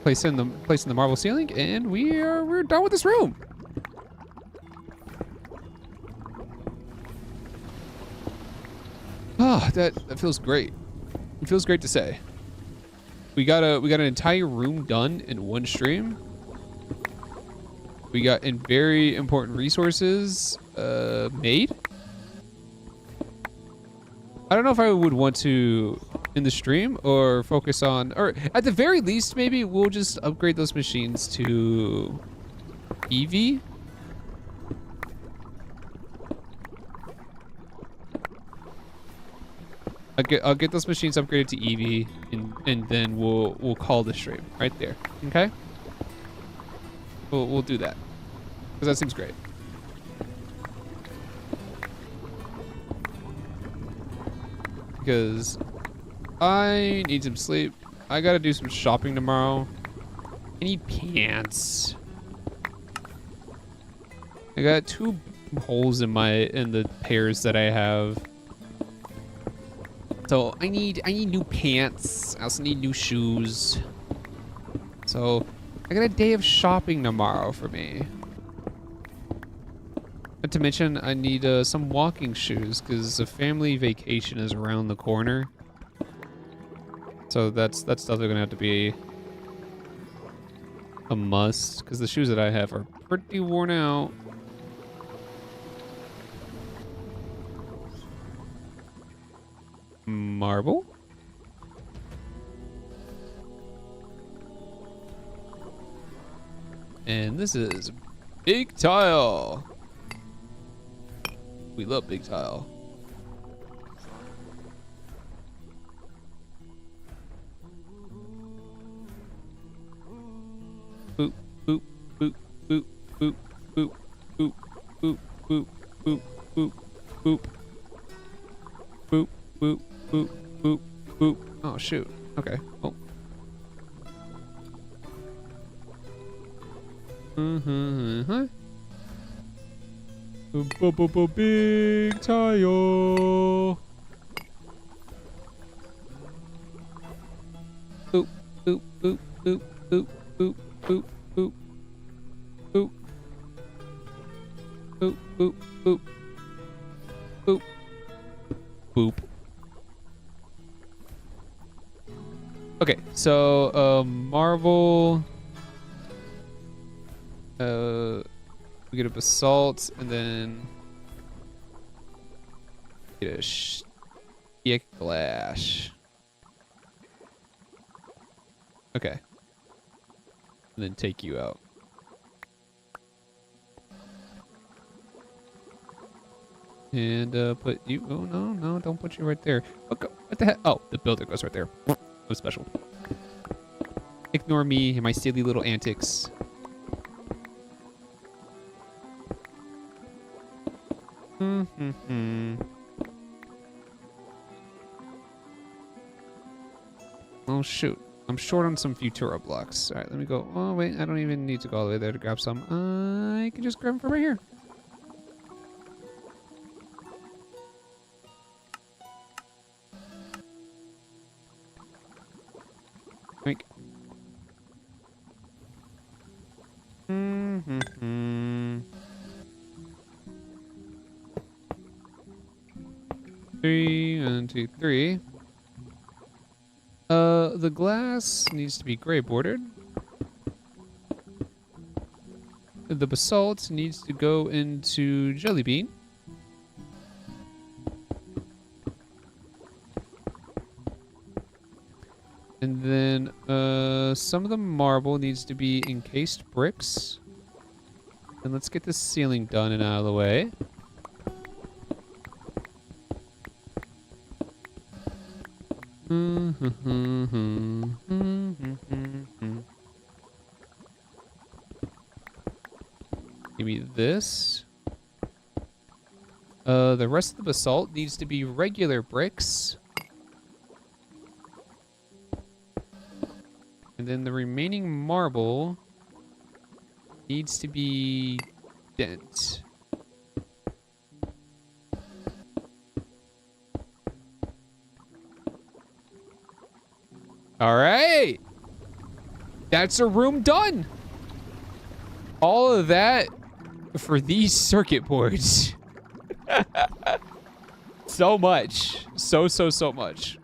place in the marble ceiling, and we're done with this room. Oh, that feels great. It feels great to say. We got an entire room done in one stream. We got very important resources made. I don't know if I would want to in the stream or focus on, or at the very least, maybe we'll just upgrade those machines to EV. I'll get those machines upgraded to EV, and then we'll call the stream right there. Okay. We'll do that because that seems great. Because I need some sleep. I gotta do some shopping tomorrow. I need pants. I got 2 holes in the pairs that I have. So I need new pants. I also need new shoes. So I got a day of shopping tomorrow for me. Not to mention, I need some walking shoes because a family vacation is around the corner. So that's definitely gonna have to be a must because the shoes that I have are pretty worn out. Marble. And this is big tile. We love big tile. Boop, boop, boop, boop, boop, boop, boop, boop, boop, boop, boop, boop. boop, boop, boop, boop, boop. Oh, shoot. Okay. Oh. Big tile. Boop, boop, boop, boop, boop, boop, boop, boop, boop, boop, boop, boop, boop, boop. Okay, so marble. We get a basalt, and then get a stick glass. Okay. And then take you out. And put you. Oh no, don't put you right there. What the heck? Oh, the builder goes right there. No special. Ignore me and my silly little antics. Oh shoot. I'm short on some Futura blocks. Alright, let me go. Oh wait, I don't even need to go all the way there to grab some. I can just grab them from right here. Like. Three, 1, 2, 3. The glass needs to be gray bordered. The basalt needs to go into jelly bean. And then some of the marble needs to be encased bricks. And let's get this ceiling done and out of the way. Give me this. The rest of the basalt needs to be regular bricks. And then the remaining marble needs to be dent. All right. That's a room done. All of that for these circuit boards. So much. So much.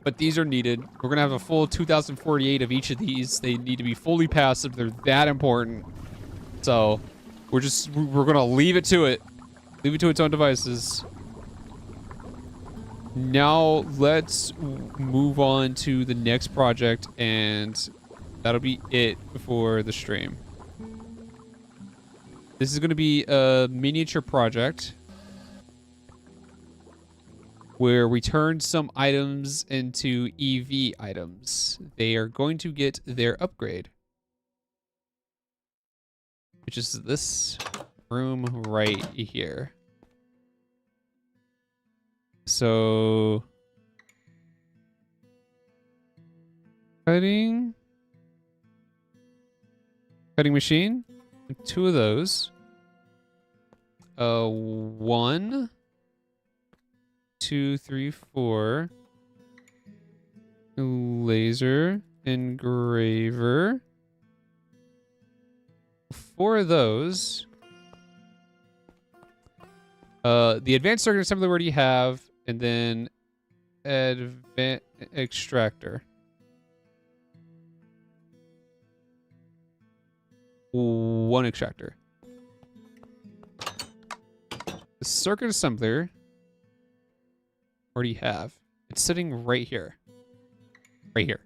But these are needed. We're going to have a full 2048 of each of these. They need to be fully passive. They're that important. So we're going to leave it to it. Leave it to its own devices. Now let's move on to the next project, and that'll be it for the stream. This is going to be a miniature project where we turn some items into EV items. They are going to get their upgrade, which is this room right here. So, cutting machine, 2 of those. 1, 2, 3, 4. Laser engraver. 4 of those. The advanced circuit assembly we already have, and then advanced extractor. 1 extractor. The circuit assembler already have. It's sitting right here. Right here.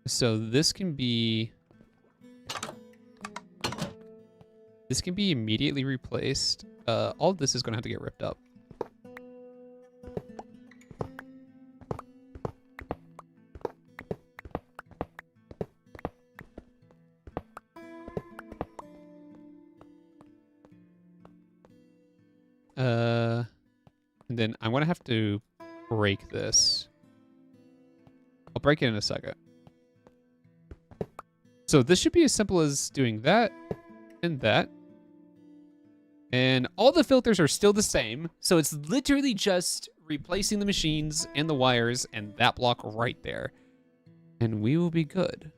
So this can be immediately replaced. All of this is going to have to get ripped up. And then I'm going to have to break this. I'll break it in a second. So this should be as simple as doing that and that. And all the filters are still the same. So it's literally just replacing the machines and the wires and that block right there. And we will be good.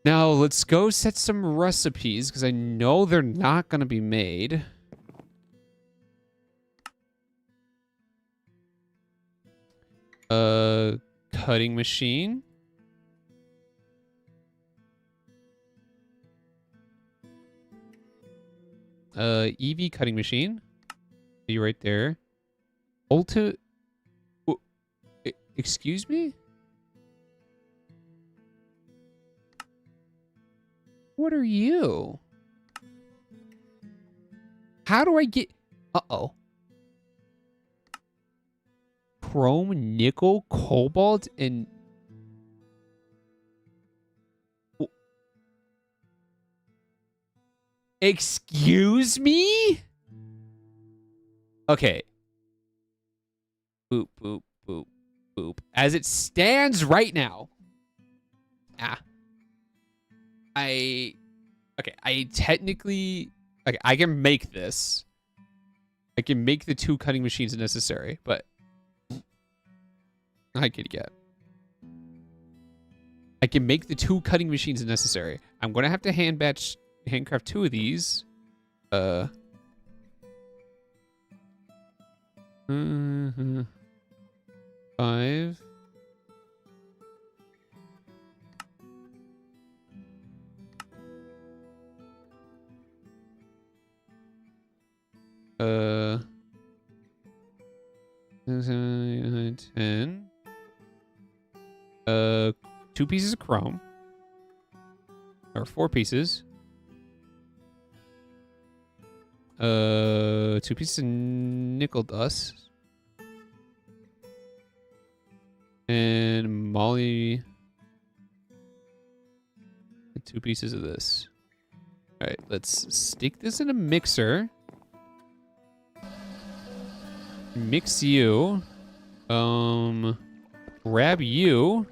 Now let's go set some recipes because I know they're not going to be made. Cutting machine. EV cutting machine. Be right there. Excuse me? What are you? How do I get... Uh-oh. Chrome, nickel, cobalt, and... Excuse me? Okay. Boop, boop, boop, boop. As it stands right now. I technically... Okay, I can make this. I can make the 2 cutting machines necessary, but... I could get. I can make the 2 cutting machines necessary. I'm going to have to handcraft 2 of these. 5. Uh, 10. 2 pieces of chrome. Or 4 pieces. 2 pieces of nickel dust. And Molly. 2 pieces of this. Alright, let's stick this in a mixer. Mix you. Grab you.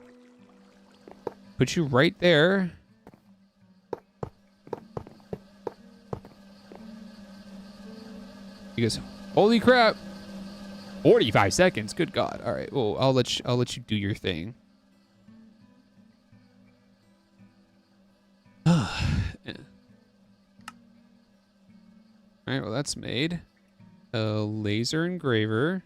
Put you right there. Because holy crap. 45 seconds. Good God. All right. Well, I'll let you do your thing. All right. Well, that's made. A laser engraver.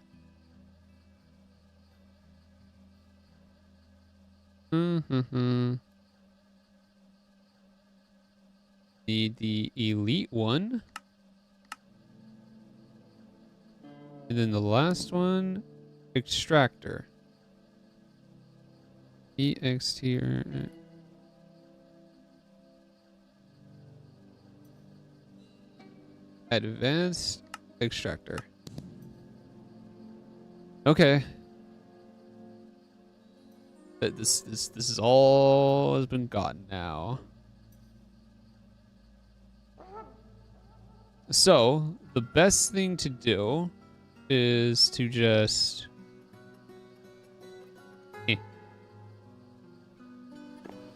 Need the elite one. And then the last one, extractor. EXT. Advanced extractor. Okay. This is all has been gotten now. So the best thing to do is to just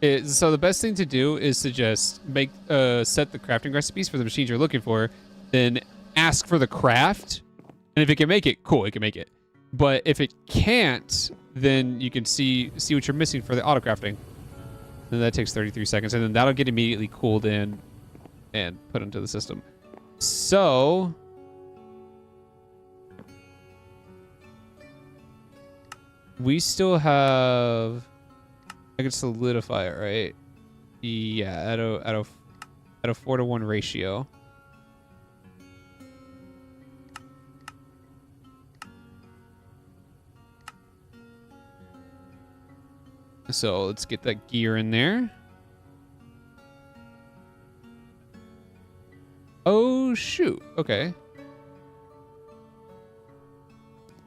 so the best thing to do is to just make set the crafting recipes for the machines you're looking for, then ask for the craft, and if it can make it, cool, it can make it. But if it can't, then you can see what you're missing for the auto crafting. And that takes 33 seconds, and then that'll get immediately cooled in and put into the system. So we still have. I can solidify it, right? Yeah, at a 4-to-1 ratio. So let's get that gear in there. Oh shoot! Okay.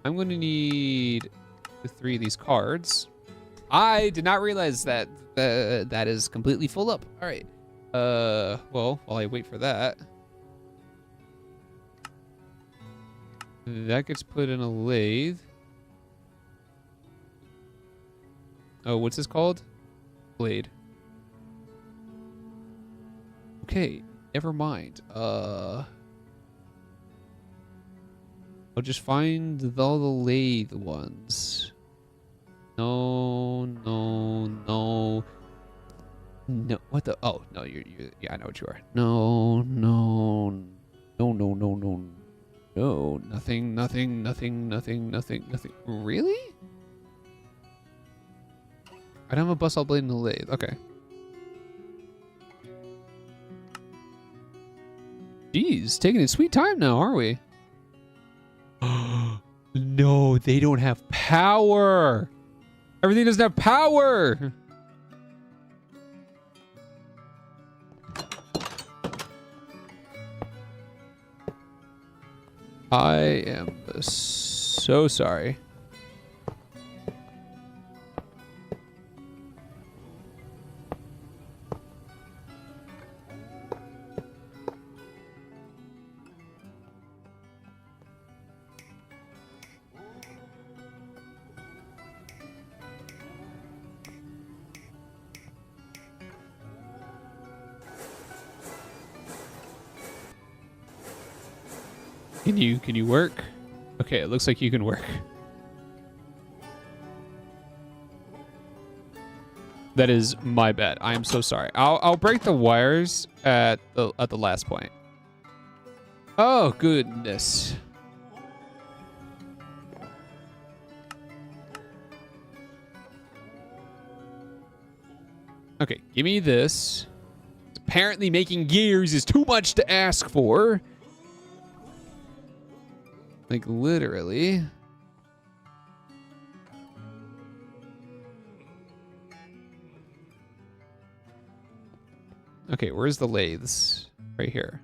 I'm going to need the 3 of these cards. I did not realize that that is completely full up. All right. Well, while I wait for that, That gets put in a lathe. Oh, what's this called? Blade. Okay, never mind. I'll just find all the lathe ones. No. No, what the? Oh, no, you're yeah, I know what you are. No. No, nothing. Really? I don't have a basalt blade in the lathe. Okay. Jeez, taking a sweet time now, are we? No, they don't have power. Everything doesn't have power. I am so sorry. Can you work? Okay, it looks like you can work. That is my bad. I am so sorry. I'll break the wires at the last point. Oh goodness. Okay, give me this. Apparently making gears is too much to ask for. Like, literally. Okay, where's the lathes? Right here.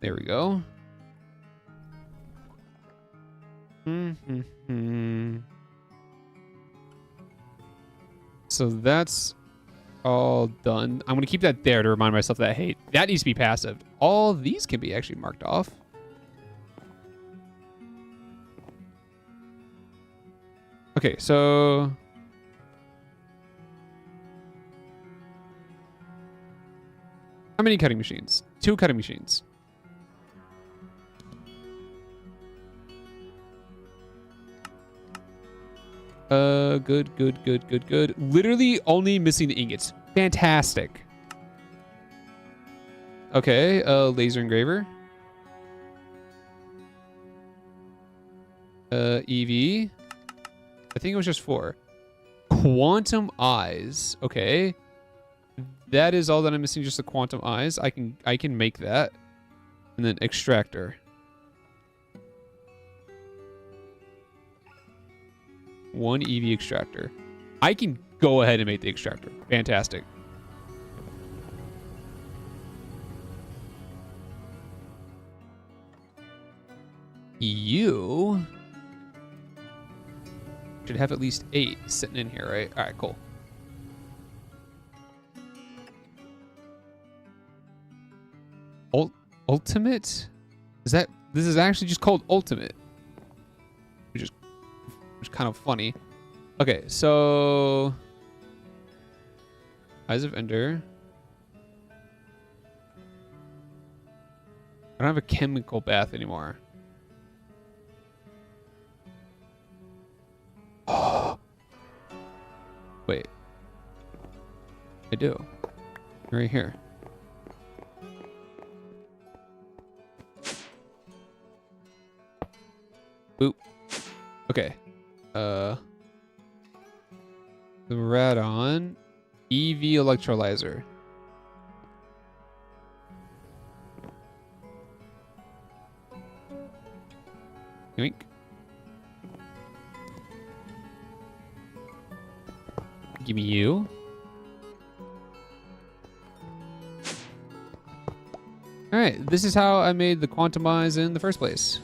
There we go. So that's all done. I'm going to keep that there to remind myself that, hey, that needs to be passive. All these can be actually marked off. Okay, so... how many cutting machines? 2 cutting machines. Good. Literally only missing the ingots. Fantastic. Okay, laser engraver. EV. I think it was just 4. Quantum eyes. Okay. That is all that I'm missing, just the quantum eyes. I can make that. And then extractor. One EV extractor. I can go ahead and make the extractor. Fantastic. You should have at least 8 sitting in here, right? All right, cool. Ultimate? This is actually just called Ultimate. Which is kind of funny. Okay, so Eyes of Ender. I don't have a chemical bath anymore. Wait. I do. Right here. Boop. Okay. The Radon EV electrolyzer. Yoink. Give me you. All right, this is how I made the quantum eyes in the first place.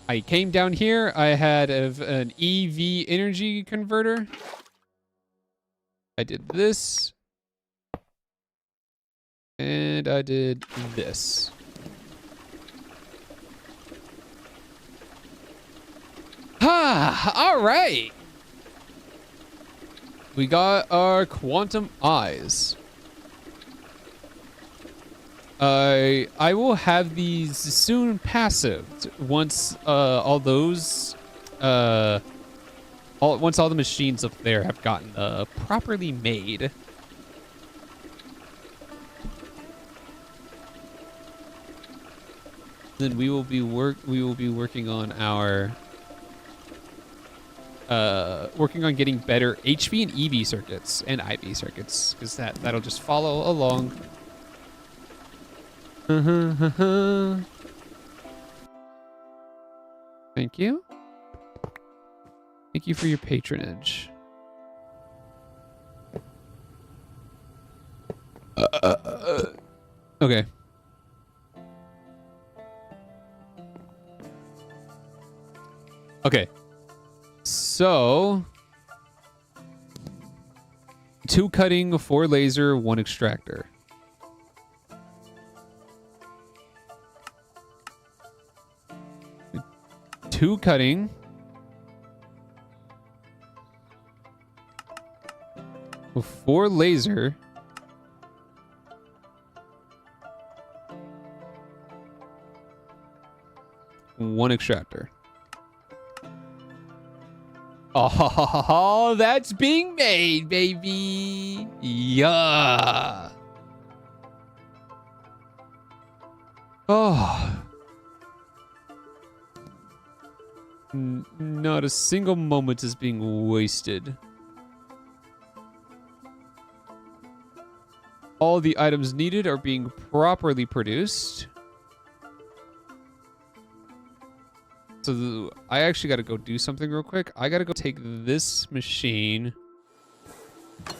I came down here. I had an EV energy converter. I did this. And I did this. Ah, all right. We got our quantum eyes. I will have these soon passive once all those once all the machines up there have gotten properly made. Then we will be working on our working on getting better HV and EV circuits and IV circuits, because that'll just follow along. Thank you. Thank you for your patronage. Okay. Okay. So 2 cutting, 4 laser, 1 extractor. Two cutting. With 4 laser. One extractor. Oh, that's being made, baby. Yeah. Oh. Not a single moment is being wasted. All the items needed are being properly produced. So I actually got to go do something real quick. I got to go take this machine. I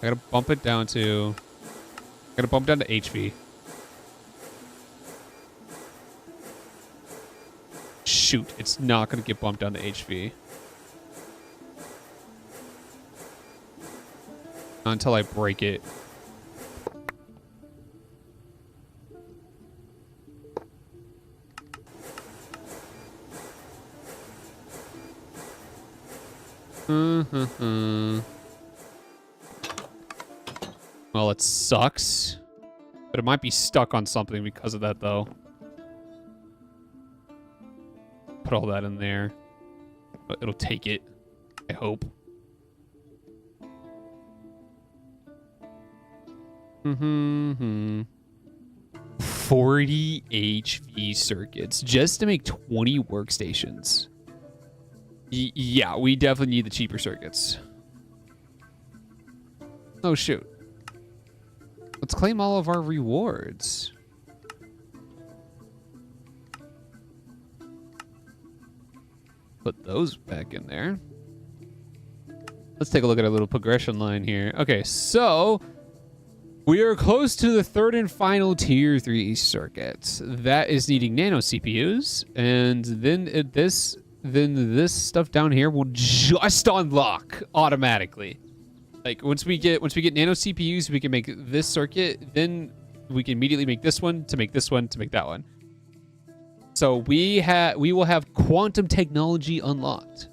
got to bump it down to... I got to bump down to HV. Shoot, it's not going to get bumped down to HV. Not until I break it. Well, it sucks. But it might be stuck on something because of that, though. Put all that in there. But it'll take it. I hope. 40 HV circuits just to make 20 workstations. Yeah, we definitely need the cheaper circuits. Oh, shoot. Let's claim all of our rewards. Put those back in there. Let's take a look at our little progression line here. Okay, so we are close to the 3rd and final tier 3 circuit. That is needing nano CPUs, and then this stuff down here will just unlock automatically. Like once we get nano CPUs, we can make this circuit. Then we can immediately make this one to make this one to make that one. So we will have quantum technology unlocked,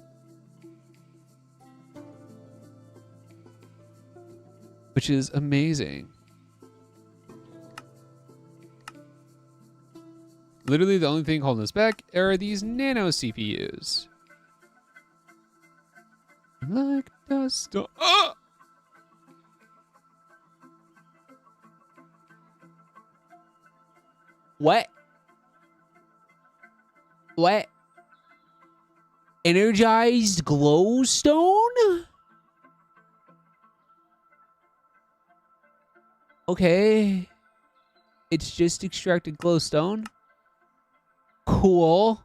which is amazing. Literally, the only thing holding us back are these nano CPUs. Like dust. Oh! What? What? Energized glowstone? Okay. It's just extracted glowstone. Cool.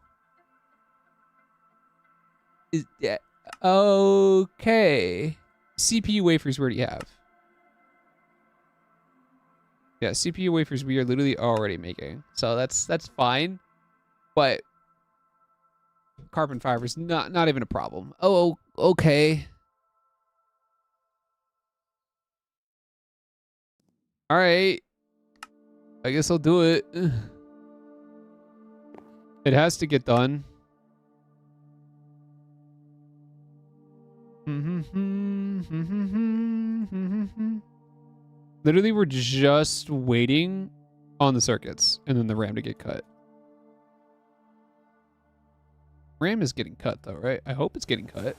Is that okay? CPU wafers we already have. Yeah, CPU wafers we are literally already making, so that's fine. But carbon fiber's not even a problem. Oh, okay. All right. I guess I'll do it. It has to get done. Literally, we're just waiting on the circuits and then the RAM to get cut. RAM is getting cut though, right? I hope it's getting cut.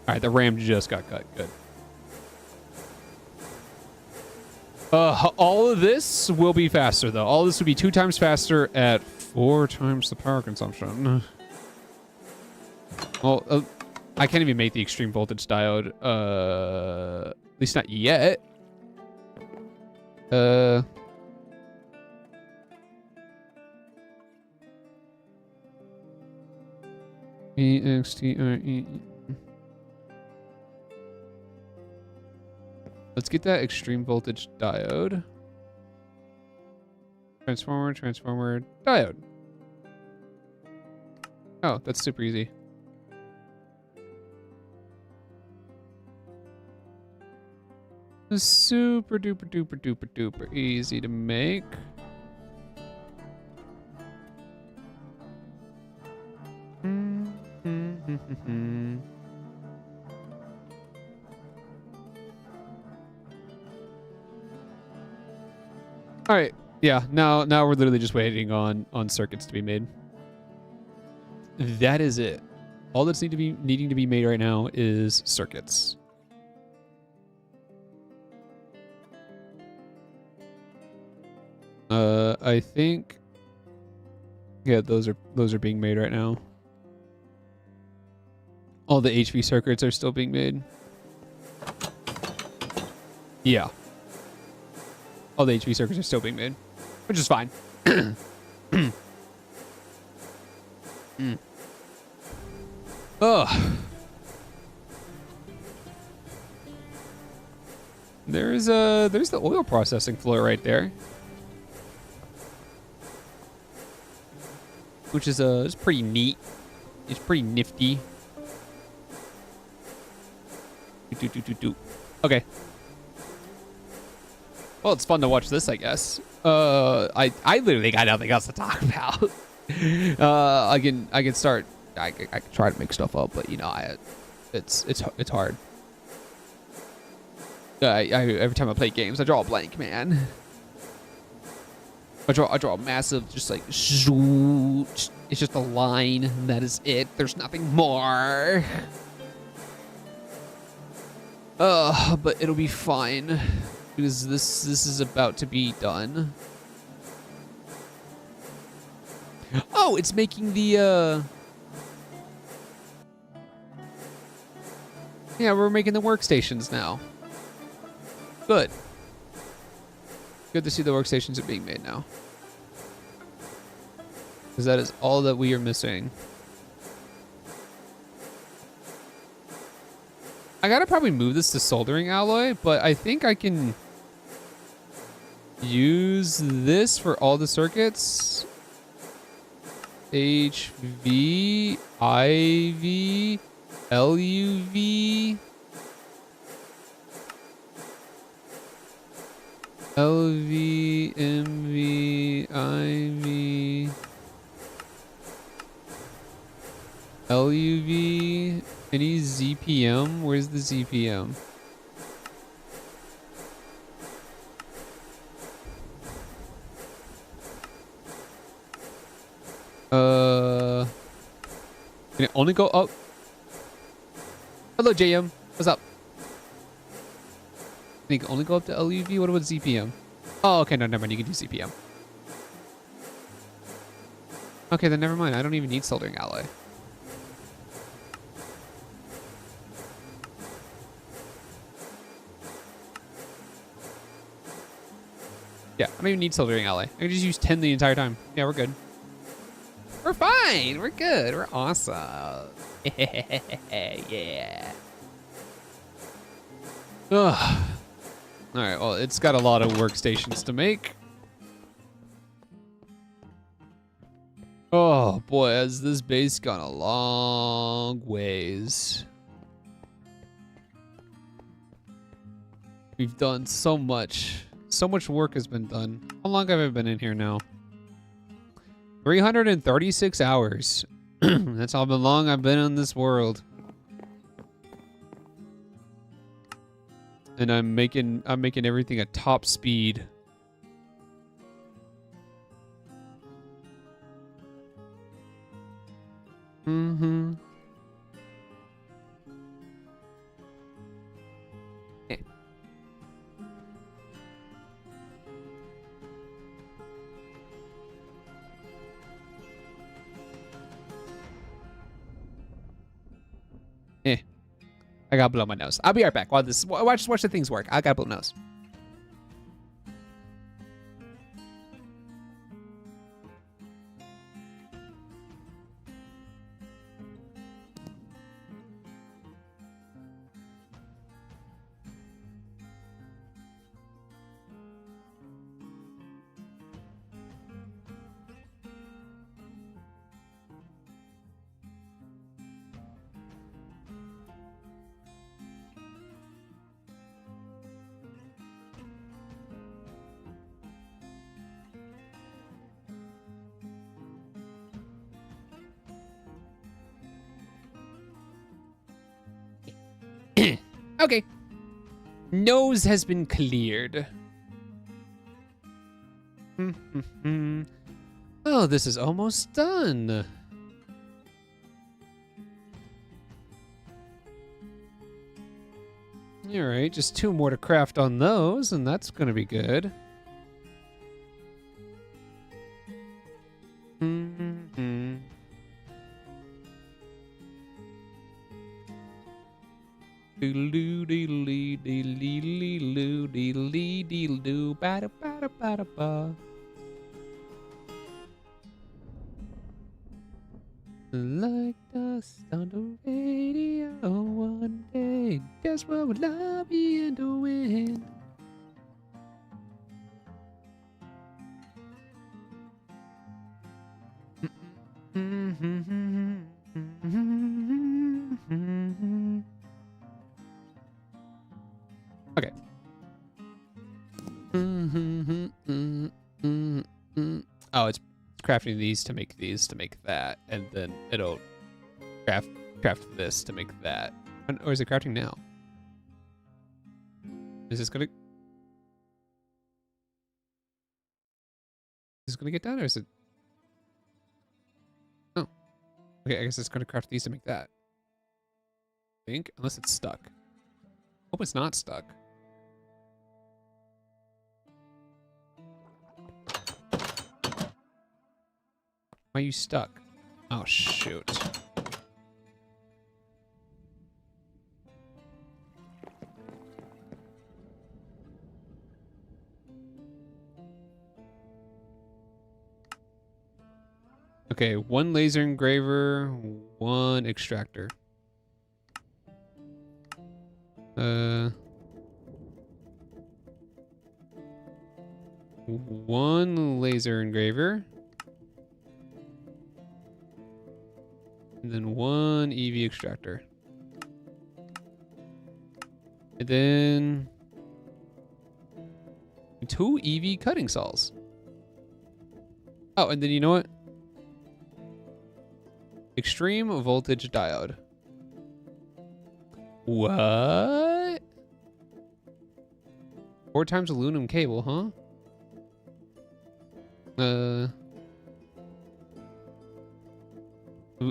All right, the RAM just got cut. Good. All of this will be faster though. All this will be 2 times faster at 4 times the power consumption. Well, I can't even make the extreme voltage diode. At least not yet. EXTRE. Let's get that extreme voltage diode. Transformer, diode. Oh, that's super easy. Super duper duper duper duper easy to make. All right. Yeah, now we're literally just waiting on circuits to be made. That is it. All that's needing to be made right now is circuits. I think yeah, those are being made right now. All the HV circuits are still being made. Yeah. All the HV circuits are still being made, which is fine. Ugh. There's the oil processing floor right there, which is it's pretty neat. It's pretty nifty. Okay. Well, it's fun to watch this, I guess. I literally got nothing else to talk about. I can start. I can try to make stuff up, but you know, it's hard. Every time I play games, I draw a blank, man. I draw a massive, just like zoot. It's just a line. And that is it. There's nothing more. But it'll be fine. Because this is about to be done. Oh, it's making the yeah, we're making the workstations now. Good. Good to see the workstations are being made now. Because that is all that we are missing. I gotta probably move this to soldering alloy, but I think I can use this for all the circuits. HV, IV, LUV, LV, MV, IV, LUV. Any ZPM? Where's the ZPM? Can it only go up? Hello, JM. What's up? Can it only go up to LUV? What about ZPM? Oh, okay. No, never mind. You can do ZPM. Okay, then never mind. I don't even need soldering alloy. Yeah, I don't even need soldering alloy. I can just use 10 the entire time. Yeah, we're good. We're fine. We're good. We're awesome. Yeah. Ugh. All right, well, it's got a lot of workstations to make. Oh, boy, has this base gone a long ways. We've done so much. So much work has been done. How long have I been in here now? 336 hours. That's how long I've been in this world. And I'm making everything at top speed. Mm-hmm. I gotta blow my nose. I'll be right back while this watch the things work. I gotta blow my nose. Okay. Nose has been cleared. Oh, this is almost done. All right, just 2 more to craft on those, and that's gonna be good. Doodle doodle doodle doodle doodle doodle doo ba da ba da ba da ba. Like dust on the radio one day, just what would love be in the wind. Okay. Oh, it's crafting these to make that, and then it'll craft this to make that. Or is it crafting now? Is this gonna get done, or is it? Oh, okay. I guess it's gonna craft these to make that. I think, unless it's stuck. Hope it's not stuck. Why are you stuck? Oh, shoot. Okay, 1 laser engraver, 1 extractor. 1 laser engraver. And then 1 EV extractor. And then 2 EV cutting saws. Oh, and then you know what? Extreme voltage diode. What? 4 times aluminum cable, huh?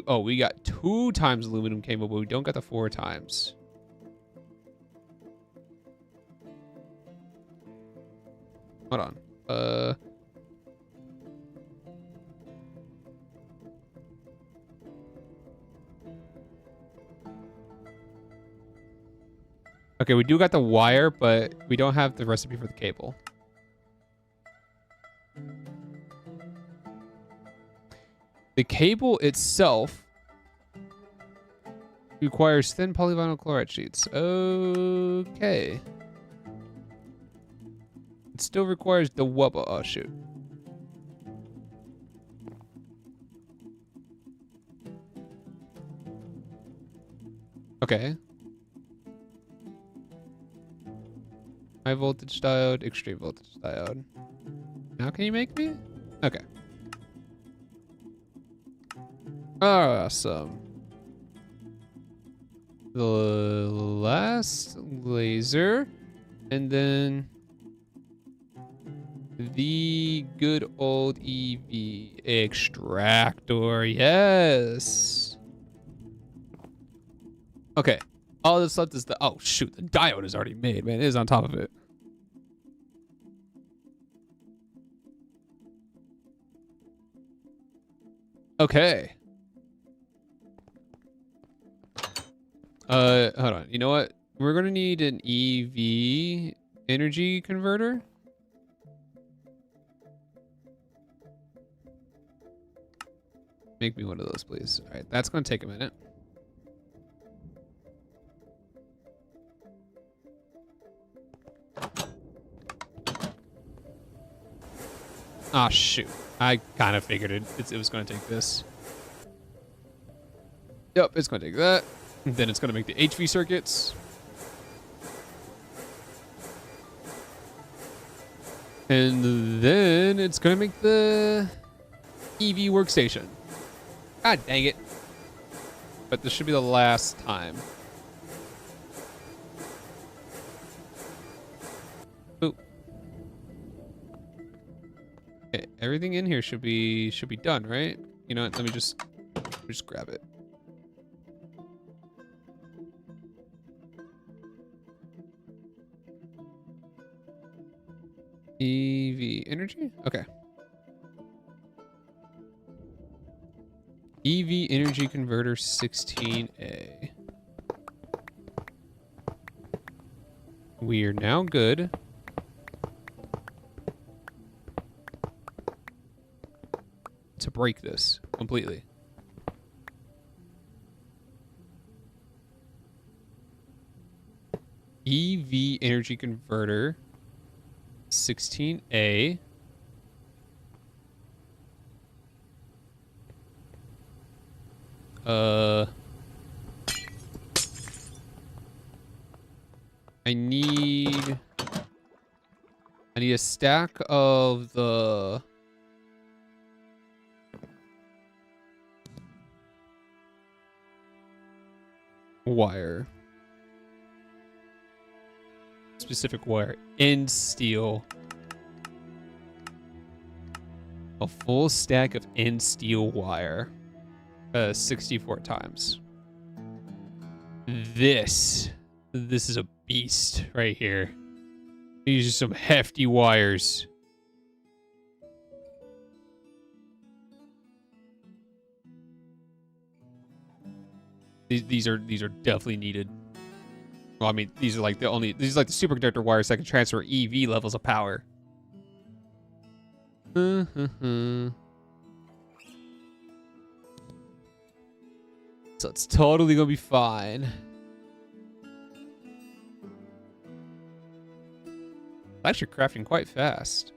Oh, we got 2 times aluminum cable, but we don't got the 4 times. Hold on. Okay, we do got the wire, but we don't have the recipe for the cable. The cable itself requires thin polyvinyl chloride sheets. Okay. It still requires the wubba. Oh, shoot. Okay. High voltage diode, extreme voltage diode. Now can you make me? Okay. Awesome. The last laser, and then the good old EV extractor. Yes. Okay. All that's left is the, oh shoot, the diode is already made, man. It is on top of it. Okay. Hold on. You know what? We're gonna need an EV energy converter. Make me one of those, please. All right, that's gonna take a minute. Ah, shoot. I kind of figured it was gonna take this. Yep, it's gonna take that. And then it's gonna make the HV circuits. And then it's gonna make the EV workstation. God dang it. But this should be the last time. Oop. Okay, everything in here should be done, right? You know what? Let me just grab it. EV energy? Okay. EV energy converter 16A. We are now good. To break this completely. EV energy converter 16A. I need a stack of the wire. Specific wire. End steel. A full stack of end steel wire. 64 times. This is a beast right here. These are some hefty wires. These are definitely needed. Well, I mean, these are like the superconductor wires that can transfer EV levels of power. So it's totally gonna be fine. Actually crafting quite fast.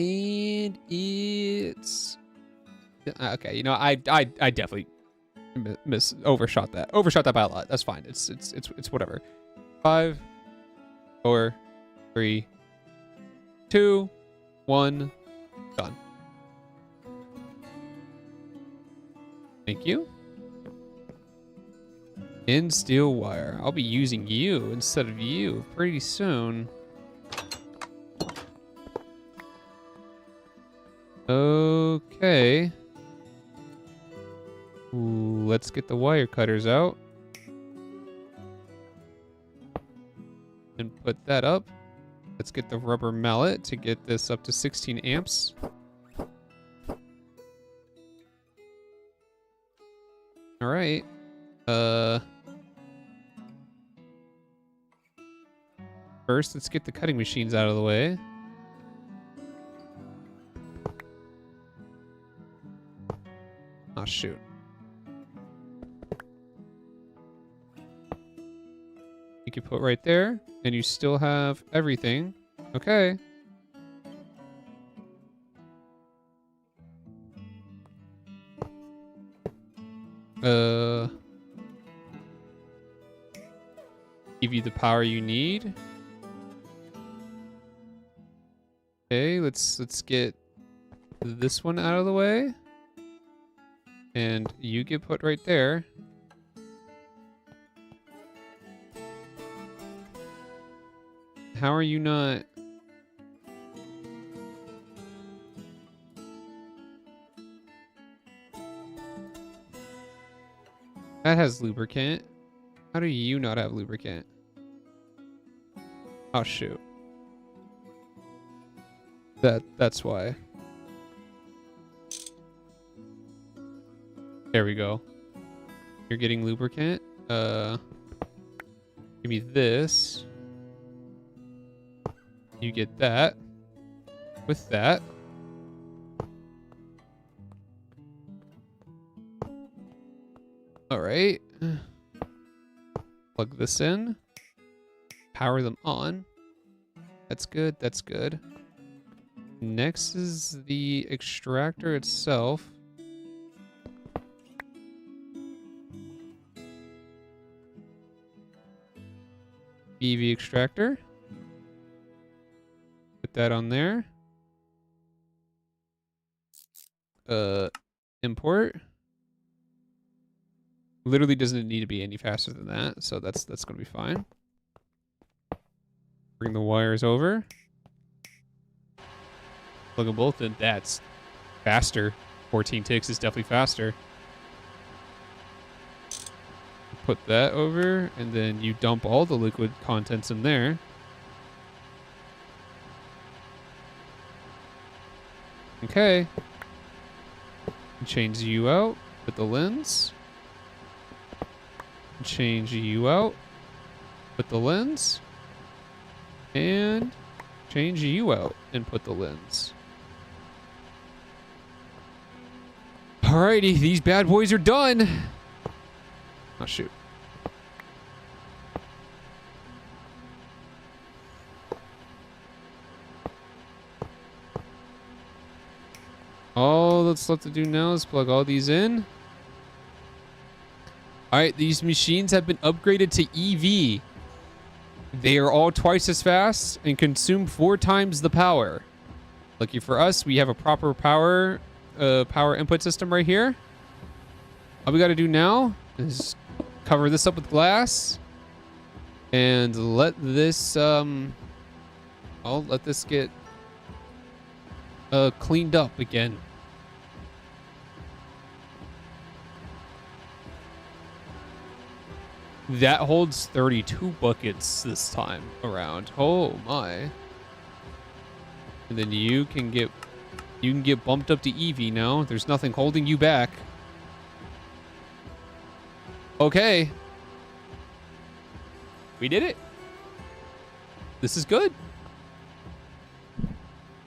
And it's okay. You know, I definitely overshot that by a lot. That's fine. It's whatever. 5, 4, 3, 2, 1, done. Thank you. In steel wire. I'll be using you instead of you pretty soon. Okay. Ooh, let's get the wire cutters out. And put that up. Let's get the rubber mallet to get this up to 16 amps. All right. First, let's get the cutting machines out of the way. Oh, shoot. You can put right there, and you still have everything. Okay. Give you the power you need. Okay, let's get this one out of the way. And you get put right there. How are you not? That has lubricant. How do you not have lubricant? Oh shoot. That's why. There we go. You're getting lubricant. Give me this. You get that. With that. All right. Plug this in. Power them on. That's good. That's good. Next is the extractor itself. EV extractor. Put that on there. Import. Literally doesn't need to be any faster than that, so that's gonna be fine. Bring the wires over. Plug them both in. That's faster. 14 ticks is definitely faster. Put that over, and then you dump all the liquid contents in there. Okay. Change you out. Put the lens. Change you out. Put the lens. And change you out and put the lens. Alrighty, these bad boys are done. Oh, shoot. All that's left to do now is plug all these in. Alright, these machines have been upgraded to EV. They are all twice as fast and consume 4 times the power. Lucky for us, we have a proper power input system right here. All we got to do now is cover this up with glass and let this let this get cleaned up again. That holds 32 buckets this time around. Oh my. And then you can get bumped up to EV now. There's nothing holding you back. Okay. We did it. This is good.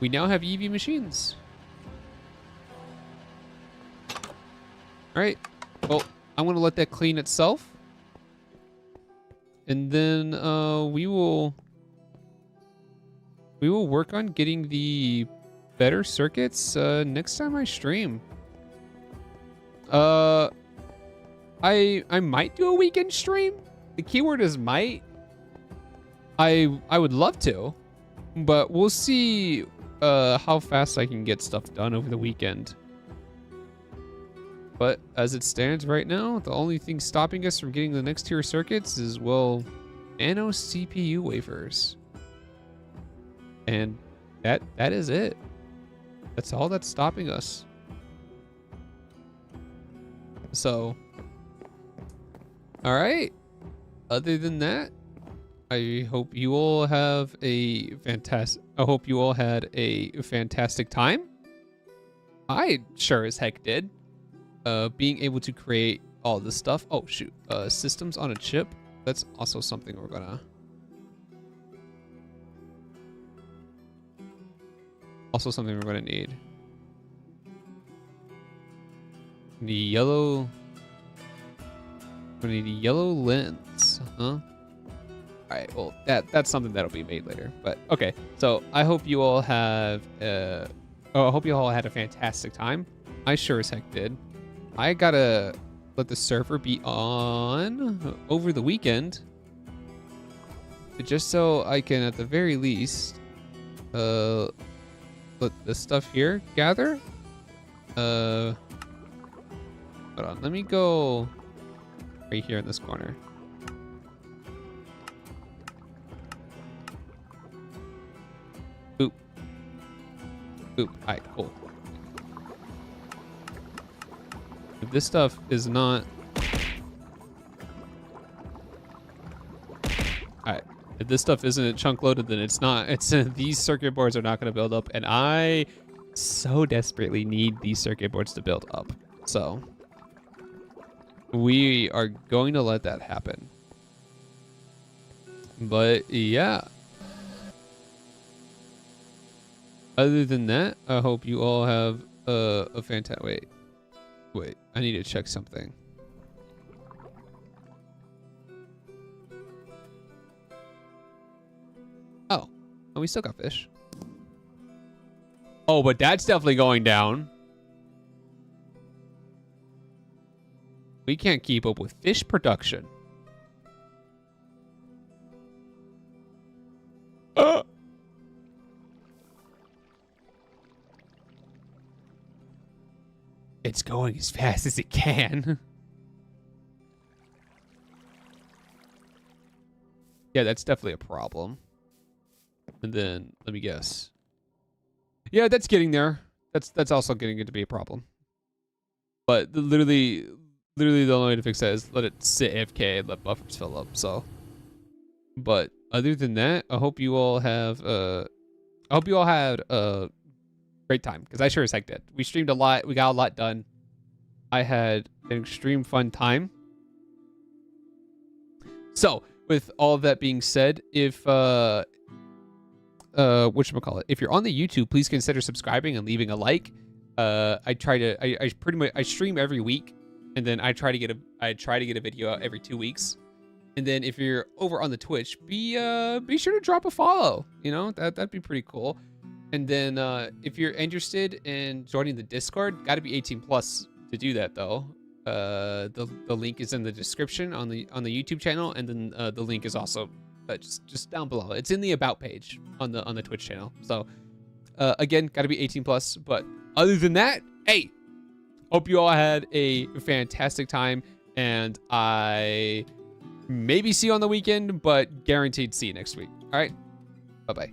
We now have EV machines. All right. Well, I'm going to let that clean itself. And then we will work on getting the better circuits next time I stream. I might do a weekend stream. The keyword is might. I would love to, but we'll see how fast I can get stuff done over the weekend. But as it stands right now, the only thing stopping us from getting the next tier circuits is, well, nano CPU wafers. And that is it. That's all that's stopping us. So, all right. Other than that, I hope you all have a fantastic. I hope you all had a fantastic time. I sure as heck did. Being able to create all this stuff. Oh shoot. Systems on a chip. That's also something we're gonna. Also something we're gonna need. The yellow. We need a yellow lens, huh? All right, well, that's something that'll be made later. But okay, so I hope you all have I hope you all had a fantastic time. I sure as heck did. I gotta let the server be on over the weekend, just so I can, at the very least, let this stuff here gather. Hold on, let me go right here in this corner. Boop. Boop. All right, cool. If this stuff is not... Alright. If this stuff isn't chunk loaded, then it's not. These circuit boards are not going to build up. And I so desperately need these circuit boards to build up. So we are going to let that happen. But yeah. Other than that, I hope you all have a fantastic... Wait, I need to check something. Oh, we still got fish. Oh, but that's definitely going down. We can't keep up with fish production. It's going as fast as it can. Yeah, that's definitely a problem. And then, let me guess. Yeah, that's getting there. That's also getting to be a problem. But literally the only way to fix that is let it sit AFK and let buffers fill up. So, but other than that, I hope you all have had a great time, because I sure as heck did. We streamed a lot. We got a lot done. I had an extreme fun time. So, with all that being said, if whatchamacallit, if you're on the YouTube, please consider subscribing and leaving a like. I stream every week, and then I try to get a video out every 2 weeks. And then if you're over on the Twitch, be sure to drop a follow. You know, that'd be pretty cool. And then if you're interested in joining the Discord, got to be 18 plus to do that though. The link is in the description on the YouTube channel, and then the link is also just down below. It's in the about page on the Twitch channel. So again, got to be 18 plus. But other than that, hey, hope you all had a fantastic time, and I maybe see you on the weekend, but guaranteed see you next week. All right, bye bye.